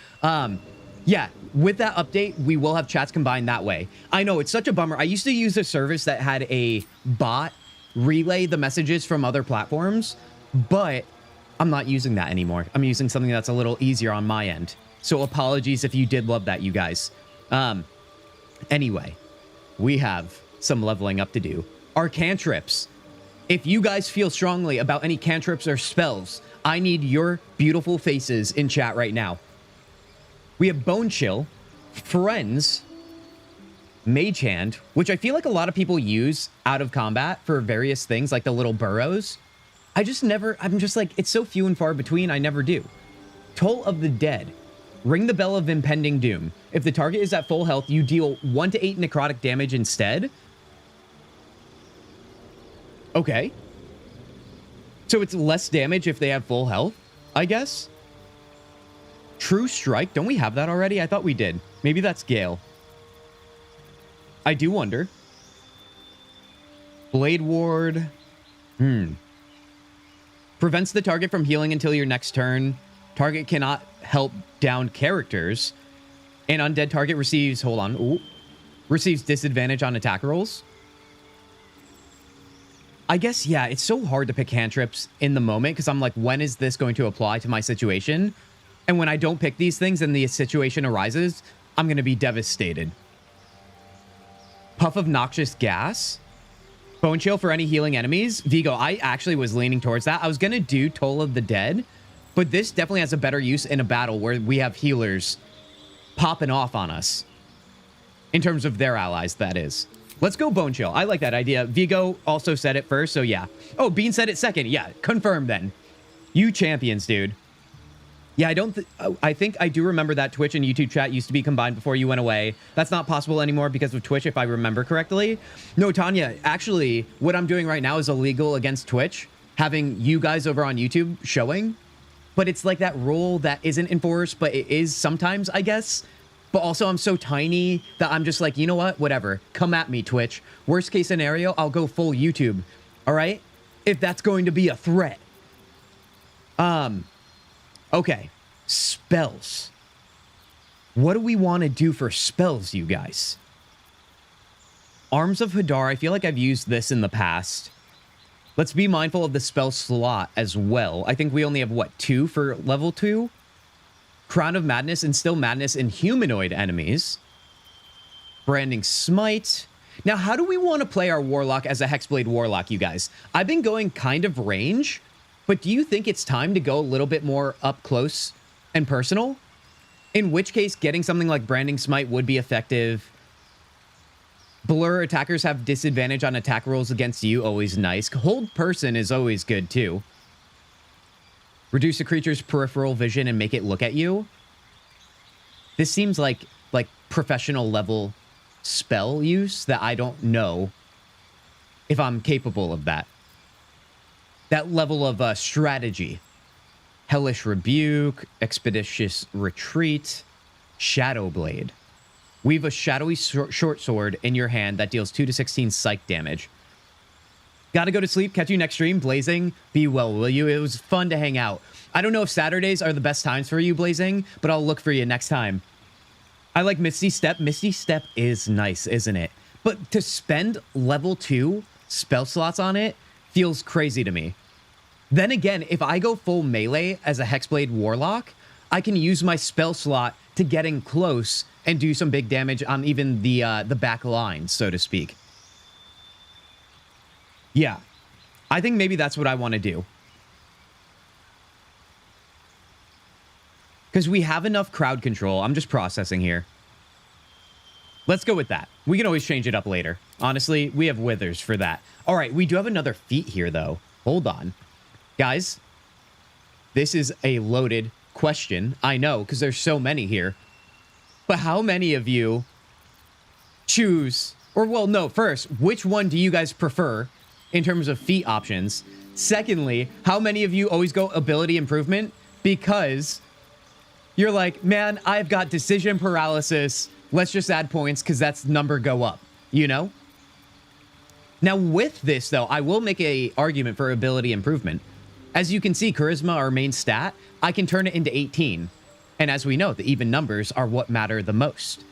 Yeah, with that update, we will have chats combined that way. I know, it's such a bummer. I used to use a service that had a bot relay the messages from other platforms, but I'm not using that anymore. I'm using something that's a little easier on my end. So apologies if you did love that, you guys. Anyway, we have some leveling up to do. Our cantrips. If you guys feel strongly about any cantrips or spells, I need your beautiful faces in chat right now. We have Bone Chill, Friends, Mage Hand, which I feel like a lot of people use out of combat for various things, like the little burrows. I'm just like, it's so few and far between, I never do. Toll of the Dead. Ring the Bell of Impending Doom. If the target is at full health, you deal 1 to 8 necrotic damage instead. Okay. So it's less damage if they have full health, I guess. True Strike. Don't we have that already? I thought we did. Maybe that's Gale. I do wonder. Blade Ward. Prevents the target from healing until your next turn. Target cannot help downed characters. An undead target receives... Hold on. Ooh. Receives disadvantage on attack rolls. I guess, yeah, it's so hard to pick cantrips in the moment because I'm like, when is this going to apply to my situation? And when I don't pick these things and the situation arises, I'm going to be devastated. Puff of Noxious Gas. Bone Chill for any healing enemies. Vigo, I actually was leaning towards that. I was going to do Toll of the Dead, but this definitely has a better use in a battle where we have healers popping off on us. In terms of their allies, that is. Let's go Bone Chill. I like that idea. Vigo also said it first, so yeah. Oh, Bean said it second. Yeah, confirmed then. You champions, dude. Yeah, I think I do remember that Twitch and YouTube chat used to be combined before you went away. That's not possible anymore because of Twitch, if I remember correctly. No, Tanya, actually, what I'm doing right now is illegal against Twitch, having you guys over on YouTube showing. But it's like that rule that isn't enforced, but it is sometimes, I guess. But also, I'm so tiny that I'm just like, you know what? Whatever. Come at me, Twitch. Worst case scenario, I'll go full YouTube. All right? If that's going to be a threat. Okay. Spells. What do we want to do for spells, you guys? Arms of Hadar. I feel like I've used this in the past. Let's be mindful of the spell slot as well. I think we only have, what, 2 for level 2? Crown of Madness, Instill Madness in humanoid enemies. Branding Smite. Now, how do we want to play our Warlock as a Hexblade Warlock, you guys? I've been going kind of range, but do you think it's time to go a little bit more up close and personal? In which case, getting something like Branding Smite would be effective. Blur, attackers have disadvantage on attack rolls against you, always nice. Hold Person is always good, too. Reduce a creature's peripheral vision and make it look at you. This seems like professional level spell use that I don't know if I'm capable of that. That level of strategy. Hellish Rebuke, Expeditious Retreat, Shadow Blade. Weave a shadowy short sword in your hand that deals 2 to 16 psych damage. Gotta go to sleep. Catch you next stream. Blazing, be well, will you? It was fun to hang out. I don't know if Saturdays are the best times for you, Blazing, but I'll look for you next time. I like Misty Step. Misty Step is nice, isn't it? But to spend level 2 spell slots on it feels crazy to me. Then again, if I go full melee as a Hexblade Warlock, I can use my spell slot to get in close and do some big damage on even the back lines, so to speak. Yeah, I think maybe that's what I want to do. Because we have enough crowd control. I'm just processing here. Let's go with that. We can always change it up later. Honestly, we have withers for that. All right, we do have another feat here, though. Hold on. Guys, this is a loaded question. I know, because there's so many here. But how many of you choose... Or, well, no, first, which one do you guys prefer in terms of feat options? Secondly, how many of you always go ability improvement? Because you're like, man, I've got decision paralysis. Let's just add points because that's number go up, you know? Now, with this, though, I will make an argument for ability improvement. As you can see, Charisma, our main stat, I can turn it into 18. And as we know, the even numbers are what matter the most.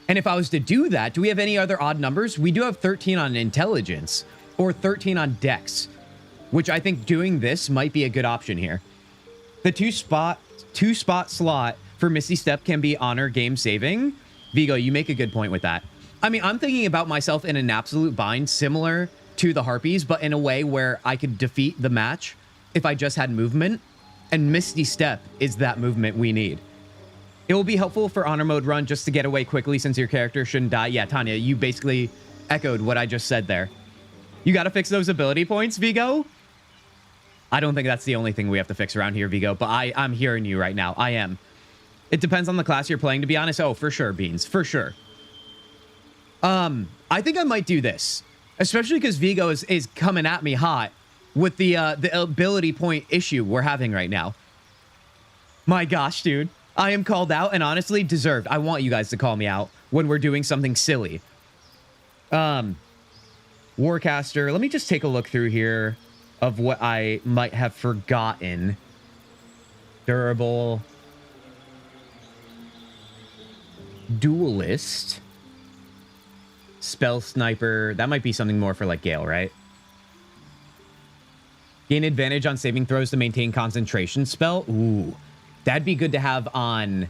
And if I was to do that, do we have any other odd numbers? We do have 13 on Intelligence, or 13 on Dex. which I think doing this might be a good option here. The two spot slot for Misty Step can be honor game saving. Vigo, you make a good point with that. I mean, I'm thinking about myself in an absolute bind similar to the Harpies, but in a way where I could defeat the match if I just had movement, and Misty Step is that movement we need. It will be helpful for honor mode run just to get away quickly since your character shouldn't die. Yeah, Tanya, you basically echoed what I just said there. You got to fix those ability points, Vigo. I don't think that's the only thing we have to fix around here, Vigo, but I'm hearing you right now. I am. It depends on the class you're playing, to be honest. Oh, for sure, Beans. For sure. I think I might do this, especially because Vigo is coming at me hot with the ability point issue we're having right now. My gosh, dude. I am called out and honestly deserved. I want you guys to call me out when we're doing something silly. Warcaster. Let me just take a look through here of what I might have forgotten. Durable. Duelist. Spell Sniper. That might be something more for like Gale, right? Gain advantage on saving throws to maintain concentration spell. Ooh. That'd be good to have on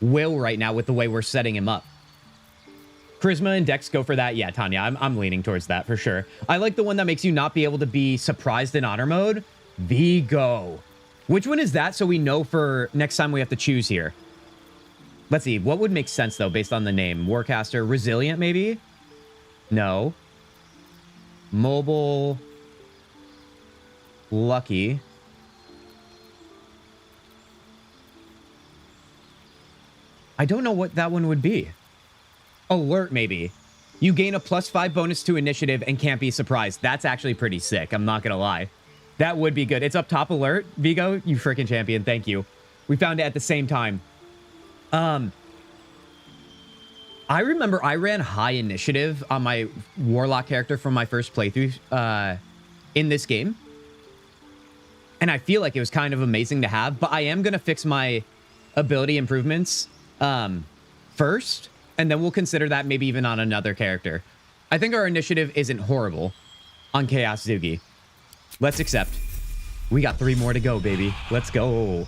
Will right now with the way we're setting him up. Charisma and Dex go for that. Yeah, Tanya, I'm leaning towards that for sure. I like the one that makes you not be able to be surprised in honor mode. Vigo. Which one is that so we know for next time we have to choose here? Let's see. What would make sense, though, based on the name? Warcaster. Resilient, maybe? No. Mobile. Lucky. I don't know what that one would be. Alert, maybe. You gain a +5 bonus to initiative and can't be surprised. That's actually pretty sick. I'm not going to lie. That would be good. It's up top alert. Vigo, you freaking champion. Thank you. We found it at the same time. I remember I ran high initiative on my Warlock character from my first playthrough in this game. And I feel like it was kind of amazing to have. But I am going to fix my ability improvements first, and then we'll consider that maybe even on another character. I think our initiative isn't horrible on Chaos Zugi. Let's accept. We got 3 more to go, baby. Let's go.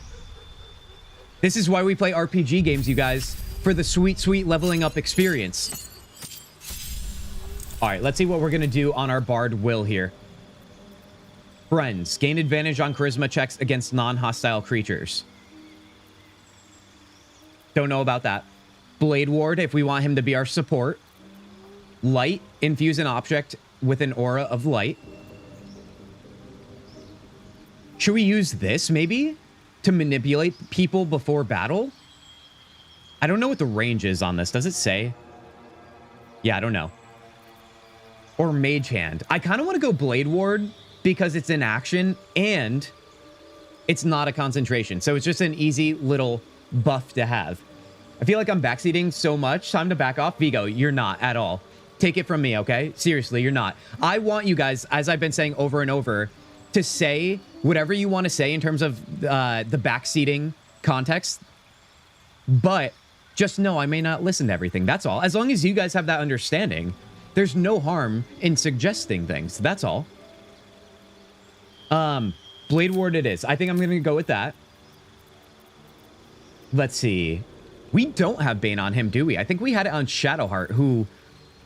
This is why we play RPG games, you guys, for the sweet, sweet leveling up experience. All right, let's see what we're going to do on our Bard Will here. Friends, gain advantage on charisma checks against non-hostile creatures. Don't know about that. Blade Ward, if we want him to be our support. Light, infuse an object with an aura of light. Should we use this, maybe? To manipulate people before battle? I don't know what the range is on this. Does it say? Yeah, I don't know. Or Mage Hand. I kind of want to go Blade Ward because it's in action and it's not a concentration. So it's just an easy little buff to have. I feel like I'm backseating so much. Time to back off. Vigo, you're not at all. Take it from me, okay? Seriously, you're not. I want you guys, as I've been saying over and over, to say whatever you want to say in terms of the backseating context. But just know I may not listen to everything. That's all. As long as you guys have that understanding, there's no harm in suggesting things. That's all. Blade Ward it is. I think I'm going to go with that. Let's see. We don't have Bane on him, do we? I think we had it on Shadowheart, who...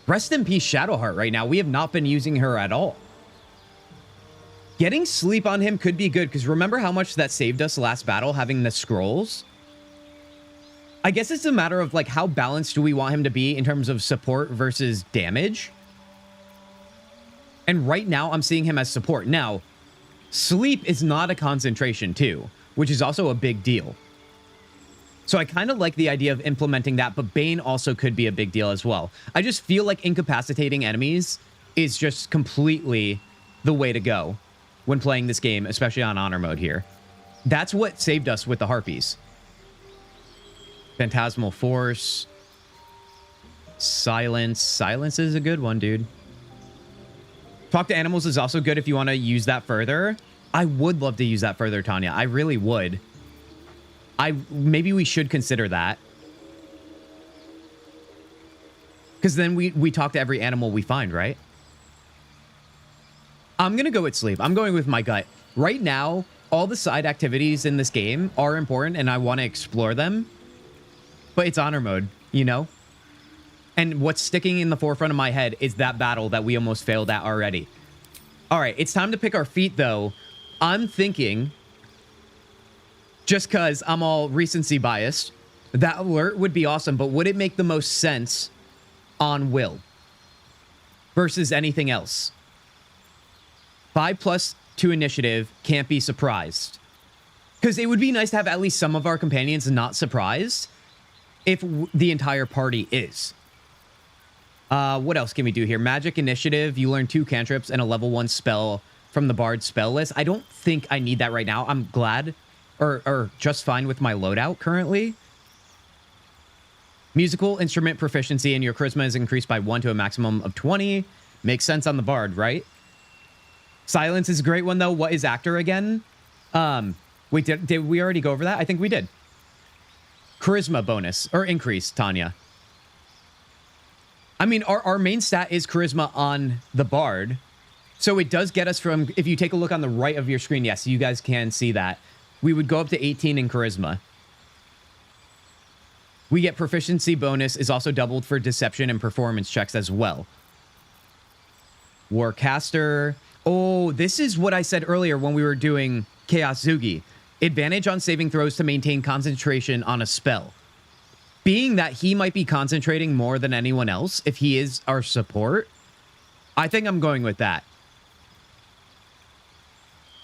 Rest in peace, Shadowheart, right now. We have not been using her at all. Getting sleep on him could be good, because remember how much that saved us last battle, having the scrolls? I guess it's a matter of, like, how balanced do we want him to be in terms of support versus damage? And right now, I'm seeing him as support. Now, sleep is not a concentration, too, which is also a big deal. So I kind of like the idea of implementing that, but Bane also could be a big deal as well. I just feel like incapacitating enemies is just completely the way to go when playing this game, especially on honor mode here. That's what saved us with the Harpies. Phantasmal Force. Silence. Silence is a good one, dude. Talk to animals is also good if you want to use that further. I would love to use that further, Tanya. I really would. Maybe we should consider that. Because then we talk to every animal we find, right? I'm going to go with sleep. I'm going with my gut. Right now, all the side activities in this game are important and I want to explore them. But it's honor mode, you know? And what's sticking in the forefront of my head is that battle that we almost failed at already. All right, it's time to pick our feat, though. I'm thinking, just because I'm all recency biased, that alert would be awesome, but would it make the most sense on Will versus anything else? 5+ to initiative, can't be surprised. Because it would be nice to have at least some of our companions not surprised if the entire party is. What else can we do here? Magic initiative, you learn 2 cantrips and a level 1 spell from the Bard spell list. I don't think I need that right now. I'm glad or just fine with my loadout currently. Musical instrument proficiency and your charisma is increased by 1 to a maximum of 20. Makes sense on the Bard, right? Silence is a great one, though. What is actor again? Wait, did we already go over that? I think we did. Charisma bonus or increase, Tanya. I mean, our main stat is charisma on the Bard. So it does get us from, if you take a look on the right of your screen, yes, you guys can see that. We would go up to 18 in charisma. We get proficiency bonus is also doubled for deception and performance checks as well. Warcaster. Oh, this is what I said earlier when we were doing Chaos Zugi. Advantage on saving throws to maintain concentration on a spell. Being that he might be concentrating more than anyone else, if he is our support, I think I'm going with that.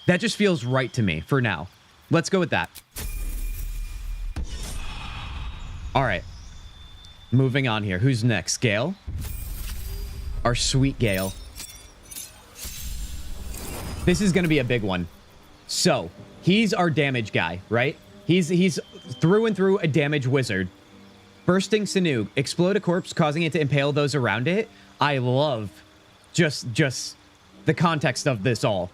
That just feels right to me for now. Let's go with that. All right. Moving on here. Who's next? Gale? Our sweet Gale. This is going to be a big one. So, he's our damage guy, right? He's through and through a damage wizard. Bursting Sinew. Explode a corpse, causing it to impale those around it. I love just the context of this all.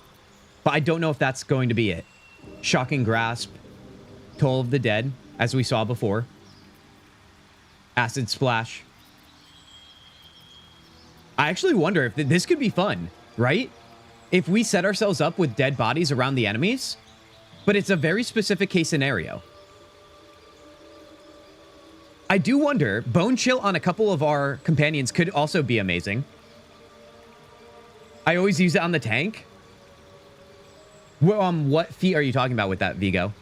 But I don't know if that's going to be it. Shocking Grasp. Toll of the Dead, as we saw before. Acid Splash. I actually wonder if this could be fun, right? If we set ourselves up with dead bodies around the enemies, but it's a very specific case scenario. I do wonder, Bone Chill on a couple of our companions could also be amazing. I always use it on the tank. Well, what feat are you talking about with that, Vigo?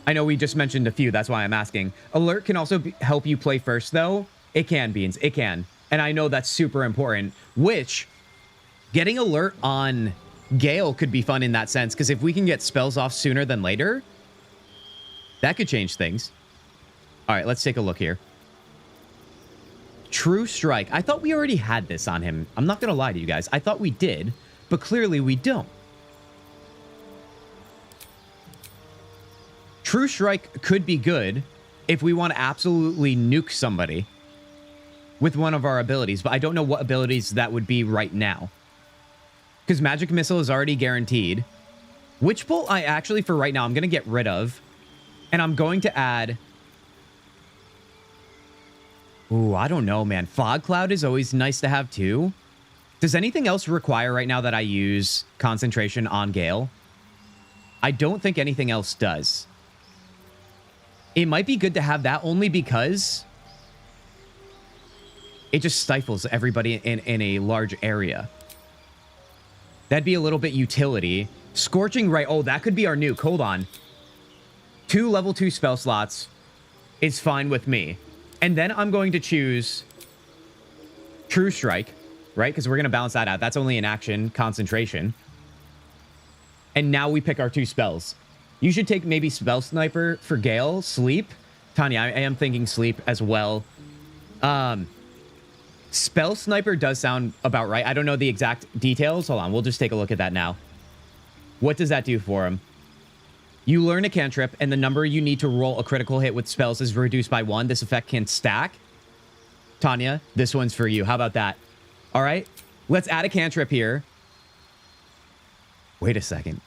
I know we just mentioned a few, that's why I'm asking. Alert can also help you play first, though. It can, Beans, it can. And I know that's super important, which getting alert on Gale could be fun in that sense, because if we can get spells off sooner than later, that could change things. All right, let's take a look here. True Strike. I thought we already had this on him. I'm not going to lie to you guys. I thought we did, but clearly we don't. True Strike could be good if we want to absolutely nuke somebody with one of our abilities, but I don't know what abilities that would be right now. Because Magic Missile is already guaranteed. Witch Bolt, I actually, for right now, I'm going to get rid of. And I'm going to add... Ooh, I don't know, man. Fog Cloud is always nice to have, too. Does anything else require right now that I use concentration on Gale? I don't think anything else does. It might be good to have that only because it just stifles everybody in a large area. That'd be a little bit utility. Scorching Ray. Oh, that could be our nuke. Hold on. 2 level 2 spell slots is fine with me. And then I'm going to choose True Strike, right? Because we're going to balance that out. That's only an action, concentration. And now we pick our 2 spells. You should take maybe Spell Sniper for Gale. Sleep. Tanya, I am thinking sleep as well. Spell Sniper does sound about right. I don't know the exact details. Hold on. We'll just take a look at that now. What does that do for him? You learn a cantrip, and the number you need to roll a critical hit with spells is reduced by 1. This effect can stack. Tanya, this one's for you. How about that? All right. Let's add a cantrip here. Wait a second.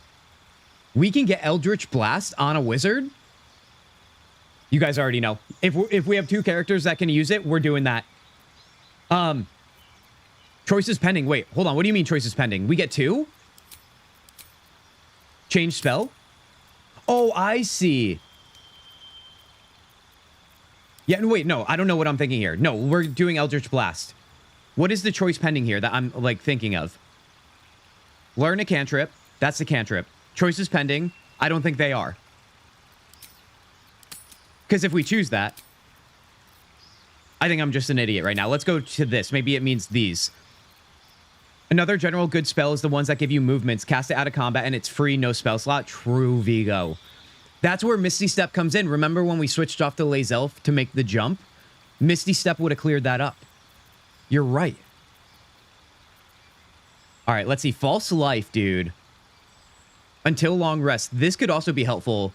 We can get Eldritch Blast on a wizard? You guys already know. If we have 2 characters that can use it, we're doing that. Choices pending. Wait, hold on. What do you mean choices pending? We get 2? Change spell? Oh, I see. Yeah, wait, no. I don't know what I'm thinking here. No, we're doing Eldritch Blast. What is the choice pending here that I'm, like, thinking of? Learn a cantrip. That's the cantrip. Choices pending. I don't think they are. Because if we choose that, I think I'm just an idiot right now. Let's go to this. Maybe it means these. Another general good spell is the ones that give you movements. Cast it out of combat and it's free, no spell slot. True, Vigo. That's where Misty Step comes in. Remember when we switched off to Laze Elf to make the jump? Misty Step would have cleared that up. You're right. All right, let's see. False Life, dude. Until long rest. This could also be helpful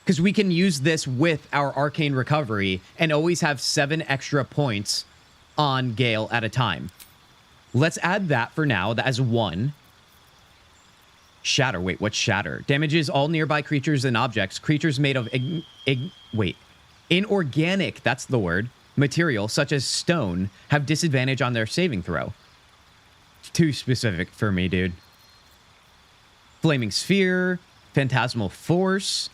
because we can use this with our Arcane Recovery and always have 7 extra points on Gale at a time. Let's add that for now. That as 1. Shatter. Wait, what's Shatter? Damages all nearby creatures and objects. Creatures made of inorganic, that's the word, material, such as stone, have disadvantage on their saving throw. Too specific for me, dude. Flaming Sphere. Phantasmal Force.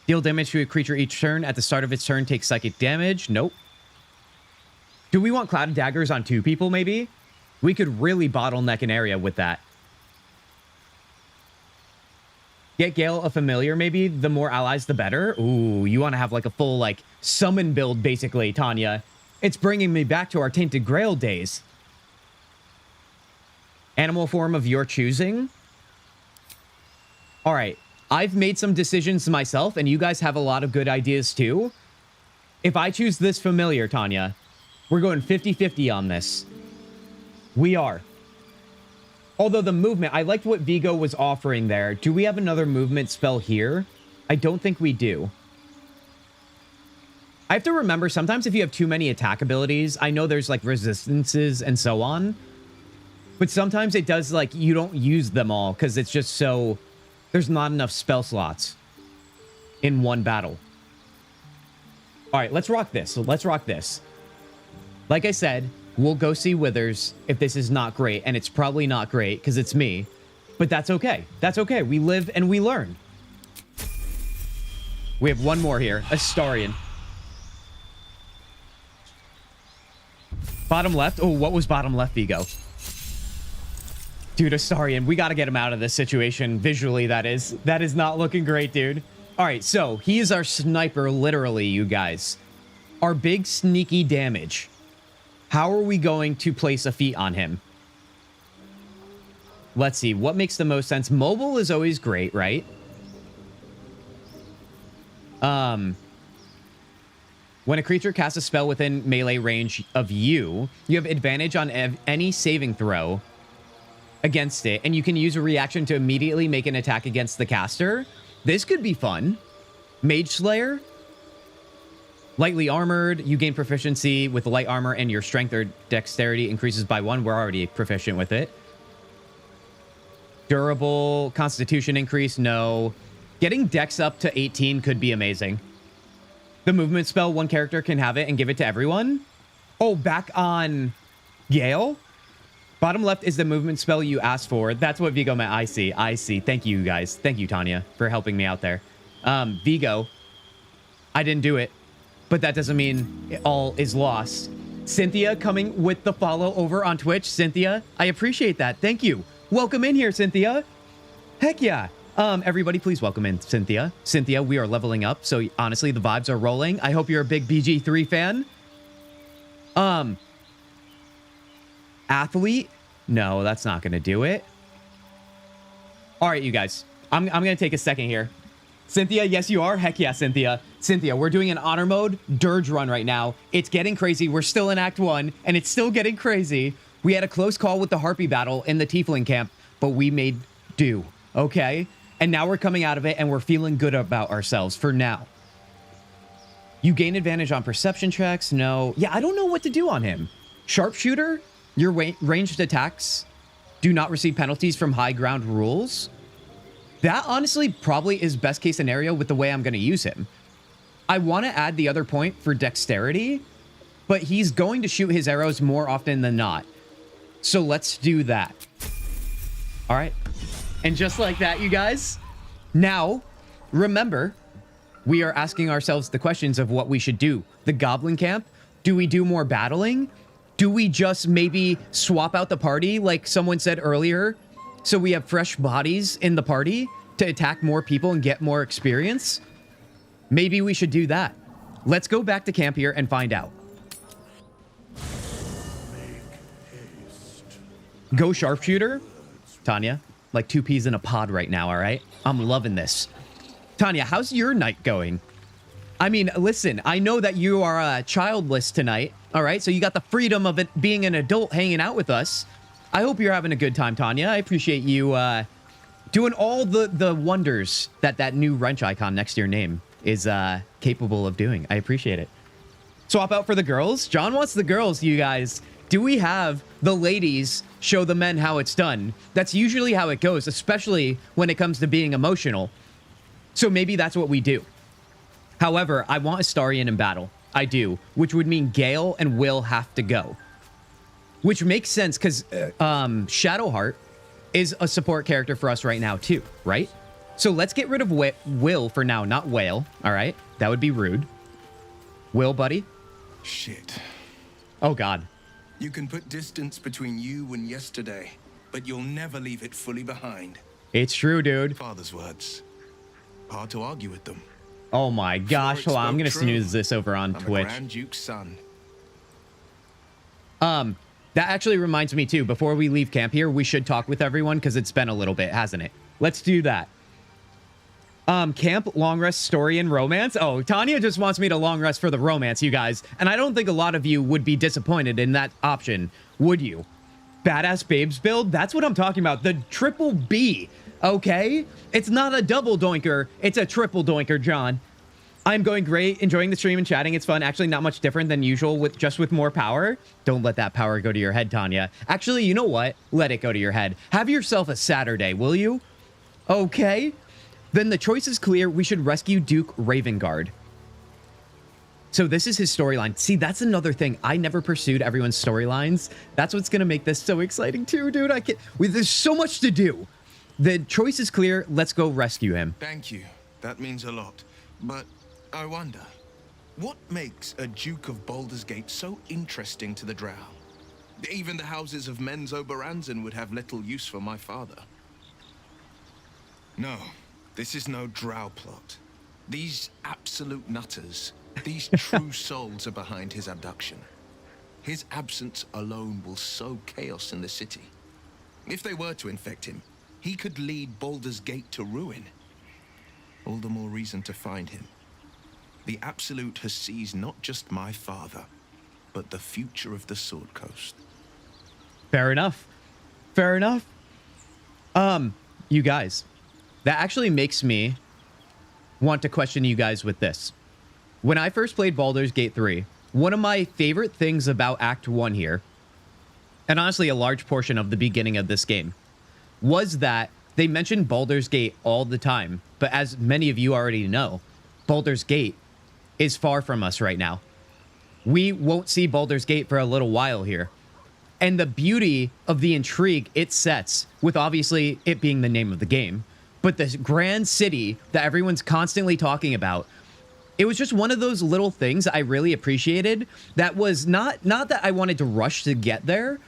Deal damage to a creature each turn. At the start of its turn, take psychic damage. Nope. Do we want Clouded Daggers on 2 people, maybe? We could really bottleneck an area with that. Get Gale a familiar, maybe. The more allies, the better. Ooh, you want to have like a full, like, summon build, basically, Tanya. It's bringing me back to our Tainted Grail days. Animal form of your choosing. All right. I've made some decisions myself, and you guys have a lot of good ideas, too. If I choose this familiar, Tanya, we're going 50-50 on this. We are. Although the movement, I liked what Vigo was offering there. Do we have another movement spell here? I don't think we do. I have to remember, sometimes if you have too many attack abilities, I know there's like resistances and so on, but sometimes it does like, you don't use them all because it's just so, there's not enough spell slots in one battle. All right, let's rock this. So let's rock this. Like I said, we'll go see Withers if this is not great, and it's probably not great because it's me, but that's okay. That's okay. We live and we learn. We have one more here, Astarion. Bottom left. Oh, what was bottom left, Vigo? Dude, Astarion, we got to get him out of this situation. Visually, that is. That is not looking great, dude. All right, so he is our sniper, literally, you guys. Our big sneaky damage. How are we going to place a feat on him? Let's see. What makes the most sense? Mobile is always great, right? When a creature casts a spell within melee range of you, you have advantage on any saving throw against it, and you can use a reaction to immediately make an attack against the caster. This could be fun. Mage Slayer. Lightly armored, you gain proficiency with light armor and your strength or dexterity increases by 1. We're already proficient with it. Durable, constitution increase, no. Getting dex up to 18 could be amazing. The movement spell, one character can have it and give it to everyone. Oh, back on Gale? Bottom left is the movement spell you asked for. That's what Vigo meant. I see. I see. Thank you, guys. Thank you, Tanya, for helping me out there. Vigo, I didn't do it. But that doesn't mean all is lost. Cynthia coming with the follow over on Twitch. Cynthia, I appreciate that. Thank you. Welcome in here, Cynthia. Heck yeah. Everybody, please welcome in Cynthia. Cynthia, we are leveling up. So honestly, the vibes are rolling. I hope you're a big BG3 fan. Athlete? No, that's not going to do it. All right, you guys. I'm going to take a second here. Cynthia, yes, you are. Heck yeah, Cynthia. Cynthia, we're doing an honor mode Durge run right now. It's getting crazy. We're still in Act 1, and it's still getting crazy. We had a close call with the Harpy battle in the Tiefling camp, but we made do, okay? And now we're coming out of it, and we're feeling good about ourselves for now. You gain advantage on perception checks. No. Yeah, I don't know what to do on him. Sharpshooter, your ranged attacks do not receive penalties from high ground rules. That honestly probably is best case scenario with the way I'm going to use him. I want to add the other point for dexterity, but he's going to shoot his arrows more often than not. So let's do that. All right. And just like that, you guys, now, remember, we are asking ourselves the questions of what we should do. The goblin camp, do we do more battling? Do we just maybe swap out the party like someone said earlier, so we have fresh bodies in the party to attack more people and get more experience? Maybe we should do that. Let's go back to camp here and find out. Go sharpshooter. Tanya, like 2 peas in a pod right now, all right? I'm loving this. Tanya, how's your night going? I mean, listen, I know that you are childless tonight, all right? So you got the freedom of it being an adult hanging out with us. I hope you're having a good time, Tanya. I appreciate you doing all the wonders that that new wrench icon next to your name is capable of doing. I appreciate it. Swap out for the girls. John wants the girls, you guys. Do we have the ladies show the men how it's done? That's usually how it goes, especially when it comes to being emotional. So maybe that's what we do. However, I want Astarion in battle. I do, which would mean Gale and Will have to go. Which makes sense because Shadowheart is a support character for us right now too, right? So let's get rid of Will for now, not Whale, all right? That would be rude. Will, buddy? Shit. Oh, God. You can put distance between you and yesterday, but you'll never leave it fully behind. It's true, dude. Father's words. Hard to argue with them. Oh my gosh, hold on. I'm going to snooze this over on Twitch. I'm a Grand Duke's son. That actually reminds me too, before we leave camp here, we should talk with everyone because it's been a little bit, hasn't it? Let's do that. Camp, long rest, story, and romance. Oh, Tanya just wants me to long rest for the romance, you guys. And I don't think a lot of you would be disappointed in that option, would you? Badass babes build? That's what I'm talking about. The triple B, okay? It's not a double doinker. It's a triple doinker, John. I'm going great, enjoying the stream and chatting. It's fun. Actually, not much different than usual, with more power. Don't let that power go to your head, Tanya. Actually, you know what? Let it go to your head. Have yourself a Saturday, will you? Okay. Then the choice is clear. We should rescue Duke Ravengard. So this is his storyline. See, that's another thing. I never pursued everyone's storylines. That's what's going to make this so exciting too, dude. There's so much to do. The choice is clear. Let's go rescue him. Thank you. That means a lot. But I wonder, what makes a Duke of Baldur's Gate so interesting to the Drow? Even the houses of Men's Oberanzen would have little use for my father. No, this is no Drow plot. These absolute nutters, these true souls are behind his abduction. His absence alone will sow chaos in the city. If they were to infect him, he could lead Baldur's Gate to ruin. All the more reason to find him. The Absolute has seized not just my father, but the future of the Sword Coast. Fair enough. Fair enough. You guys, that actually makes me want to question you guys with this. When I first played Baldur's Gate 3, one of my favorite things about Act 1 here, and honestly a large portion of the beginning of this game, was that they mentioned Baldur's Gate all the time. But as many of you already know, Baldur's Gate is far from us right now. We won't see Baldur's Gate for a little while here. And the beauty of the intrigue it sets, with obviously it being the name of the game, but the grand city that everyone's constantly talking about, it was just one of those little things I really appreciated. That was not that I wanted to rush to get there,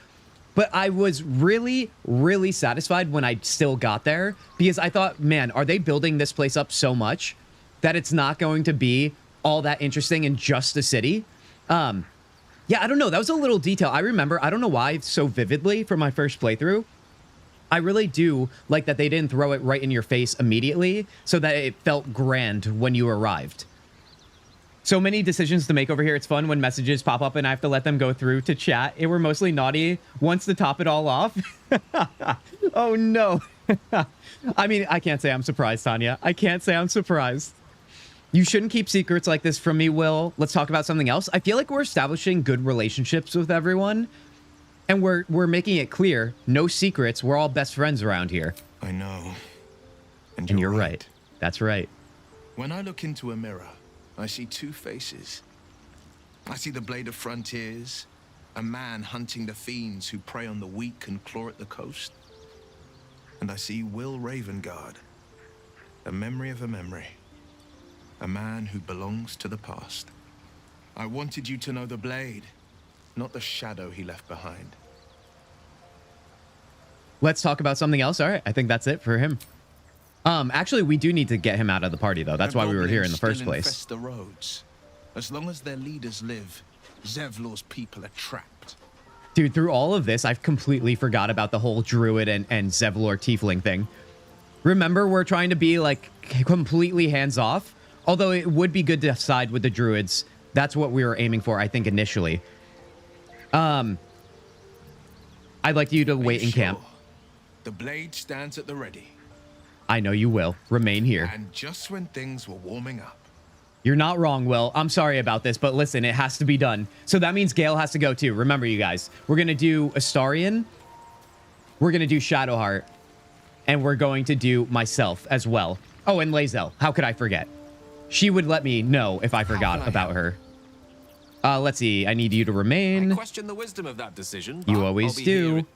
but I was really, really satisfied when I still got there, because I thought, man, are they building this place up so much that it's not going to be all that interesting in just a city? Yeah, I don't know. That was a little detail. I remember, I don't know why so vividly from my first playthrough. I really do like that they didn't throw it right in your face immediately so that it felt grand when you arrived. So many decisions to make over here. It's fun when messages pop up and I have to let them go through to chat. It were mostly naughty once to top it all off. Oh, no. I mean, I can't say I'm surprised, Tanya. I can't say I'm surprised. You shouldn't keep secrets like this from me, Will. Let's talk about something else. I feel like we're establishing good relationships with everyone. And we're making it clear, no secrets. We're all best friends around here. I know. And you're right. That's right. When I look into a mirror, I see two faces. I see the Blade of Frontiers A man hunting the fiends who prey on the weak and claw at the coast. And I see Will Ravengard, a memory of a memory. A man who belongs to the past. I wanted you to know the blade, not the shadow he left behind. Let's talk about something else. All right, I think that's it for him. Actually, we do need to get him out of the party, though. That's why we were here in the first place. The roads. As long as their leaders live, Zevlor's people are trapped. Dude, through all of this, I've completely forgot about the whole druid and Zevlor tiefling thing. Remember, we're trying to be, like, completely hands-off. Although it would be good to side with the druids. That's what we were aiming for, I think, initially. I'd like you to wait in camp. The blade stands at the ready. I know you will. Remain here. And just when things were warming up. You're not wrong, Will. I'm sorry about this, but listen, it has to be done. So that means Gale has to go too. Remember, you guys, we're going to do Astarion. We're going to do Shadowheart. And we're going to do myself as well. Oh, and Lae'zel. How could I forget? She would let me know if I forgot about her. Let's see. I need you to remain. I question the wisdom of that decision. You always do.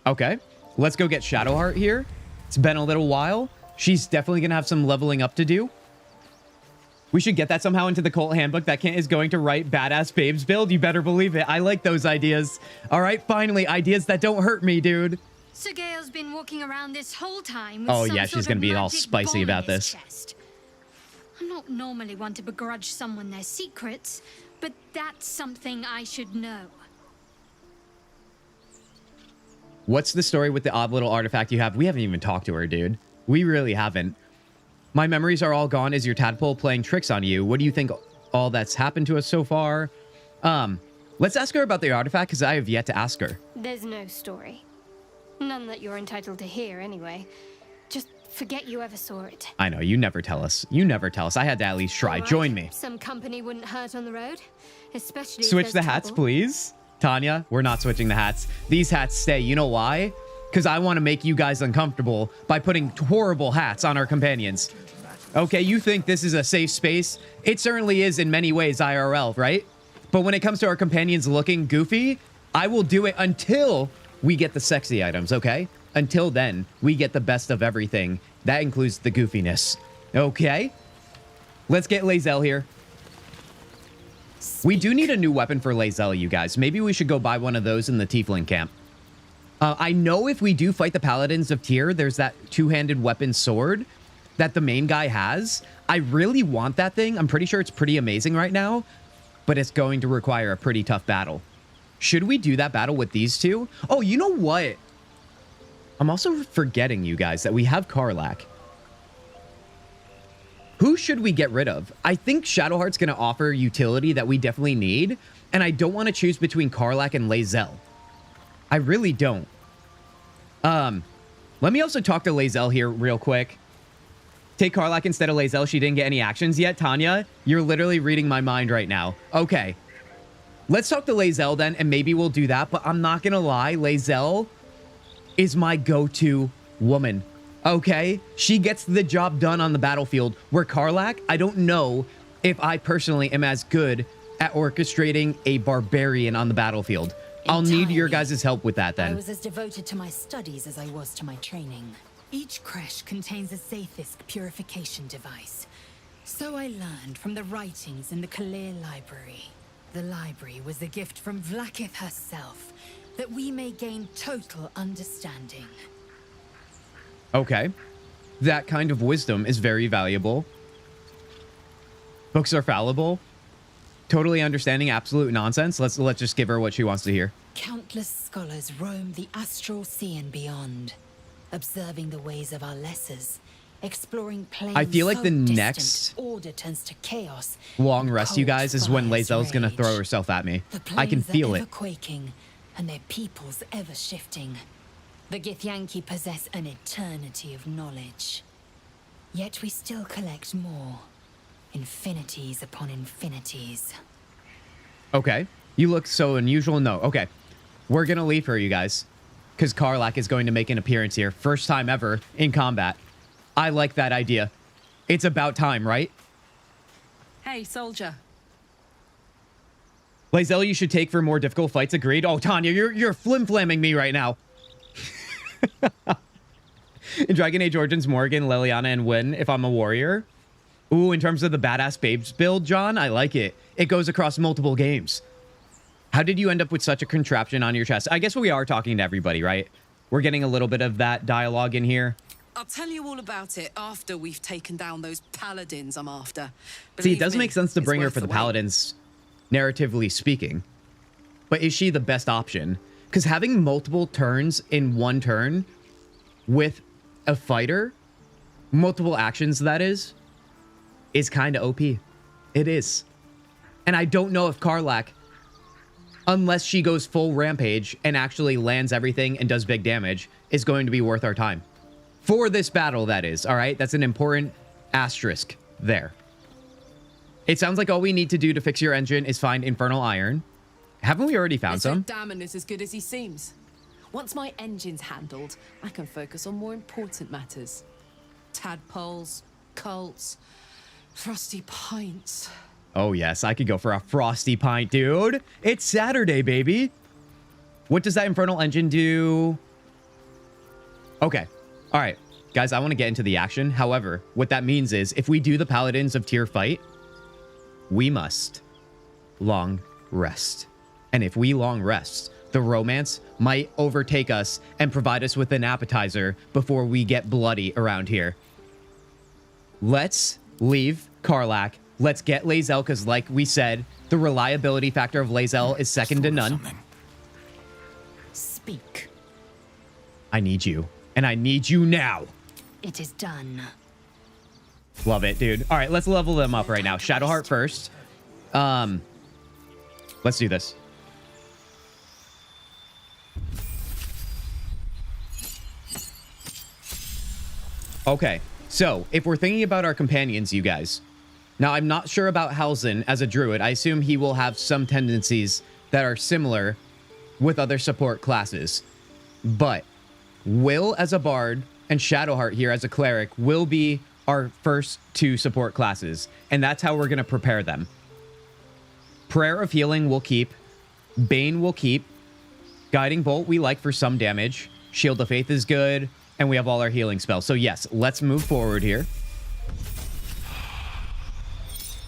Okay. Let's go get Shadowheart here. It's been a little while. She's definitely going to have some leveling up to do. We should get that somehow into the cult handbook. That Kent is going to write badass babes build. You better believe it. I like those ideas. All right, finally, ideas that don't hurt me, dude. Sir Gale's been walking around this whole time with Oh, some yeah, sort she's going of to be all magic spicy bomb in about his this. chest. I'm not normally one to begrudge someone their secrets, but that's something I should know. What's the story with the odd little artifact you have? We haven't even talked to her, dude. We really haven't. My memories are all gone. Is your tadpole playing tricks on you? What do you think all that's happened to us so far? Let's ask her about the artifact, because I have yet to ask her. There's no story. None that you're entitled to hear, anyway. Just forget you ever saw it. I know, you never tell us. You never tell us. I had to at least try. Right. Join me. Some company wouldn't hurt on the road, especially if Switch there's the hats, trouble. please. Tanya, we're not switching the hats. These hats stay. You know why? Because I want to make you guys uncomfortable by putting horrible hats on our companions. Okay, you think this is a safe space? It certainly is in many ways IRL, right? But when it comes to our companions looking goofy, I will do it until we get the sexy items, okay? Until then, we get the best of everything. That includes the goofiness. Okay? Let's get Lae'zel here. We do need a new weapon for Lae'zel, you guys. Maybe we should go buy one of those in the Tiefling camp. I know if we do fight the Paladins of Tyr, there's that two-handed weapon sword that the main guy has. I really want that thing. I'm pretty sure it's pretty amazing right now, but it's going to require a pretty tough battle. Should we do that battle with these two? Oh, you know what? I'm also forgetting, you guys, that we have Karlach. Who should we get rid of? I think Shadowheart's going to offer utility that we definitely need, and I don't want to choose between Karlach and Lae'zel. I really don't. Let me also talk to Lae'zel here real quick. Take Karlach instead of Lae'zel. She didn't get any actions yet. Tanya, you're literally reading my mind right now. Okay. Let's talk to Lae'zel then, and maybe we'll do that. But I'm not going to lie. Lae'zel is my go-to woman. Okay? She gets the job done on the battlefield. Where Karlach, I don't know if I personally am as good at orchestrating a barbarian on the battlefield. I'll need your guys' help with that I then. was as devoted to my studies as I was to my training. Each creche contains a Zaithisk purification device. So I learned from the writings in the Kalir library. The library was a gift from Vlaakith herself, that we may gain total understanding. Okay. That kind of wisdom is very valuable. Books are fallible. Totally understanding absolute nonsense. Let's just give her what she wants to hear. Countless scholars roam the astral sea and beyond, observing the ways of our lessers, exploring planes I feel like so the distant, next order turns to chaos. long rest, you cold guys, is when fires Lae'zel's gonna rage. throw herself at me. The I can planes feel are it. ever quaking, and their peoples ever shifting. The Githyanki possess an eternity of knowledge. Yet we still collect more. Infinities upon infinities. Okay. You look so unusual. No. Okay. We're gonna leave her, you guys. Because Karlach is going to make an appearance here. First time ever in combat. I like that idea. It's about time, right? Hey, soldier. Lae'zel, you should take for more difficult fights. Agreed. Oh, Tanya, you're flim-flamming me right now. In Dragon Age Origins, Morgan, Liliana, and Wynn, if I'm a warrior. Ooh, in terms of the badass babes build, John, I like it. It goes across multiple games. How did you end up with such a contraption on your chest? I guess we are talking to everybody, right? We're getting a little bit of that dialogue in here. I'll tell you all about it after we've taken down those paladins I'm after. See, it does Believe make me, sense to it's bring her worth for the wait. paladins, narratively speaking. But is she the best option? Because having multiple turns in one turn with a fighter, multiple actions that is kind of OP. It is. And I don't know if Karlach, unless she goes full rampage and actually lands everything and does big damage, is going to be worth our time. For this battle, that is. All right? That's an important asterisk there. It sounds like all we need to do to fix your engine is find Infernal Iron. Haven't we already found some? Damon is as good as he seems. Once my engine's handled, I can focus on more important matters. Tadpoles, cults, frosty pints. Oh, yes. I could go for a frosty pint, dude. It's Saturday, baby. What does that Infernal Engine do? Okay. All right. Guys, I want to get into the action. However, what that means is if we do the Paladins of Tyr fight, we must long rest. And if we long rest, the romance might overtake us and provide us with an appetizer before we get bloody around here. Let's leave Karlach. Let's get Lae'zel, because like we said, the reliability factor of Lae'zel is second to none. Speak. I need you. And I need you now. It is done. Love it, dude. All right, let's level them up right now. Shadowheart first. Let's do this. Okay, so if we're thinking about our companions, you guys. Now, I'm not sure about Halsin as a druid. I assume he will have some tendencies that are similar with other support classes. But Will as a bard and Shadowheart here as a cleric will be our first two support classes. And that's how we're going to prepare them. Prayer of Healing we'll keep. Bane we'll keep. Guiding Bolt we like for some damage. Shield of Faith is good. And we have all our healing spells. So yes, let's move forward here.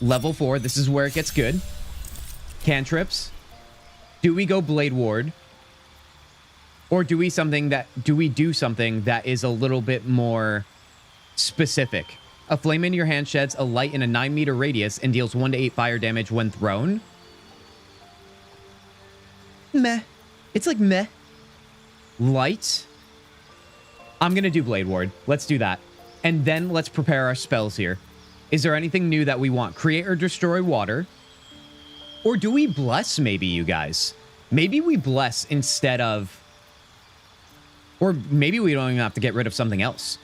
Level 4, this is where it gets good. Cantrips. Do we go Blade Ward? Or do we do something that is a little bit more specific? A flame in your hand sheds a light in a 9-meter radius and deals 1 to 8 fire damage when thrown. Meh. It's like meh. Light. I'm going to do Blade Ward. Let's do that. And then let's prepare our spells here. Is there anything new that we want? Create or destroy water. Or do we bless maybe, you guys? Maybe we bless instead of... Or maybe we don't even have to get rid of something else.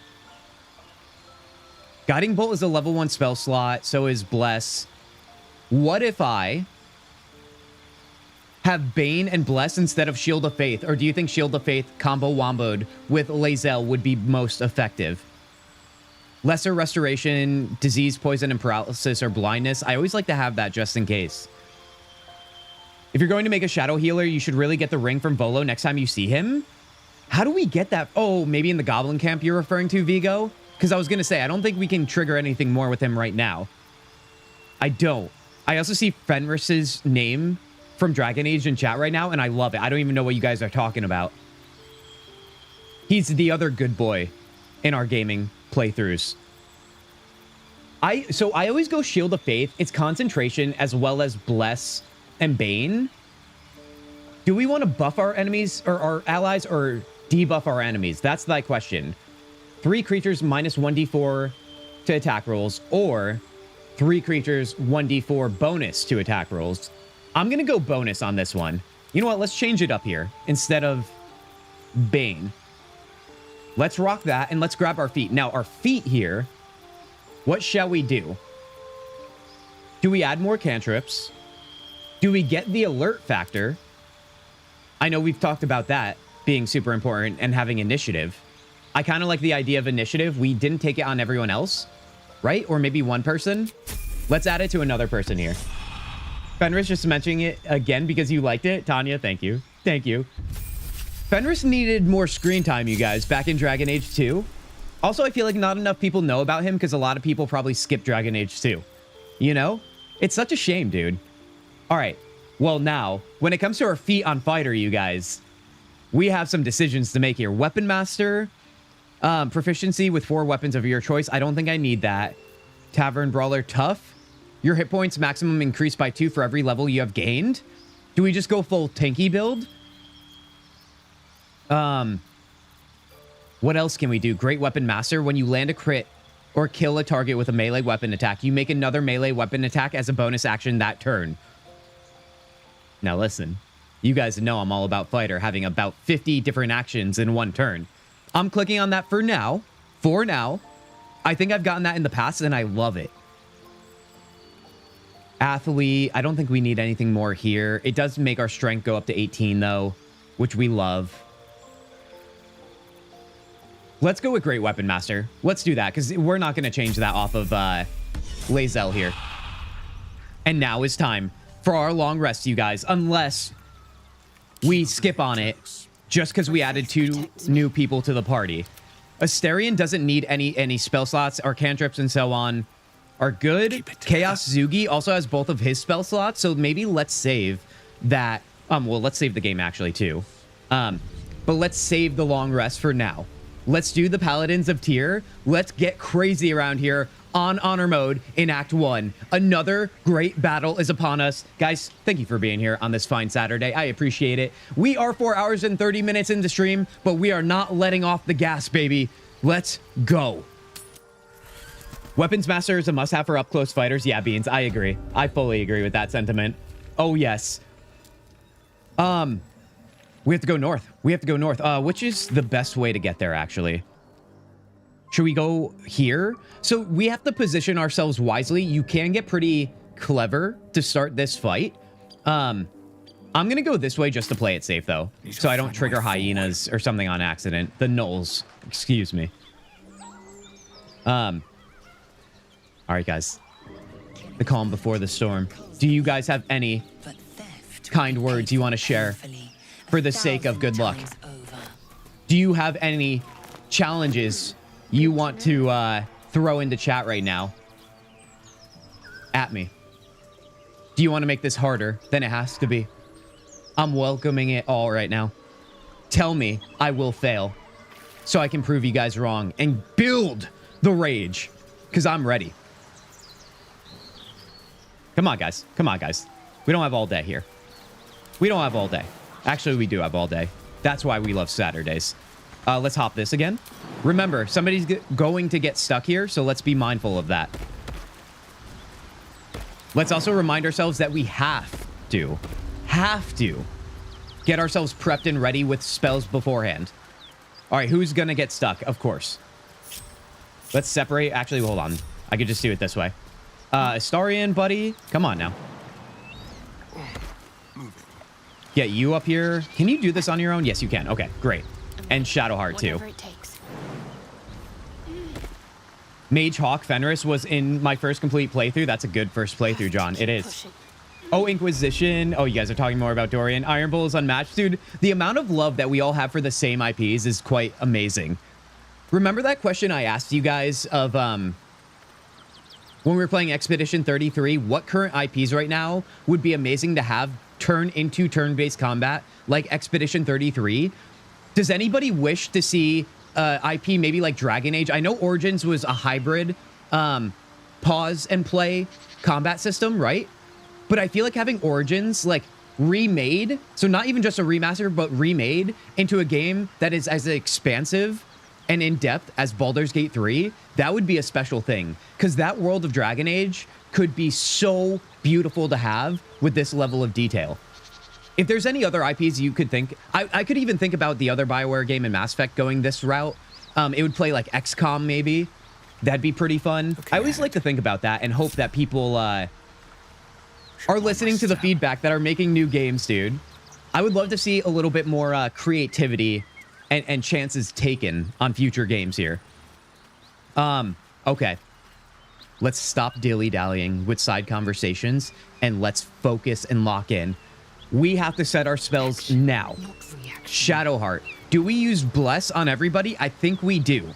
Guiding Bolt is a level 1 spell slot. So is Bless. What if I have Bane and Bless instead of Shield of Faith? Or do you think Shield of Faith combo womboed with Lae'zel would be most effective? Lesser Restoration, Disease, Poison, and Paralysis, or Blindness. I always like to have that just in case. If you're going to make a Shadow Healer, you should really get the ring from Volo next time you see him. How do we get that? Oh, maybe in the Goblin Camp you're referring to, Vigo? Because I was going to say, I don't think we can trigger anything more with him right now. I don't. I also see Fenris's name from Dragon Age in chat right now, and I love it. I don't even know what you guys are talking about. He's the other good boy in our gaming playthroughs. So I always go Shield of Faith. It's concentration as well as Bless and Bane. Do we want to buff our enemies or our allies or debuff our enemies? That's my question. 3 creatures minus 1d4 to attack rolls, or 3 creatures 1d4 bonus to attack rolls. I'm going to go bonus on this one. You know what? Let's change it up here instead of Bane. Let's rock that and let's grab our feet. Now, our feet here, what shall we do? Do we add more cantrips? Do we get the alert factor? I know we've talked about that being super important and having initiative. I kind of like the idea of initiative. We didn't take it on everyone else, right? Or maybe one person. Let's add it to another person here. Fenris just mentioning it again because you liked it. Tanya, thank you. Thank you. Fenris needed more screen time, you guys, back in Dragon Age 2. Also, I feel like not enough people know about him because a lot of people probably skip Dragon Age 2. You know? It's such a shame, dude. All right. Well, now, when it comes to our feet on fighter, you guys, we have some decisions to make here. Weapon Master, proficiency with 4 weapons of your choice. I don't think I need that. Tavern Brawler, tough. Your hit points maximum increased by 2 for every level you have gained. Do we just go full tanky build? What else can we do? Great Weapon Master. When you land a crit or kill a target with a melee weapon attack, you make another melee weapon attack as a bonus action that turn. Now listen, you guys know I'm all about fighter having about 50 different actions in one turn. I'm clicking on that for now. For now. I think I've gotten that in the past and I love it. Athlete. I don't think we need anything more here. It does make our strength go up to 18 though, which we love. Let's go with Great Weapon Master. Let's do that because we're not going to change that off of Lae'zel here. And now is time for our long rest, you guys, unless we skip on it just because we added 2 new people to the party. Asterion doesn't need any spell slots. Our cantrips and so on are good. Chaos Zugi also has both of his spell slots, so maybe let's save that. Well, let's save the game actually too. But let's save the long rest for now. Let's do the Paladins of Tyr. Let's get crazy around here on honor mode in Act 1. Another great battle is upon us. Guys, thank you for being here on this fine Saturday. I appreciate it. We are 4 hours and 30 minutes into stream, but we are not letting off the gas, baby. Let's go. Weapons Master is a must-have for up-close fighters. Yeah, Beans, I agree. I fully agree with that sentiment. Oh, yes. We have to go north. We have to go north. Which is the best way to get there, actually? Should we go here? So we have to position ourselves wisely. You can get pretty clever to start this fight. I'm going to go this way just to play it safe, though. So I don't trigger hyenas or something on accident. The gnolls. Excuse me. All right, guys. The calm before the storm. Do you guys have any kind words you want to share for the sake of good luck? Do you have any challenges you want to throw into chat right now? At me. Do you want to make this harder than it has to be? I'm welcoming it all right now. Tell me I will fail so I can prove you guys wrong and build the rage because I'm ready. Come on, guys. Come on, guys. We don't have all day here. We don't have all day. Actually, we do have all day. That's why we love Saturdays. Let's hop this again. Remember, somebody's going to get stuck here, so let's be mindful of that. Let's also remind ourselves that we have to get ourselves prepped and ready with spells beforehand. All right, who's going to get stuck? Of course. Let's separate. Actually, hold on. I could just do it this way. Astarion, buddy. Come on now. Get you up here. Can you do this on your own? Yes, you can. Okay, great. And Shadowheart, too. Mage Hawk Fenris was in my first complete playthrough. That's a good first playthrough, John. It is. Oh, Inquisition. Oh, you guys are talking more about Dorian. Iron Bull is unmatched. Dude, the amount of love that we all have for the same IPs is quite amazing. Remember that question I asked you guys of, when we were playing Expedition 33, what current IPs right now would be amazing to have turn into turn-based combat like Expedition 33? Does anybody wish to see IP maybe like Dragon Age? I know Origins was a hybrid pause and play combat system, right? But I feel like having Origins like remade, so not even just a remaster, but remade into a game that is as expansive and in-depth as Baldur's Gate 3, that would be a special thing. Because that world of Dragon Age could be so beautiful to have with this level of detail. If there's any other IPs you could think, I could even think about the other BioWare game in Mass Effect going this route. It would play like XCOM maybe. That'd be pretty fun. Okay. I always like to think about that and hope that people are listening to the feedback that are making new games, dude. I would love to see a little bit more creativity and chances taken on future games here. Okay. Let's stop dilly-dallying with side conversations, and let's focus and lock in. We have to set our spells now. Shadowheart. Do we use Bless on everybody? I think we do.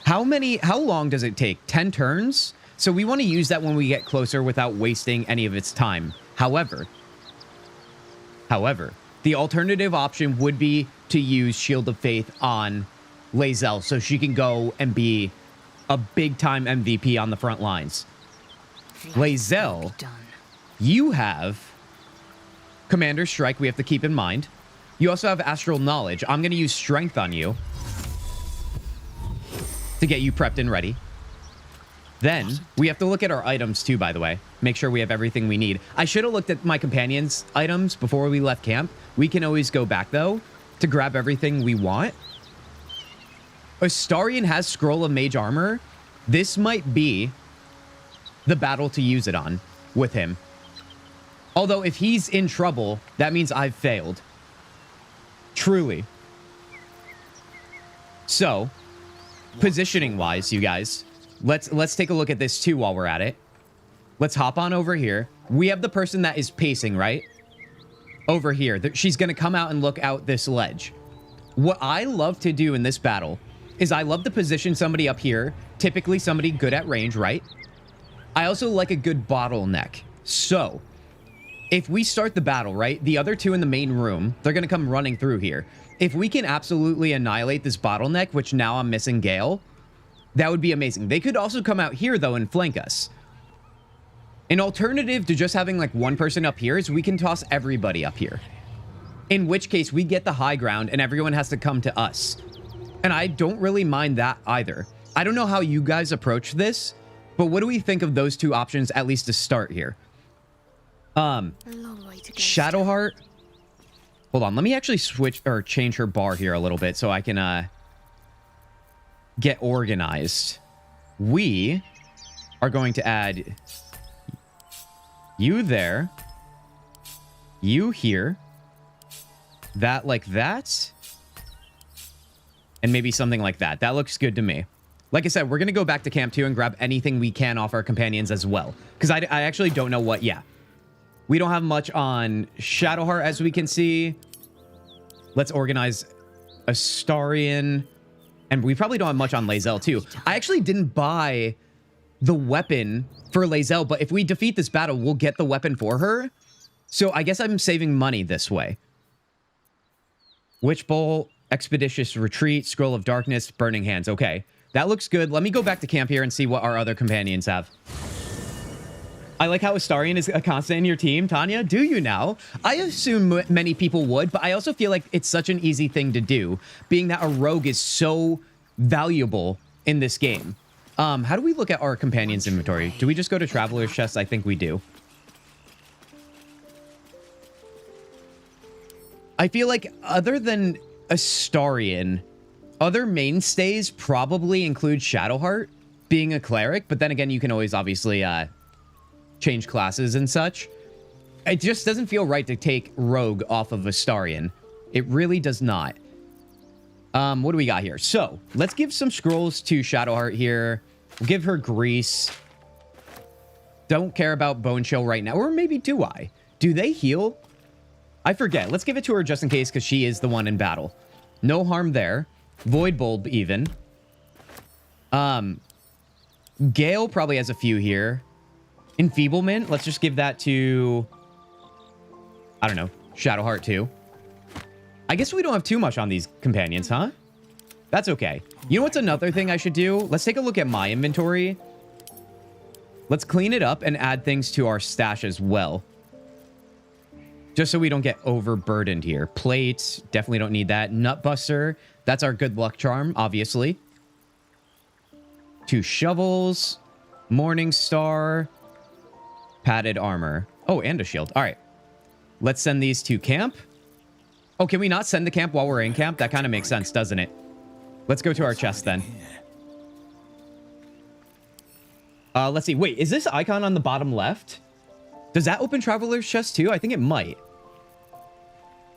How long does it take? 10 turns? So we want to use that when we get closer without wasting any of its time. However, the alternative option would be to use Shield of Faith on Lae'zel so she can go and be a big-time MVP on the front lines. Lae'zel, you have Commander Strike we have to keep in mind. You also have Astral Knowledge. I'm going to use Strength on you to get you prepped and ready. Then, we have to look at our items too, by the way. Make sure we have everything we need. I should have looked at my companion's items before we left camp. We can always go back, though, to grab everything we want. Astarion has Scroll of Mage Armor. This might be the battle to use it on with him. Although, if he's in trouble, that means I've failed. Truly. So, positioning-wise, you guys, let's take a look at this too while we're at it. Let's hop on over here. We have the person that is pacing, right? Over here. She's going to come out and look out this ledge. What I love to do in this battle is I love to position somebody up here. Typically somebody good at range, right? I also like a good bottleneck. So, if we start the battle, right? The other two in the main room, they're going to come running through here. If we can absolutely annihilate this bottleneck, which now I'm missing Gale, that would be amazing. They could also come out here, though, and flank us. An alternative to just having, like, one person up here is we can toss everybody up here. In which case, we get the high ground, and everyone has to come to us. And I don't really mind that either. I don't know how you guys approach this, but what do we think of those two options, at least to start here? Shadowheart. Hold on, let me actually switch or change her bar here a little bit so I can get organized. We are going to add you there, you here, that like that, and maybe something like that. That looks good to me. Like I said, we're going to go back to Camp 2 and grab anything we can off our companions as well. Because I actually don't know what... Yeah. We don't have much on Shadowheart, as we can see. Let's organize Astarion. And we probably don't have much on Lae'zel, too. I actually didn't buy the weapon for Lae'zel, but if we defeat this battle, we'll get the weapon for her. So I guess I'm saving money this way. Witch Bolt, Expeditious Retreat, Scroll of Darkness, Burning Hands. Okay, that looks good. Let me go back to camp here and see what our other companions have. I like how Astarion is a constant in your team. Tanya, do you now? I assume many people would, but I also feel like it's such an easy thing to do, being that a rogue is so valuable in this game. How do we look at our companions' inventory? Do we just go to Traveler's Chest? I think we do. I feel like other than Astarion, other mainstays probably include Shadowheart being a cleric, but then again, you can always obviously change classes and such. It just doesn't feel right to take Rogue off of Astarion. It really does not. What do we got here? So, let's give some scrolls to Shadowheart here. We'll give her Grease. Don't care about Bone Chill right now. Or maybe do I? Do they heal? I forget. Let's give it to her just in case, because she is the one in battle. No harm there. Void Bulb even. Gale probably has a few here. Enfeeblement. Let's just give that to... I don't know. Shadowheart too. I guess we don't have too much on these companions, huh? That's okay. You know what's another thing I should do? Let's take a look at my inventory. Let's clean it up and add things to our stash as well. Just so we don't get overburdened here. Plates, definitely don't need that. Nutbuster, that's our good luck charm, obviously. 2 shovels. Morning Star. Padded armor. Oh, and a shield. All right. Let's send these to camp. Oh, can we not send the camp while we're in camp? That kind of makes sense, doesn't it? Let's go to our chest then. Let's see. Wait, is this icon on the bottom left? Does that open Traveler's Chest too? I think it might.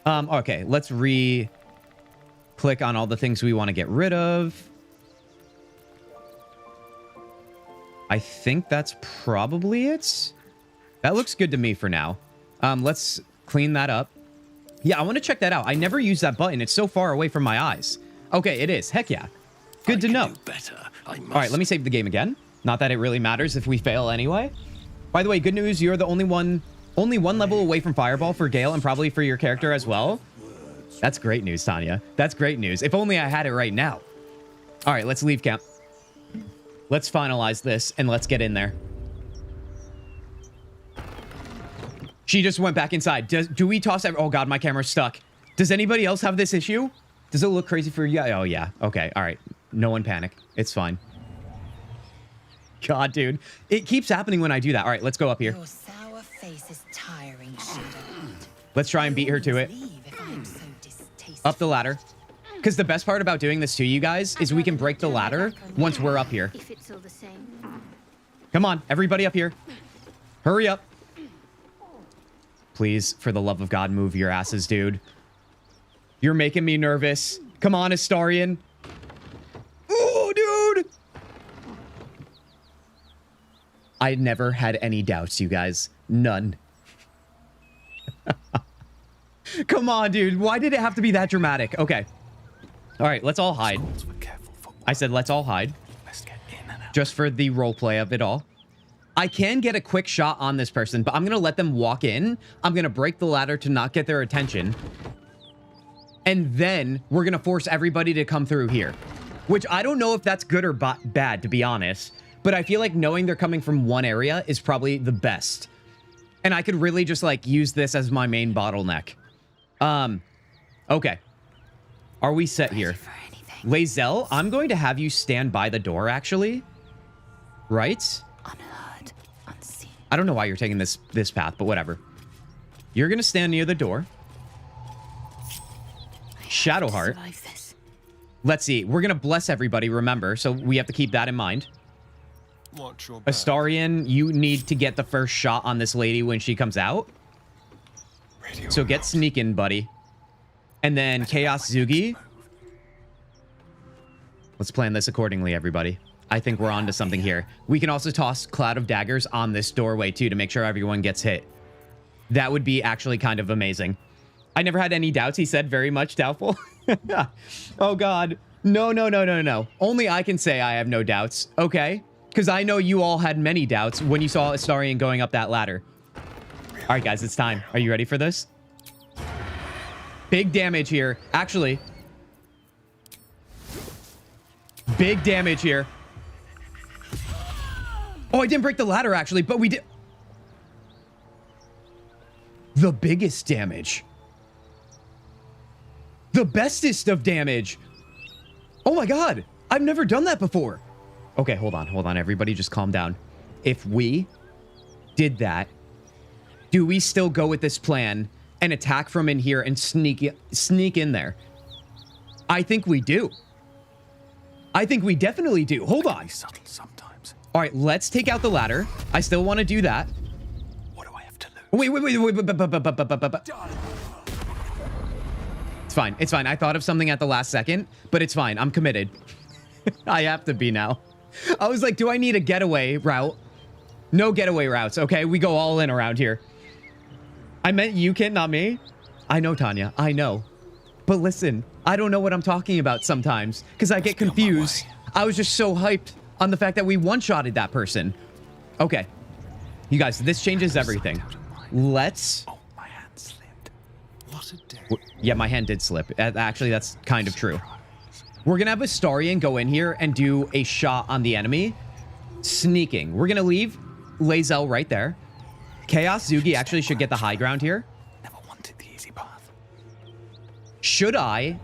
Okay, let's click on all the things we want to get rid of. I think that's probably it. That looks good to me for now. Let's clean that up. Yeah, I want to check that out. I never use that button. It's so far away from my eyes. Okay, it is. Heck yeah. Good to know. All right, let me save the game again. Not that it really matters if we fail anyway. By the way, good news. You're the only one level away from Fireball for Gale and probably for your character as well. That's great news, Tanya. That's great news. If only I had it right now. All right, let's leave camp. Let's finalize this and let's get in there. She just went back inside. Do we toss... Oh, God, my camera's stuck. Does anybody else have this issue? Does it look crazy for you? Oh, yeah. Okay, all right. No one panic. It's fine. God, dude. It keeps happening when I do that. All right, let's go up here. Your sour face is tiring, Shadow. Let's try and beat her to it. Up the ladder. Because the best part about doing this to you guys is we can break the ladder once we're up here. If it's all the same. Come on, everybody up here. Hurry up. Please, for the love of God, move your asses, dude. You're making me nervous. Come on, Astarion. Oh, dude. I never had any doubts, you guys. None. Come on, dude. Why did it have to be that dramatic? Okay. All right, let's all hide. I said let's all hide. Just for the roleplay of it all. I can get a quick shot on this person, but I'm going to let them walk in. I'm going to break the ladder to not get their attention. And then we're going to force everybody to come through here. Which I don't know if that's good or bad, to be honest. But I feel like knowing they're coming from one area is probably the best. And I could really just, like, use this as my main bottleneck. Okay. Are we set here? Lae'zel, I'm going to have you stand by the door, actually. Right? Unheard, unseen. I don't know why you're taking this path, but whatever. You're going to stand near the door. Shadowheart. Let's see. We're going to bless everybody, remember. So we have to keep that in mind. Astarion, you need to get the first shot on this lady when she comes out. So get sneaking, buddy. And then Chaos Zugi. Let's plan this accordingly, everybody. I think we're on to something here. We can also toss Cloud of Daggers on this doorway, too, to make sure everyone gets hit. That would be actually kind of amazing. I never had any doubts, he said. Very much doubtful. Oh, God. No, no, no, no, no. Only I can say I have no doubts, okay? Because I know you all had many doubts when you saw Astarion going up that ladder. All right, guys, it's time. Are you ready for this? Big damage here. Actually, big damage here. Oh, I didn't break the ladder, actually, but we did. The biggest damage. The bestest of damage. Oh my God. I've never done that before. Okay, hold on. Hold on. Everybody just calm down. If we did that, do we still go with this plan and attack from in here and sneak in there? I think we do. I think we definitely do. Hold on. Subtle sometimes. All right, let's take out the ladder. I still want to do that. What do I have to lose? Wait. It's fine. It's fine. I thought of something at the last second, but it's fine. I'm committed. I have to be now. I was like, do I need a getaway route? No getaway routes, okay? We go all in around here. I meant you, Kit, not me. I know, Tanya. I know. But listen, I don't know what I'm talking about sometimes because I get confused. I was just so hyped on the fact that we one-shotted that person. Okay. You guys, this changes everything. Let's... Oh, my hand slipped. What a day. Yeah, my hand did slip. Actually, that's kind of true. We're going to have Astarion go in here and do a shot on the enemy. Sneaking. We're going to leave Lae'zel right there. Chaos Zugi actually should get the high ground here. Never wanted the easy path. Should I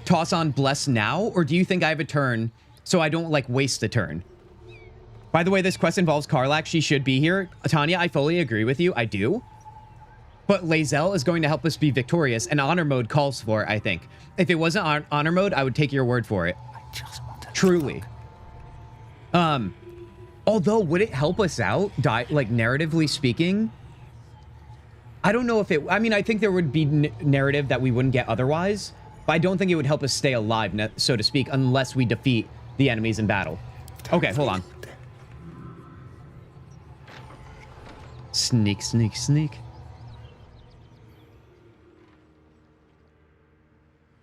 toss on Bless now, or do you think I have a turn so I don't, like, waste a turn? By the way, this quest involves Karlach. She should be here. Tanya, I fully agree with you. I do. But Lae'zel is going to help us be victorious, and honor mode calls for it, I think. If it wasn't honor mode, I would take your word for it. I just want to truly. Although, would it help us out, like, narratively speaking? I don't know if it... I mean, I think there would be narrative that we wouldn't get otherwise, but I don't think it would help us stay alive, so to speak, unless we defeat the enemies in battle. Okay, hold on. Sneak, sneak, sneak.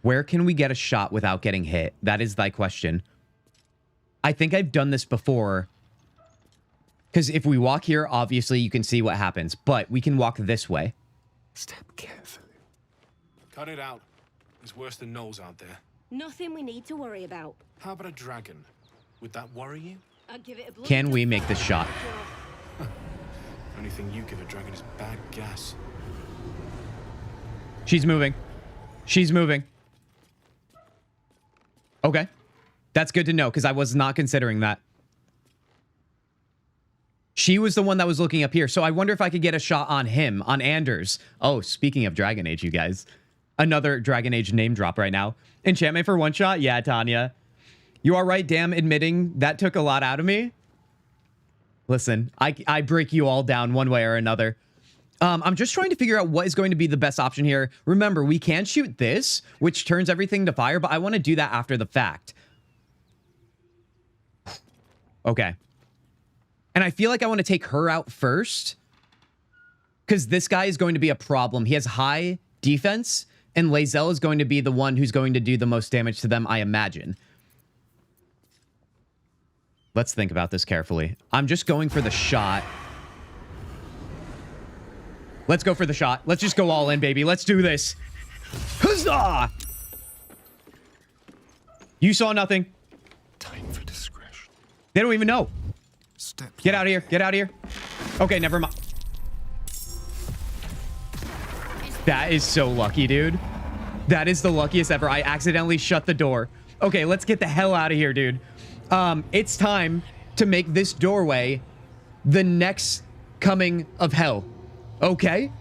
Where can we get a shot without getting hit? That is thy question. I think I've done this before. Because if we walk here, obviously you can see what happens. But we can walk this way. Step carefully. Cut it out. It's worse than gnolls out there. Nothing we need to worry about. How about a dragon? Would that worry you? I'd give it a blow. Can we make this shot? Only thing you give a dragon is bad gas. She's moving. She's moving. Okay. That's good to know, because I was not considering that. She was the one that was looking up here, so I wonder if I could get a shot on him, on Anders. Oh, speaking of Dragon Age, you guys. Another Dragon Age name drop right now. Enchantment for one shot? Yeah, Tanya. You are right, damn, admitting that took a lot out of me. Listen, I break you all down one way or another. I'm just trying to figure out what is going to be the best option here. Remember, we can shoot this, which turns everything to fire, but I want to do that after the fact. Okay. And I feel like I want to take her out first, because this guy is going to be a problem. He has high defense, and Lae'zel is going to be the one who's going to do the most damage to them, I imagine. Let's think about this carefully. I'm just going for the shot. Let's go for the shot. Let's just go all in, baby. Let's do this. Huzzah! You saw nothing. Time for discretion. They don't even know. Step. Get out of here. Get out of here. Okay, never mind. That is so lucky, dude. That is the luckiest ever. I accidentally shut the door. Okay, let's get the hell out of here, dude. It's time to make this doorway the next coming of hell. Okay?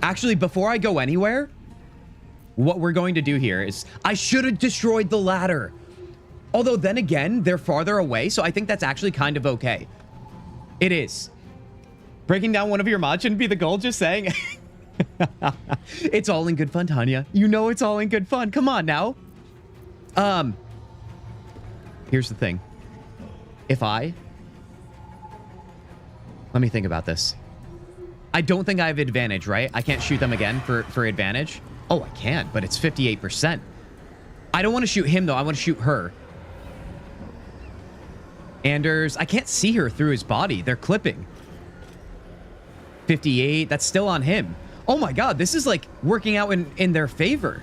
Actually, before I go anywhere, what we're going to do here is... I should have destroyed the ladder. Although, then again, they're farther away, so I think that's actually kind of okay. It is. Breaking down one of your mods shouldn't be the goal, just saying. It's all in good fun, Tanya. You know it's all in good fun. Come on, now. Here's the thing. Let me think about this. I don't think I have advantage, right? I can't shoot them again for advantage. Oh, I can, but it's 58%. I don't want to shoot him, though. I want to shoot her. Anders, I can't see her through his body. They're clipping. 58, that's still on him. Oh my god, this is like working out in their favor.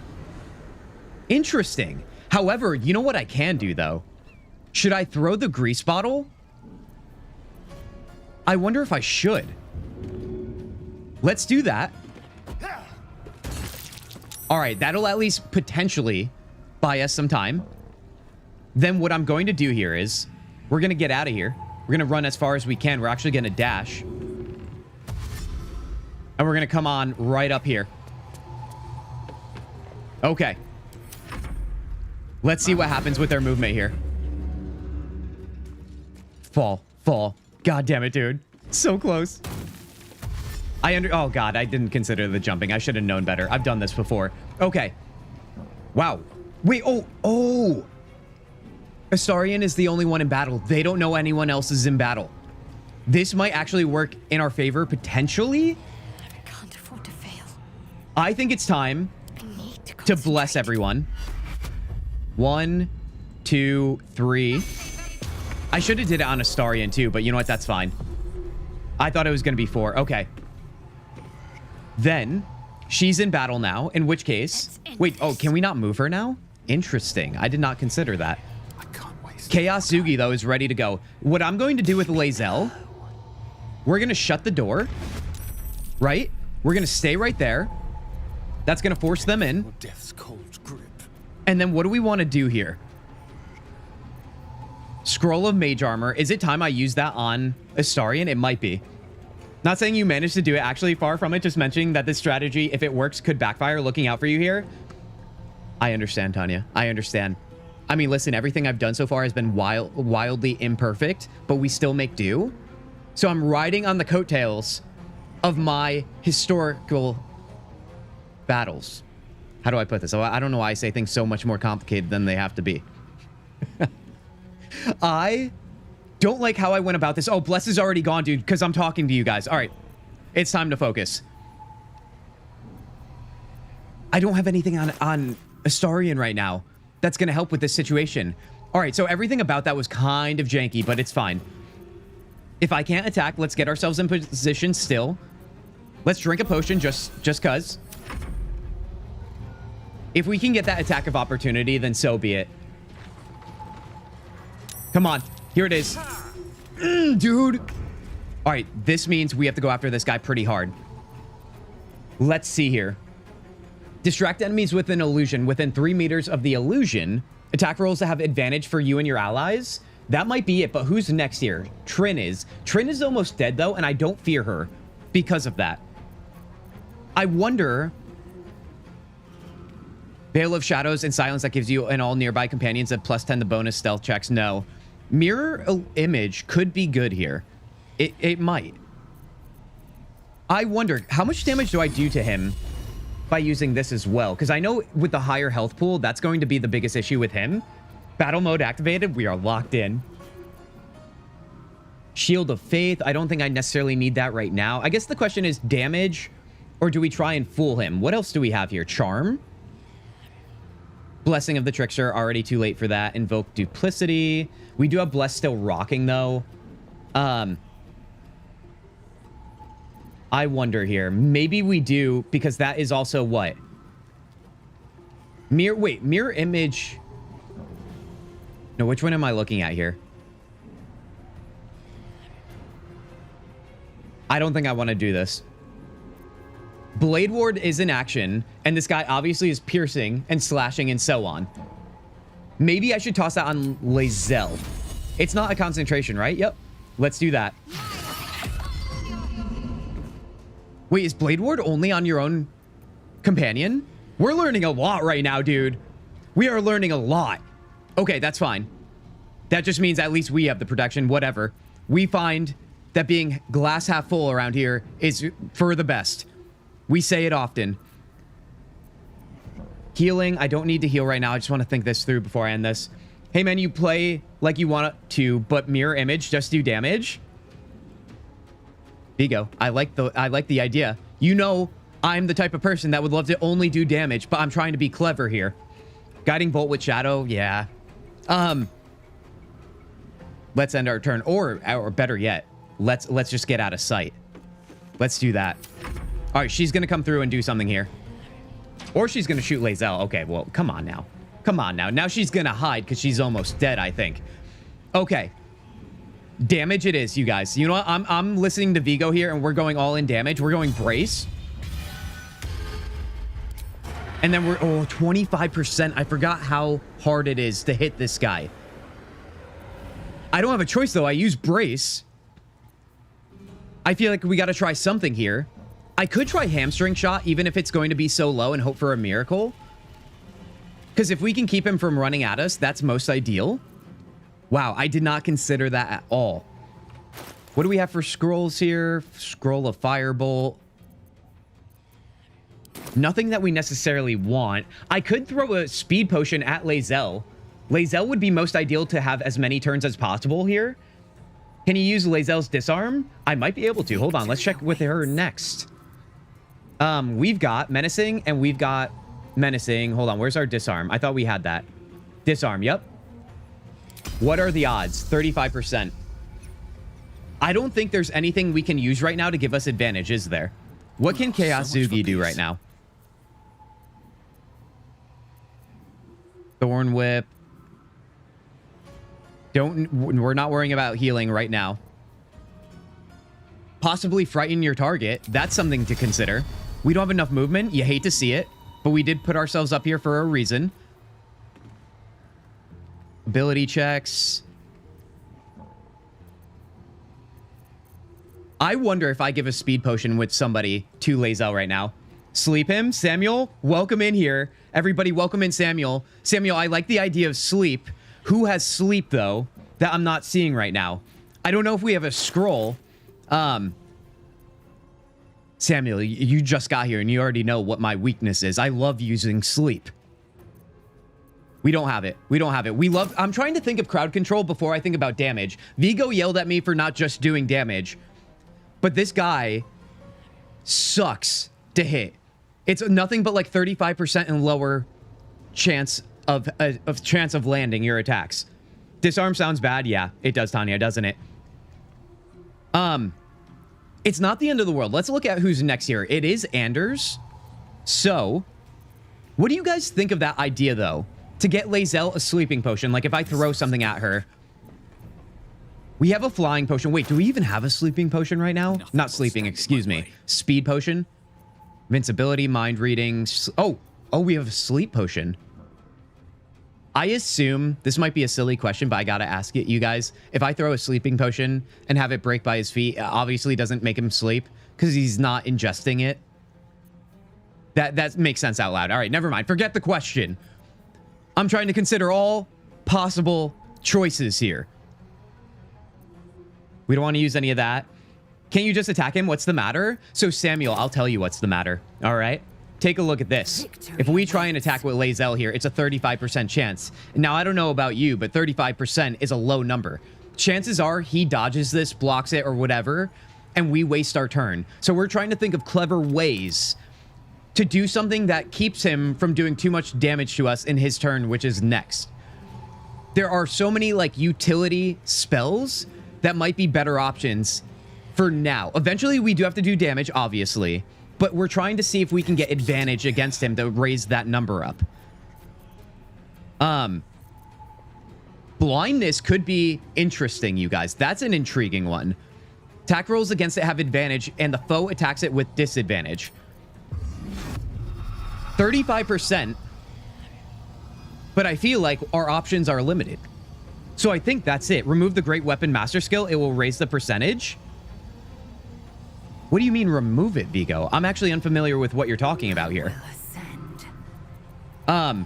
Interesting. However, you know what I can do, though? Should I throw the grease bottle? I wonder if I should. Let's do that. All right, that'll at least potentially buy us some time. Then what I'm going to do here is we're going to get out of here. We're going to run as far as we can. We're actually going to dash. And we're going to come on right up here. Okay. Let's see what happens with their movement here. Fall. God damn it, dude. So close. Oh god, I didn't consider the jumping. I should have known better. I've done this before. Okay. Wow. Wait, oh. Astarion is the only one in battle. They don't know anyone else is in battle. This might actually work in our favor, potentially. I can't afford to fail. I think it's time to bless everyone. 1, 2, 3. I should have did it on Astarion too, but you know what? That's fine. I thought it was going to be 4. Okay. Then, she's in battle now, in which case... Wait, oh, can we not move her now? Interesting. I did not consider that. Chaos Zugi, though, is ready to go. What I'm going to do with Lae'zel, we're going to shut the door, right? We're going to stay right there. That's going to force them in. Death's cold grip. And then what do we want to do here? Scroll of Mage Armor. Is it time I use that on Astarion? It might be. Not saying you managed to do it. Actually, far from it. Just mentioning that this strategy, if it works, could backfire. Looking out for you here. I understand, Tanya. I understand. I mean, listen, everything I've done so far has been wildly imperfect, but we still make do. So I'm riding on the coattails of my historical battles. How do I put this? Oh, I don't know why I say things so much more complicated than they have to be. I don't like how I went about this. Oh, Bless is already gone, dude, because I'm talking to you guys. All right. It's time to focus. I don't have anything on Astarion right now that's going to help with this situation. All right, so everything about that was kind of janky, but it's fine. If I can't attack, let's get ourselves in position still. Let's drink a potion just cuz. If we can get that attack of opportunity, then so be it. Come on. Here it is. Dude. All right, this means we have to go after this guy pretty hard. Let's see here. Distract enemies with an illusion within 3 meters of the illusion. Attack rolls that have advantage for you and your allies. That might be it, but who's next here? Trin is. Trin is almost dead, though, and I don't fear her because of that. I wonder... Veil of Shadows and Silence that gives you and all nearby companions at +10 to bonus stealth checks. No. Mirror Image could be good here. It might. I wonder, how much damage do I do to him by using this as well? Because I know with the higher health pool, that's going to be the biggest issue with him. Battle mode activated. We are locked in. Shield of Faith. I don't think I necessarily need that right now. I guess the question is damage, or do we try and fool him? What else do we have here? Charm? Blessing of the Trickster. Already too late for that. Invoke Duplicity. We do have Bless still rocking, though. I wonder here. Maybe we do, because that is also what? Mirror Image. No, which one am I looking at here? I don't think I want to do this. Blade Ward is in action, and this guy obviously is piercing and slashing and so on. Maybe I should toss that on Lae'zel. It's not a concentration, right? Yep. Let's do that. Wait, is Blade Ward only on your own companion? We're learning a lot right now, dude. We are learning a lot. Okay, that's fine. That just means at least we have the protection, whatever. We find that being glass half full around here is for the best. We say it often. Healing. I don't need to heal right now. I just want to think this through before I end this. Hey, man, you play like you want to, but mirror image, just do damage. Vigo, I like the idea. You know, I'm the type of person that would love to only do damage, but I'm trying to be clever here. Guiding Bolt with Shadow, yeah. Let's end our turn, or better yet, let's just get out of sight. Let's do that. All right, she's gonna come through and do something here, or she's gonna shoot Lae'zel. Okay, well, come on now. Come on now. Now she's gonna hide because she's almost dead, I think. Okay. Damage it is, you guys. You know what? I'm listening to Vigo here, and we're going all in damage. We're going brace. And then we're... Oh, 25%. I forgot how hard it is to hit this guy. I don't have a choice, though. I use brace. I feel like we got to try something here. I could try hamstring shot, even if it's going to be so low, and hope for a miracle. Because if we can keep him from running at us, that's most ideal. Wow, I did not consider that at all. What do we have for scrolls here? Scroll of Firebolt. Nothing that we necessarily want. I could throw a speed potion at Lae'zel. Lae'zel would be most ideal to have as many turns as possible here. Can you use Lae'zel's disarm? I might be able to. Hold on, let's check with her next. We've got menacing and we've got menacing. Hold on, where's our disarm? I thought we had that. Disarm, yep. What are the odds? 35%. I don't think there's anything we can use right now to give us advantage, is there? What can Kintzugi do right now? Thorn Whip. We're not worrying about healing right now. Possibly frighten your target. That's something to consider. We don't have enough movement. You hate to see it, but we did put ourselves up here for a reason. Ability checks. I wonder if I give a speed potion with somebody to Lae'zel right now. Sleep him. Samuel, welcome in here. Everybody, welcome in Samuel. Samuel, I like the idea of sleep. Who has sleep, though, that I'm not seeing right now? I don't know if we have a scroll. Samuel, you just got here, and you already know what my weakness is. I love using sleep. We don't have it. We don't have it. I'm trying to think of crowd control before I think about damage. Vigo yelled at me for not just doing damage. But this guy sucks to hit. It's nothing but like 35% and lower chance of landing your attacks. Disarm sounds bad. Yeah, it does, Tanya, doesn't it? It's not the end of the world. Let's look at who's next here. It is Anders. So, what do you guys think of that idea, though? To get Lae'zel a sleeping potion, like if I throw something at her. We have a flying potion. Wait, do we even have a sleeping potion right now? Not sleeping, excuse me. Speed potion. Invincibility, mind reading. Oh, we have a sleep potion. I assume, this might be a silly question, but I gotta ask it, you guys. If I throw a sleeping potion and have it break by his feet, it obviously doesn't make him sleep because he's not ingesting it. That makes sense out loud. All right, never mind. Forget the question. I'm trying to consider all possible choices here. We don't want to use any of that. Can't you just attack him? What's the matter? So, Samuel, I'll tell you what's the matter. All right? Take a look at this. If we try and attack with Lae'zel here, it's a 35% chance. Now, I don't know about you, but 35% is a low number. Chances are he dodges this, blocks it, or whatever, and we waste our turn. So we're trying to think of clever ways to do something that keeps him from doing too much damage to us in his turn, which is next. There are so many, like, utility spells that might be better options for now. Eventually, we do have to do damage, obviously. But we're trying to see if we can get advantage against him to raise that number up. Blindness could be interesting, you guys. That's an intriguing one. Attack rolls against it have advantage, and the foe attacks it with disadvantage. 35%. But I feel like our options are limited. So I think that's it. Remove the Great Weapon Master skill. It will raise the percentage. What do you mean remove it, Vigo? I'm actually unfamiliar with what you're talking about here. I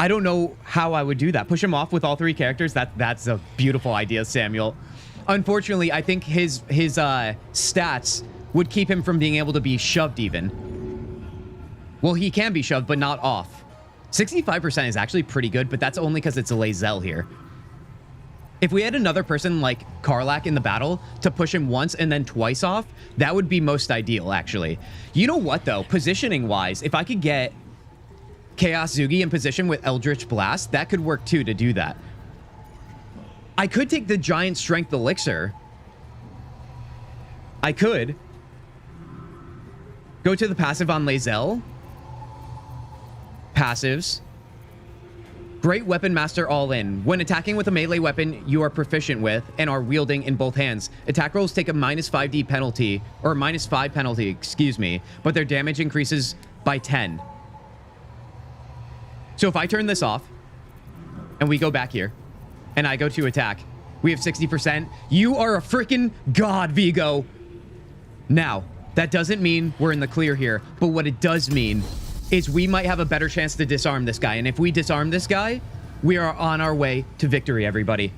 don't know how I would do that. Push him off with all three characters? That's a beautiful idea, Samuel. Unfortunately, I think his stats would keep him from being able to be shoved even. Well, he can be shoved, but not off. 65% is actually pretty good, but that's only because it's a Lae'zel here. If we had another person like Karlach in the battle to push him once and then twice off, that would be most ideal, actually. You know what, though? Positioning-wise, if I could get Chaos Zugi in position with Eldritch Blast, that could work, too, to do that. I could take the Giant Strength Elixir. I could. Go to the passive on Lae'zel. Passives. Great Weapon Master all in. When attacking with a melee weapon you are proficient with and are wielding in both hands, attack rolls take a -5d penalty, or -5 penalty, excuse me, but their damage increases by 10. So if I turn this off and we go back here and I go to attack, we have 60%. You are a freaking god, Vigo. Now, that doesn't mean we're in the clear here, but what it does mean is we might have a better chance to disarm this guy. And if we disarm this guy, we are on our way to victory, everybody.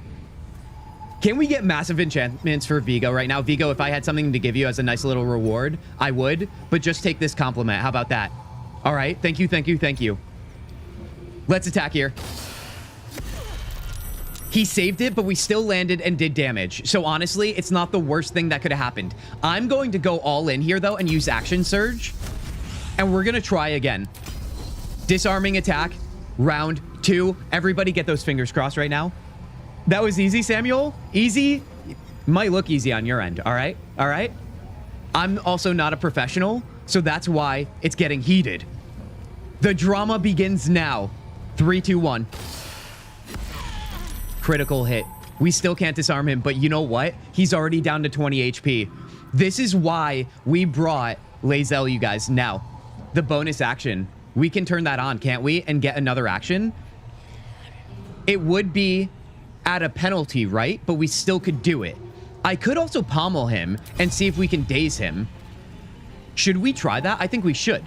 Can we get massive enchantments for Vigo right now? Vigo, if I had something to give you as a nice little reward, I would. But just take this compliment. How about that? All right. Thank you, thank you, thank you. Let's attack here. He saved it, but we still landed and did damage. So honestly, it's not the worst thing that could have happened. I'm going to go all in here, though, and use Action Surge. And we're going to try again. Disarming attack. Round 2. Everybody get those fingers crossed right now. That was easy, Samuel. Easy. Might look easy on your end. All right? All right? I'm also not a professional, so that's why it's getting heated. The drama begins now. 3, 2, 1. Critical hit. We still can't disarm him, but you know what? He's already down to 20 HP. This is why we brought Lae'zel, you guys. Now, the bonus action. We can turn that on, can't we? And get another action. It would be at a penalty, right? But we still could do it. I could also pommel him and see if we can daze him. Should we try that? I think we should.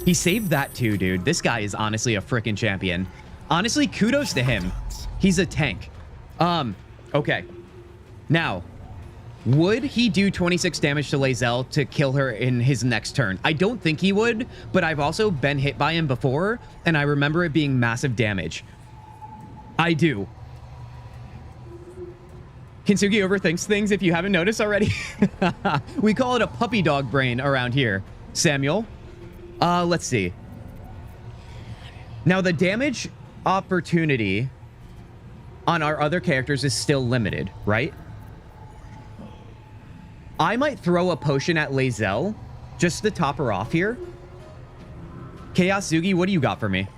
He saved that too, dude. This guy is honestly a freaking champion. Honestly, kudos to him. He's a tank. Okay. Now, would he do 26 damage to Lae'zel to kill her in his next turn? I don't think he would, but I've also been hit by him before, and I remember it being massive damage. I do. Kintzugi overthinks things if you haven't noticed already. We call it a puppy dog brain around here, Samuel. Let's see. Now, the damage opportunity on our other characters is still limited, right? I might throw a potion at Lae'zel just to top her off here. Chaos Zugi, what do you got for me?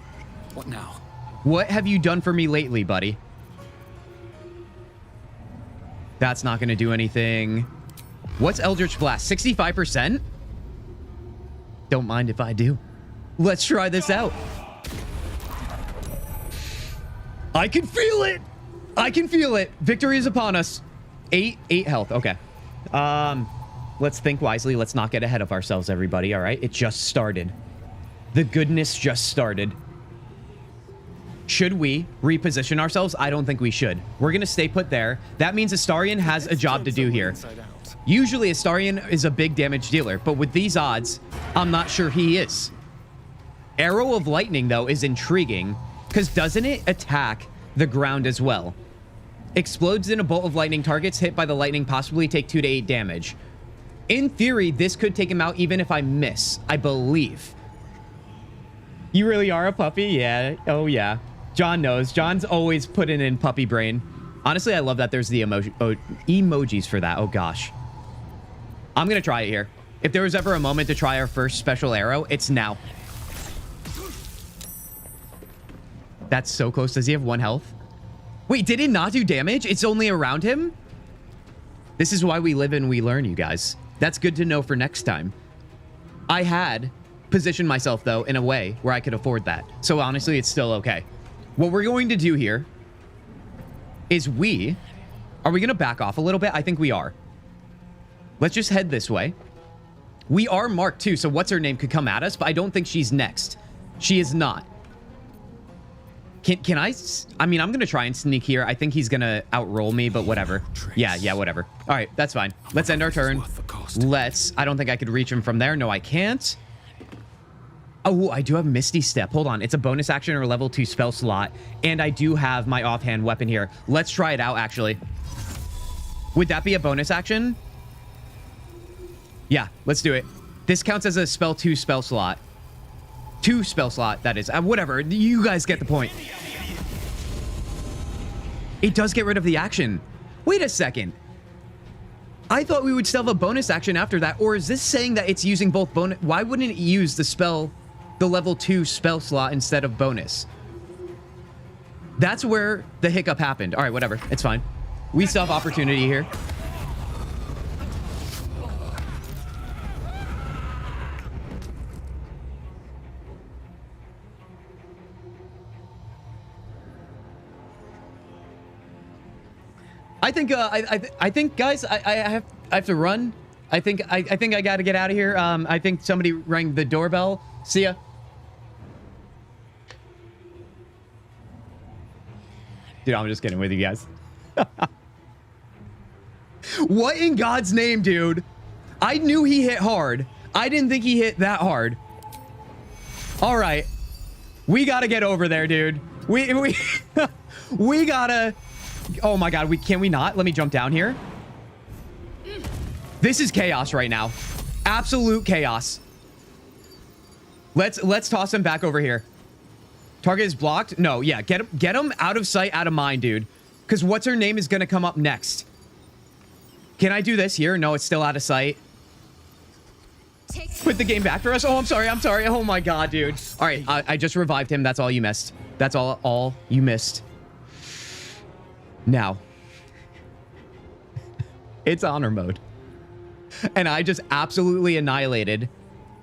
What now? What have you done for me lately, buddy? That's not going to do anything. What's Eldritch Blast? 65%? Don't mind if I do. Let's try this out. I can feel it. I can feel it. Victory is upon us. 8 health. Okay. Let's think wisely. Let's not get ahead of ourselves, everybody. All right. It just started. The goodness just started. Should we reposition ourselves? I don't think we should. We're going to stay put there. That means Astarion has a job to do here. Usually Astarion is a big damage dealer, but with these odds, I'm not sure he is. Arrow of Lightning, though, is intriguing because doesn't it attack the ground as well? Explodes in a bolt of lightning. Targets hit by the lightning possibly take 2 to 8 damage. In theory, this could take him out even if I miss, I believe. You really are a puppy? Yeah. Oh, yeah. John knows. John's always putting in puppy brain. Honestly, I love that there's the emojis for that. Oh, gosh. I'm going to try it here. If there was ever a moment to try our first special arrow, it's now. That's so close. Does he have 1 health? Wait, did it not do damage? It's only around him? This is why we live and we learn, you guys. That's good to know for next time. I had positioned myself, though, in a way where I could afford that. So honestly, it's still okay. What we're going to do here is are we going to back off a little bit? I think we are. Let's just head this way. We are marked too, so what's her name could come at us, but I don't think she's next. She is not. Can I mean, I'm going to try and sneak here. I think he's going to outroll me, but whatever. Yeah, whatever. All right, that's fine. Let's end our turn. I don't think I could reach him from there. No, I can't. Oh, I do have Misty Step. Hold on. It's a bonus action or level 2 spell slot. And I do have my offhand weapon here. Let's try it out, actually. Would that be a bonus action? Yeah, let's do it. This counts as a spell 2 spell slot. 2 spell slot, that is. Whatever. You guys get the point. It does get rid of the action. Wait a second. I thought we would still have a bonus action after that. Or is this saying that it's using both bonus? Why wouldn't it use the level 2 spell slot instead of bonus? That's where the hiccup happened. All right, whatever. It's fine. We still have opportunity here. I think guys, I have to run. I think I got to get out of here. I think somebody rang the doorbell. See ya. Dude, I'm just kidding with you guys. What in God's name, dude? I knew he hit hard. I didn't think he hit that hard. All right. We got to get over there, dude. We got to... Oh my God, can we not? Let me jump down here. This is chaos right now. Absolute chaos. Let's toss him back over here. Target is blocked. No, yeah, get him out of sight, out of mind, dude. Because what's her name is gonna come up next. Can I do this here? No, it's still out of sight. Put the game back for us. Oh, I'm sorry. Oh my God, dude. All right, I just revived him. That's all you missed. That's all you missed. Now, it's honor mode. And I just absolutely annihilated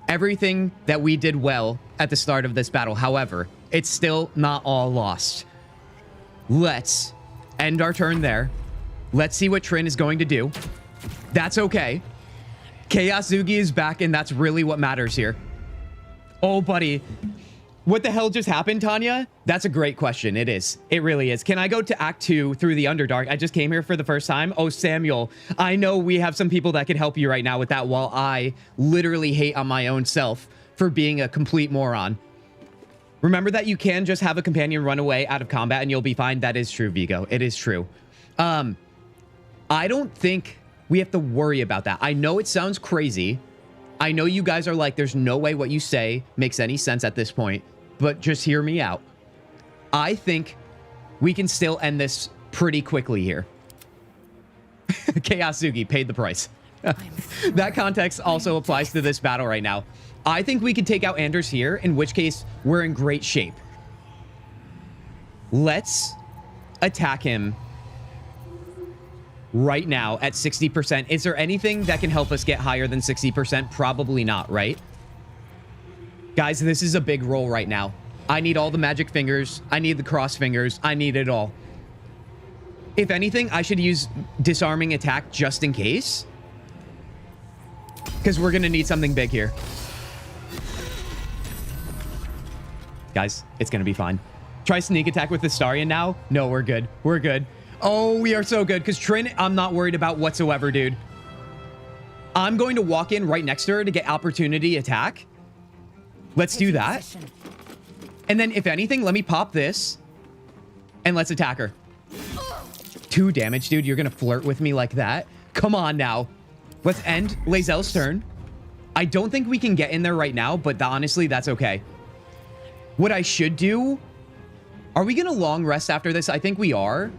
everything that we did well at the start of this battle. However, it's still not all lost. Let's end our turn there. Let's see what Trin is going to do. That's okay. Chaos Zugi is back, and that's really what matters here. Oh, buddy. What the hell just happened, Tanya? That's a great question. It is. It really is. Can I go to Act 2 through the Underdark? I just came here for the first time. Oh, Samuel, I know we have some people that can help you right now with that while I literally hate on my own self for being a complete moron. Remember that you can just have a companion run away out of combat and you'll be fine. That is true, Vigo. It is true. I don't think we have to worry about that. I know it sounds crazy. I know you guys are like, there's no way what you say makes any sense at this point, but just hear me out. I think we can still end this pretty quickly here. Kintzugi paid the price. That context also applies to this battle right now. I think we can take out Anders here, in which case we're in great shape. Let's attack him right now at 60%. Is there anything that can help us get higher than 60%? Probably not, right? Guys, this is a big roll right now. I need all the magic fingers. I need the cross fingers. I need it all. If anything, I should use disarming attack just in case. Because we're going to need something big here. Guys, it's going to be fine. Try sneak attack with the Starian now. No, we're good. We're good. Oh, we are so good. Because Trin, I'm not worried about whatsoever, dude. I'm going to walk in right next to her to get opportunity attack. Let's do that. And then, if anything, let me pop this. And let's attack her. 2 damage, dude. You're going to flirt with me like that? Come on now. Let's end Lae'zel's turn. I don't think we can get in there right now, but honestly, that's okay. What I should do... Are we going to long rest after this? I think we are.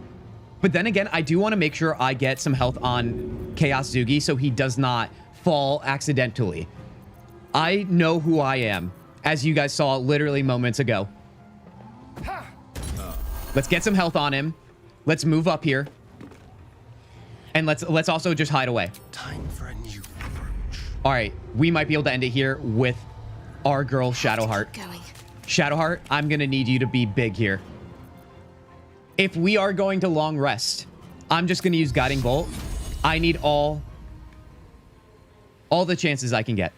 But then again, I do want to make sure I get some health on Kintzugi so he does not fall accidentally. I know who I am, as you guys saw literally moments ago. Let's get some health on him. Let's move up here. And let's also just hide away. Time for a new approach. All right, we might be able to end it here with our girl Shadowheart. Shadowheart, I'm going to need you to be big here. If we are going to long rest, I'm just going to use Guiding Bolt. I need all the chances I can get.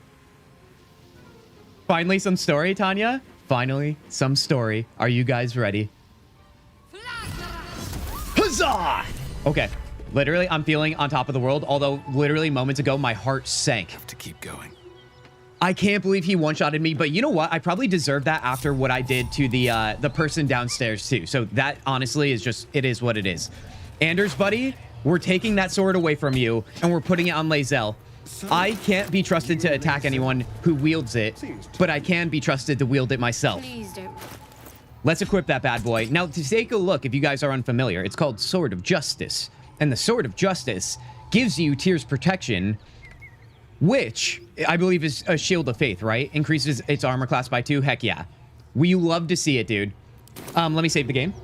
Finally, some story, Tanya. Finally, some story. Are you guys ready? Huzzah! Okay. Literally, I'm feeling on top of the world. Although, literally, moments ago, my heart sank. Have to keep going. I can't believe he one-shotted me, but you know what? I probably deserve that after what I did to the person downstairs too. So that honestly is just, it is what it is. Anders, buddy, we're taking that sword away from you and we're putting it on Lae'zel. I can't be trusted to attack anyone who wields it, but I can be trusted to wield it myself. Please don't. Let's equip that bad boy. Now, to take a look, if you guys are unfamiliar, it's called Sword of Justice. And the Sword of Justice gives you Tyr's protection, which I believe is a Shield of Faith, right? Increases its armor class by 2. Heck yeah. We love to see it, dude. Let me save the game.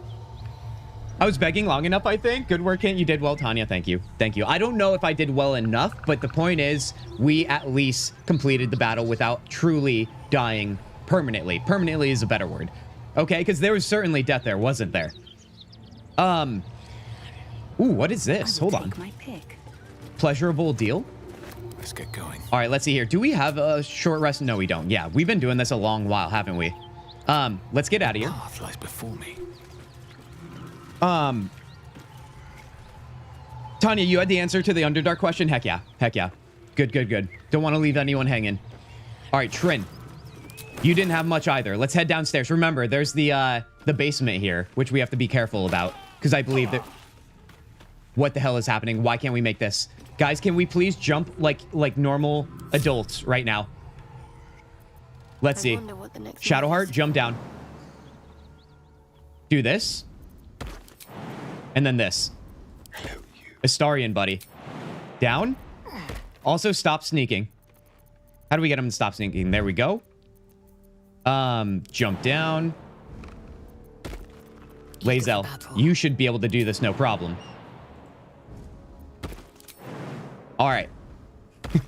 I was begging long enough, I think. Good work, Kent. You did well, Tanya. Thank you. Thank you. I don't know if I did well enough, but the point is we at least completed the battle without truly dying permanently. Permanently is a better word. Okay, because there was certainly death there, wasn't there? Ooh, what is this? Hold on. My pick. Pleasurable deal? Let's get going. All right, let's see here. Do we have a short rest? No, we don't. Yeah, we've been doing this a long while, haven't we? Let's get out of here. Path lies before me. Tanya, you had the answer to the Underdark question? Heck yeah. Heck yeah. Good, good, good. Don't want to leave anyone hanging. All right, Trin. You didn't have much either. Let's head downstairs. Remember, there's the basement here, which we have to be careful about. Because I believe that... What the hell is happening? Why can't we make this? Guys, can we please jump like normal adults right now? Let's see. Shadowheart, jump down. Do this. And then this. Astarian, buddy. Down. Also, stop sneaking. How do we get him to stop sneaking? There we go. Jump down. Lae'zel, you should be able to do this no problem. All right.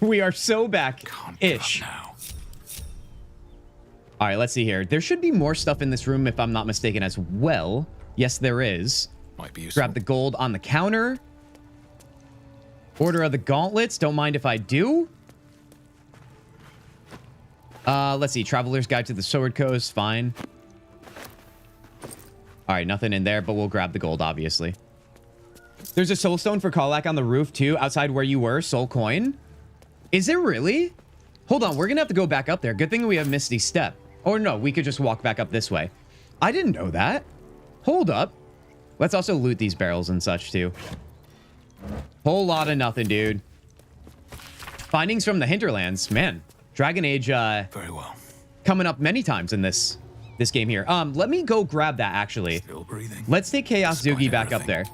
We are so back-ish. All right, let's see here. There should be more stuff in this room if I'm not mistaken as well. Yes, there is. Might be useful. Grab the gold on the counter. Order of the gauntlets. Don't mind if I do. Let's see. Traveler's Guide to the Sword Coast. Fine. All right, nothing in there, but we'll grab the gold, obviously. There's a soul stone for Karlach on the roof, too, outside where you were. Soul coin. Is it really? Hold on. We're going to have to go back up there. Good thing we have Misty Step. Or no, we could just walk back up this way. I didn't know that. Hold up. Let's also loot these barrels and such, too. Whole lot of nothing, dude. Findings from the hinterlands. Man, Dragon Age very well. Coming up many times in this game here. Let me go grab that, actually. Still breathing. Let's take Chaos Zugi back up there.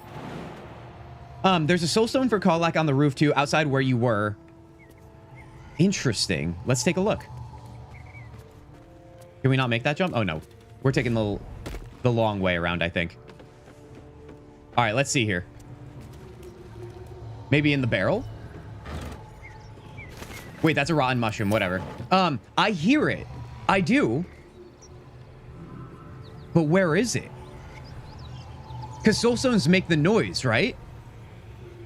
There's a soulstone for Karlach on the roof, too, outside where you were. Interesting. Let's take a look. Can we not make that jump? Oh, no. We're taking the long way around, I think. All right, let's see here. Maybe in the barrel? Wait, that's a rotten mushroom. Whatever. I hear it. I do. But where is it? Because soulstones make the noise, right?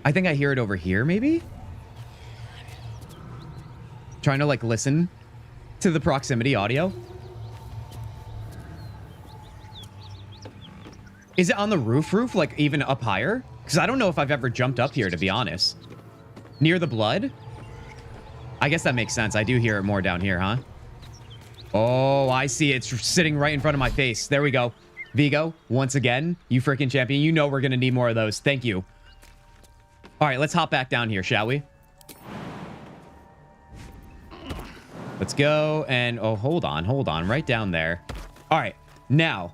I think I hear it over here, maybe? Trying to, like, listen to the proximity audio. Is it on the roof, like, even up higher? Because I don't know if I've ever jumped up here, to be honest. Near the blood? I guess that makes sense. I do hear it more down here, huh? Oh, I see. It's sitting right in front of my face. There we go. Vigo, once again, you freaking champion. You know we're going to need more of those. Thank you. All right, let's hop back down here, shall we? Let's go. And, oh, hold on. Right down there. All right, now,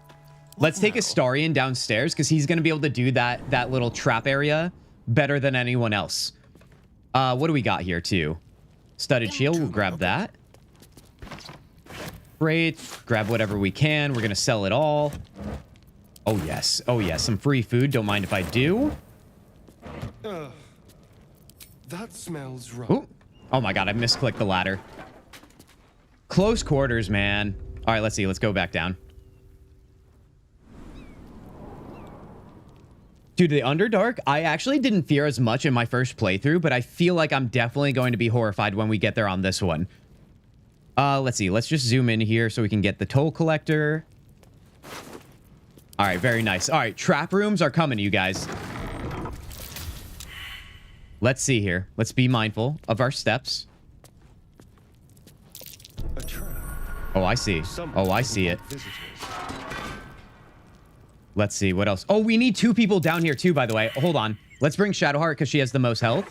let's take Astarion downstairs because he's going to be able to do that little trap area better than anyone else. What do we got here, too? Studded shield. We'll grab that. Great. Grab whatever we can. We're going to sell it all. Oh, yes. Oh, yes. Some free food. Don't mind if I do. That smells wrong. Ooh. Oh, my God. I misclicked the ladder. Close quarters, man. All right, let's see. Let's go back down. Dude, the Underdark, I actually didn't fear as much in my first playthrough, but I feel like I'm definitely going to be horrified when we get there on this one. Let's see. Let's just zoom in here so we can get the toll collector. All right, very nice. All right, trap rooms are coming, you guys. Let's see here. Let's be mindful of our steps. Oh, I see. Oh, I see it. Let's see. What else? Oh, we need 2 people down here, too, by the way. Hold on. Let's bring Shadowheart because she has the most health.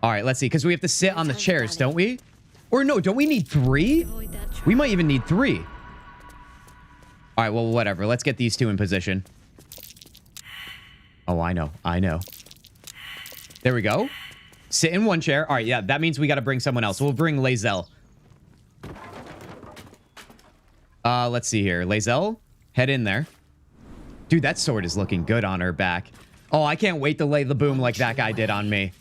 All right, let's see. Because we have to sit on the chairs, don't we? Or no, don't we need 3? We might even need 3. All right, well, whatever. Let's get these 2 in position. Oh, I know. I know. There we go. Sit in one chair. All right, yeah, that means we got to bring someone else. We'll bring Lae'zel. Let's see here. Lae'zel, head in there. Dude, that sword is looking good on her back. Oh, I can't wait to lay the boom like that guy did on me.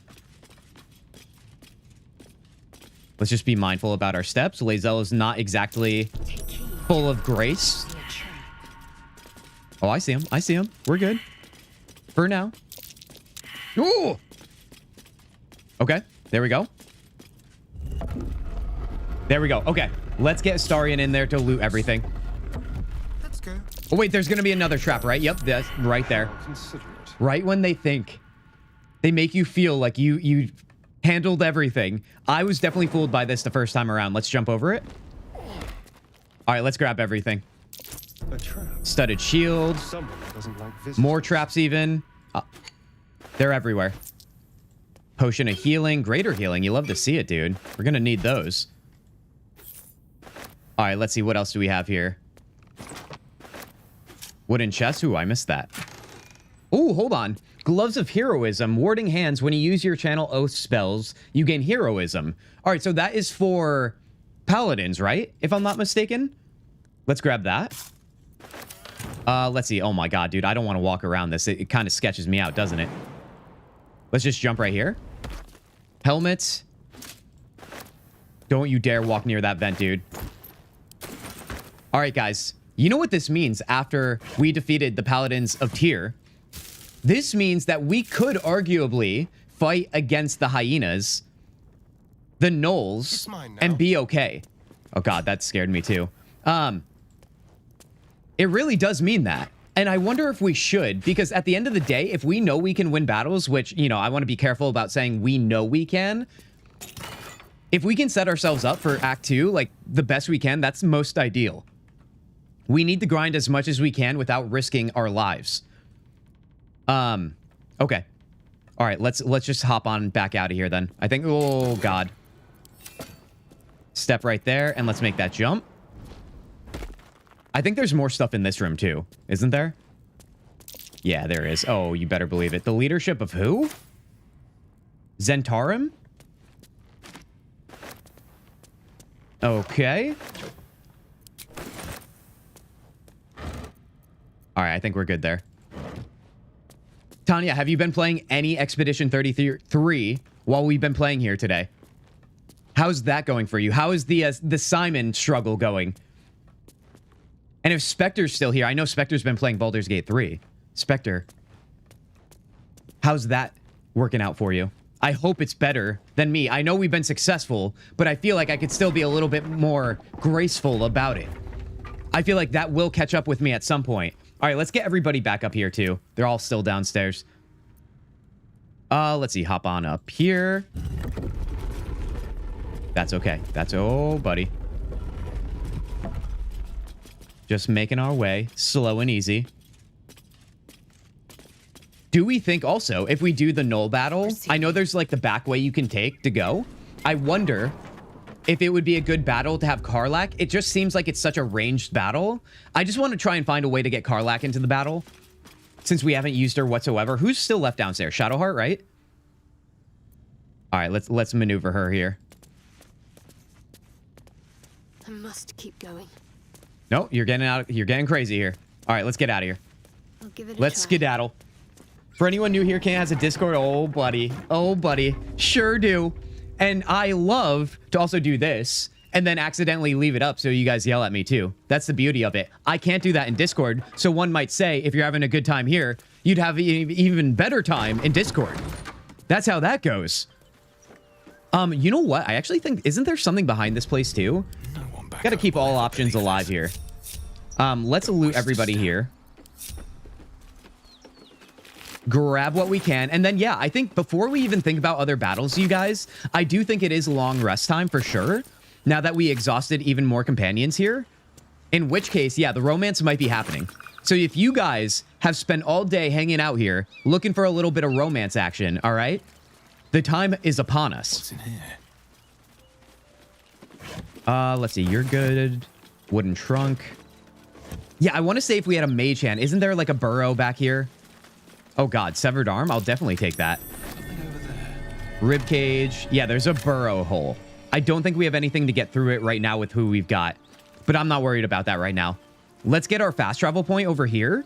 Let's just be mindful about our steps. Lae'zel is not exactly full of grace. Oh, I see him. I see him. We're good. For now. Ooh! Okay, there we go. There we go. Okay, let's get Astarion in there to loot everything. Let's go. Oh, wait, there's going to be another trap, right? Yep, that's right there. Right when they think. They make you feel like you handled everything. I was definitely fooled by this the first time around. Let's jump over it. All right, let's grab everything. Studded shield. More traps even. They're everywhere. Potion of healing. Greater healing. You love to see it, dude. We're going to need those. All right, let's see. What else do we have here? Wooden chest. Ooh, I missed that. Ooh, hold on. Gloves of Heroism. Warding hands. When you use your channel oath spells, you gain heroism. All right, so that is for paladins, right? If I'm not mistaken. Let's grab that. Let's see. Oh my god, dude. I don't want to walk around this. It kind of sketches me out, doesn't it? Let's just jump right here. Helmets. Don't you dare walk near that vent, dude. All right, guys. You know what this means after we defeated the Paladins of Tyr? This means that we could arguably fight against the hyenas, the gnolls, and be okay. Oh god, that scared me too. It really does mean that. And I wonder if we should, because at the end of the day, if we know we can win battles, which, you know, I want to be careful about saying we know we can. If we can set ourselves up for Act 2, like, the best we can, that's most ideal. We need to grind as much as we can without risking our lives. Okay. All right, let's just hop on back out of here then. I think, oh God. Step right there, and let's make that jump. I think there's more stuff in this room too, isn't there? Yeah, there is. Oh, you better believe it. The leadership of who? Zentarum? Okay. All right, I think we're good there. Tanya, have you been playing any Expedition 33 while we've been playing here today? How's that going for you? How is the Simon struggle going? And if Spectre's still here, I know Spectre's been playing Baldur's Gate 3. Spectre, how's that working out for you? I hope it's better than me. I know we've been successful, but I feel like I could still be a little bit more graceful about it. I feel like that will catch up with me at some point. All right, let's get everybody back up here too. They're all still downstairs. Let's see, hop on up here. That's okay. That's, oh, buddy. Just making our way, slow and easy. Do we think also, if we do the Knoll battle, I know there's like the back way you can take to go. I wonder if it would be a good battle to have Karlach. It just seems like it's such a ranged battle. I just want to try and find a way to get Karlach into the battle, since we haven't used her whatsoever. Who's still left downstairs? Shadowheart, right? All right, let's maneuver her here. I must keep going. No, you're getting crazy here. All right, let's get out of here. I'll give it a Let's try. skedaddle. For anyone new here, Kane has a Discord. Oh, buddy. Oh, buddy. Sure do. And I love to also do this and then accidentally leave it up so you guys yell at me too. That's the beauty of it. I can't do that in Discord. So one might say, if you're having a good time here, you'd have an even better time in Discord. That's how that goes. You know what? I actually think, isn't there something behind this place too? Got to keep all options alive here. Let's loot everybody here. Grab what we can. And then, yeah, I think before we even think about other battles, you guys, I do think it is long rest time for sure. Now that we exhausted even more companions here. In which case, yeah, the romance might be happening. So if you guys have spent all day hanging out here looking for a little bit of romance action, all right? The time is upon us. What's in here? Let's see. You're good. Wooden trunk. Yeah, I want to say if we had a mage hand. Isn't there like a burrow back here? Oh, God. Severed arm? I'll definitely take that. Rib cage. Yeah, there's a burrow hole. I don't think we have anything to get through it right now with who we've got. But I'm not worried about that right now. Let's get our fast travel point over here.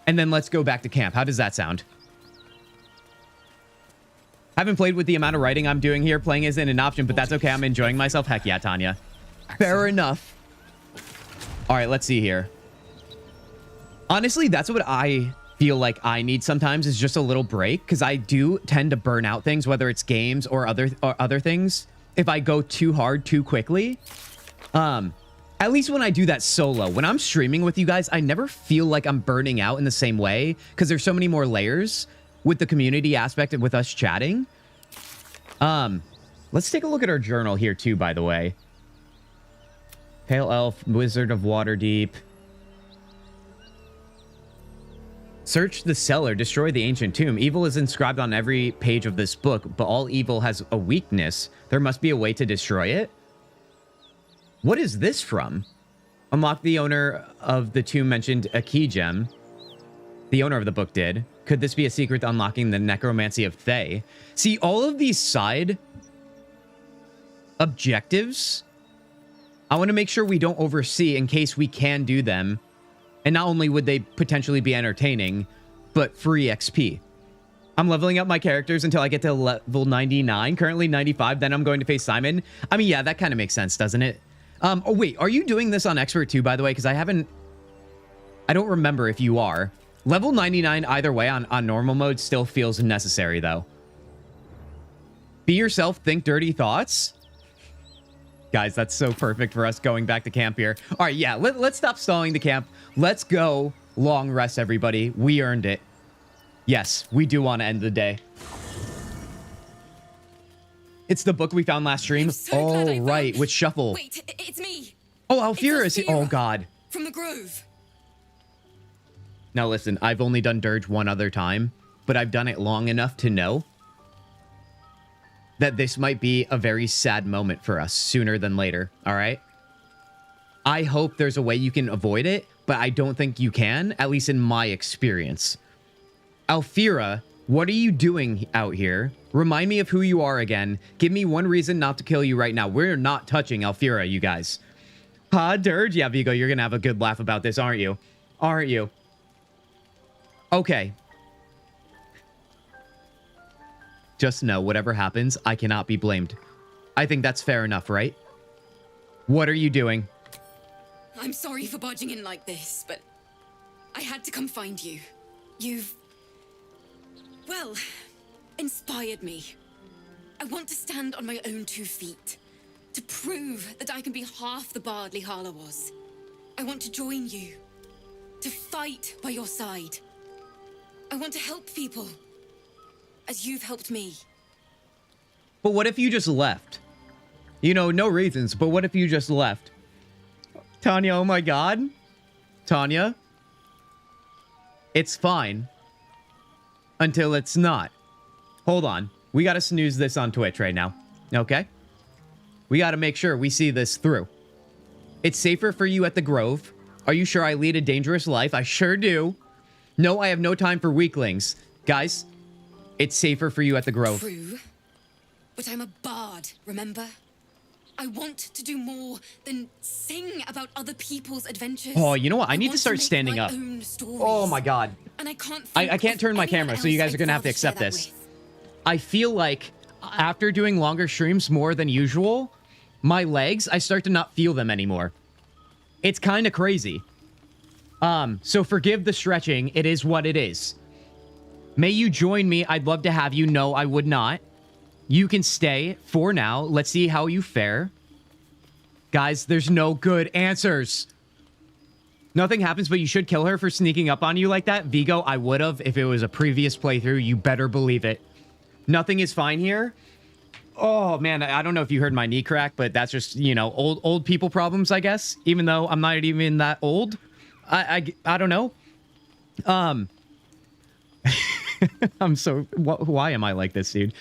And then let's go back to camp. How does that sound? Haven't played with the amount of writing I'm doing here. Playing isn't an option, but that's okay. I'm enjoying myself. Heck yeah, Tanya. Fair enough. All right, let's see here. Honestly, that's what I feel like I need sometimes, is just a little break, because I do tend to burn out things, whether it's games or other things, if I go too hard too quickly. At least when I do that solo. When I'm streaming with you guys, I never feel like I'm burning out in the same way, because there's so many more layers with the community aspect and with us chatting. Let's take a look at our journal here too, by the way. Pale Elf, Wizard of Waterdeep. Search the cellar, destroy the ancient tomb. Evil is inscribed on every page of this book, but all evil has a weakness. There must be a way to destroy it. What is this from? Unlock the owner of the tomb mentioned a key gem. The owner of the book did. Could this be a secret to unlocking the necromancy of Thay? See, all of these side objectives, I want to make sure we don't oversee in case we can do them. And not only would they potentially be entertaining, but free XP. I'm leveling up my characters until I get to level 99, currently 95, then I'm going to face Simon. I mean, yeah, that kind of makes sense, doesn't it? Oh, wait, are you doing this on Expert too, by the way? Because I don't remember if you are. Level 99 either way on normal mode still feels necessary, though. Be yourself, think dirty thoughts. Guys, that's so perfect for us going back to camp here. All right, yeah, let's stop stalling the camp. Let's go long rest, everybody. We earned it. Yes, we do want to end the day. It's the book we found last stream. Oh, right, with Shuffle. Wait, it's me. Oh, Alfira is here. Oh, God. From the Grove. Now listen, I've only done Durge one other time, but I've done it long enough to know that this might be a very sad moment for us sooner than later, all right? I hope there's a way you can avoid it, but I don't think you can, at least in my experience. Alfira, what are you doing out here? Remind me of who you are again. Give me one reason not to kill you right now. We're not touching Alfira, you guys. Durge? Yeah, Vigo, you're gonna have a good laugh about this, aren't you? Aren't you? Okay. Just know, whatever happens, I cannot be blamed. I think that's fair enough, right? What are you doing? I'm sorry for barging in like this, but I had to come find you. You've, well, inspired me. I want to stand on my own 2 feet, to prove that I can be half the bard Lihala was. I want to join you, to fight by your side. I want to help people, as you've helped me. But what if you just left? You know, no reasons, but what if you just left? Tanya, oh my god. Tanya. It's fine. Until it's not. Hold on. We gotta snooze this on Twitch right now. Okay? We gotta make sure we see this through. It's safer for you at the Grove. Are you sure I lead a dangerous life? I sure do. No, I have no time for weaklings. Guys, it's safer for you at the Grove. True. But I'm a bard, remember? I want to do more than sing about other people's adventures. Oh, you know what? I need to start standing up. Oh my god. And I can't turn my camera, so you guys are gonna have to accept this. I feel like after doing longer streams more than usual, my legs, I start to not feel them anymore. It's kind of crazy. So forgive the stretching. It is what it is. May you join me. I'd love to have you. No, I would not. You can stay for now. Let's see how you fare. Guys, there's no good answers. Nothing happens, but you should kill her for sneaking up on you like that. Vigo, I would have if it was a previous playthrough. You better believe it. Nothing is fine here. Oh, man, I don't know if you heard my knee crack, but that's just, you know, old people problems, I guess. Even though I'm not even that old. I don't know. I'm so... Why am I like this, dude?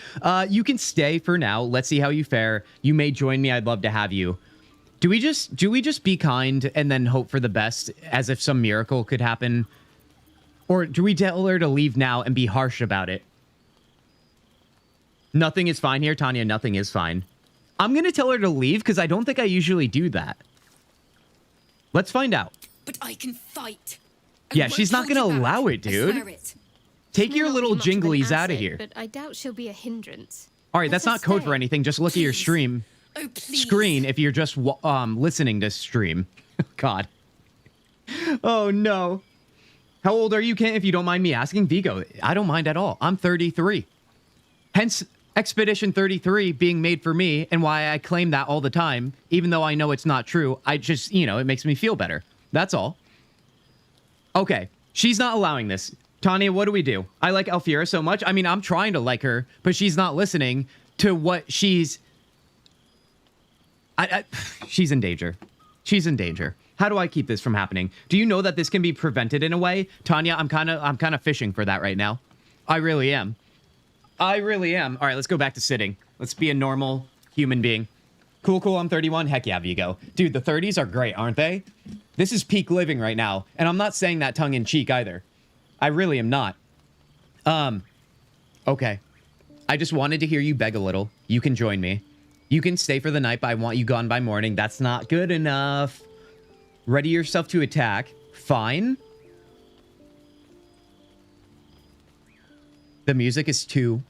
You can stay for now. Let's see how you fare. You may join me. I'd love to have you. Do we just be kind and then hope for the best as if some miracle could happen? Or do we tell her to leave now and be harsh about it? Nothing is fine here, Tanya. Nothing is fine. I'm going to tell her to leave because I don't think I usually do that. Let's find out. But I can fight. Yeah, she's not going to allow it, dude. Take your little jinglies out of here. But I doubt she'll be a hindrance. All right, that's not code for anything. Just look at your stream screen if you're just listening to stream. God. Oh, no. How old are you, Kent, if you don't mind me asking? Vigo, I don't mind at all. I'm 33. Hence, Expedition 33 being made for me and why I claim that all the time, even though I know it's not true. I just, you know, it makes me feel better. That's all. Okay, she's not allowing this. Tanya, what do we do? I like Alfira so much. I mean, I'm trying to like her, but she's not listening to what she's... she's in danger. She's in danger. How do I keep this from happening? Do you know that this can be prevented in a way? Tanya, I'm kind of fishing for that right now. I really am. I really am. All right, let's go back to sitting. Let's be a normal human being. Cool, I'm 31. Heck yeah, Vigo. Dude, the 30s are great, aren't they? This is peak living right now. And I'm not saying that tongue-in-cheek either. I really am not. Okay. I just wanted to hear you beg a little. You can join me. You can stay for the night, but I want you gone by morning. That's not good enough. Ready yourself to attack. Fine. The music is too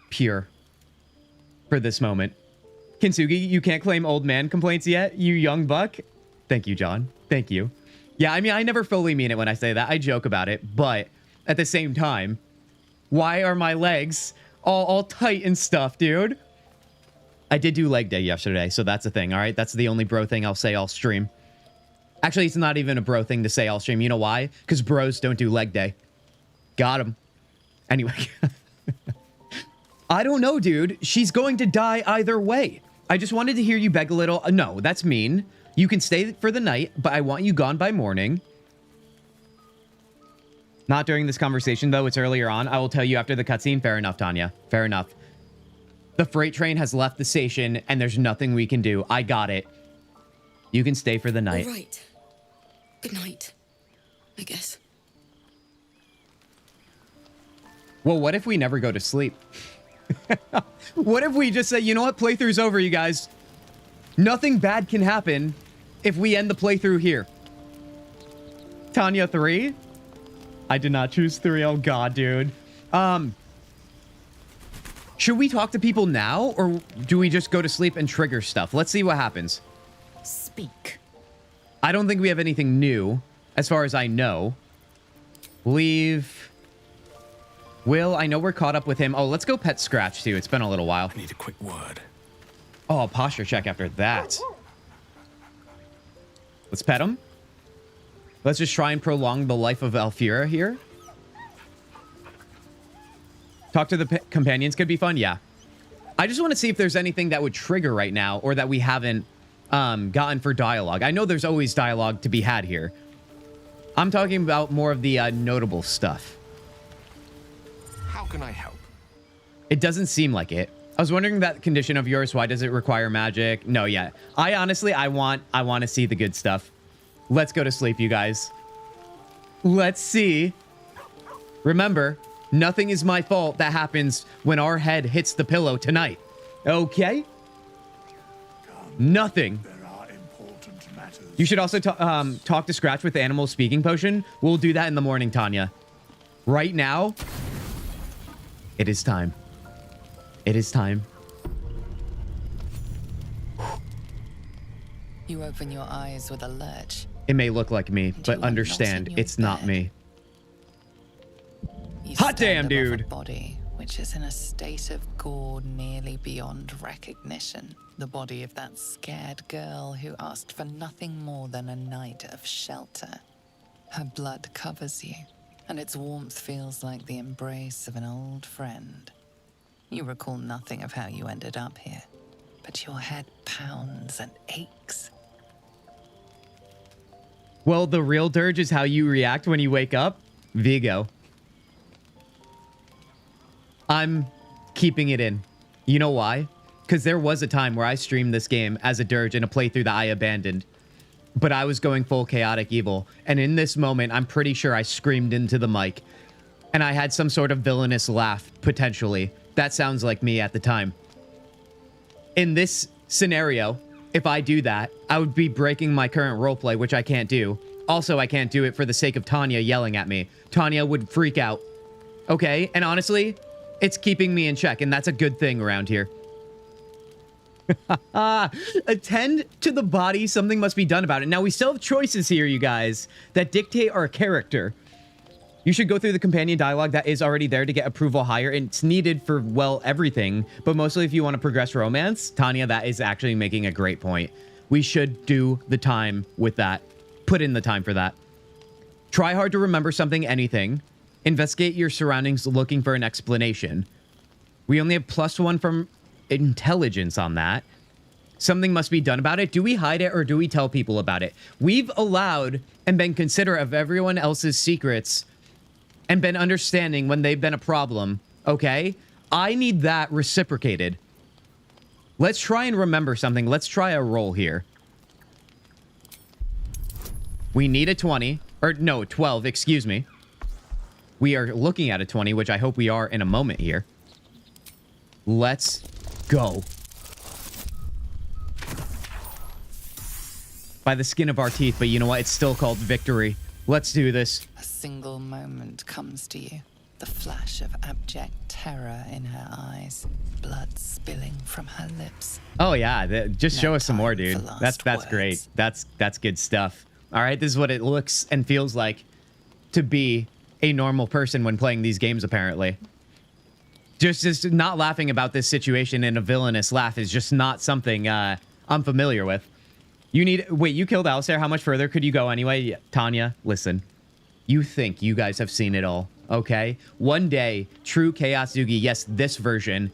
pure for this moment. Kintzugi, you can't claim old man complaints yet, you young buck. Thank you, John. Thank you. Yeah, I mean, I never fully mean it when I say that. I joke about it, but at the same time, why are my legs all tight and stuff, dude? I did do leg day yesterday, so that's a thing, all right? That's the only bro thing I'll say all stream. Actually, it's not even a bro thing to say all stream. You know why? Because bros don't do leg day. Got him. Anyway. I don't know, dude. She's going to die either way. I just wanted to hear you beg a little. No, that's mean. You can stay for the night, but I want you gone by morning. Not during this conversation, though. It's earlier on. I will tell you after the cutscene. Fair enough, Tanya. Fair enough. The freight train has left the station, and there's nothing we can do. I got it. You can stay for the night. All right. Good night, I guess. Well, what if we never go to sleep? What if we just say, you know what? Playthrough's over, you guys. Nothing bad can happen if we end the playthrough here. Tanya, 3? I did not choose 3. Oh, God, dude. Should we talk to people now, or do we just go to sleep and trigger stuff? Let's see what happens. Speak. I don't think we have anything new, as far as I know. Leave. Will, I know we're caught up with him. Oh, let's go pet Scratch, too. It's been a little while. I need a quick word. Oh, a posture check after that. Let's pet him. Let's just try and prolong the life of Alfira here. Talk to the companions could be fun. Yeah. I just want to see if there's anything that would trigger right now or that we haven't gotten for dialogue. I know there's always dialogue to be had here. I'm talking about more of the notable stuff. How can I help? It doesn't seem like it. I was wondering that condition of yours. Why does it require magic? No, yeah. I honestly, I want to see the good stuff. Let's go to sleep, you guys. Let's see. Remember, nothing is my fault that happens when our head hits the pillow tonight. Okay? Nothing. You should also talk to Scratch with the animal speaking potion. We'll do that in the morning, Tanya. Right now, it is time. It is time. You open your eyes with a lurch. It may look like me, but understand, it's not me. Hot damn, dude! A body which is in a state of gore nearly beyond recognition. The body of that scared girl who asked for nothing more than a night of shelter. Her blood covers you, and its warmth feels like the embrace of an old friend. You recall nothing of how you ended up here, but your head pounds and aches. Well, the real Durge is how you react when you wake up. Vigo. I'm keeping it in. You know why? Because there was a time where I streamed this game as a Durge in a playthrough that I abandoned. But I was going full chaotic evil. And in this moment, I'm pretty sure I screamed into the mic. And I had some sort of villainous laugh, potentially. That sounds like me at the time. In this scenario, if I do that, I would be breaking my current roleplay, which I can't do. Also, I can't do it for the sake of Tanya yelling at me. Tanya would freak out. Okay? And honestly, it's keeping me in check, and that's a good thing around here. Attend to the body. Something must be done about it. Now, we still have choices here, you guys, that dictate our character. You should go through the companion dialogue that is already there to get approval higher. It's needed for, well, everything. But mostly if you want to progress romance, Tanya, that is actually making a great point. We should do the time with that. Put in the time for that. Try hard to remember something, anything. Investigate your surroundings looking for an explanation. We only have +1 from intelligence on that. Something must be done about it. Do we hide it or do we tell people about it? We've allowed and been considerate of everyone else's secrets and been understanding when they've been a problem, okay? I need that reciprocated. Let's try and remember something. Let's try a roll here. We need a 20. Or, no, 12, excuse me. We are looking at a 20, which I hope we are in a moment here. Let's go. By the skin of our teeth, but you know what? It's still called victory. Let's do this. A single moment comes to you. The flash of abject terror in her eyes. Blood spilling from her lips. Oh, yeah. Just show us some more, dude. That's great. That's good stuff. All right, this is what it looks and feels like to be a normal person when playing these games, apparently. Just not laughing about this situation in a villainous laugh is just not something I'm familiar with. Wait, you killed Alistair. How much further could you go anyway? Tanya, listen. You think you guys have seen it all, okay? One day, true Kintzugi, yes, this version,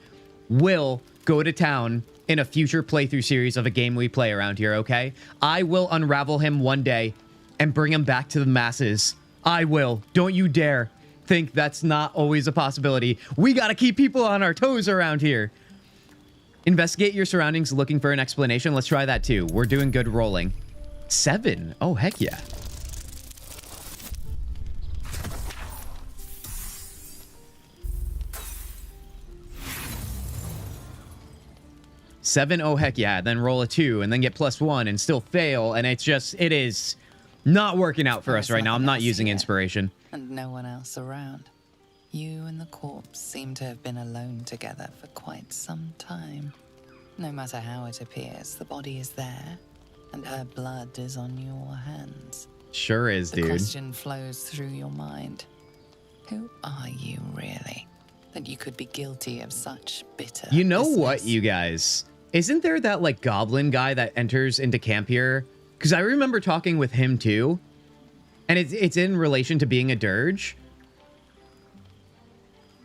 will go to town in a future playthrough series of a game we play around here, okay? I will unravel him one day and bring him back to the masses I will. Don't you dare think that's not always a possibility. We got to keep people on our toes around here. Investigate your surroundings looking for an explanation. Let's try that too. We're doing good rolling. 7. Oh, heck yeah. Seven, oh heck yeah, then roll a 2 and then get +1 and still fail, and it is not working out for us right now. I'm not using inspiration. And no one else around. You and the corpse seem to have been alone together for quite some time. No matter how it appears, the body is there, and her blood is on your hands. Sure is, dude. The question flows through your mind. Who are you really, that you could be guilty of such bitter You know business? what, you guys? Isn't there that, like, goblin guy that enters into camp here? Because I remember talking with him, too. And it's in relation to being a Durge.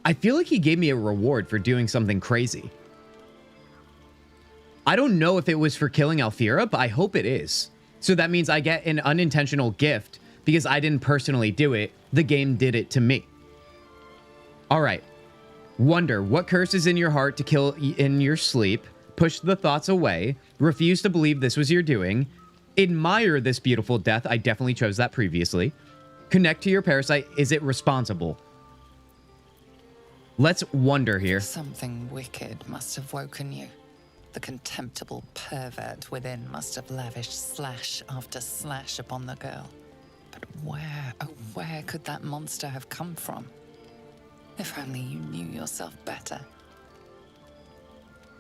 I feel like he gave me a reward for doing something crazy. I don't know if it was for killing Alfira, but I hope it is. So that means I get an unintentional gift because I didn't personally do it. The game did it to me. All right. Wonder what curse is in your heart to kill in your sleep. Push the thoughts away. Refuse to believe this was your doing. Admire this beautiful death. I definitely chose that previously. Connect to your parasite. Is it responsible? Let's wonder here. Something wicked must have woken you. The contemptible pervert within must have lavished slash after slash upon the girl. But where, oh where could that monster have come from? If only you knew yourself better.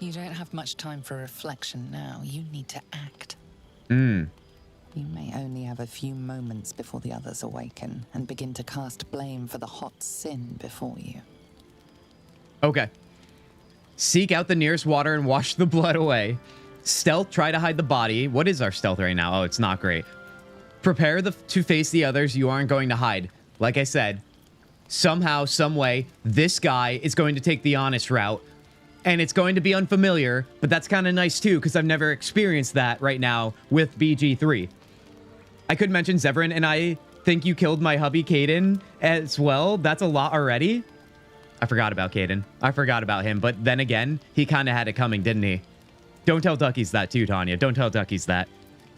You don't have much time for reflection now. You need to act. You may only have a few moments before the others awaken and begin to cast blame for the hot sin before you. Okay. Seek out the nearest water and wash the blood away. Stealth, try to hide the body. What is our stealth right now? Oh, it's not great. Prepare to face the others you aren't going to hide. Like I said, somehow, some way, this guy is going to take the honest route. And it's going to be unfamiliar, but that's kind of nice too, because I've never experienced that right now with BG3. I could mention Zevran, and I think you killed my hubby, Caden, as well. That's a lot already. I forgot about Caden. I forgot about him, but then again, he kind of had it coming, didn't he? Don't tell Duckies that too, Tanya. Don't tell Duckies that.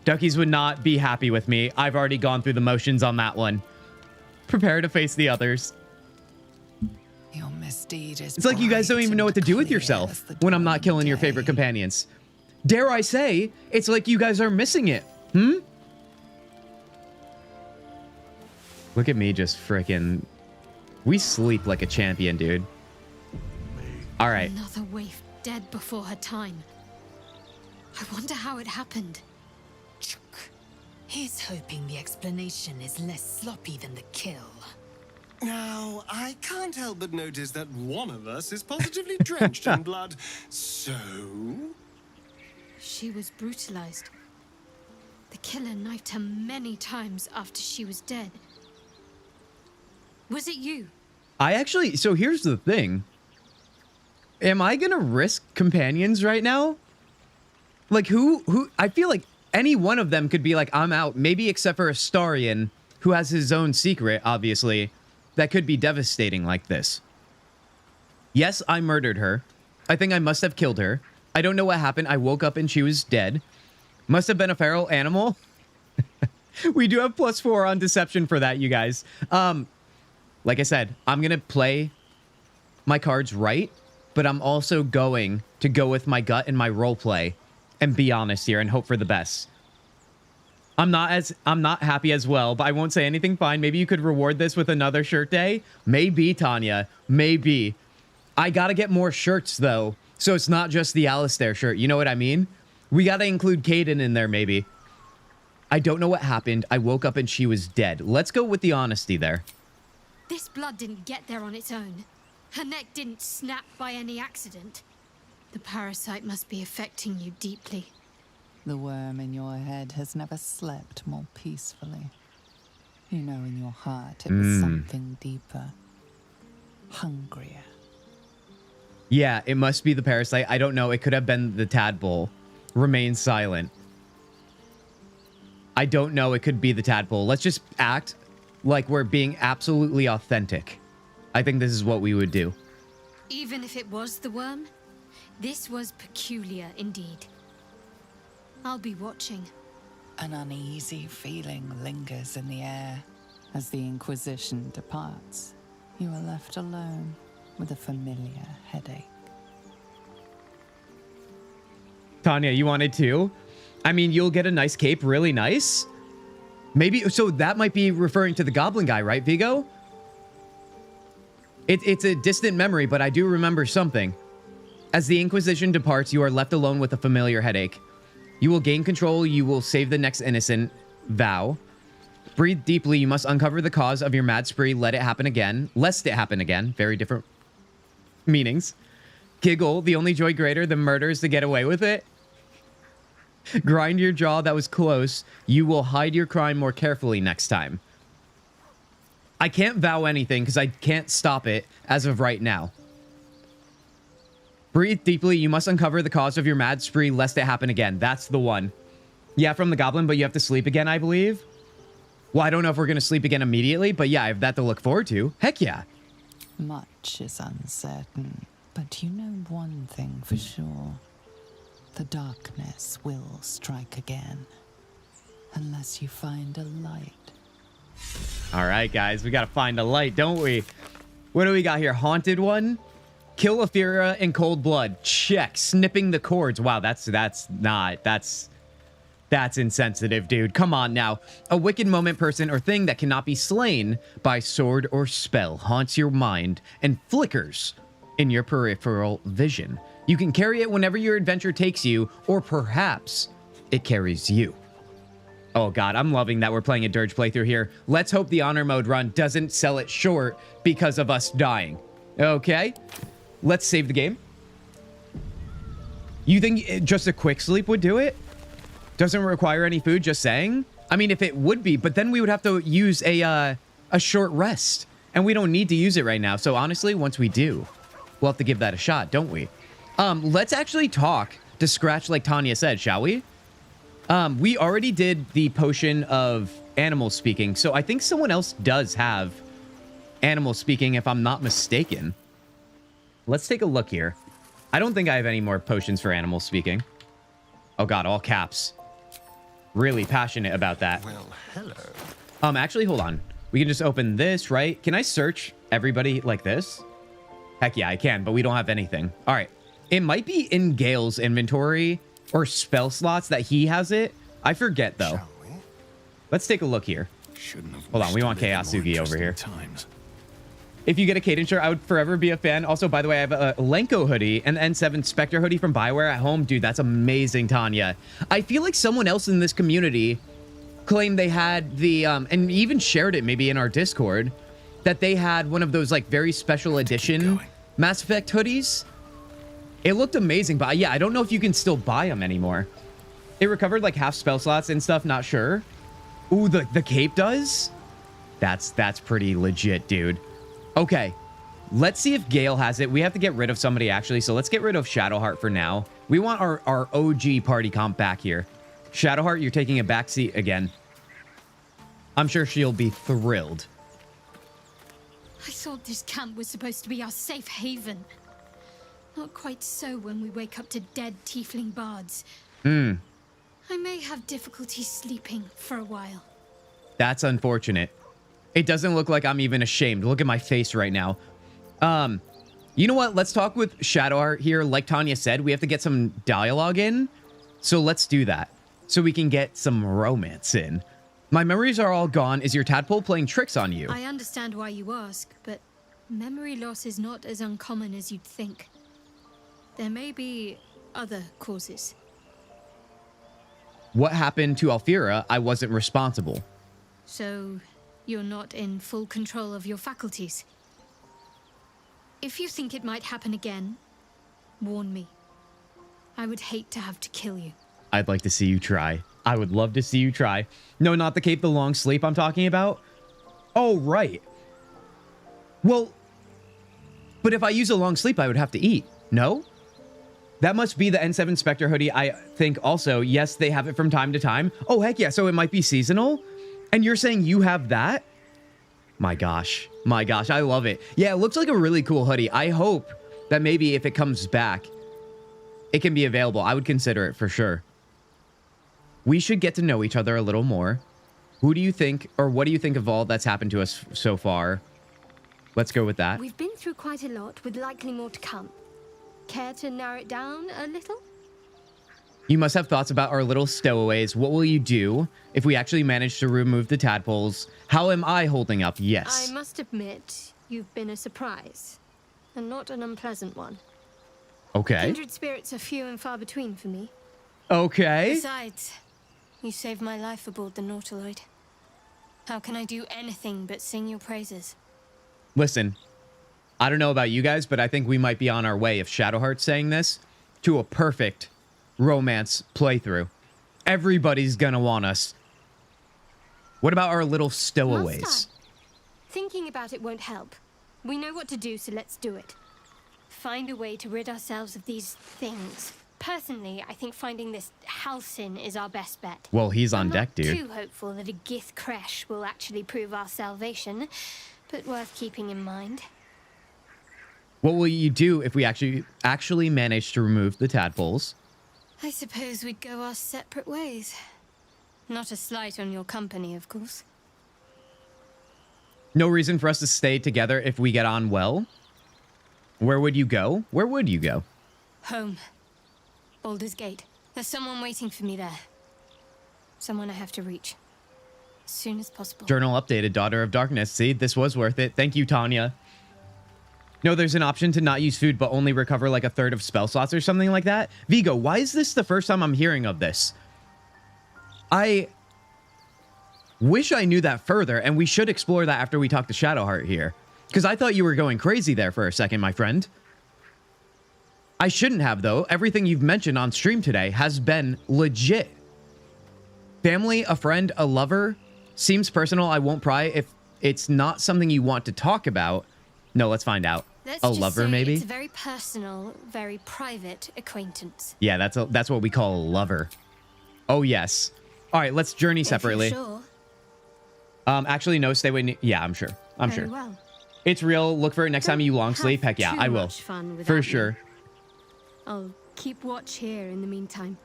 Duckies would not be happy with me. I've already gone through the motions on that one. Prepare to face the others. Your misdeed is It's like you guys don't even know what to do with yourself when I'm not killing your favorite companions. Dare I say, it's like you guys are missing it. Look at me just freaking... We sleep like a champion, dude. All right. Another waif dead before her time. I wonder how it happened. He's hoping the explanation is less sloppy than the kill. Now, I can't help but notice that one of us is positively drenched in blood. So... She was brutalized. The killer knifed her many times after she was dead. Was it you? I actually... So here's the thing. Am I gonna risk companions right now? Like, who... I feel like any one of them could be like, I'm out. Maybe except for Astarion, who has his own secret, obviously. That could be devastating like this. Yes, I murdered her. I think I must have killed her. I don't know what happened. I woke up and she was dead. Must have been a feral animal. We do have +4 on deception for that, you guys. Like I said, I'm going to play my cards right, but I'm also going to go with my gut and my role play and be honest here and hope for the best. I'm not happy as well, but I won't say anything. Fine. Maybe you could reward this with another shirt day. Maybe, Tanya. Maybe. I got to get more shirts, though. So it's not just the Alistair shirt. You know what I mean? We got to include Caden in there, maybe. I don't know what happened. I woke up and she was dead. Let's go with the honesty there. This blood didn't get there on its own. Her neck didn't snap by any accident. The parasite must be affecting you deeply. The worm in your head has never slept more peacefully. You know in your heart it was something deeper, hungrier. Yeah, it must be the parasite. I don't know. It could have been the tadpole. Remain silent. I don't know. It could be the tadpole. Let's just act. like we're being absolutely authentic, I think this is what we would do. Even if it was the worm, this was peculiar indeed. I'll be watching. An uneasy feeling lingers in the air. As the Inquisition departs, you are left alone with a familiar headache. Tanya, you wanted to? I mean, you'll get a nice cape, really nice. Maybe, so that might be referring to the goblin guy, right, Vigo? It's a distant memory, but I do remember something. As the Inquisition departs, you are left alone with a familiar headache. You will gain control, you will save the next innocent. Vow. Breathe deeply, you must uncover the cause of your mad spree, let it happen again. Lest it happen again. Very different meanings. Giggle, the only joy greater than murder is to get away with it. Grind your jaw, that was close. You will hide your crime more carefully next time. I can't vow anything because I can't stop it as of right now. Breathe deeply, you must uncover the cause of your mad spree, lest it happen again. That's the one. Yeah, from the goblin, but you have to sleep again, I believe. Well, I don't know if we're going to sleep again immediately, but yeah, I have that to look forward to. Heck yeah. Much is uncertain, but you know one thing for sure. The darkness will strike again, unless you find a light. All right, guys, we got to find a light, don't we? What do we got here? Haunted one? Kill Aphira in cold blood. Check. Snipping the cords. Wow, that's insensitive, dude. Come on now. A wicked moment, person, or thing that cannot be slain by sword or spell haunts your mind and flickers in your peripheral vision. You can carry it whenever your adventure takes you, or perhaps it carries you. Oh god, I'm loving that we're playing a Durge playthrough here. Let's hope the honor mode run doesn't sell it short because of us dying. Okay, let's save the game. You think just a quick sleep would do it? Doesn't require any food, just saying? I mean, if it would be, but then we would have to use a short rest. And we don't need to use it right now. So honestly, once we do, we'll have to give that a shot, don't we? Let's actually talk to Scratch like Tanya said, shall we? We already did the potion of animal speaking. So I think someone else does have animal speaking, if I'm not mistaken. Let's take a look here. I don't think I have any more potions for animal speaking. Oh god, all caps. Really passionate about that. Well, hello. Actually, hold on. We can just open this, right? Can I search everybody like this? Heck yeah, I can, but we don't have anything. All right. It might be in Gale's inventory or spell slots that he has it. I forget, though. Let's take a look here. Hold on, we want Kintzugi over here. If you get a Cadence shirt, I would forever be a fan. Also, by the way, I have a Lenko hoodie and the N7 Spectre hoodie from Bioware at home. Dude, that's amazing, Tanya. I feel like someone else in this community claimed they had the, and even shared it maybe in our Discord, that they had one of those like very special edition Mass Effect hoodies. It looked amazing, but yeah, I don't know if you can still buy them anymore. It recovered like half spell slots and stuff, not sure. Ooh, the cape does? That's pretty legit, dude. Okay, let's see if Gale has it. We have to get rid of somebody, actually, so let's get rid of Shadowheart for now. We want our OG party comp back here. Shadowheart, you're taking a backseat again. I'm sure she'll be thrilled. I thought this camp was supposed to be our safe haven. Not quite so when we wake up to dead tiefling bards. I may have difficulty sleeping for a while. That's unfortunate. It doesn't look like I'm even ashamed. Look at my face right now. You know what? Let's talk with Shadowheart here. Like Tanya said, we have to get some dialogue in. So let's do that. So we can get some romance in. My memories are all gone. Is your tadpole playing tricks on you? I understand why you ask, but memory loss is not as uncommon as you'd think. There may be other causes. What happened to Alfira? I wasn't responsible. So, you're not in full control of your faculties? If you think it might happen again, warn me. I would hate to have to kill you. I'd like to see you try. I would love to see you try. No, not the cape, the long sleep I'm talking about. Oh, right. Well, but if I use a long sleep, I would have to eat. No? That must be the N7 Spectre hoodie, I think also. Yes, they have it from time to time. Oh, heck yeah. So it might be seasonal? And you're saying you have that? My gosh. My gosh, I love it. Yeah, it looks like a really cool hoodie. I hope that maybe if it comes back, it can be available. I would consider it for sure. We should get to know each other a little more. Who do you think, or what do you think of all that's happened to us so far? Let's go with that. We've been through quite a lot, with likely more to come. Care to narrow it down a little? You must have thoughts about our little stowaways. What will you do if we actually manage to remove the tadpoles? How am I holding up? Yes. I must admit, you've been a surprise, and not an unpleasant one. Okay. Kindred spirits are few and far between for me. Okay. Besides, you saved my life aboard the Nautiloid. How can I do anything but sing your praises? Listen, I don't know about you guys, but I think we might be on our way, if Shadowheart's saying this, to a perfect romance playthrough. Everybody's gonna want us. What about our little stowaways? Must I? Thinking about it won't help. We know what to do, so let's do it. Find a way to rid ourselves of these things. Personally, I think finding this Halcyon is our best bet. Well, he's on deck, I'm dude. not too hopeful that a Gith Kresh will actually prove our salvation, but worth keeping in mind. What will you do if we actually manage to remove the tadpoles? I suppose we'd go our separate ways. Not a slight on your company, of course. No reason for us to stay together if we get on well? Where would you go? Where would you go? Home. Baldur's Gate. There's someone waiting for me there. Someone I have to reach. As soon as possible. Journal updated, Daughter of Darkness. See, this was worth it. Thank you, Tanya. No, there's an option to not use food, but only recover like a third of spell slots or something like that. Vigo, why is this the first time I'm hearing of this? I wish I knew that further, and we should explore that after we talk to Shadowheart here. Because I thought you were going crazy there for a second, my friend. I shouldn't have, though. Everything you've mentioned on stream today has been legit. Family, a friend, a lover. Seems personal. I won't pry if it's not something you want to talk about. No, let's find out. Let's a just lover, say maybe? It's a very personal, very private acquaintance. Yeah, that's what we call a lover. Oh, yes. All right, let's journey separately. If you're sure. Actually, no, stay with me. Yeah, I'm sure. I'm Very sure. well. It's real. Look for it next time you long sleep. Heck yeah, too I will. much fun without For me. sure. I'll keep watch here in the meantime.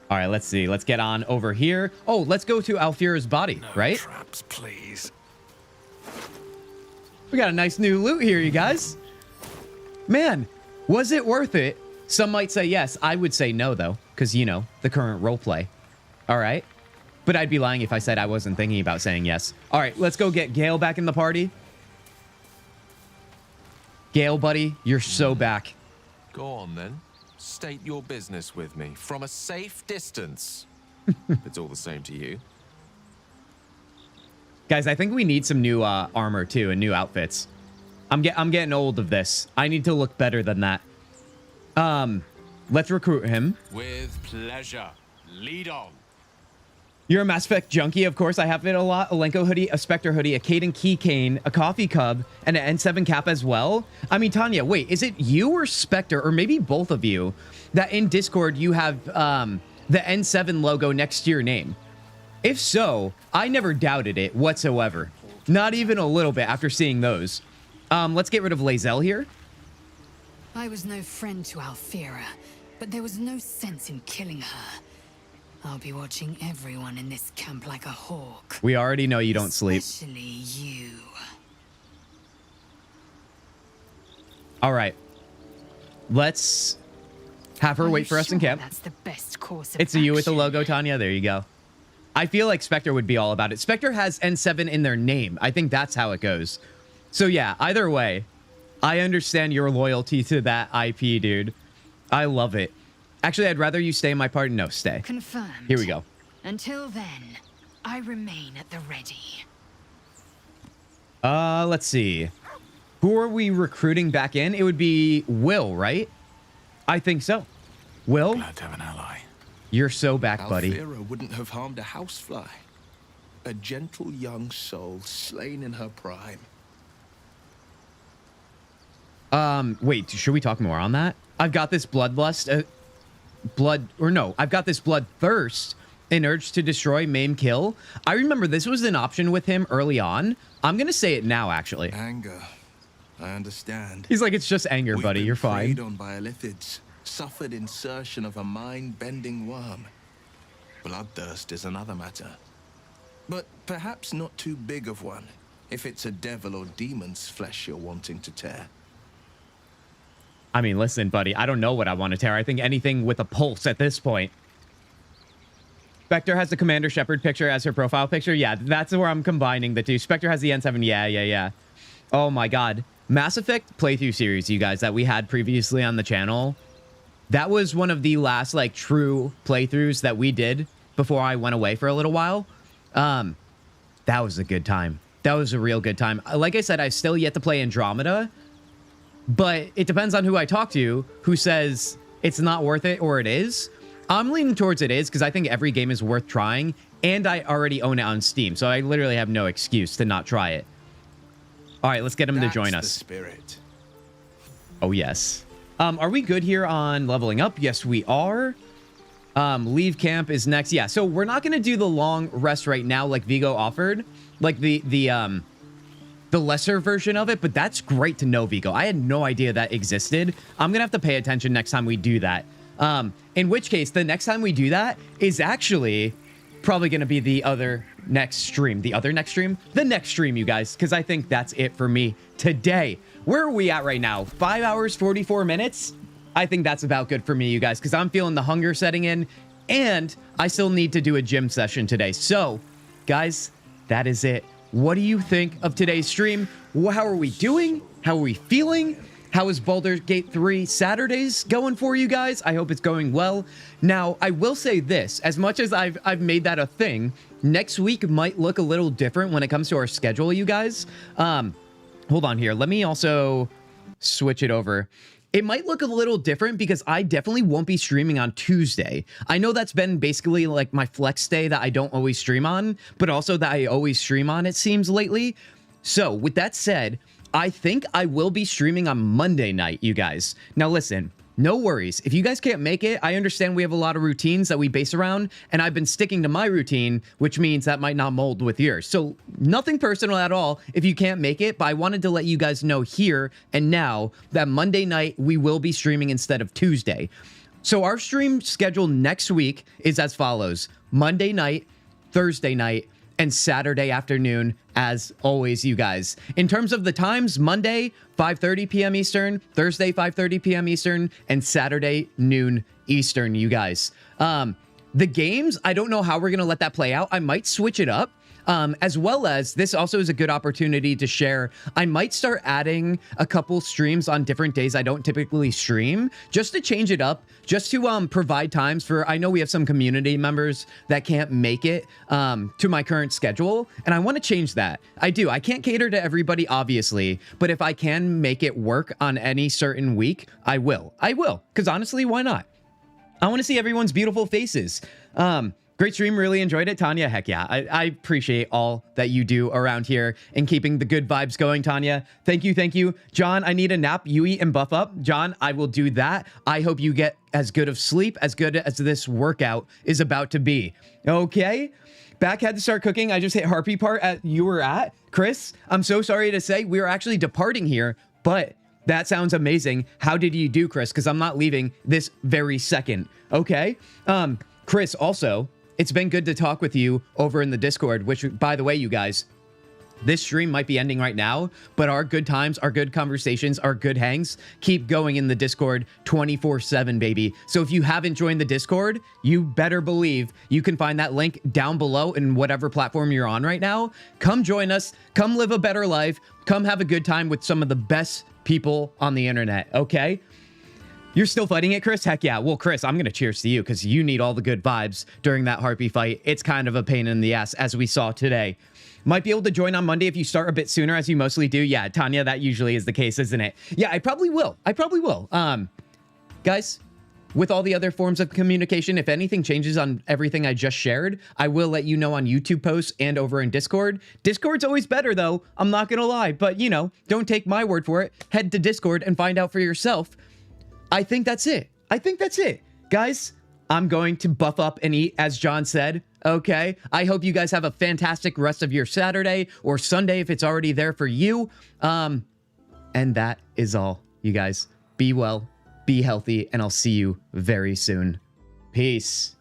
All right, let's see. Let's get on over here. Oh, let's go to Alfira's body, right? Traps, please. We got a nice new loot here, you guys. Man, was it worth it? Some might say yes. I would say no, though, because, you know, the current roleplay. All right. But I'd be lying if I said I wasn't thinking about saying yes. All right, let's go get Gale back in the party. Gale, buddy, you're so back. Go on, then. State your business with me from a safe distance. It's all the same to you. Guys, I think we need some new armor, too, and new outfits. I'm getting old of this. I need to look better than that. Let's recruit him. With pleasure. Lead on. You're a Mass Effect junkie, of course. I have it a lot. A Lenko hoodie, a Spectre hoodie, a Caden keycane, a coffee cub, and an N7 cap as well. I mean, Tanya, wait, is it you or Spectre, or maybe both of you, that in Discord you have the N7 logo next to your name? If so, I never doubted it whatsoever. Not even a little bit after seeing those. Let's get rid of Lae'zel here. I was no friend to Alfira, but there was no sense in killing her. I'll be watching everyone in this camp like a hawk. We already know you don't sleep. Especially you. All right. Let's have her wait for us in camp. That's the best course of It's a you with the logo, Tanya. There you go. I feel like Spectre would be all about it. Spectre has N7 in their name. I think that's how it goes. So yeah, either way, I understand your loyalty to that IP, dude. I love it. Actually, I'd rather you stay in my party. No, stay. Confirmed. Here we go. Until then, I remain at the ready. Let's see. Who are we recruiting back in? It would be Will, right? I think so. Will? Glad to have an ally. You're so back, buddy. Alfira wouldn't have harmed a housefly. A gentle young soul slain in her prime. Wait, should we talk more on that? I've got this bloodlust, I've got this bloodthirst an urge to destroy, maim, kill. I remember this was an option with him early on. I'm going to say it now, actually. Anger. I understand. He's like, it's just anger, buddy. You're fine. Preyed on by Illithids, suffered insertion of a mind-bending worm. Bloodthirst is another matter. But perhaps not too big of one, if it's a devil or demon's flesh you're wanting to tear. I mean, listen, buddy, I don't know what I want to tear. I think anything with a pulse at this point. Spectre has the Commander Shepard picture as her profile picture. Yeah, that's where I'm combining the two. Spectre has the N7. Yeah. Oh my god. Mass Effect playthrough series, you guys, that we had previously on the channel. That was one of the last, like, true playthroughs that we did before I went away for a little while. That was a good time. That was a real good time. Like I said, I still yet to play Andromeda, but it depends on who I talk to, who says it's not worth it or it is. I'm leaning towards it is, because I think every game is worth trying, and I already own it on Steam, so I literally have no excuse to not try it. All right, let's get him to join us. The spirit. Oh, yes. Are we good here on leveling up? Yes, we are. Leave camp is next. Yeah, so we're not going to do the long rest right now like Vigo offered, like the lesser version of it, but that's great to know, Vigo. I had no idea that existed. I'm going to have to pay attention next time we do that. In which case, the next time we do that is actually probably going to be the next stream, you guys, because I think that's it for me today. Where are we at right now? 5 hours, 44 minutes? I think that's about good for me, you guys, because I'm feeling the hunger setting in, and I still need to do a gym session today. So, guys, that is it. What do you think of today's stream? How are we doing? How are we feeling? How is Baldur's Gate 3 Saturdays going for you guys? I hope it's going well. Now, I will say this, as much as I've made that a thing, next week might look a little different when it comes to our schedule, you guys. Hold on here. Let me also switch it over. It might look a little different because I definitely won't be streaming on Tuesday. I know that's been basically like my flex day that I don't always stream on, but also that I always stream on, it seems, lately. So, with that said, I think I will be streaming on Monday night, you guys. Now listen, no worries. If you guys can't make it, I understand we have a lot of routines that we base around, and I've been sticking to my routine, which means that might not mold with yours. So nothing personal at all if you can't make it, but I wanted to let you guys know here and now that Monday night we will be streaming instead of Tuesday. So our stream schedule next week is as follows: Monday night, Thursday night, and Saturday afternoon, as always, you guys. In terms of the times, Monday, 5:30 p.m. Eastern, Thursday, 5:30 p.m. Eastern, and Saturday, noon Eastern, you guys. The games, I don't know how we're going to let that play out. I might switch it up. As well as this also is a good opportunity to share. I might start adding a couple streams on different days I don't typically stream, just to change it up, just to provide times for, I know we have some community members that can't make it to my current schedule, and I want to change that. I do. I can't cater to everybody, obviously, but if I can make it work on any certain week, I will. I will, because honestly, why not? I want to see everyone's beautiful faces. Great stream, really enjoyed it, Tanya. Heck yeah, I appreciate all that you do around here and keeping the good vibes going, Tanya. Thank you. John, I need a nap. You eat and buff up. John, I will do that. I hope you get as good of sleep, as good as this workout is about to be. Okay? Back had to start cooking. I just hit Harpy part you were at. Chris, I'm so sorry to say we are actually departing here, but that sounds amazing. How did you do, Chris? Because I'm not leaving this very second. Okay? Chris, also, it's been good to talk with you over in the Discord, which, by the way, you guys, this stream might be ending right now, but our good times, our good conversations, our good hangs keep going in the Discord 24/7, baby. So if you haven't joined the Discord, you better believe you can find that link down below in whatever platform you're on right now. Come join us. Come live a better life. Come have a good time with some of the best people on the internet, okay? You're still fighting it, Chris? Heck yeah. Well, Chris, I'm going to cheers to you because you need all the good vibes during that Harpy fight. It's kind of a pain in the ass, as we saw today. Might be able to join on Monday if you start a bit sooner, as you mostly do. Yeah, Tanya, that usually is the case, isn't it? Yeah, I probably will. Guys, with all the other forms of communication, if anything changes on everything I just shared, I will let you know on YouTube posts and over in Discord. Discord's always better, though. I'm not going to lie. But, you know, don't take my word for it. Head to Discord and find out for yourself. I think that's it. Guys, I'm going to buff up and eat, as John said. Okay. I hope you guys have a fantastic rest of your Saturday or Sunday if it's already there for you. And that is all, you guys. Be well, be healthy, and I'll see you very soon. Peace.